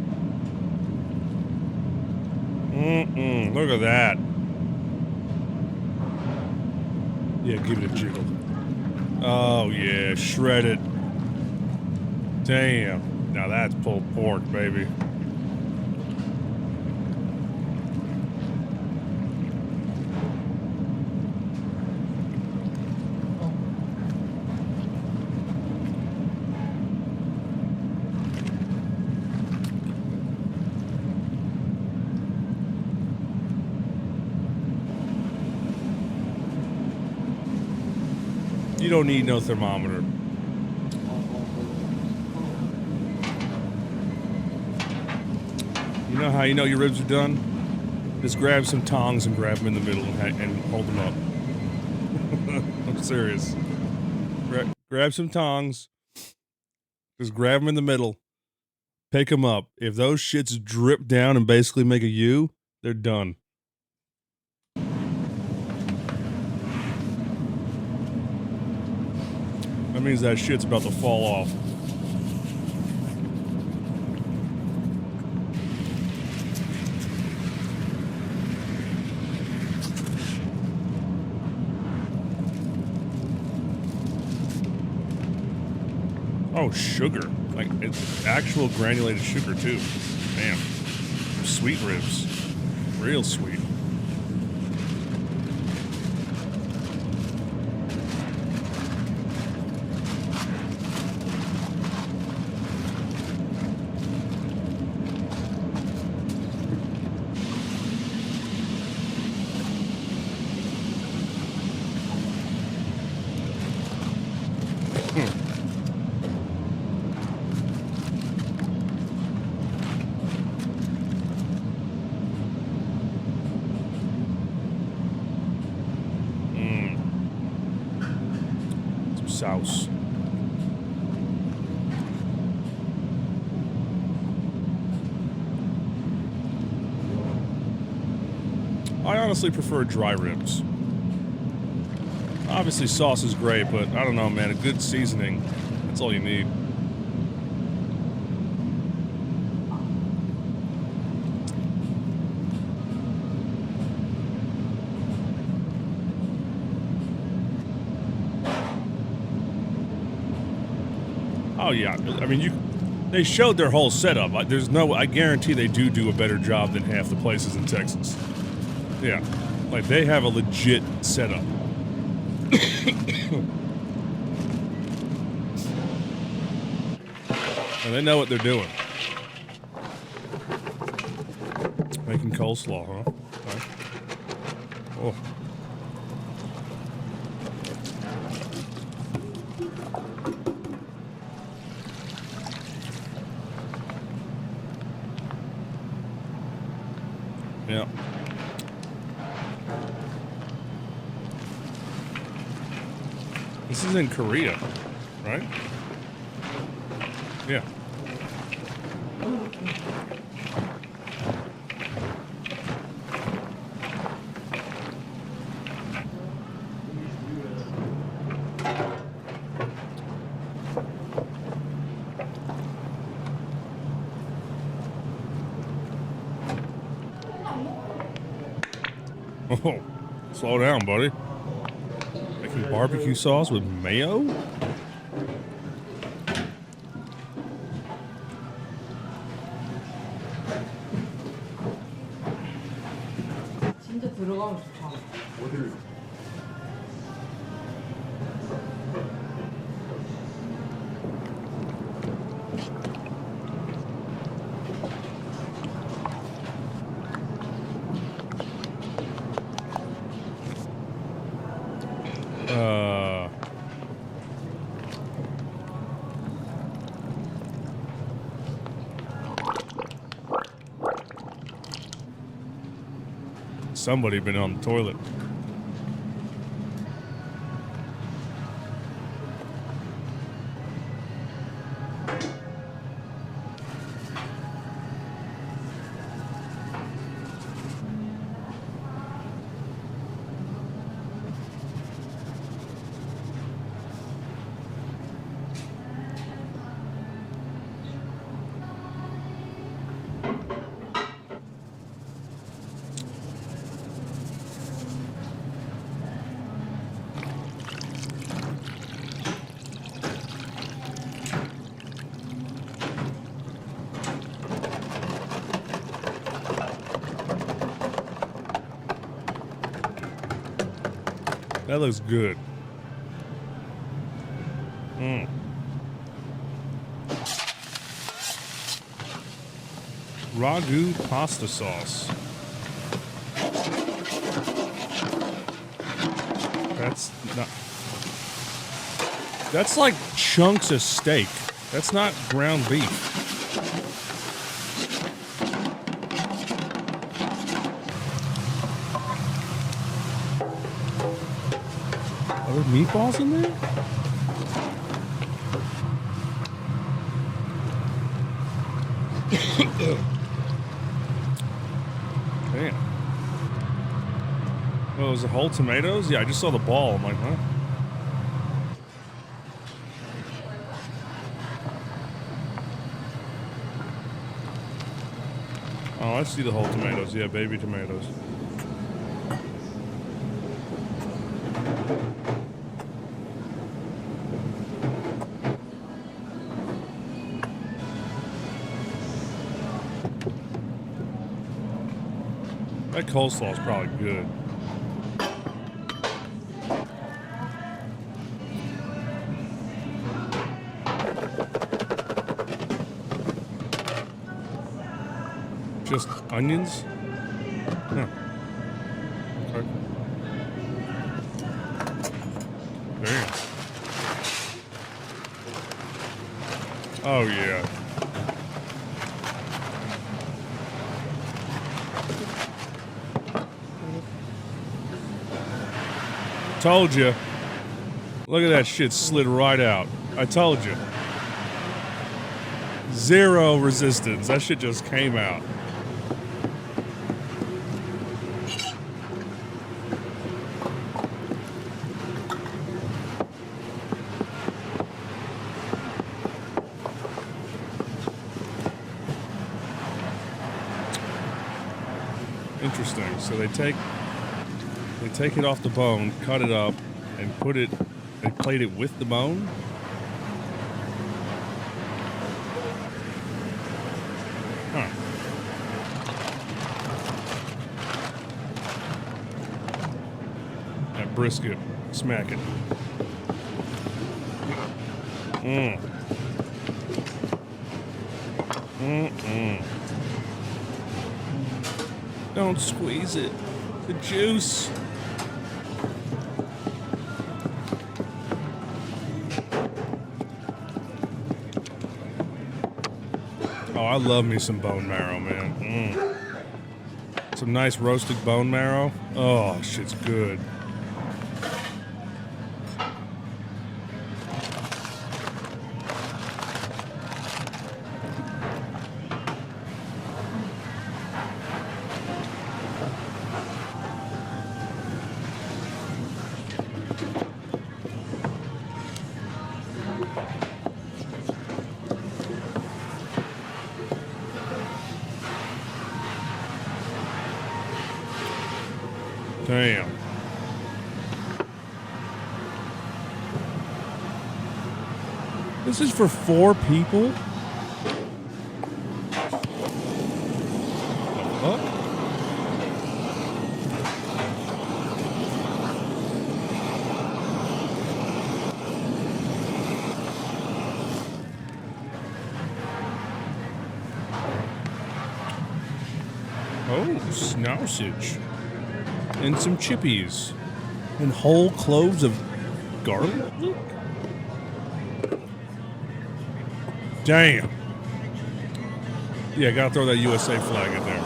Speaker 3: Look at that. Yeah, give it a jiggle. Oh, yeah. Shred it. Damn. Now that's pulled pork, baby. You don't need no thermometer. You know how you know your ribs are done? Just grab some tongs and grab them in the middle and hold them up. I'm serious. Grab some tongs. Just grab them in the middle. Pick them up. If those shits drip down and basically make a U, they're done. That means that shit's about to fall off. Oh, sugar. Like, it's actual granulated sugar, too. Damn. Sweet ribs. Real sweet. sauce. I honestly prefer dry ribs. Obviously, sauce is great, but I don't know, man. A good seasoning, that's all you need. Oh yeah, I mean they showed their whole setup. I guarantee they do a better job than half the places in Texas. Yeah, like they have a legit setup. And they know what they're doing. Making coleslaw, huh? Okay. Oh. Yeah. This is in Korea, right? Yeah. Oh, slow down, buddy. Making barbecue sauce with mayo?
Speaker 18: 진짜 들어가면 좋다.
Speaker 7: 어디를?
Speaker 3: Somebody been on the toilet. That looks good. Mm. Ragu pasta sauce. That's not... That's like chunks of steak. That's not ground beef. Are there meatballs in there? Damn. Oh, is it whole tomatoes? Yeah, I just saw the ball. I'm like, huh? Oh, I see the whole tomatoes. Yeah, baby tomatoes. That coleslaw is probably good. Just onions? Huh. Okay. Damn. Oh, yeah. Told you. Look at that shit slid right out. I told you. Zero resistance. That shit just came out. Interesting. So they take it off the bone, cut it up, and they plate it with the bone. Huh. That brisket, smack it. Mmm. Mm-mm. Don't squeeze it. The juice. Oh, I love me some bone marrow, man. Some nice roasted bone marrow. Oh, shit's good. Damn. This is for 4 people? What? Oh, sausage. And some chippies. And whole cloves of garlic? Damn. Yeah, gotta throw that USA flag in there.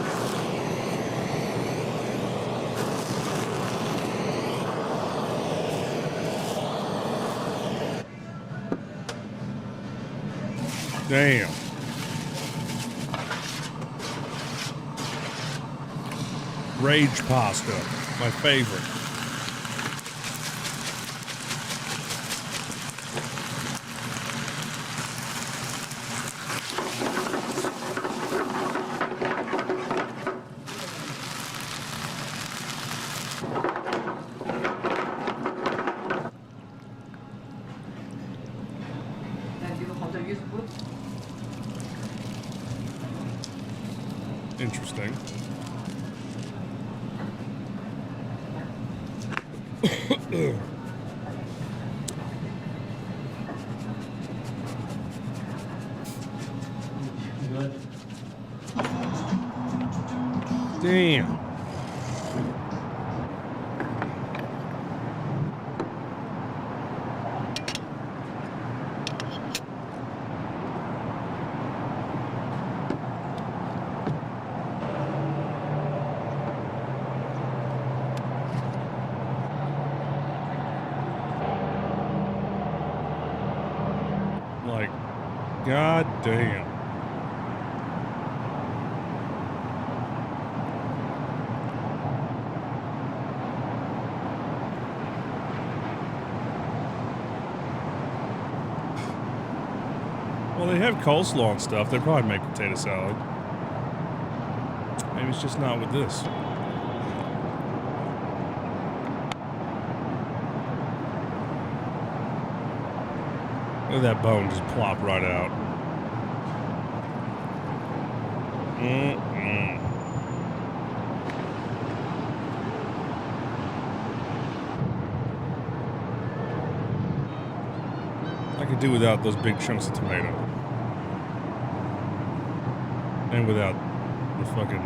Speaker 3: Damn. Rage pasta, my favorite. Interesting. Damn. Like, god damn. Well, they have coleslaw and stuff. They probably make potato salad. Maybe it's just not with this. Look at that bone just plop right out. Mm-mm. I could do without those big chunks of tomato. And without the fucking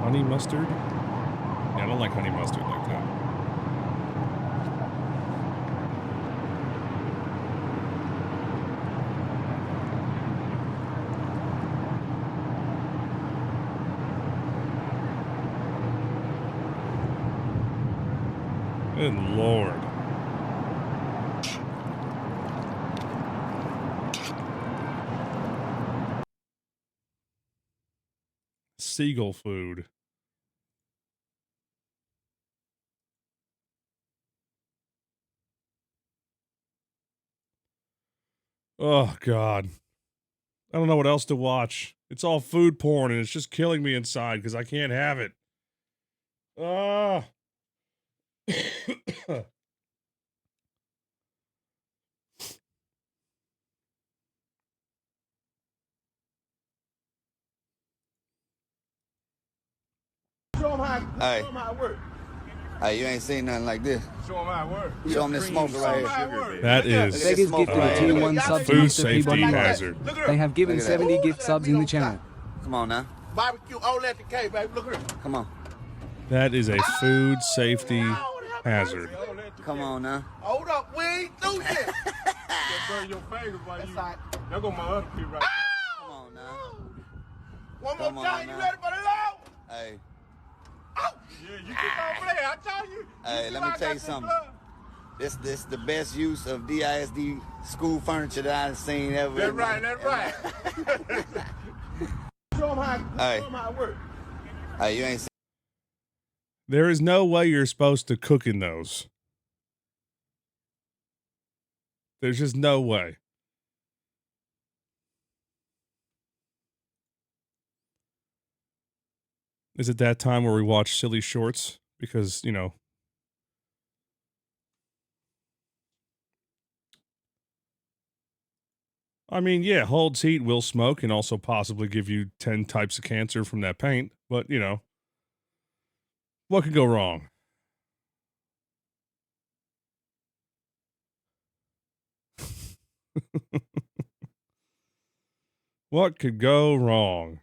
Speaker 3: honey mustard. Yeah, I don't like honey mustard like that. Good Lord. seagull food. Oh, God. I don't know what else to watch. It's all food porn, and it's just killing me inside because I can't have it. Ah.
Speaker 7: Show them how,
Speaker 6: Hey.
Speaker 7: show 'em how it works.
Speaker 6: Hey, you ain't seen nothing like this.
Speaker 7: Show them how it works.
Speaker 6: Show them this smoker right here.
Speaker 3: That is
Speaker 2: Beggars gifted a tier 1 sub to
Speaker 3: food
Speaker 2: Mr.
Speaker 3: safety
Speaker 2: Peabody Live.
Speaker 3: hazard.
Speaker 2: They have given
Speaker 6: Look at that.
Speaker 2: 70 gift subs in the channel.
Speaker 6: Come on now.
Speaker 7: Barbecue, all at the K, baby. Look here.
Speaker 6: Come on.
Speaker 3: That is a food safety hazard.
Speaker 6: Come on now.
Speaker 7: Hold up, we ain't through yet. Just burn your fingers while you. There go my other feet right there.
Speaker 6: Come on now.
Speaker 7: One more
Speaker 6: Come on
Speaker 7: time,
Speaker 6: now.
Speaker 7: you ready for the low?
Speaker 6: Hey.
Speaker 7: Yeah, you keep over there. I told you.
Speaker 6: Hey, let me tell you something. This the best use of DISD school furniture that I've seen ever.
Speaker 7: That's right, that's right. Show them how,
Speaker 6: Hey.
Speaker 7: show 'em how it works.
Speaker 6: Hey, you ain't seen.
Speaker 3: There is no way you're supposed to cook in those. There's just no way. Is it that time where we watch silly shorts? Because, you know. I mean, yeah, holds heat, will smoke, and also possibly give you 10 types of cancer from that paint. But, you know, what could go wrong? What could go wrong?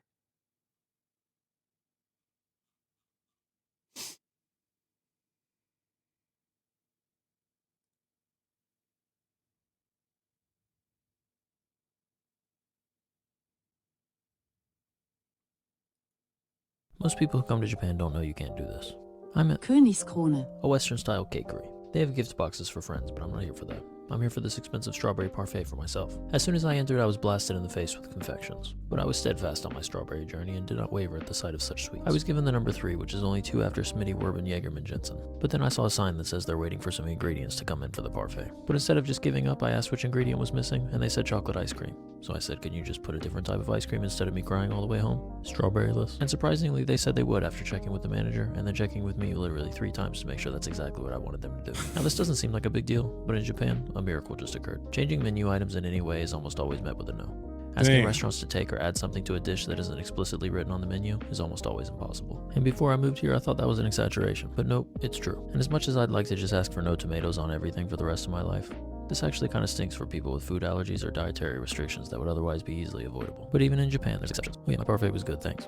Speaker 21: Most people who come to Japan don't know you can't do this. I'm at Königskrone, a Western-style cakery. They have gift boxes for friends, but I'm not here for that. I'm here for this expensive strawberry parfait for myself. As soon as I entered, I was blasted in the face with confections. But I was steadfast on my strawberry journey and did not waver at the sight of such sweets. I was given the number 3, which is only 2 after Smitty, Werben, Jagerman, Jensen. But then I saw a sign that says they're waiting for some ingredients to come in for the parfait. But instead of just giving up, I asked which ingredient was missing, and they said chocolate ice cream. So I said, can you just put a different type of ice cream instead of me crying all the way home? Strawberry-less. And surprisingly, they said they would after checking with the manager, and then checking with me literally 3 times to make sure that's exactly what I wanted them to do. Now this doesn't seem like a big deal, but in Japan, a miracle just occurred. Changing menu items in any way is almost always met with a no. Asking
Speaker 3: Dang.
Speaker 21: restaurants to take or add something to a dish that isn't explicitly written on the menu is almost always impossible. And before I moved here, I thought that was an exaggeration, but nope, it's true. And as much as I'd like to just ask for no tomatoes on everything for the rest of my life, this actually kind of stinks for people with food allergies or dietary restrictions that would otherwise be easily avoidable. But even in Japan, there's exceptions. Oh yeah, my parfait was good, thanks.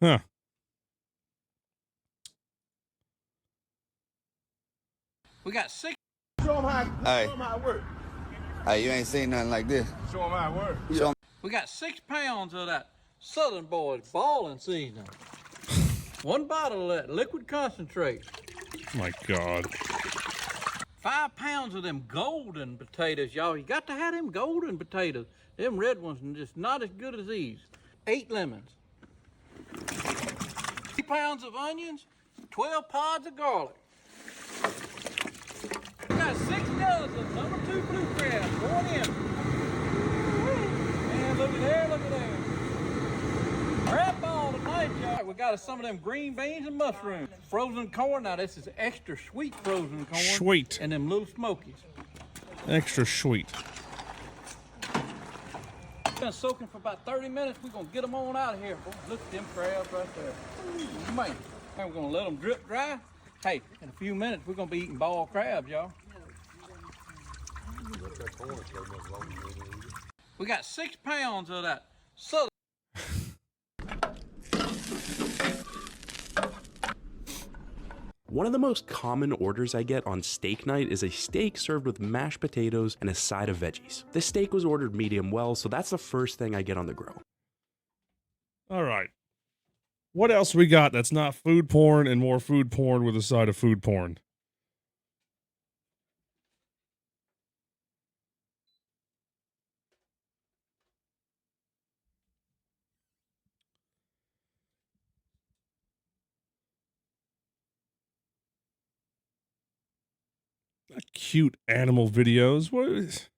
Speaker 3: Huh.
Speaker 7: We got 6. Show them how,
Speaker 6: Hey.
Speaker 7: show 'em how it works.
Speaker 6: Hey, you ain't seen nothing like this.
Speaker 7: Show them how it works.
Speaker 6: Show 'em.
Speaker 5: We got 6 pounds of that Southern Boys balling seasoning. 1 bottle of that liquid concentrate.
Speaker 3: My God.
Speaker 5: 5 pounds of them golden potatoes, y'all. You got to have them golden potatoes. Them red ones are just not as good as these. 8 lemons. 3 pounds of onions. 12 pods of garlic. We got 6 dozen number 2 blue crabs going in. And look at there, look at there. Crab ball tonight, y'all. We got some of them green beans and mushrooms. Frozen corn. Now this is extra sweet frozen corn.
Speaker 3: Sweet.
Speaker 5: And them little smokies.
Speaker 3: Extra sweet.
Speaker 5: Been soaking for about 30 minutes. We're gonna get them on out of here. Boy, look at them crabs right there. Ooh, man. And we're gonna let them drip dry. Hey, in a few minutes, we're gonna be eating ball crabs, y'all. We got 6 pounds of that Southern.
Speaker 23: One of the most common orders I get on steak night is a steak served with mashed potatoes and a side of veggies. This steak was ordered medium well, so that's the first thing I get on the grill.
Speaker 3: All right. What else we got that's not food porn and more food porn with a side of food porn? Cute animal videos. What is...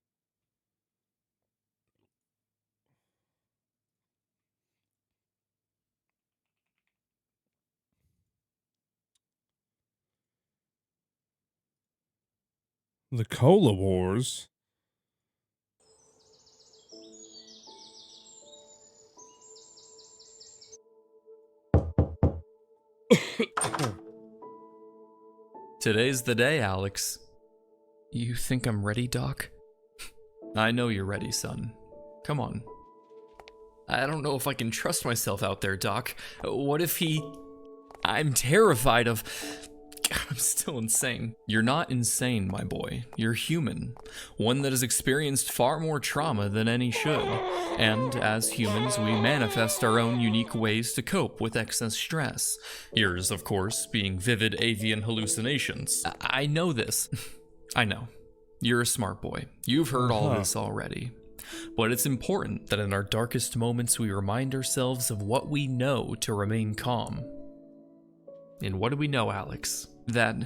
Speaker 3: The Cola Wars.
Speaker 8: Today's the day, Alex. You think I'm ready, Doc? I know you're ready, son. Come on. I don't know if I can trust myself out there, Doc. What if he... I'm terrified of... God, I'm still insane. You're not insane, my boy. You're human. One that has experienced far more trauma than any should. And as humans, we manifest our own unique ways to cope with excess stress. Yours, of course, being vivid avian hallucinations. I know this. I know. You're a smart boy. You've heard all this already. But it's important that in our darkest moments we remind ourselves of what we know to remain calm. And what do we know, Alex? That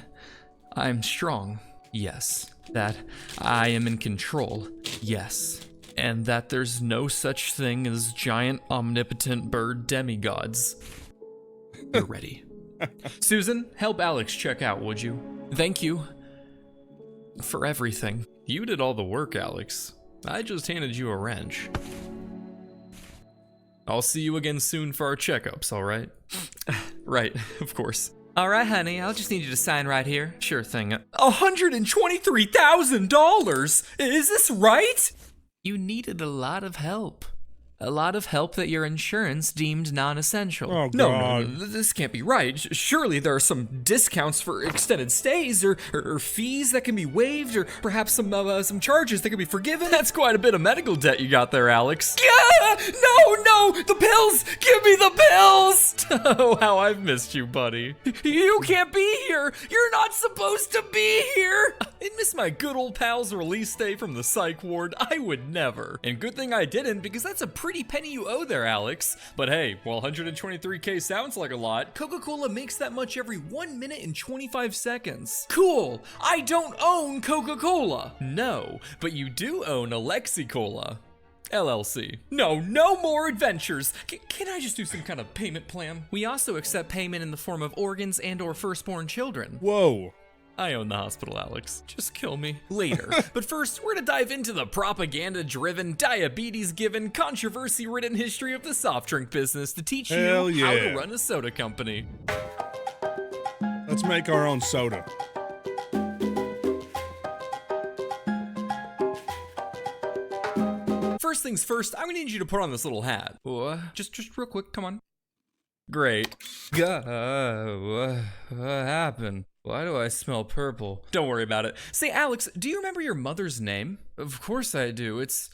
Speaker 8: I'm strong, yes. That I am in control, yes. And that there's no such thing as giant omnipotent bird demigods. You're ready. Susan, help Alex check out, would you? Thank you. For everything. You did all the work, Alex. I just handed you a wrench. I'll see you again soon for our checkups, alright? Right, of course. Alright, honey, I'll just need you to sign right here. Sure thing. $123,000! Is this right? You needed a lot of help. A lot of help that your insurance deemed non-essential.
Speaker 3: Oh,
Speaker 8: No, this can't be right. Surely there are some discounts for extended stays, or fees that can be waived, or perhaps some charges that can be forgiven. That's quite a bit of medical debt you got there, Alex. Yeah! No! The pills! Give me the pills! Oh, how I've missed you, buddy. You can't be here! You're not supposed to be here! I miss my good old pal's release day from the psych ward. I would never. And good thing I didn't, because that's a pretty penny you owe there, Alex. But hey, while 123K sounds like a lot, Coca-Cola makes that much every 1 minute and 25 seconds. Cool! I don't own Coca-Cola! No, but you do own Alexi-Cola. LLC. No more adventures. Can I just do some kind of payment plan? We also accept payment in the form of organs and or firstborn children.
Speaker 3: Whoa.
Speaker 8: I own the hospital, Alex. Just kill me. Later. But first, we're gonna dive into the propaganda-driven, diabetes-given, controversy-ridden history of the soft drink business to teach you how to run a soda company.
Speaker 3: Let's make our own soda.
Speaker 8: First things first, I'm gonna need you to put on this little hat. Just real quick, come on. Great. What happened? Why do I smell purple? Don't worry about it. Say, Alex, do you remember your mother's name? Of course I do. It's...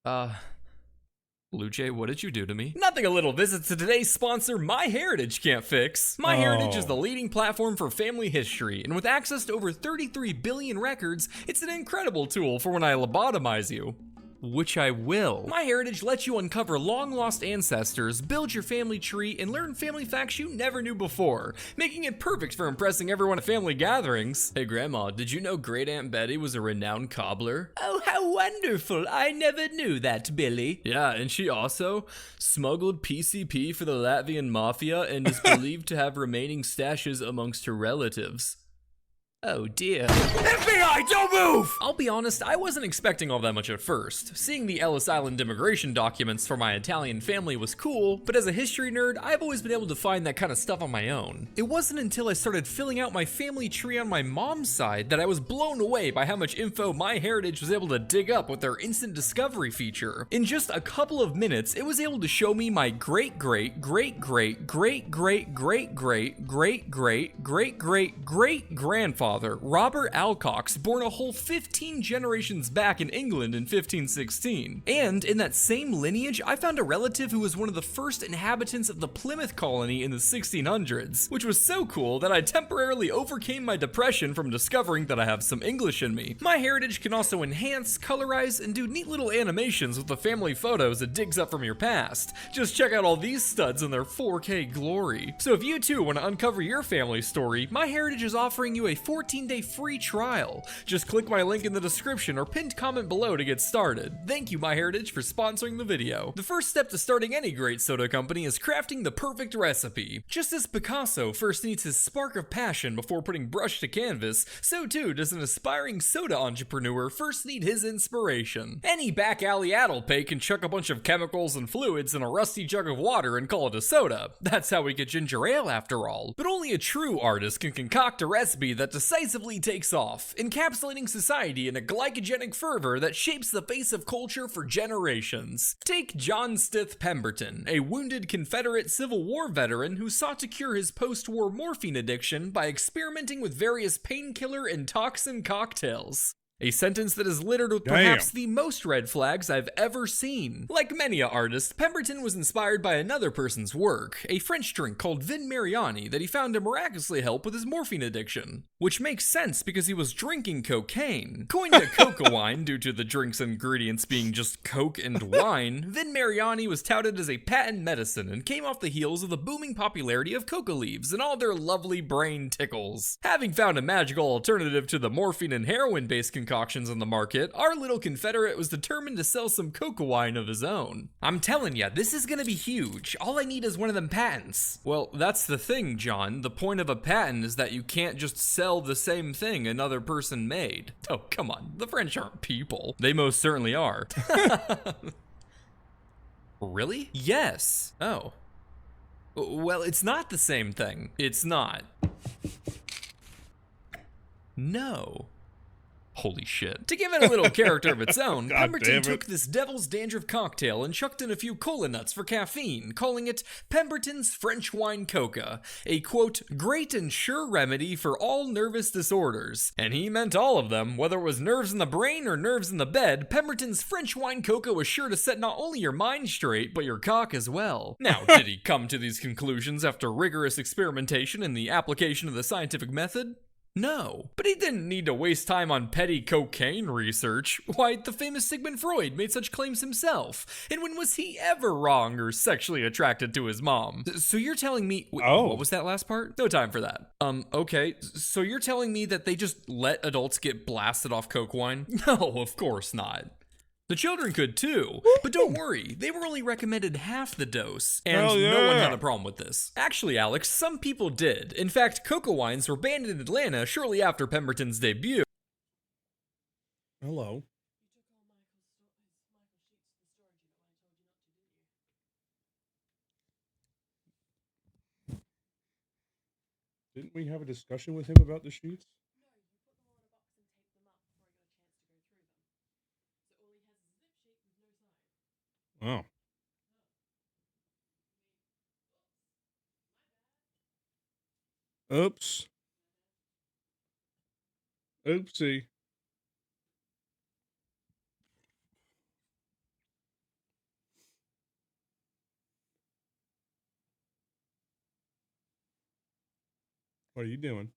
Speaker 8: Blue Jay, what did you do to me? Nothing a little visit to today's sponsor, MyHeritage can't fix. MyHeritage is the leading platform for family history, and with access to over 33 billion records, it's an incredible tool for when I lobotomize you. Which I will. MyHeritage lets you uncover long-lost ancestors, build your family tree, and learn family facts you never knew before, making it perfect for impressing everyone at family gatherings. Hey Grandma, did you know Great Aunt Betty was a renowned cobbler? Oh, how wonderful. I never knew that, Billy. Yeah, and she also smuggled PCP for the Latvian Mafia and is believed to have remaining stashes amongst her relatives. Oh dear. FBI, don't move! I'll be honest, I wasn't expecting all that much at first. Seeing the Ellis Island immigration documents for my Italian family was cool, but as a history nerd, I've always been able to find that kind of stuff on my own. It wasn't until I started filling out my family tree on my mom's side that I was blown away by how much info MyHeritage was able to dig up with their instant discovery feature. In just a couple of minutes, it was able to show me my great-great-great-great-great-great-great-great-great-great-grandfather, Robert Alcox, born a whole 15 generations back in England in 1516. And in that same lineage, I found a relative who was one of the first inhabitants of the Plymouth colony in the 1600s, which was so cool that I temporarily overcame my depression from discovering that I have some English in me. MyHeritage can also enhance, colorize, and do neat little animations with the family photos it digs up from your past. Just check out all these studs in their 4K glory. So if you too want to uncover your family story, MyHeritage is offering you a 14 14-day free trial. Just click my link in the description or pinned comment below to get started. Thank you, MyHeritage, for sponsoring the video. The first step to starting any great soda company is crafting the perfect recipe. Just as Picasso first needs his spark of passion before putting brush to canvas, so too does an aspiring soda entrepreneur first need his inspiration. Any back alley addlepay can chuck a bunch of chemicals and fluids in a rusty jug of water and call it a soda. That's how we get ginger ale after all. But only a true artist can concoct a recipe that decisively takes off, encapsulating society in a glycogenic fervor that shapes the face of culture for generations. Take John Stith Pemberton, a wounded Confederate Civil War veteran who sought to cure his post-war morphine addiction by experimenting with various painkiller and toxin cocktails. A sentence that is littered with perhaps the most red flags I've ever seen. Like many artists, Pemberton was inspired by another person's work, a French drink called Vin Mariani that he found to miraculously help with his morphine addiction. Which makes sense because he was drinking cocaine. Coined a coca wine due to the drink's ingredients being just coke and wine, Vin Mariani was touted as a patent medicine and came off the heels of the booming popularity of coca leaves and all their lovely brain tickles. Having found a magical alternative to the morphine and heroin-based concoctions on the market, our little Confederate was determined to sell some coca wine of his own. I'm telling ya, this is gonna be huge. All I need is one of them patents. Well, that's the thing, John. The point of a patent is that you can't just sell the same thing another person made. Oh, come on. The French aren't people. They most certainly are. Really? Yes. Oh. Well, it's not the same thing. It's not. No. Holy shit. To give it a little character of its own, Pemberton took this devil's dandruff cocktail and chucked in a few cola nuts for caffeine, calling it Pemberton's French Wine Coca, a quote, great and sure remedy for all nervous disorders. And he meant all of them, whether it was nerves in the brain or nerves in the bed, Pemberton's French Wine Coca was sure to set not only your mind straight, but your cock as well. Now, did he come to these conclusions after rigorous experimentation and the application of the scientific method? No, but he didn't need to waste time on petty cocaine research. Why, the famous Sigmund Freud made such claims himself. And when was he ever wrong or sexually attracted to his mom? So you're telling me... What was that last part? No time for that. Okay, so you're telling me that they just let adults get blasted off coke wine? No, of course not. The children could too, but don't worry, they were only recommended half the dose, and no one had a problem with this. Actually, Alex, some people did. In fact, coca wines were banned in Atlanta shortly after Pemberton's debut.
Speaker 3: Hello. Didn't we have a discussion with him about the sheets? Oh. Oops. Oopsie. What are you doing?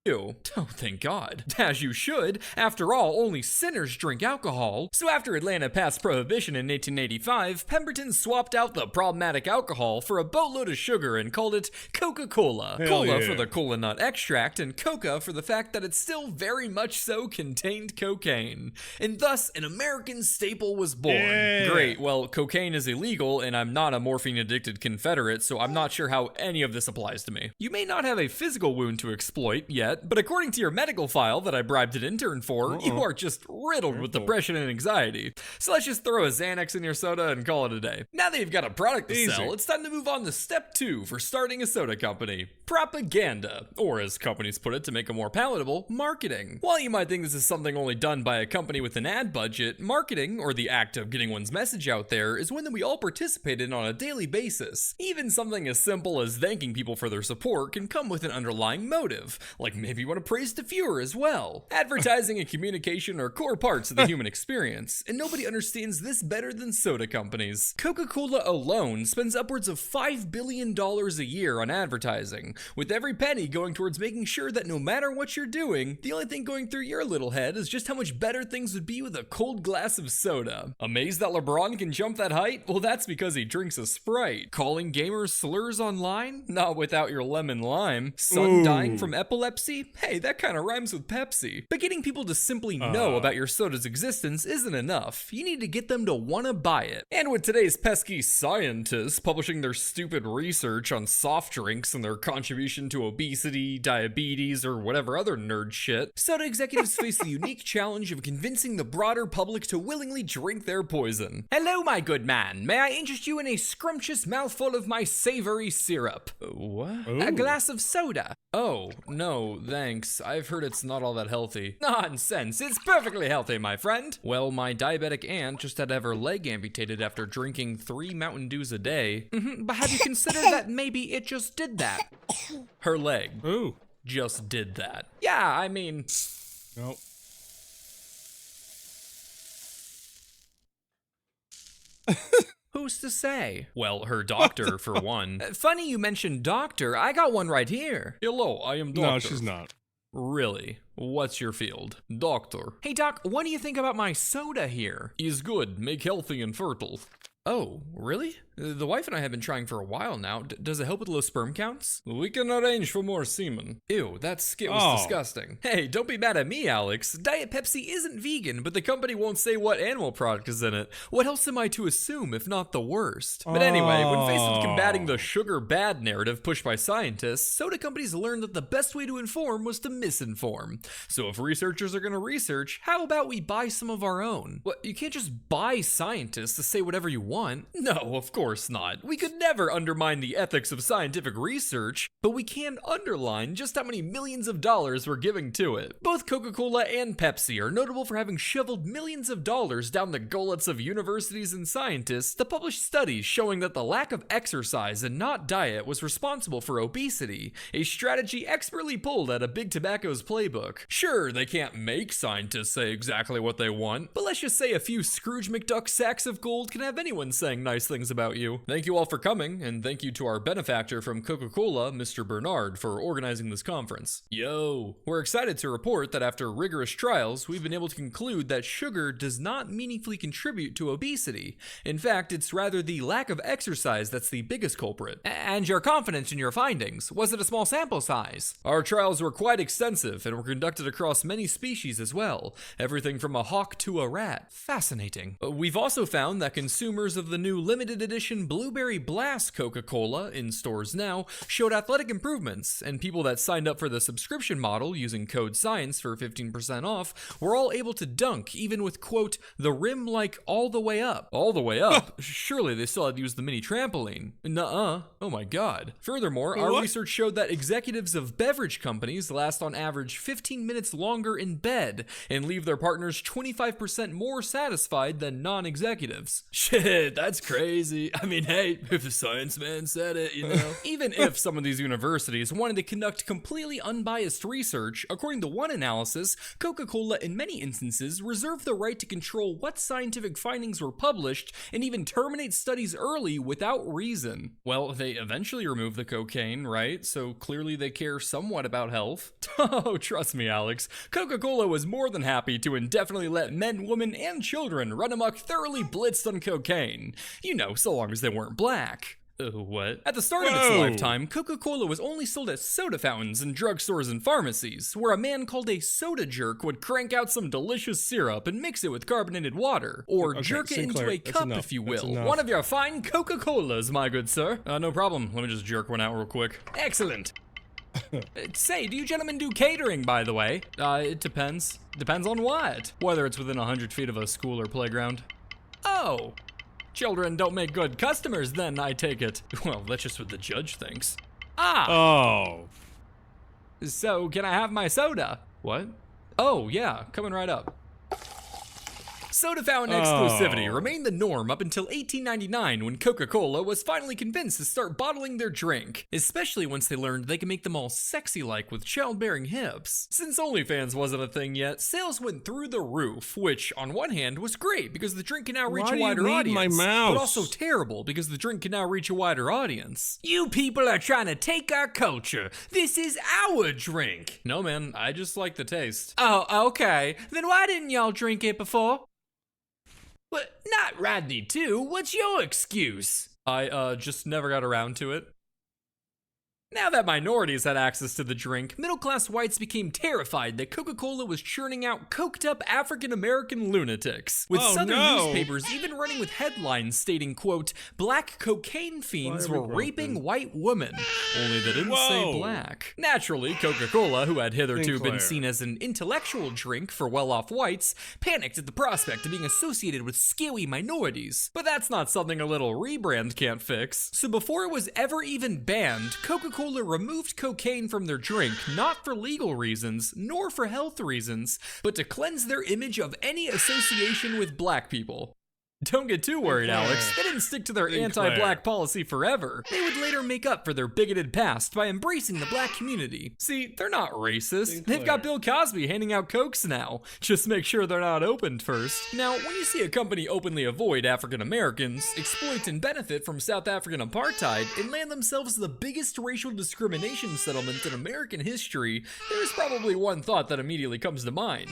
Speaker 8: Oh, thank God. As you should. After all, only sinners drink alcohol. So after Atlanta passed prohibition in 1885, Pemberton swapped out the problematic alcohol for a boatload of sugar and called it Coca-Cola. Cola for the cola nut extract, and coca for the fact that it still very much so contained cocaine. And thus, an American staple was born. Great, well, cocaine is illegal, and I'm not a morphine-addicted Confederate, so I'm not sure how any of this applies to me. You may not have a physical wound to exploit yet, but according to your medical file that I bribed an intern for, you are just riddled with depression and anxiety. So let's just throw a Xanax in your soda and call it a day. Now that you've got a product to sell, it's time to move on to step 2 for starting a soda company. Propaganda, or as companies put it to make it more palatable, marketing. While you might think this is something only done by a company with an ad budget, marketing, or the act of getting one's message out there, is one that we all participate in on a daily basis. Even something as simple as thanking people for their support can come with an underlying motive, like maybe you want to praise the viewer as well. Advertising and communication are core parts of the human experience, and nobody understands this better than soda companies. Coca-Cola alone spends upwards of $5 billion a year on advertising, wrong, with every penny going towards making sure that no matter what you're doing, the only thing going through your little head is just how much better things would be with a cold glass of soda. Amazed that LeBron can jump that height? Well, that's because he drinks a Sprite. Calling gamers slurs online? Not without your lemon lime. Son dying from epilepsy? Hey, that kind of rhymes with Pepsi. But getting people to simply know about your soda's existence isn't enough. You need to get them to want to buy it. And with today's pesky scientists publishing their stupid research on soft drinks and their contribution to obesity, diabetes, or whatever other nerd shit, soda executives face the unique challenge of convincing the broader public to willingly drink their poison. Hello, my good man. May I interest you in a scrumptious mouthful of my savory syrup? What? A glass of soda. Oh, no, thanks. I've heard it's not all that healthy. Nonsense. It's perfectly healthy, my friend. Well, my diabetic aunt just had to have her leg amputated after drinking 3 Mountain Dews a day. But have you considered that maybe it just did that? Her leg. Just did that. Yeah, I mean...
Speaker 3: Nope.
Speaker 8: Who's to say? Well, her doctor, for one. Funny you mentioned doctor. I got one right here. Hello, I am doctor.
Speaker 3: No, she's not.
Speaker 8: Really? What's your field? Doctor. Hey, doc, what do you think about my soda here? Is good. Make healthy and fertile. Oh, really? The wife and I have been trying for a while now. Does it help with low sperm counts? We can arrange for more semen. Ew, that skit was disgusting. Hey, don't be mad at me, Alex. Diet Pepsi isn't vegan, but the company won't say what animal product is in it. What else am I to assume, if not the worst? But anyway, when faced with combating the sugar bad narrative pushed by scientists, soda companies learned that the best way to inform was to misinform. So if researchers are gonna research, how about we buy some of our own? What, you can't just buy scientists to say whatever you want. No, of course not. We could never undermine the ethics of scientific research, but we can underline just how many millions of dollars we're giving to it. Both Coca-Cola and Pepsi are notable for having shoveled millions of dollars down the gullets of universities and scientists to publish studies showing that the lack of exercise and not diet was responsible for obesity, a strategy expertly pulled out of Big Tobacco's playbook. Sure, they can't make scientists say exactly what they want, but let's just say a few Scrooge McDuck sacks of gold can have anyone saying nice things about you. Thank you all for coming, and thank you to our benefactor from Coca-Cola, Mr. Bernard, for organizing this conference. Yo! We're excited to report that after rigorous trials, we've been able to conclude that sugar does not meaningfully contribute to obesity. In fact, it's rather the lack of exercise that's the biggest culprit. And your confidence in your findings? Was it a small sample size? Our trials were quite extensive and were conducted across many species as well. Everything from a hawk to a rat. Fascinating. We've also found that consumers of the new limited edition Blueberry Blast Coca-Cola, in stores now, showed athletic improvements, and people that signed up for the subscription model using code SCIENCE for 15% off were all able to dunk, even with, quote, the rim like all the way up. All the way up? Surely they still had to use the mini trampoline. Nuh-uh. Oh my god. Furthermore, our research showed that executives of beverage companies last on average 15 minutes longer in bed and leave their partners 25% more satisfied than non-executives. Shit, that's crazy. I mean, hey, if the science man said it, you know. Even if some of these universities wanted to conduct completely unbiased research, according to one analysis, Coca-Cola in many instances reserved the right to control what scientific findings were published and even terminate studies early without reason. Well, they eventually removed the cocaine, right? So clearly they care somewhat about health. Oh, trust me, Alex. Coca-Cola was more than happy to indefinitely let men, women, and children run amok thoroughly blitzed on cocaine. You know, so long as they weren't black. What? At the start of its lifetime, Coca-Cola was only sold at soda fountains in drugstores and pharmacies, where a man called a soda jerk would crank out some delicious syrup and mix it with carbonated water, or jerk it into a cup, if you will. One of your fine Coca-Colas, my good sir. No problem. Let me just jerk one out real quick. Excellent. Say, do you gentlemen do catering, by the way? It depends. Depends on what? Whether it's within 100 feet of a school or playground. Oh. Children don't make good customers then, I take it. Well, that's just what the judge thinks. Ah!
Speaker 3: Oh.
Speaker 8: So, can I have my soda? What? Oh, yeah, coming right up. Soda fountain exclusivity remained the norm up until 1899 when Coca-Cola was finally convinced to start bottling their drink, especially once they learned they could make them all sexy-like with childbearing hips. Since OnlyFans wasn't a thing yet, sales went through the roof, which on one hand was great because the drink can now reach a wider audience, but also terrible because the drink can now reach a wider audience. You people are trying to take our culture. This is our drink. No man, I just like the taste. Oh, okay. Then why didn't y'all drink it before? But not Rodney too. What's your excuse? I just never got around to it. Now that minorities had access to the drink, middle-class whites became terrified that Coca-Cola was churning out coked-up African-American lunatics, with Southern newspapers even running with headlines stating, quote, "Black cocaine fiends were raping white women," only they didn't say black. Naturally, Coca-Cola, who had hitherto been seen as an intellectual drink for well-off whites, panicked at the prospect of being associated with skewy minorities. But that's not something a little rebrand can't fix. So before it was ever even banned, Coca-Cola removed cocaine from their drink, not for legal reasons, nor for health reasons, but to cleanse their image of any association with black people. Don't get too worried, Alex. They didn't stick to their anti-black policy forever. They would later make up for their bigoted past by embracing the black community. See, they're not racist. They've got Bill Cosby handing out cokes now. Just make sure they're not opened first. Now, when you see a company openly avoid African Americans, exploit and benefit from South African apartheid, and land themselves the biggest racial discrimination settlement in American history, there's probably one thought that immediately comes to mind.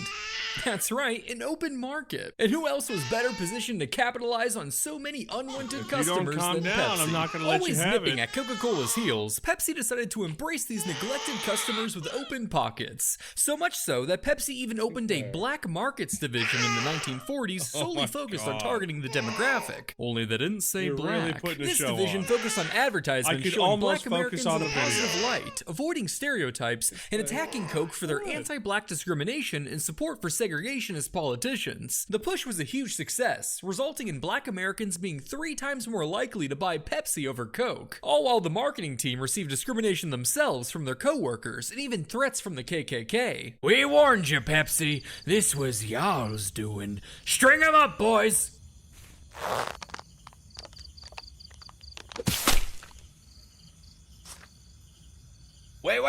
Speaker 8: That's right, an open market. And who else was better positioned to capitalize on so many unwanted customers than Pepsi?
Speaker 3: I'm not gonna let
Speaker 8: Always
Speaker 3: you have
Speaker 8: nipping
Speaker 3: it.
Speaker 8: at Coca-Cola's heels, Pepsi decided to embrace these neglected customers with open pockets. So much so that Pepsi even opened a black markets division in the 1940s solely focused on targeting the demographic. Only they didn't say
Speaker 3: You're really
Speaker 8: black.
Speaker 3: putting a
Speaker 8: This
Speaker 3: show
Speaker 8: division
Speaker 3: on.
Speaker 8: focused on advertisements
Speaker 3: I could
Speaker 8: showing
Speaker 3: almost
Speaker 8: black Americans
Speaker 3: focus on
Speaker 8: in a
Speaker 3: a video.
Speaker 8: positive light, avoiding stereotypes, and attacking Coke for their anti-black discrimination and support for segregationist politicians. The push was a huge success, resulting in black Americans being 3 times more likely to buy Pepsi over Coke, all while the marketing team received discrimination themselves from their co-workers and even threats from the KKK. "We warned you, Pepsi. This was y'all's doing. String 'em up, boys." Wait.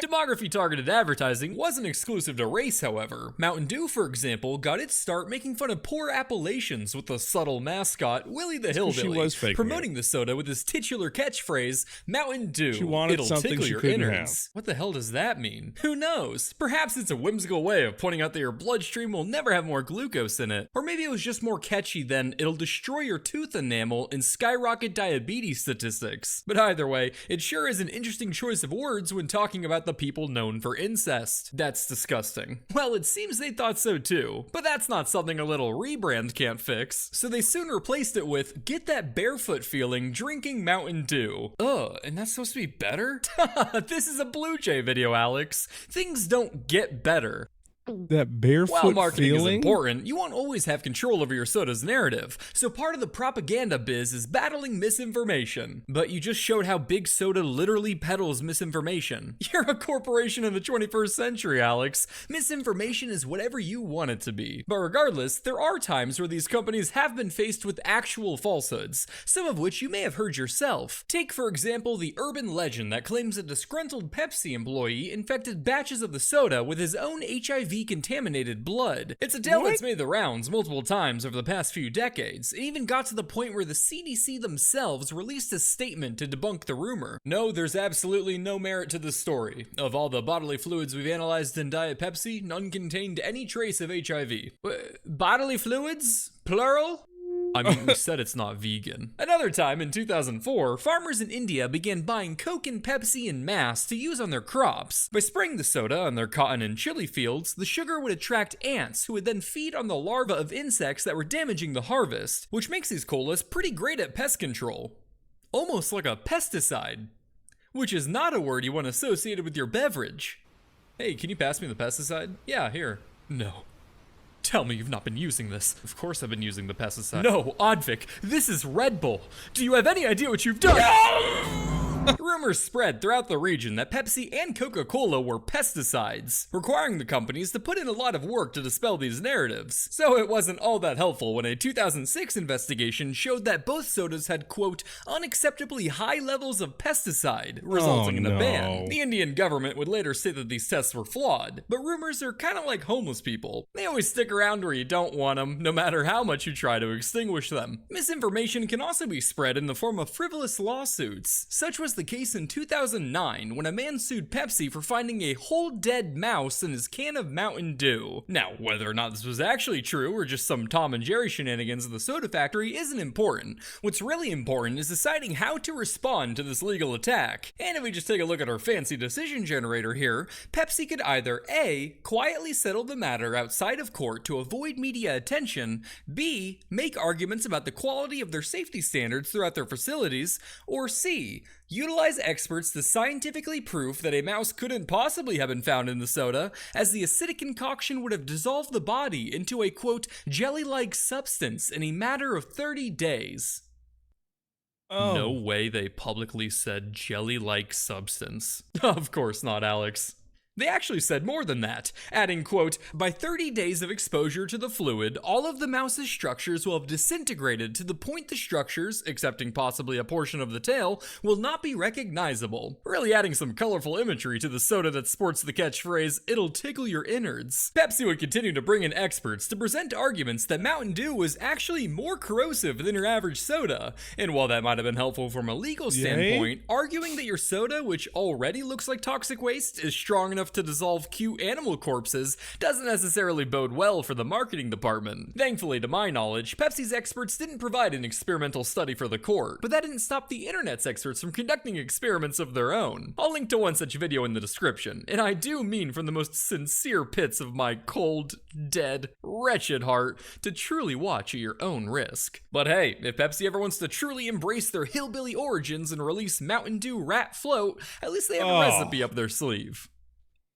Speaker 8: Demography-targeted advertising wasn't exclusive to race, however. Mountain Dew, for example, got its start making fun of poor Appalachians with the subtle mascot, Willie the Hillbilly,
Speaker 3: She was faking
Speaker 8: promoting the soda with his titular catchphrase, "Mountain Dew,
Speaker 3: She wanted
Speaker 8: it'll
Speaker 3: something
Speaker 8: tickle
Speaker 3: she
Speaker 8: your
Speaker 3: couldn't
Speaker 8: innards." What the hell does that mean? Who knows? Perhaps it's a whimsical way of pointing out that your bloodstream will never have more glucose in it. Or maybe it was just more catchy than, "It'll destroy your tooth enamel and skyrocket diabetes statistics." But either way, it sure is an interesting choice of words when talking about the people known for incest. That's disgusting. Well, it seems they thought so too, but that's not something a little rebrand can't fix. So they soon replaced it with, "Get that barefoot feeling drinking Mountain Dew." Ugh, and that's supposed to be better? This is a Blue Jay video, Alex. Things don't get better.
Speaker 3: That barefoot
Speaker 8: While marketing is
Speaker 3: feeling?
Speaker 8: important, you won't always have control over your soda's narrative, so part of the propaganda biz is battling misinformation. But you just showed how Big Soda literally peddles misinformation. You're a corporation in the 21st century, Alex. Misinformation is whatever you want it to be. But regardless, there are times where these companies have been faced with actual falsehoods, some of which you may have heard yourself. Take, for example, the urban legend that claims a disgruntled Pepsi employee infected batches of the soda with his own HIV-contaminated blood. It's a tale that's made the rounds multiple times over the past few decades. It even got to the point where the CDC themselves released a statement to debunk the rumor. No, there's absolutely no merit to this story. Of all the bodily fluids we've analyzed in Diet Pepsi, none contained any trace of HIV. Bodily fluids? Plural? I mean, we said it's not vegan. Another time, in 2004, farmers in India began buying Coke and Pepsi en masse to use on their crops. By spraying the soda on their cotton and chili fields, the sugar would attract ants, who would then feed on the larvae of insects that were damaging the harvest, which makes these colas pretty great at pest control. Almost like a pesticide. Which is not a word you want associated with your beverage. Hey, can you pass me the pesticide? Yeah, here. No. Tell me you've not been using this. Of course I've been using the pesticide. No, Oddvic, this is Red Bull. Do you have any idea what you've done? Rumors spread throughout the region that Pepsi and Coca-Cola were pesticides, requiring the companies to put in a lot of work to dispel these narratives. So it wasn't all that helpful when a 2006 investigation showed that both sodas had, quote, unacceptably high levels of pesticide, resulting in a ban. The Indian government would later say that these tests were flawed, but rumors are kind of like homeless people. They always stick around where you don't want them, no matter how much you try to extinguish them. Misinformation can also be spread in the form of frivolous lawsuits. Such was the case in 2009 when a man sued Pepsi for finding a whole dead mouse in his can of Mountain Dew. Now, whether or not this was actually true or just some Tom and Jerry shenanigans of the soda factory isn't important. What's really important is deciding how to respond to this legal attack. And if we just take a look at our fancy decision generator here, Pepsi could either A, quietly settle the matter outside of court to avoid media attention, B, make arguments about the quality of their safety standards throughout their facilities, or C, utilize experts to scientifically prove that a mouse couldn't possibly have been found in the soda, as the acidic concoction would have dissolved the body into a, quote, jelly-like substance in a matter of 30 days.
Speaker 3: Oh.
Speaker 8: No way they publicly said jelly-like substance. Of course not, Alex. They actually said more than that, adding, quote, by 30 days of exposure to the fluid, all of the mouse's structures will have disintegrated to the point the structures, excepting possibly a portion of the tail, will not be recognizable. Really adding some colorful imagery to the soda that sports the catchphrase, it'll tickle your innards. Pepsi would continue to bring in experts to present arguments that Mountain Dew was actually more corrosive than your average soda. And while that might have been helpful from a legal standpoint, arguing that your soda, which already looks like toxic waste, is strong enough to dissolve cute animal corpses doesn't necessarily bode well for the marketing department. Thankfully, to my knowledge, Pepsi's experts didn't provide an experimental study for the court, but that didn't stop the internet's experts from conducting experiments of their own. I'll link to one such video in the description, and I do mean from the most sincere pits of my cold, dead, wretched heart to truly watch at your own risk. But hey, if Pepsi ever wants to truly embrace their hillbilly origins and release Mountain Dew Rat Float, at least they have a recipe up their sleeve.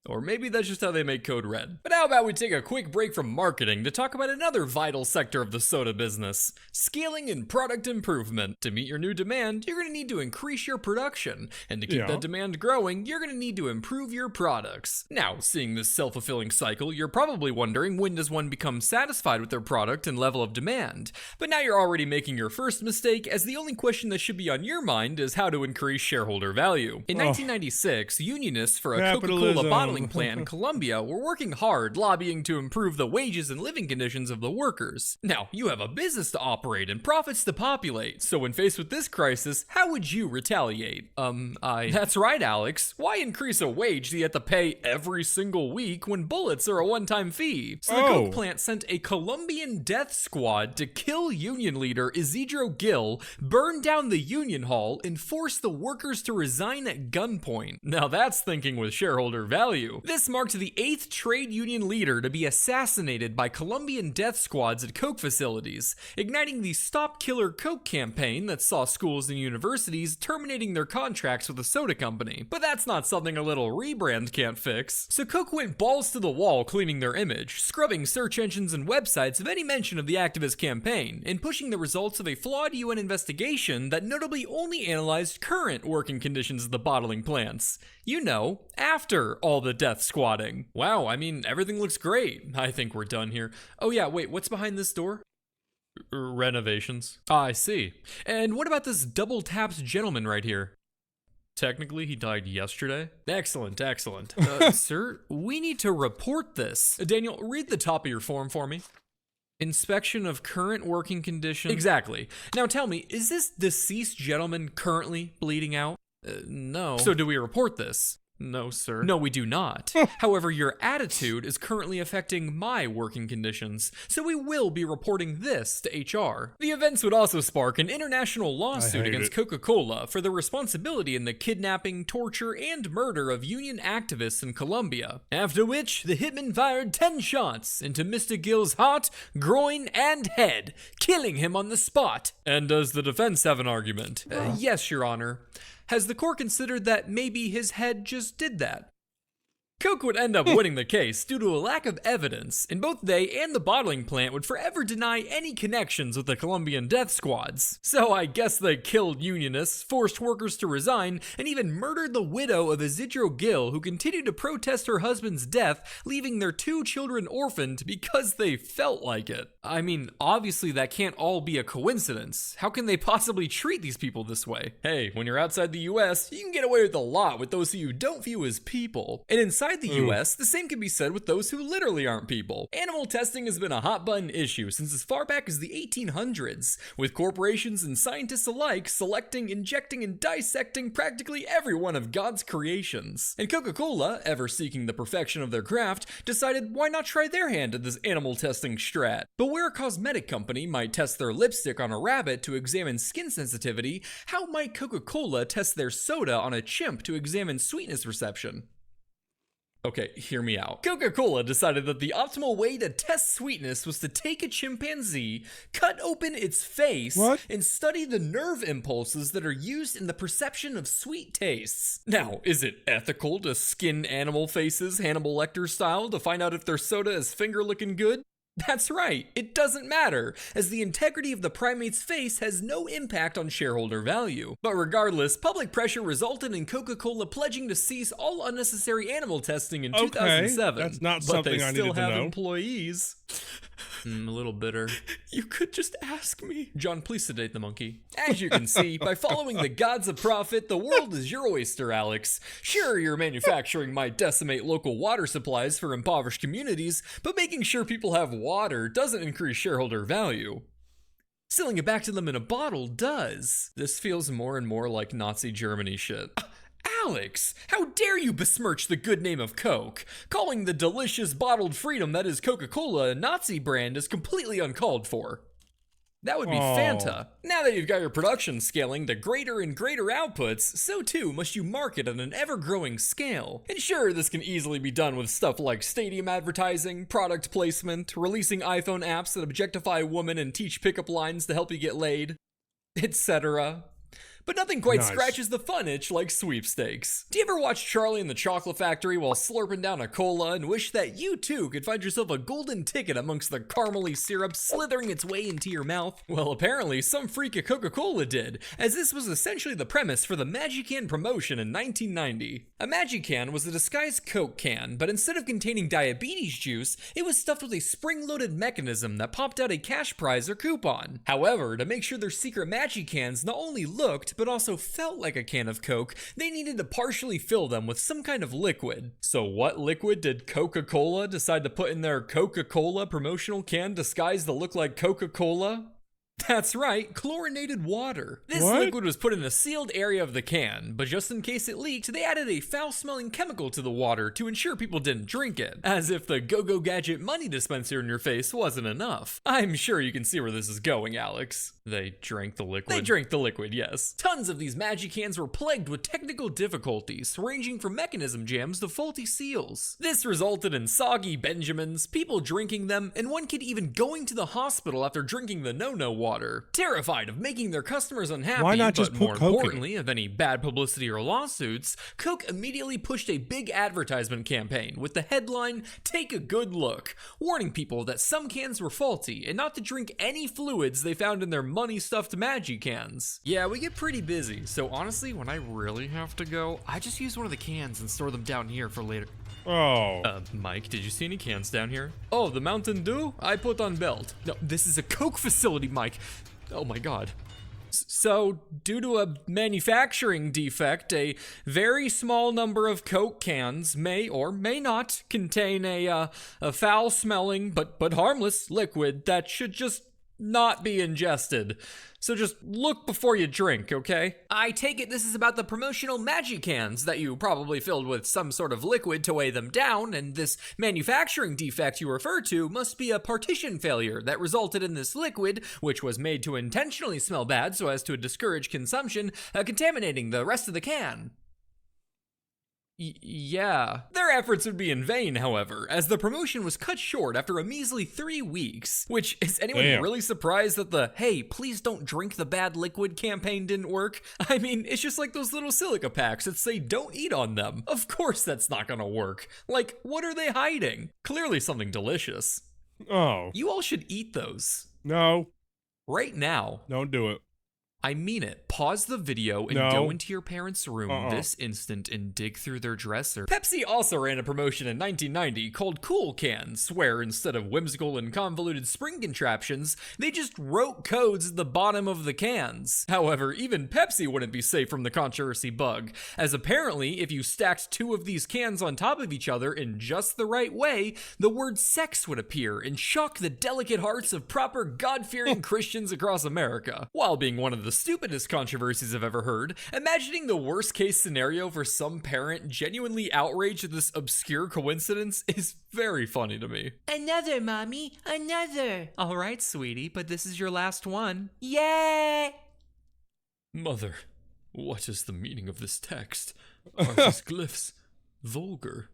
Speaker 8: Or maybe that's just how they make Code Red. But how about we take a quick break from marketing to talk about another vital sector of the soda business, scaling and product improvement. To meet your new demand, you're going to need to increase your production, and to keep that demand growing, you're going to need to improve your products. Now, seeing this self-fulfilling cycle, you're probably wondering, when does one become satisfied with their product and level of demand? But now you're already making your first mistake, as the only question that should be on your mind is how to increase shareholder value. In 1996, unionists for a Coca-Cola bottling plant in Colombia were working hard lobbying to improve the wages and living conditions of the workers. Now, you have a business to operate and profits to populate, so when faced with this crisis, how would you retaliate? That's right, Alex. Why increase a wage that you have to pay every single week when bullets are a one-time fee? So the Coke plant sent a Colombian death squad to kill union leader Isidro Gil, burn down the union hall, and force the workers to resign at gunpoint. Now that's thinking with shareholder value. This marked the 8th trade union leader to be assassinated by Colombian death squads at Coke facilities, igniting the Stop Killer Coke campaign that saw schools and universities terminating their contracts with the soda company. But that's not something a little rebrand can't fix. So Coke went balls to the wall cleaning their image, scrubbing search engines and websites of any mention of the activist campaign, and pushing the results of a flawed UN investigation that notably only analyzed current working conditions of the bottling plants. You know, after all the death squatting. Wow, I mean, everything looks great. I think we're done here. Oh yeah, wait, what's behind this door? Renovations. Ah, I see. And what about this double-tapped gentleman right here? Technically, he died yesterday. Excellent, excellent. Sir, we need to report this. Daniel, read the top of your form for me. Inspection of current working conditions. Exactly. Now tell me, is this deceased gentleman currently bleeding out? No. So do we report this? No, sir. No, we do not. However, your attitude is currently affecting my working conditions, so we will be reporting this to HR. The events would also spark an international lawsuit against Coca-Cola for their responsibility in the kidnapping, torture, and murder of union activists in Colombia. After which, the hitman fired 10 shots into Mr. Gill's heart, groin, and head, killing him on the spot. And does the defense have an argument? Yes, Your Honor. Has the court considered that maybe his head just did that? Coke would end up winning the case due to a lack of evidence, and both they and the bottling plant would forever deny any connections with the Colombian death squads. So I guess they killed unionists, forced workers to resign, and even murdered the widow of Isidro Gil, who continued to protest her husband's death, leaving their 2 children orphaned because they felt like it. I mean, obviously that can't all be a coincidence. How can they possibly treat these people this way? Hey, when you're outside the US, you can get away with a lot with those who you don't view as people. And inside the US, the same can be said with those who literally aren't people. Animal testing has been a hot button issue since as far back as the 1800s, with corporations and scientists alike selecting, injecting, and dissecting practically every one of God's creations. And Coca-Cola, ever seeking the perfection of their craft, decided why not try their hand at this animal testing strat. But where a cosmetic company might test their lipstick on a rabbit to examine skin sensitivity, how might Coca-Cola test their soda on a chimp to examine sweetness reception? Okay, hear me out. Coca-Cola decided that the optimal way to test sweetness was to take a chimpanzee, cut open its face, and study the nerve impulses that are used in the perception of sweet tastes. Now, is it ethical to skin animal faces Hannibal Lecter style to find out if their soda is finger-looking good? That's right, it doesn't matter, as the integrity of the primate's face has no impact on shareholder value. But regardless, public pressure resulted in Coca-Cola pledging to cease all unnecessary animal testing in 2007.
Speaker 3: That's not
Speaker 8: but
Speaker 3: something
Speaker 8: they
Speaker 3: I
Speaker 8: still
Speaker 3: needed to
Speaker 8: have
Speaker 3: know.
Speaker 8: employees. A little bitter. You could just ask me. John, please sedate the monkey. As you can see, by following the gods of profit, the world is your oyster, Alex. Sure, your manufacturing might decimate local water supplies for impoverished communities, but making sure people have water doesn't increase shareholder value. Selling it back to them in a bottle does. This feels more and more like Nazi Germany shit. Alex, how dare you besmirch the good name of Coke? Calling the delicious bottled freedom that is Coca-Cola a Nazi brand is completely uncalled for. That would be Fanta. Now that you've got your production scaling to greater and greater outputs, so too must you market on an ever-growing scale. And sure, this can easily be done with stuff like stadium advertising, product placement, releasing iPhone apps that objectify women and teach pickup lines to help you get laid, etc. But nothing quite scratches the fun itch like sweepstakes. Do you ever watch Charlie and the Chocolate Factory while slurping down a cola and wish that you too could find yourself a golden ticket amongst the caramely syrup slithering its way into your mouth? Well, apparently some freak at Coca-Cola did, as this was essentially the premise for the Magican promotion in 1990. A Magican was a disguised Coke can, but instead of containing diabetes juice, it was stuffed with a spring-loaded mechanism that popped out a cash prize or coupon. However, to make sure their secret Magicans not only looked, but also felt like a can of Coke, they needed to partially fill them with some kind of liquid. So what liquid did Coca-Cola decide to put in their Coca-Cola promotional can disguised to look like Coca-Cola? That's right, chlorinated water. This liquid was put in a sealed area of the can, but just in case it leaked, they added a foul-smelling chemical to the water to ensure people didn't drink it. As if the Go-Go Gadget money dispenser in your face wasn't enough. I'm sure you can see where this is going, Alex. They drank the liquid. They drank the liquid, yes. Tons of these Magicans were plagued with technical difficulties, ranging from mechanism jams to faulty seals. This resulted in soggy Benjamins, people drinking them, and one kid even going to the hospital after drinking the no-no water. Terrified of making their customers unhappy,
Speaker 3: Why not just
Speaker 8: but
Speaker 3: put
Speaker 8: more
Speaker 3: Coke in
Speaker 8: importantly, of any bad publicity or lawsuits, Coke immediately pushed a big advertisement campaign with the headline, "Take a Good Look," warning people that some cans were faulty and not to drink any fluids they found in their money-stuffed Magicans. Yeah, we get pretty busy, so honestly, when I really have to go, I just use one of the cans and store them down here for later. Mike, did you see any cans down here? Oh, the Mountain Dew? I put on belt. No, this is a Coke facility, Mike. Oh my god. So, due to a manufacturing defect, a very small number of Coke cans may or may not contain a foul-smelling but harmless liquid that should just not be ingested. So just look before you drink, okay? I take it this is about the promotional Magicans that you probably filled with some sort of liquid to weigh them down, and this manufacturing defect you refer to must be a partition failure that resulted in this liquid, which was made to intentionally smell bad so as to discourage consumption, contaminating the rest of the can. Yeah. Their efforts would be in vain, however, as the promotion was cut short after a measly 3 weeks. Which, is anyone really surprised that the "hey, please don't drink the bad liquid" campaign didn't work? I mean, it's just like those little silica packs that say don't eat on them. Of course that's not gonna work. Like, what are they hiding? Clearly something delicious.
Speaker 3: Oh.
Speaker 8: You all should eat those.
Speaker 3: No.
Speaker 8: Right now.
Speaker 3: Don't do it.
Speaker 8: I mean it. Pause the video and
Speaker 3: No.
Speaker 8: go into your parents' room this instant and dig through their dresser. Pepsi also ran a promotion in 1990 called Cool Cans, where instead of whimsical and convoluted spring contraptions, they just wrote codes at the bottom of the cans. However, even Pepsi wouldn't be safe from the controversy bug, as apparently if you stacked 2 of these cans on top of each other in just the right way, the word sex would appear and shock the delicate hearts of proper God-fearing Christians across America. While being one of the stupidest controversies I've ever heard, imagining the worst case scenario for some parent genuinely outraged at this obscure coincidence is very funny to me. Another, mommy, another. All right, sweetie, but this is your last one. Yay! Mother, what is the meaning of this text? Are these glyphs vulgar?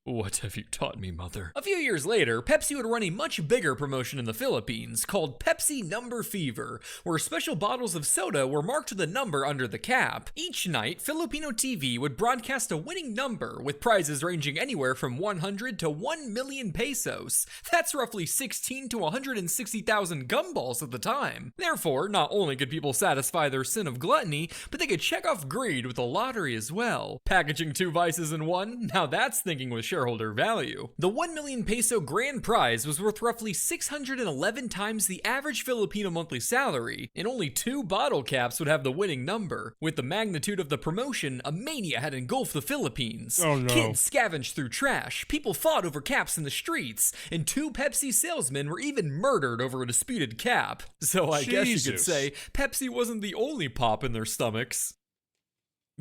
Speaker 8: What have you taught me, mother? A few years later, Pepsi would run a much bigger promotion in the Philippines called Pepsi Number Fever, where special bottles of soda were marked with a number under the cap. Each night, Filipino TV would broadcast a winning number, with prizes ranging anywhere from 100 to 1 million pesos. That's roughly 16 to 160,000 gumballs at the time. Therefore, not only could people satisfy their sin of gluttony, but they could check off greed with the lottery as well. Packaging 2 vices in one? Now that's thinking with shareholder value. The 1 million peso grand prize was worth roughly 611 times the average Filipino monthly salary, and only 2 bottle caps would have the winning number. With the magnitude of the promotion, a mania had engulfed the Philippines.
Speaker 3: Oh no.
Speaker 8: Kids scavenged through trash, people fought over caps in the streets, and 2 Pepsi salesmen were even murdered over a disputed cap. So I guess you could say Pepsi wasn't the only pop in their stomachs.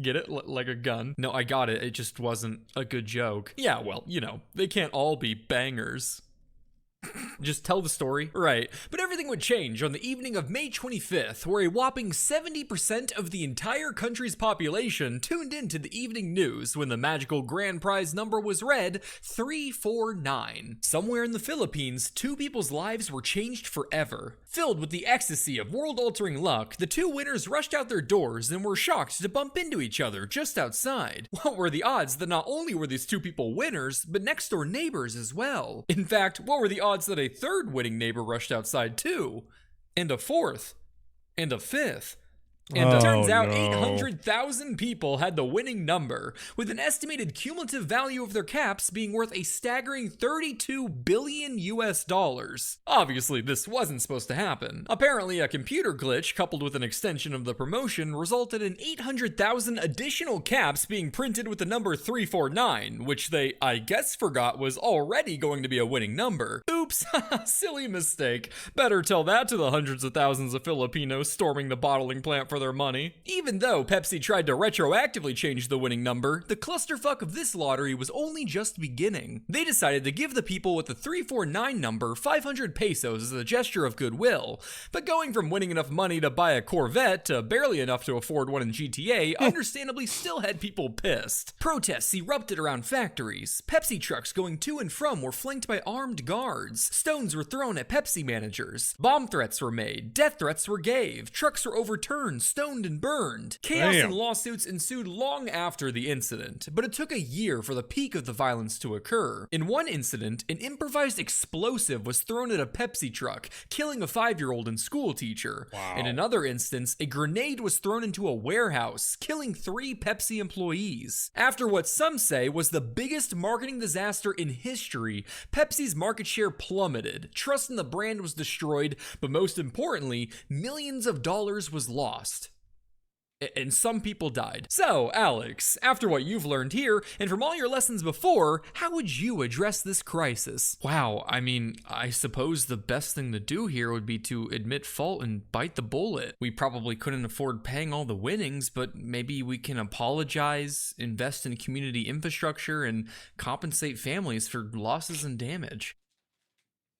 Speaker 8: Get it? Like a gun? No, I got it. It just wasn't a good joke. Yeah, well, you know, they can't all be bangers. Just tell the story. Right. But everything would change on the evening of May 25th, where a whopping 70% of the entire country's population tuned into the evening news when the magical grand prize number was read 349. Somewhere in the Philippines, 2 people's lives were changed forever. Filled with the ecstasy of world-altering luck, the 2 winners rushed out their doors and were shocked to bump into each other just outside. What were the odds that not only were these 2 people winners, but next-door neighbors as well? In fact, what were the odds that a 3rd winning neighbor rushed outside too? And a 4th? And a 5th? And it turns out 800,000 people had the winning number, with an estimated cumulative value of their caps being worth a staggering $32 billion US. Obviously, this wasn't supposed to happen. Apparently, a computer glitch coupled with an extension of the promotion resulted in 800,000 additional caps being printed with the number 349, which they, I guess, forgot was already going to be a winning number. Oops, silly mistake. Better tell that to the hundreds of thousands of Filipinos storming the bottling plant for their money. Even though Pepsi tried to retroactively change the winning number, the clusterfuck of this lottery was only just beginning. They decided to give the people with the 349 number 500 pesos as a gesture of goodwill, but going from winning enough money to buy a Corvette to barely enough to afford one in GTA understandably still had people pissed. Protests erupted around factories. Pepsi trucks going to and from were flanked by armed guards. Stones were thrown at Pepsi managers. Bomb threats were made. Death threats were gave. Trucks were overturned, stoned, and burned. Chaos and lawsuits ensued long after the incident, but it took a year for the peak of the violence to occur. In one incident, an improvised explosive was thrown at a Pepsi truck, killing a 5-year-old and school teacher. Wow. In another instance, a grenade was thrown into a warehouse, killing 3 Pepsi employees. After what some say was the biggest marketing disaster in history, Pepsi's market share plummeted, trust in the brand was destroyed, but most importantly, millions of dollars was lost. And some people died. So, Alex, after what you've learned here, and from all your lessons before, how would you address this crisis? Wow, I mean, I suppose the best thing to do here would be to admit fault and bite the bullet. We probably couldn't afford paying all the winnings, but maybe we can apologize, invest in community infrastructure, and compensate families for losses and damage.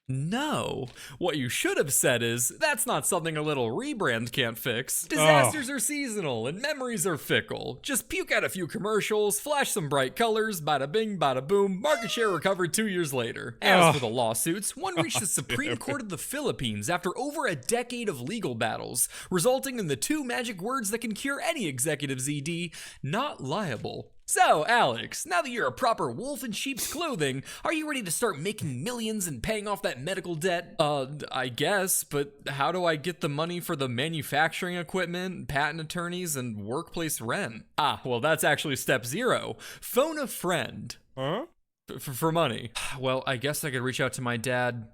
Speaker 8: No. What you should have said is, that's not something a little rebrand can't fix. Disasters are seasonal and memories are fickle. Just puke out a few commercials, flash some bright colors, bada bing, bada boom, market share recovered 2 years later. As for the lawsuits, one reached the Supreme Court of the Philippines after over a decade of legal battles, resulting in the 2 magic words that can cure any executive's ED, not liable. So, Alex, now that you're a proper wolf in sheep's clothing, are you ready to start making millions and paying off that medical debt? I guess, but how do I get the money for the manufacturing equipment, patent attorneys, and workplace rent? Ah, well, that's actually step 0. Phone a friend.
Speaker 3: Huh?
Speaker 8: For money. Well, I guess I could reach out to my dad.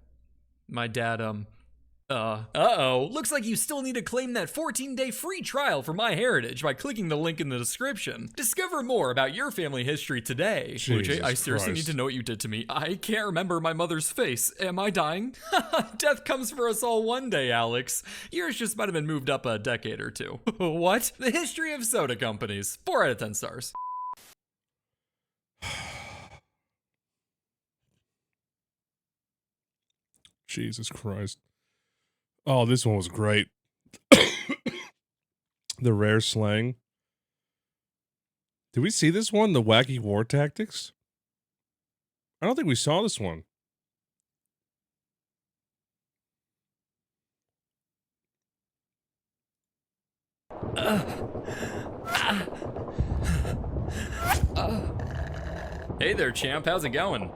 Speaker 8: Uh-oh. Looks like you still need to claim that 14-day free trial for MyHeritage by clicking the link in the description. Discover more about your family history today. OJ, I seriously need to know what you did to me. I can't remember my mother's face. Am I dying? Death comes for us all one day, Alex. Yours just might have been moved up a decade or 2. What? The history of soda companies. 4 out of 10 stars.
Speaker 3: Jesus Christ. Oh, this one was great. The rare slang. Did we see this one? The wacky war tactics? I don't think we saw this one.
Speaker 8: Hey there, champ. How's it going?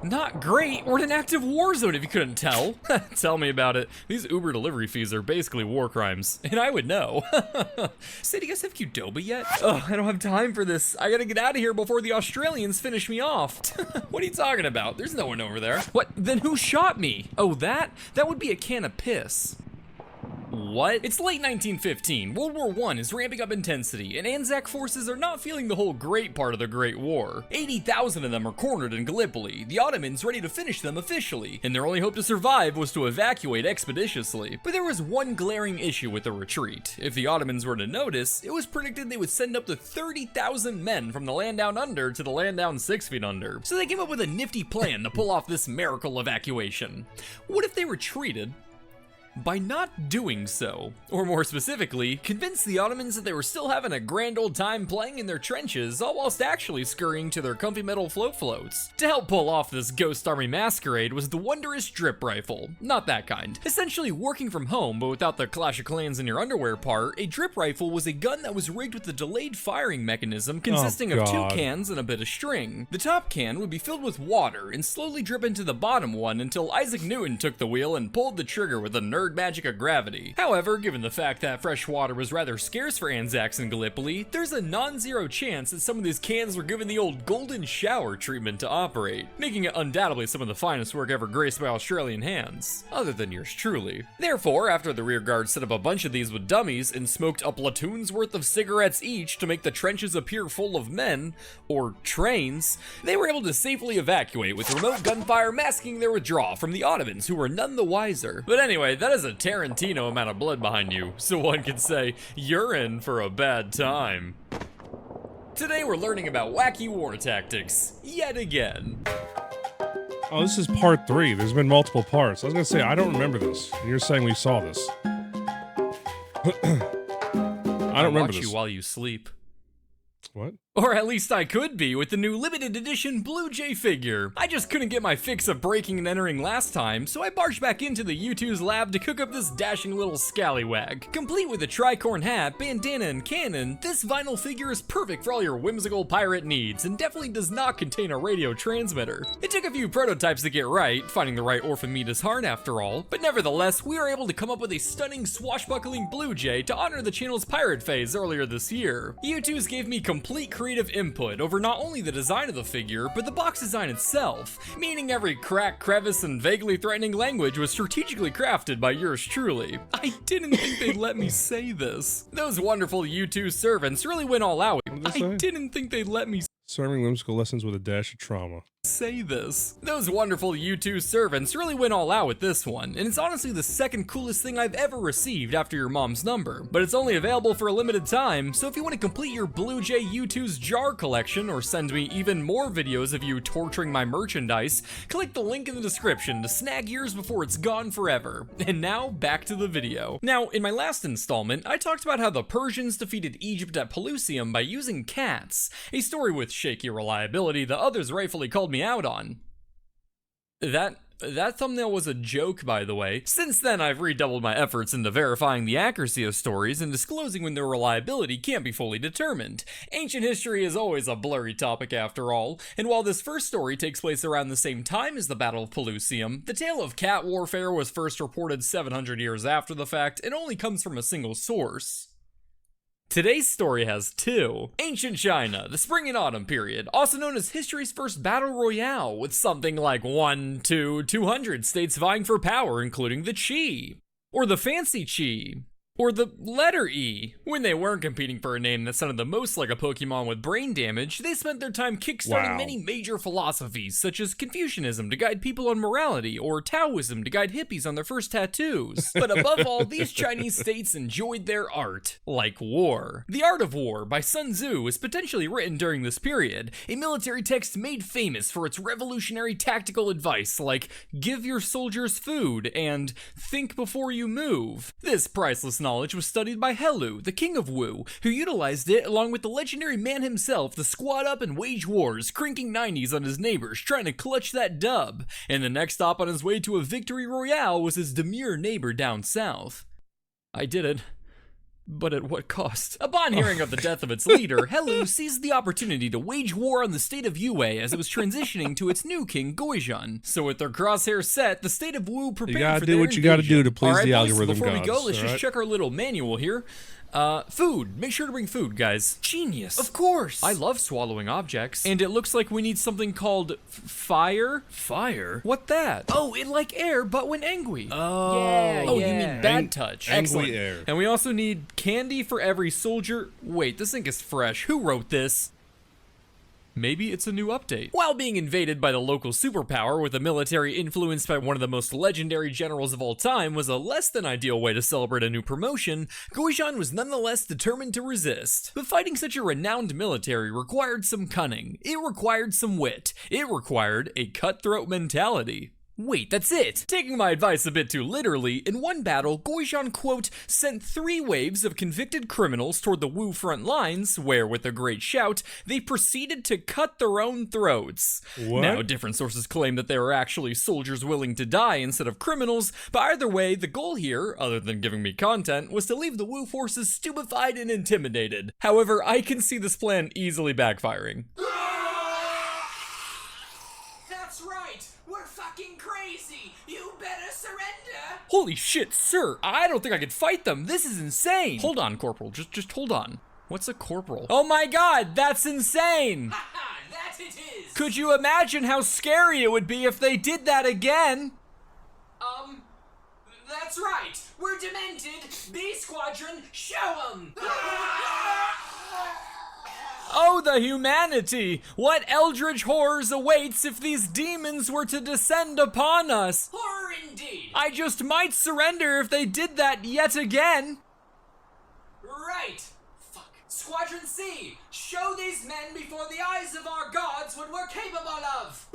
Speaker 8: Not great. We're in an active war zone, if you couldn't tell. Tell me about it. These Uber delivery fees are basically war crimes, and I would know. Say, do you guys have Qdoba yet? Oh, I don't have time for this. I gotta get out of here before the Australians finish me off. What are you talking about? There's no one over there. What? Then who shot me? Oh, that? That would be a can of piss. What? It's late 1915, World War I is ramping up intensity, and Anzac forces are not feeling the whole great part of the Great War. 80,000 of them are cornered in Gallipoli, the Ottomans ready to finish them officially, and their only hope to survive was to evacuate expeditiously. But there was one glaring issue with the retreat. If the Ottomans were to notice, it was predicted they would send up to 30,000 men from the land down under to the land down 6 feet under. So they came up with a nifty plan to pull off this miracle evacuation. What if they retreated by not doing so, or more specifically, convince the Ottomans that they were still having a grand old time playing in their trenches, all whilst actually scurrying to their comfy metal floats. To help pull off this ghost army masquerade was the wondrous drip rifle. Not that kind. Essentially working from home, but without the Clash of Clans in your underwear part, a drip rifle was a gun that was rigged with a delayed firing mechanism consisting of 2 cans and a bit of string. The top can would be filled with water and slowly drip into the bottom one until Isaac Newton took the wheel and pulled the trigger with a nerd magic of gravity. However, given the fact that fresh water was rather scarce for Anzacs in Gallipoli, there's a non-zero chance that some of these cans were given the old golden shower treatment to operate, making it undoubtedly some of the finest work ever graced by Australian hands, other than yours truly. Therefore, after the rear guard set up a bunch of these with dummies and smoked a platoon's worth of cigarettes each to make the trenches appear full of men, or trains, they were able to safely evacuate with remote gunfire masking their withdrawal from the Ottomans, who were none the wiser. But anyway, that is a Tarantino amount of blood behind you, so one could say you're in for a bad time. Today we're learning about wacky war tactics, yet again.
Speaker 3: Oh, this is part 3. There's been multiple parts. I was gonna say, I don't remember this. And you're saying we saw this. I don't remember
Speaker 8: watch
Speaker 3: this.
Speaker 8: You while you sleep.
Speaker 3: What?
Speaker 8: Or at least I could be with the new limited edition Blue Jay figure. I just couldn't get my fix of breaking and entering last time, so I barged back into the U2's lab to cook up this dashing little scallywag. Complete with a tricorn hat, bandana, and cannon, this vinyl figure is perfect for all your whimsical pirate needs, and definitely does not contain a radio transmitter. It took a few prototypes to get right, finding the right orphan meat is hard after all, but nevertheless, we were able to come up with a stunning swashbuckling Blue Jay to honor the channel's pirate phase earlier this year. U2's gave me complete creative input over not only the design of the figure, but the box design itself, meaning every crack, crevice, and vaguely threatening language was strategically crafted by yours truly. I didn't think they'd let me say this. Those wonderful U2 servants really went all out. I didn't think they'd let me.
Speaker 3: Serving whimsical lessons with a dash of trauma.
Speaker 8: say this. Those wonderful U2 servants really went all out with this one, and it's honestly the second coolest thing I've ever received after your mom's number. But it's only available for a limited time, so if you want to complete your Blue Jay U2's jar collection or send me even more videos of you torturing my merchandise, click the link in the description to snag yours before it's gone forever. And now, back to the video. Now, in my last installment, I talked about how the Persians defeated Egypt at Pelusium by using cats, a story with shaky reliability that others rightfully called me out on. That thumbnail was a joke, by the way. Since then, I've redoubled my efforts into verifying the accuracy of stories and disclosing when their reliability can't be fully determined. Ancient history is always a blurry topic after all, and while this first story takes place around the same time as the Battle of Pelusium, the tale of cat warfare was first reported 700 years after the fact and only comes from a single source. Today's story has two. Ancient China, the spring and autumn period, also known as history's first battle royale, with something like 200 states vying for power, including the Qi, or the fancy Qi, or the letter E. When they weren't competing for a name that sounded the most like a Pokemon with brain damage, they spent their time kickstarting many major philosophies, such as Confucianism to guide people on morality, or Taoism to guide hippies on their first tattoos. But above all, these Chinese states enjoyed their art, like war. The Art of War by Sun Tzu is potentially written during this period, a military text made famous for its revolutionary tactical advice like give your soldiers food and think before you move. This priceless knowledge was studied by Helu, the king of Wu, who utilized it along with the legendary man himself to squad up and wage wars, cranking 90s on his neighbors trying to clutch that dub. And the next stop on his way to a victory royale was his demure neighbor down south. I did it. But at what cost? Upon hearing of the death of its leader, Helu seized the opportunity to wage war on the state of Yue as it was transitioning to its new king, Goizhan. So with their crosshairs set, the state of Wu prepared for their invasion.
Speaker 3: You gotta do what you gotta do to please the
Speaker 8: boys,
Speaker 3: algorithm
Speaker 8: before
Speaker 3: gods.
Speaker 8: we go, let's just check our little manual here. Food. Make sure to bring food, guys. Genius. Of course. I love swallowing objects. And it looks like we need something called fire. Fire? What that? Oh, it like air, but when angry. Oh. Yeah, oh, you mean bad touch. Excellent.
Speaker 3: Air.
Speaker 8: And we also need candy for every soldier. Wait, this ink is fresh. Who wrote this? Maybe it's a new update. While being invaded by the local superpower with a military influenced by one of the most legendary generals of all time was a less than ideal way to celebrate a new promotion, Goizhan was nonetheless determined to resist. But fighting such a renowned military required some cunning. It required some wit. It required a cutthroat mentality. Wait, that's it! Taking my advice a bit too literally, in one battle, Goizhan, quote, sent 3 waves of convicted criminals toward the Wu front lines, where, with a great shout, they proceeded to cut their own throats.
Speaker 3: What?
Speaker 8: Now, different sources claim that they were actually soldiers willing to die instead of criminals, but either way, the goal here, other than giving me content, was to leave the Wu forces stupefied and intimidated. However, I can see this plan easily backfiring.
Speaker 9: That's right! We're fucking crazy! You better surrender!
Speaker 8: Holy shit, sir! I don't think I could fight them! This is insane! Hold on, Corporal. Just hold on. What's a corporal? Oh my god, that's insane!
Speaker 9: Haha, that it is!
Speaker 8: Could you imagine how scary it would be if they did that again?
Speaker 9: That's right! We're demented! B Squadron, show 'em!
Speaker 8: Oh, the humanity! What eldritch horrors awaits if these demons were to descend upon us?
Speaker 9: Horror indeed!
Speaker 8: I just might surrender if they did that yet again.
Speaker 9: Right! Fuck. Squadron C, show these men before the eyes of our gods what we're capable of!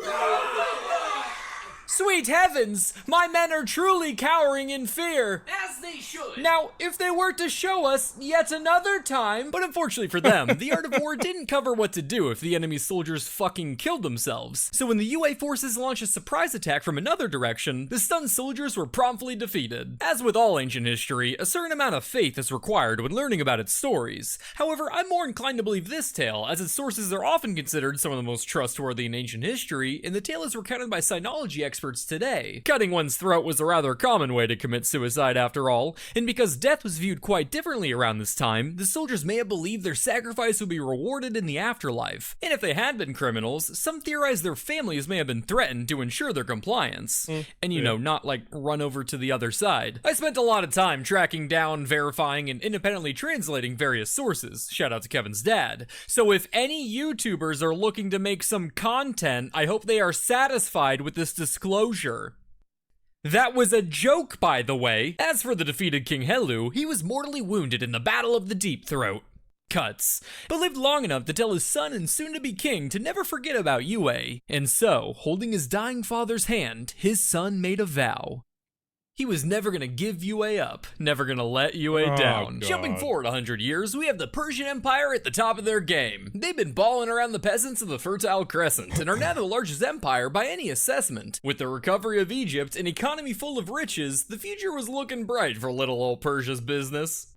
Speaker 8: Sweet heavens! My men are truly cowering in fear!
Speaker 9: As they should!
Speaker 8: Now, if they were to show us yet another time... But unfortunately for them, the Art of War didn't cover what to do if the enemy soldiers fucking killed themselves. So when the UA forces launched a surprise attack from another direction, the stunned soldiers were promptly defeated. As with all ancient history, a certain amount of faith is required when learning about its stories. However, I'm more inclined to believe this tale, as its sources are often considered some of the most trustworthy in ancient history, and the tale is recounted by sinology experts experts today. Cutting one's throat was a rather common way to commit suicide after all, and because death was viewed quite differently around this time, the soldiers may have believed their sacrifice would be rewarded in the afterlife. And if they had been criminals, some theorized their families may have been threatened to ensure their compliance. And you know, not like run over to the other side. I spent a lot of time tracking down, verifying, and independently translating various sources. Shout out to Kevin's dad. So if any YouTubers are looking to make some content, I hope they are satisfied with this disclosure. That was a joke, by the way. As for the defeated King Helu, he was mortally wounded in the Battle of the Deep Throat. Cuts, but lived long enough to tell his son and soon-to-be king to never forget about Yue. And so, holding his dying father's hand, his son made a vow. He was never gonna give Yue up, never gonna let Yue down.
Speaker 3: God.
Speaker 8: Jumping forward 100 years, we have the Persian Empire at the top of their game. They've been balling around the peasants of the Fertile Crescent and are now the largest empire by any assessment. With the recovery of Egypt, an economy full of riches, the future was looking bright for little old Persia's business.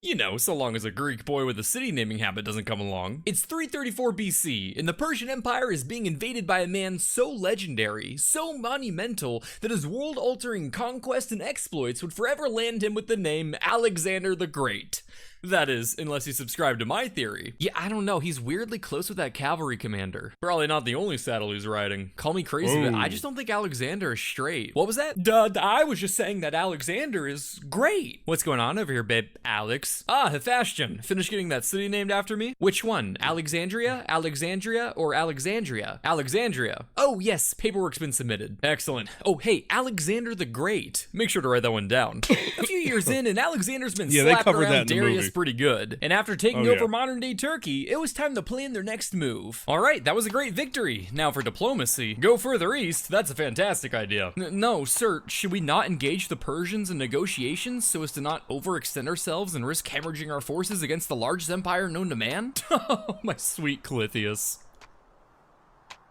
Speaker 8: You know, so long as a Greek boy with a city naming habit doesn't come along. It's 334 BC, and the Persian Empire is being invaded by a man so legendary, so monumental, that his world-altering conquest and exploits would forever land him with the name Alexander the Great. That is, unless you subscribe to my theory. Yeah, I don't know, he's weirdly close with that cavalry commander. Probably not the only saddle he's riding. Call me crazy, but I just don't think Alexander is straight. What was that? Duh, I was just saying that Alexander is great. What's going on over here, babe? Alex? Ah, Hephaestion. Finished getting that city named after me? Which one? Alexandria? Alexandria? Or Alexandria? Alexandria. Oh, yes, paperwork's been submitted. Excellent. Oh, hey, Alexander the Great. Make sure to write that one down. A few years in, and Alexander's been slapped around Darius pretty good. And after taking over modern-day Turkey, it was time to plan their next move. All right, that was a great victory. Now for diplomacy. Go further east. That's a fantastic idea. No, sir, should we not engage the Persians in negotiations so as to not overextend ourselves and risk hemorrhaging our forces against the largest empire known to man? Oh, my sweet Clythius.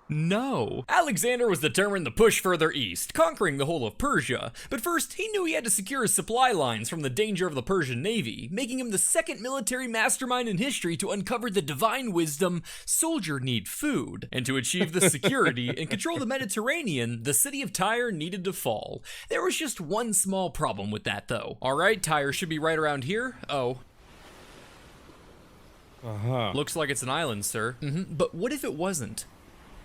Speaker 8: No. Alexander was determined to push further east, conquering the whole of Persia. But first, he knew he had to secure his supply lines from the danger of the Persian navy, making him the second military mastermind in history to uncover the divine wisdom, soldier need food. And to achieve this security and control the Mediterranean, the city of Tyre needed to fall. There was just one small problem with that, though. All right, Tyre should be right around here. Oh. Looks like it's an island, sir. But what if it wasn't?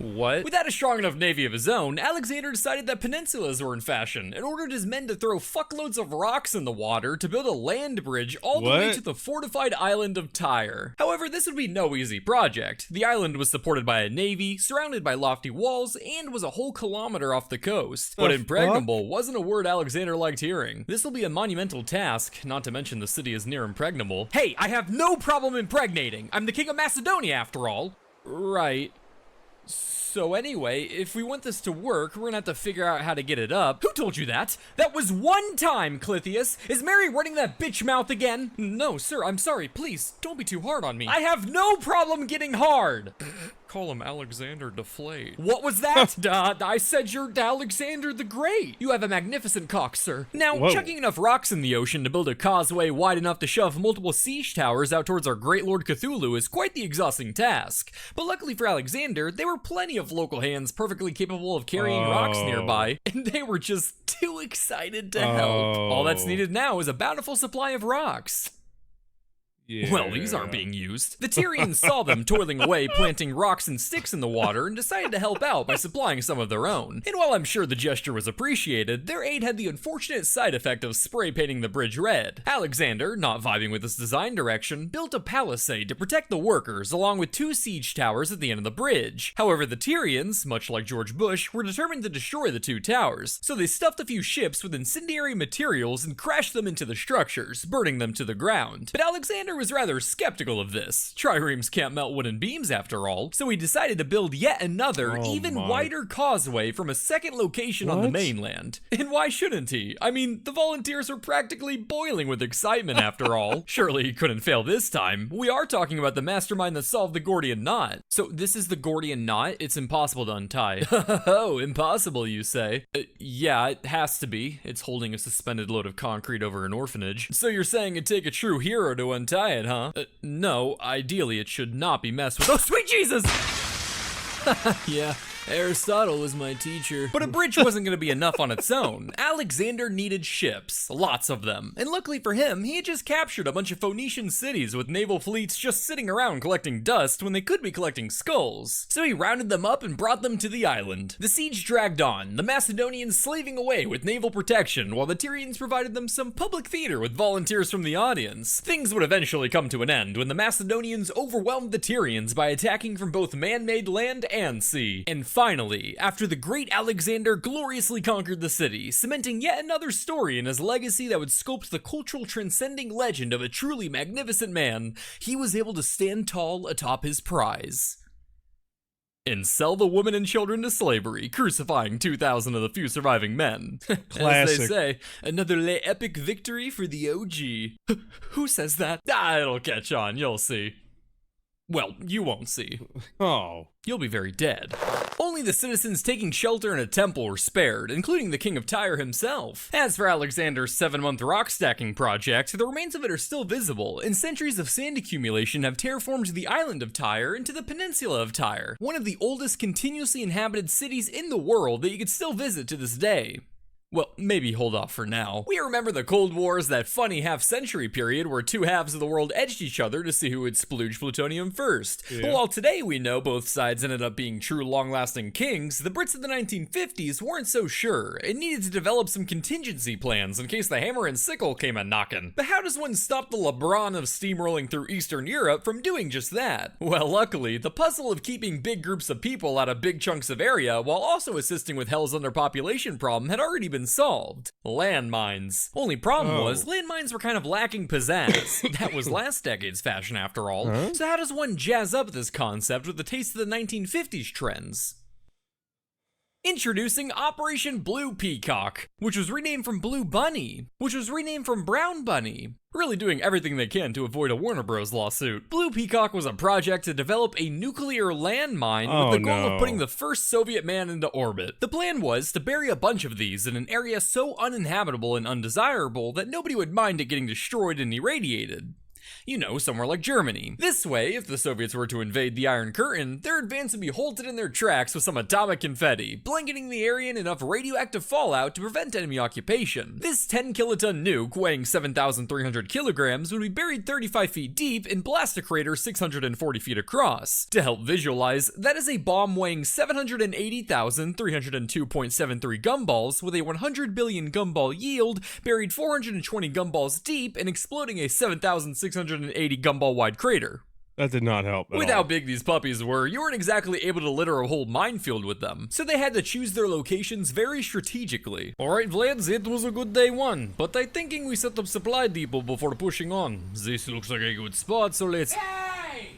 Speaker 8: What? Without a strong enough navy of his own, Alexander decided that peninsulas were in fashion and ordered his men to throw fuckloads of rocks in the water to build a land bridge all the way to the fortified island of Tyre. However, this would be no easy project. The island was supported by a navy, surrounded by lofty walls, and was a whole kilometer off the coast. But impregnable wasn't a word Alexander liked hearing. This will be a monumental task, not to mention the city is near impregnable. Hey, I have no problem impregnating. I'm the king of Macedonia after all. Right. So anyway, if we want this to work, we're gonna have to figure out how to get it up. Who told you that? That was one time, Clythius. Is Mary running that bitch mouth again? No, sir, I'm sorry. Please, don't be too hard on me. I have no problem getting hard. Call him Alexander Deflate. What was that? I said you're Alexander the Great. You have a magnificent cock, sir. Now, chucking enough rocks in the ocean to build a causeway wide enough to shove multiple siege towers out towards our great lord Cthulhu is quite the exhausting task. But luckily for Alexander, there were plenty of local hands perfectly capable of carrying rocks nearby, and they were just too excited to help. All that's needed now is a bountiful supply of rocks. Well, these aren't being used. The Tyrians saw them toiling away, planting rocks and sticks in the water, and decided to help out by supplying some of their own. And while I'm sure the gesture was appreciated, their aid had the unfortunate side effect of spray painting the bridge red. Alexander, not vibing with this design direction, built a palisade to protect the workers, along with 2 siege towers at the end of the bridge. However, the Tyrians, much like George Bush, were determined to destroy the 2 towers, so they stuffed a few ships with incendiary materials and crashed them into the structures, burning them to the ground. But Alexander was rather skeptical of this. Triremes can't melt wooden beams after all, so he decided to build yet another, wider causeway from a second location on the mainland. And why shouldn't he? I mean, the volunteers are practically boiling with excitement after all. Surely he couldn't fail this time. We are talking about the mastermind that solved the Gordian knot. So this is the Gordian knot? It's impossible to untie. Oh, impossible, you say? Yeah, it has to be. It's holding a suspended load of concrete over an orphanage. So you're saying it'd take a true hero to untie it, huh? No, ideally it should not be messed with. Oh, sweet Jesus! Yeah, Aristotle was my teacher. But a bridge wasn't going to be enough on its own. Alexander needed ships, lots of them. And luckily for him, he had just captured a bunch of Phoenician cities with naval fleets just sitting around collecting dust when they could be collecting skulls. So he rounded them up and brought them to the island. The siege dragged on, the Macedonians slaving away with naval protection, while the Tyrians provided them some public theater with volunteers from the audience. Things would eventually come to an end when the Macedonians overwhelmed the Tyrians by attacking from both man-made land and sea. And finally, after the great Alexander gloriously conquered the city, cementing yet another story in his legacy that would sculpt the cultural transcending legend of a truly magnificent man, he was able to stand tall atop his prize and sell the women and children to slavery, crucifying 2,000 of the few surviving men. As they say, another epic victory for the OG. Who says that? It'll catch on, you'll see. Well, you won't see.
Speaker 3: Oh.
Speaker 8: You'll be very dead. Only the citizens taking shelter in a temple were spared, including the king of Tyre himself. As for Alexander's 7-month rock stacking project, the remains of it are still visible, and centuries of sand accumulation have terraformed the island of Tyre into the peninsula of Tyre, one of the oldest continuously inhabited cities in the world that you could still visit to this day. Well, maybe hold off for now. We remember the Cold War's that funny half-century period where two halves of the world edged each other to see who would splooge plutonium first.
Speaker 3: Yeah.
Speaker 8: But while today we know both sides ended up being true long-lasting kings, the Brits of the 1950s weren't so sure and needed to develop some contingency plans in case the hammer and sickle came a-knockin'. But how does one stop the LeBron of steamrolling through Eastern Europe from doing just that? Well, luckily, the puzzle of keeping big groups of people out of big chunks of area while also assisting with hell's underpopulation problem had already been solved. Landmines. Only problem was, landmines were kind of lacking pizzazz. That was last decade's fashion after all.
Speaker 3: Huh?
Speaker 8: So how does one jazz up this concept with a taste of the 1950s trends? Introducing Operation Blue Peacock, which was renamed from Blue Bunny, which was renamed from Brown Bunny. Really doing everything they can to avoid a Warner Bros. Lawsuit. Blue Peacock was a project to develop a nuclear landmine with the goal of putting the first Soviet man into orbit. The plan was to bury a bunch of these in an area so uninhabitable and undesirable that nobody would mind it getting destroyed and irradiated. You know, somewhere like Germany. This way, if the Soviets were to invade the Iron Curtain, their advance would be halted in their tracks with some atomic confetti, blanketing the area in enough radioactive fallout to prevent enemy occupation. This 10-kiloton nuke, weighing 7,300 kilograms, would be buried 35 feet deep and blast a crater 640 feet across. To help visualize, that is a bomb weighing 780,302.73 gumballs with a 100 billion gumball yield, buried 420 gumballs deep and exploding a 7,680 gumball wide crater.
Speaker 3: That did not help at
Speaker 8: With
Speaker 3: all.
Speaker 8: how big these puppies were, you weren't exactly able to litter a whole minefield with them, so they had to choose their locations very strategically. Alright Vlad, it was a good day one, but I'm thinking we set up supply depot before pushing on. This looks like a good spot, so let's— Hey!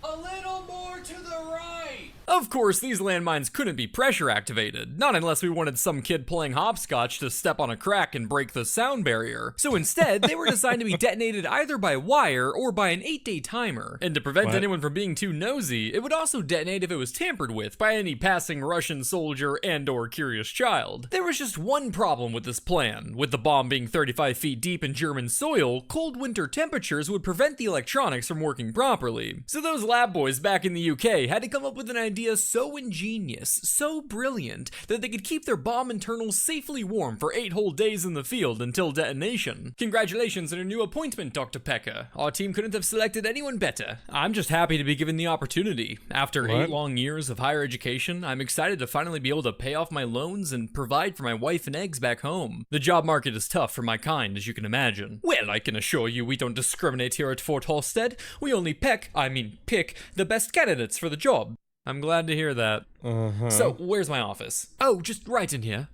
Speaker 8: A little more to the right! Of course, these landmines couldn't be pressure activated, not unless we wanted some kid playing hopscotch to step on a crack and break the sound barrier. So instead, they were designed to be detonated either by wire or by an 8-day timer. And to prevent anyone from being too nosy, it would also detonate if it was tampered with by any passing Russian soldier and/or curious child. There was just one problem with this plan. With the bomb being 35 feet deep in German soil, cold winter temperatures would prevent the electronics from working properly. So those lab boys back in the UK had to come up with an idea so ingenious, so brilliant, that they could keep their bomb internals safely warm for 8 whole days in the field until detonation. Congratulations on your new appointment, Dr. Pecker. Our team couldn't have selected anyone better. I'm just happy to be given the opportunity. After 8 long years of higher education, I'm excited to finally be able to pay off my loans and provide for my wife and eggs back home. The job market is tough for my kind, as you can imagine. Well, I can assure you we don't discriminate here at Fort Halstead. We only pick the best candidates for the job. I'm glad to hear that. So, where's my office? Oh, just right in here.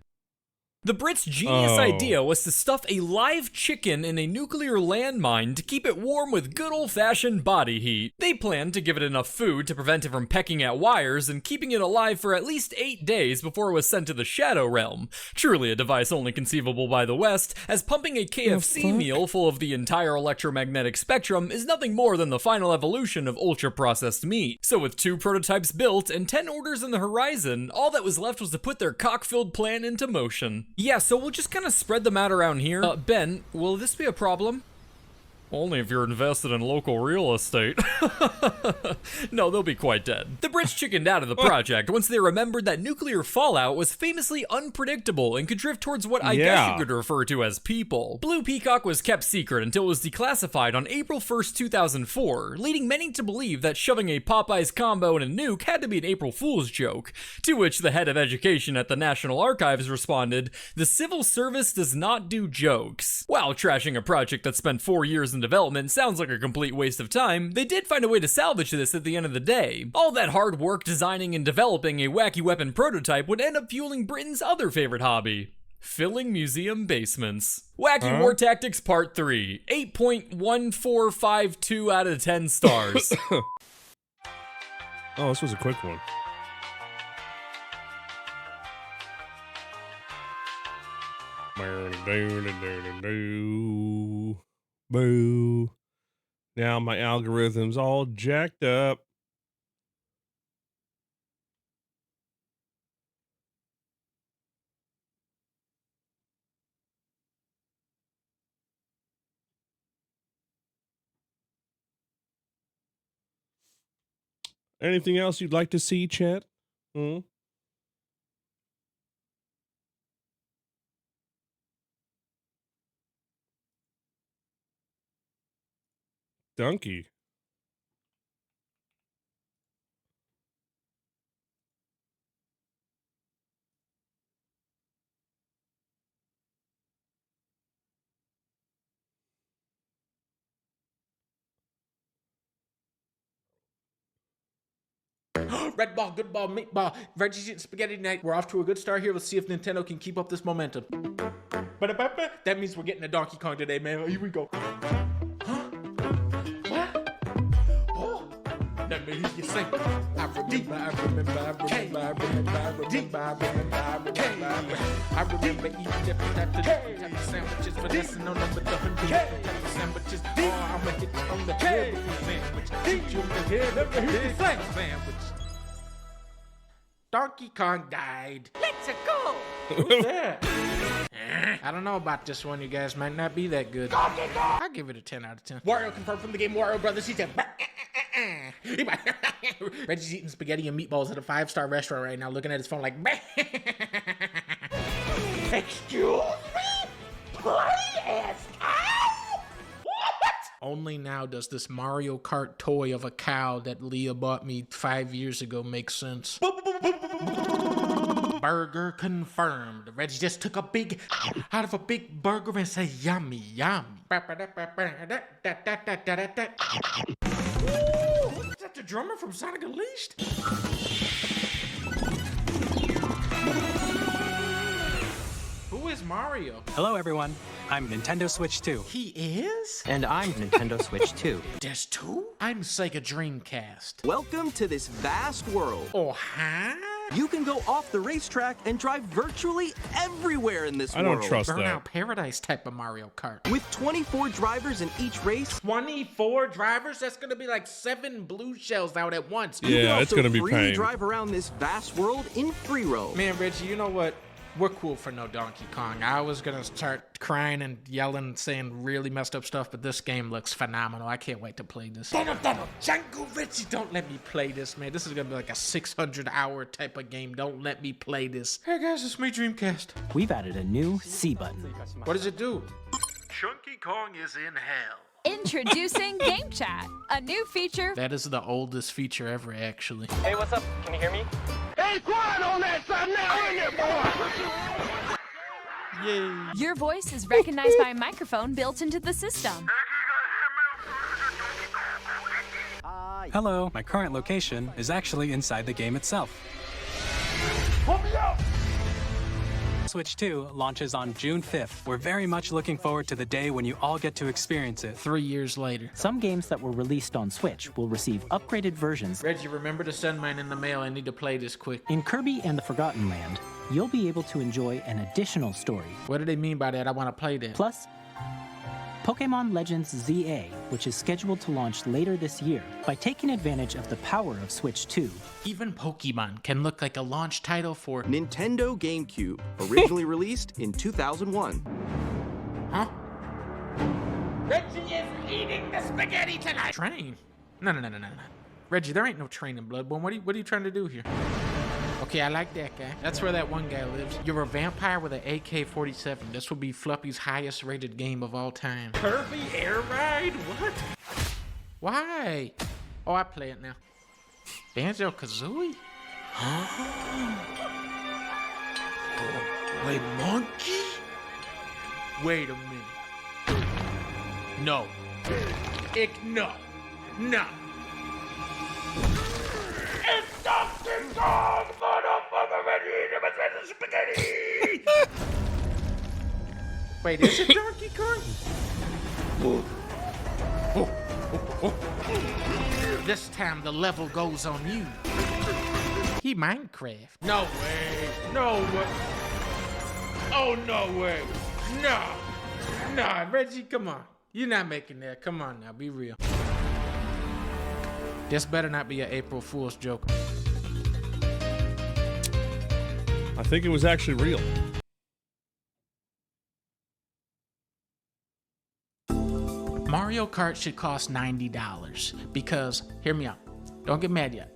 Speaker 8: The Brits' genius idea was to stuff a live chicken in a nuclear landmine to keep it warm with good old-fashioned body heat. They planned to give it enough food to prevent it from pecking at wires and keeping it alive for at least 8 days before it was sent to the Shadow Realm. Truly a device only conceivable by the West, as pumping a KFC meal full of the entire electromagnetic spectrum is nothing more than the final evolution of ultra-processed meat. So with 2 prototypes built and 10 orders in the horizon, all that was left was to put their cock-filled plan into motion. Yeah, so we'll just kind of spread them out around here. Ben, will this be a problem? Only if you're invested in local real estate. No, they'll be quite dead. The Brits chickened out of the project once they remembered that nuclear fallout was famously unpredictable and could drift towards what I guess you could refer to as people. Blue Peacock was kept secret until it was declassified on April 1st, 2004, leading many to believe that shoving a Popeyes combo and a nuke had to be an April Fool's joke, to which the head of education at the National Archives responded, "The civil service does not do jokes." While trashing a project that spent 4 years in development sounds like a complete waste of time, they did find a way to salvage this at the end of the day. All that hard work designing and developing a wacky weapon prototype would end up fueling Britain's other favorite hobby: filling museum basements. Wacky War Tactics Part 3, 8.1452 out of 10 stars.
Speaker 3: Oh, this was a quick one. Boo. Now my algorithm's all jacked up. Anything else you'd like to see, chat? Donkey.
Speaker 14: Red ball, good ball, meatball, Reggie's eating spaghetti night. We're off to a good start here. Let's see if Nintendo can keep up this momentum. That means we're getting a Donkey Kong today, man. Here we go. Let me hear you sing. I remember eating different types of sandwiches, but listen on number 100 types of sandwiches. Oh, I'ma hit you on the head with the sandwich. Hit you on the head, let me hear you sing. Sandwich. Donkey Kong died. Let's go. Who's that? I don't know about this one. You guys might not be that good. I'll give it a 10 out of 10. Wario confirmed from the game Wario Brothers. He said, Reggie's eating spaghetti and meatballs at a 5-star restaurant right now, looking at his phone like, excuse me? Please? What? Only now does this Mario Kart toy of a cow that Leah bought me 5 years ago make sense. Burger confirmed. Reggie just took a big out of a big burger and said, yummy, yummy. Ooh, is that the drummer from Sonic Unleashed? Who is Mario?
Speaker 10: Hello, everyone. I'm Nintendo Switch 2.
Speaker 14: He is?
Speaker 10: And I'm Nintendo Switch 2.
Speaker 14: There's two? I'm Sega Dreamcast.
Speaker 12: Welcome to this vast world.
Speaker 14: Oh, huh?
Speaker 12: You can go off the racetrack and drive virtually everywhere in this world.
Speaker 3: I don't trust that.
Speaker 14: Burnout Paradise type of Mario Kart.
Speaker 12: With 24 drivers in each race.
Speaker 14: 24 drivers? That's gonna be like 7 blue shells out at once.
Speaker 3: Yeah, it's gonna be pain.
Speaker 12: You can also freely drive around this vast world in free roam.
Speaker 14: Man, Reggie, you know what? We're cool for no Donkey Kong. I was gonna start crying and yelling, saying really messed up stuff, but this game looks phenomenal. I can't wait to play this. Django Reggie, don't let me play this, man. This is gonna be like a 600-hour type of game. Don't let me play this. Hey guys, it's me, Dreamcast.
Speaker 10: We've added a new C button.
Speaker 14: What does it do?
Speaker 13: Chunky Kong is in hell.
Speaker 24: Introducing Game Chat, a new feature.
Speaker 14: That is the oldest feature ever, actually.
Speaker 10: Hey, what's up? Can you hear me?
Speaker 13: Hey, quiet on that side now, in there, boy!
Speaker 14: Yay.
Speaker 24: Your voice is recognized by a microphone built into the system.
Speaker 10: Hello, my current location is actually inside the game itself.
Speaker 13: Pull me up!
Speaker 10: Switch 2 launches on June 5th. We're very much looking forward to the day when you all get to experience it.
Speaker 14: 3 years later.
Speaker 10: Some games that were released on Switch will receive upgraded versions.
Speaker 14: Reggie, remember to send mine in the mail. I need to play this quick.
Speaker 10: In Kirby and the Forgotten Land, you'll be able to enjoy an additional story.
Speaker 14: What do they mean by that? I want to play that.
Speaker 10: Plus, Pokemon Legends ZA, which is scheduled to launch later this year. By taking advantage of the power of Switch 2,
Speaker 14: even Pokemon can look like a launch title for
Speaker 12: Nintendo GameCube, originally released in 2001.
Speaker 14: Huh? Reggie is eating the spaghetti tonight. Train? No. Reggie, there ain't no train in Bloodborne. What are you trying to do here? Okay, I like that guy. That's where that one guy lives. You're a vampire with an AK-47. This will be Fluffy's highest rated game of all time. Kirby Air Ride? What? Why? Oh, I play it now. Banjo-Kazooie? Huh? Oh, wait, monkey? Wait a minute. No. No.
Speaker 13: It's Donkey Kong, motherfucker, ready to spaghetti!
Speaker 14: Wait, is it Donkey Kong? This time the level goes on you. He Minecraft. No way. Oh, no way. Nah, Reggie, come on. You're not making that. Come on now, be real. This better not be an April Fool's joke.
Speaker 3: I think it was actually real.
Speaker 14: Mario Kart should cost $90 because, hear me out, don't get mad yet.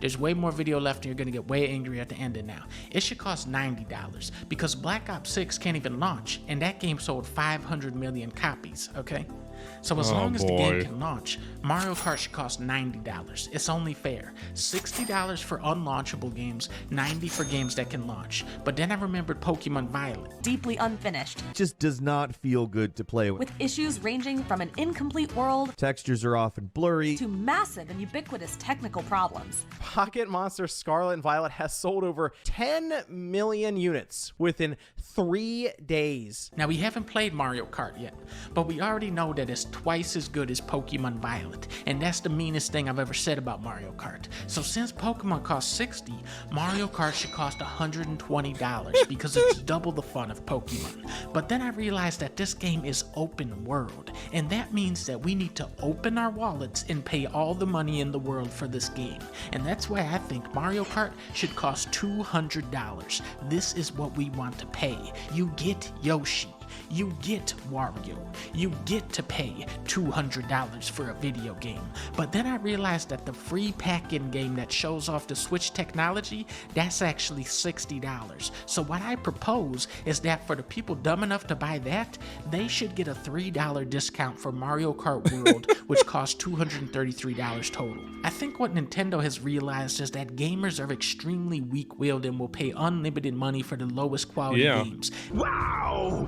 Speaker 14: There's way more video left and you're gonna get way angry at the end of now. It should cost $90 because Black Ops 6 can't even launch and that game sold 500 million copies, okay? So as long as the game can launch, Mario Kart should cost $90. It's only fair. $60 for unlaunchable games, $90 for games that can launch. But then I remembered Pokemon Violet.
Speaker 15: Deeply unfinished.
Speaker 16: Just does not feel good to play with.
Speaker 15: With issues ranging from an incomplete world,
Speaker 16: Textures are often blurry,
Speaker 15: to massive and ubiquitous technical problems.
Speaker 17: Pocket Monster Scarlet and Violet has sold over 10 million units within 3 days.
Speaker 14: Now we haven't played Mario Kart yet, but we already know that it's twice as good as Pokemon Violet, and that's the meanest thing I've ever said about Mario Kart. So since Pokemon costs $60, Mario Kart should cost $120 because it's double the fun of Pokemon. But then I realized that this game is open world, and that means that we need to open our wallets and pay all the money in the world for this game. And that's why I think Mario Kart should cost $200. This is what we want to pay. You get Yoshi. You get Wario. You get to pay $200 for a video game. But then I realized that the free pack-in game that shows off the Switch technology, that's actually $60. So what I propose is that for the people dumb enough to buy that, they should get a $3 discount for Mario Kart World, which costs $233 total. I think what Nintendo has realized is that gamers are extremely weak-willed and will pay unlimited money for the lowest quality games.
Speaker 13: Wow!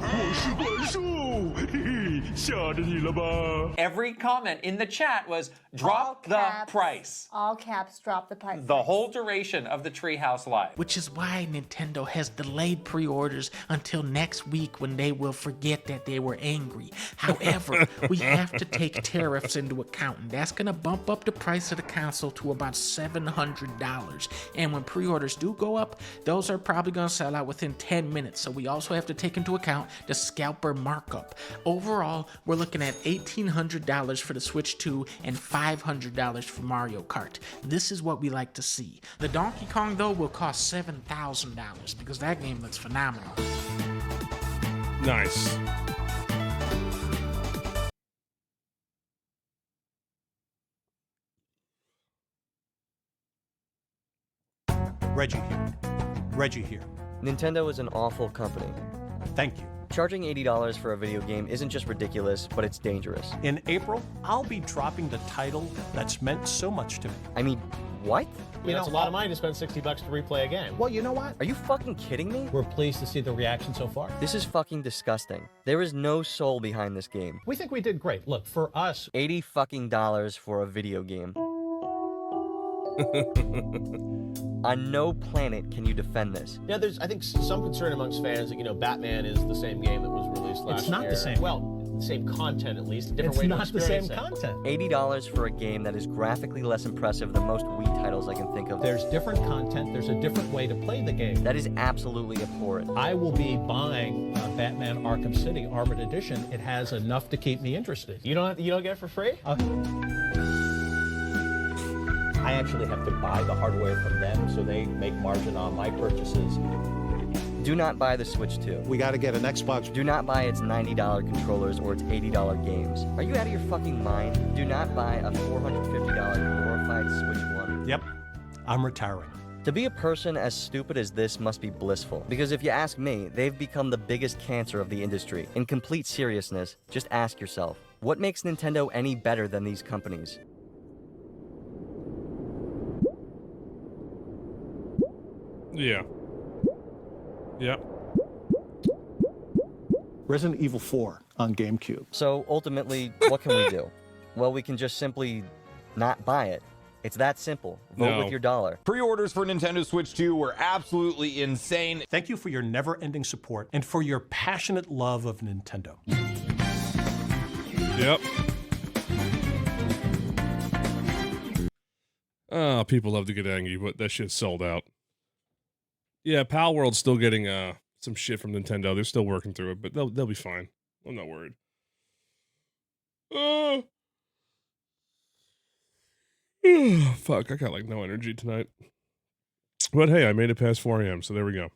Speaker 20: Every comment in the chat was drop the price.
Speaker 18: All caps, drop the price.
Speaker 20: The whole duration of the Treehouse Live.
Speaker 14: Which is why Nintendo has delayed pre-orders until next week when they will forget that they were angry. However, we have to take tariffs into account, and that's gonna bump up the price of the console to about $700. And when pre-orders do go up, those are probably gonna sell out within 10 minutes. So we also have to take into account the scalper markup. Overall, we're looking at $1,800 for the Switch 2 and $500 for Mario Kart. This is what we like to see. The Donkey Kong, though, will cost $7,000 because that game looks phenomenal.
Speaker 3: Nice.
Speaker 25: Reggie here.
Speaker 26: Nintendo is an awful company.
Speaker 25: Thank you.
Speaker 26: Charging $80 for a video game isn't just ridiculous, but it's dangerous.
Speaker 25: In April, I'll be dropping the title that's meant so much to me.
Speaker 26: I mean, what?
Speaker 27: You know, it's a lot of money to spend $60 to replay a game.
Speaker 25: Well, you know what?
Speaker 26: Are you fucking kidding me?
Speaker 27: We're pleased to see the reaction so far.
Speaker 26: This is fucking disgusting. There is no soul behind this game.
Speaker 27: We think we did great. Look, for us,
Speaker 26: $80 fucking dollars for a video game. On no planet can you defend this.
Speaker 27: Yeah, there's, I think, some concern amongst fans that, you know, Batman is the same game that was released last year.
Speaker 25: It's not the same.
Speaker 27: Well, the same content at least, a different way to experience it.
Speaker 25: It's not the same content.
Speaker 26: $80 for a game that is graphically less impressive than most Wii titles I can think of.
Speaker 25: There's different content. There's a different way to play the game.
Speaker 26: That is absolutely abhorrent.
Speaker 25: I will be buying Batman Arkham City Armored Edition. It has enough to keep me interested.
Speaker 27: You don't get it for free?
Speaker 25: I actually have to buy the hardware from them, so they make margin on my purchases.
Speaker 26: Do not buy the Switch 2.
Speaker 1: We got to get an Xbox.
Speaker 26: Do not buy its $90 controllers or its $80 games. Are you out of your fucking mind? Do not buy a $450 glorified Switch 1.
Speaker 27: Yep, I'm retiring.
Speaker 26: To be a person as stupid as this must be blissful, because if you ask me, they've become the biggest cancer of the industry. In complete seriousness, just ask yourself, what makes Nintendo any better than these companies?
Speaker 3: Yeah. Yep.
Speaker 27: Resident Evil 4 on GameCube.
Speaker 26: So ultimately, what can we do? Well, we can just simply not buy it. It's that simple. Vote with your dollar.
Speaker 2: Pre-orders for Nintendo Switch 2 were absolutely insane.
Speaker 27: Thank you for your never-ending support and for your passionate love of Nintendo.
Speaker 3: Yep. People love to get angry, but that shit's sold out. Yeah, Pal World's still getting some shit from Nintendo. They're still working through it, but they'll be fine. I'm not worried. Fuck, I got like no energy tonight. But hey, I made it past 4 a.m., so there we go.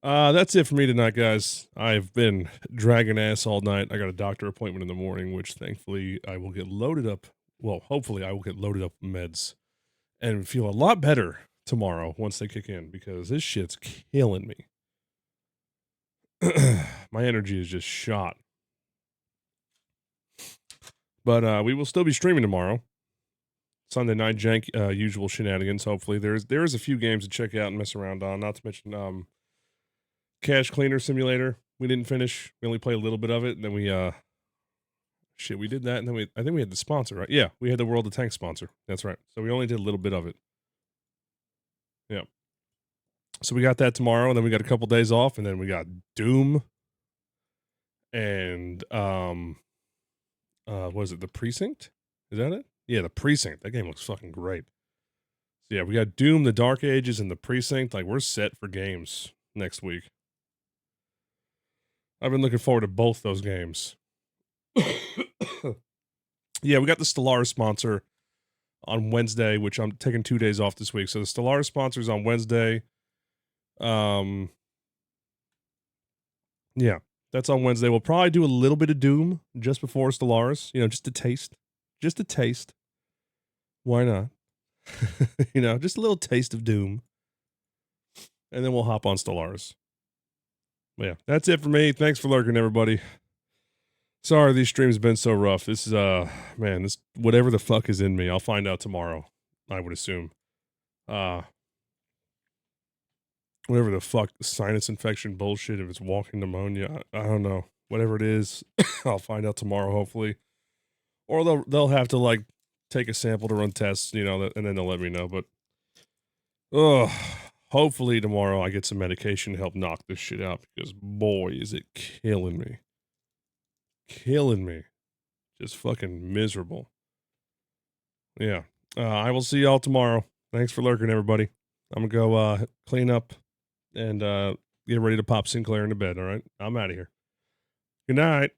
Speaker 3: That's it for me tonight, guys. I've been dragging ass all night. I got a doctor appointment in the morning, which thankfully I will get loaded up. Well, hopefully I will get loaded up with meds and feel a lot better tomorrow once they kick in, because this shit's killing me. My energy is just shot. But we will still be streaming tomorrow. Sunday night jank, usual shenanigans. Hopefully there is a few games to check out and mess around on. Not to mention Cash Cleaner Simulator. We didn't finish. We only played a little bit of it, and then we we did that, and then I think we had the sponsor, right? Yeah, we had the World of Tanks sponsor. That's right. So we only did a little bit of it. Yeah. So we got that tomorrow, and then we got a couple days off, and then we got Doom and what is it, The Precinct? Is that it? Yeah, The Precinct. That game looks fucking great. So yeah, we got Doom, The Dark Ages, and The Precinct. Like, we're set for games next week. I've been looking forward to both those games. Yeah, we got the Stellaris sponsor on Wednesday, which I'm taking 2 days off this week. So the Stellaris sponsor is on Wednesday. Yeah, that's on Wednesday. We'll probably do a little bit of Doom just before Stellaris, just a taste. Just a taste. Why not? Just a little taste of Doom. And then we'll hop on Stellaris. But yeah, that's it for me. Thanks for lurking, everybody. Sorry, these streams have been so rough. This is, man, this, whatever the fuck is in me, I'll find out tomorrow, I would assume. Whatever the fuck, sinus infection bullshit, if it's walking pneumonia, I don't know. Whatever it is, I'll find out tomorrow, hopefully. Or they'll have to, like, take a sample to run tests, and then they'll let me know. But, hopefully tomorrow I get some medication to help knock this shit out, because, boy, is it killing me. Killing me. Just fucking miserable. Yeah. I will see y'all tomorrow. Thanks for lurking, everybody. I'm gonna go clean up and get ready to pop Sinclair into bed, all right? I'm out of here. Good night.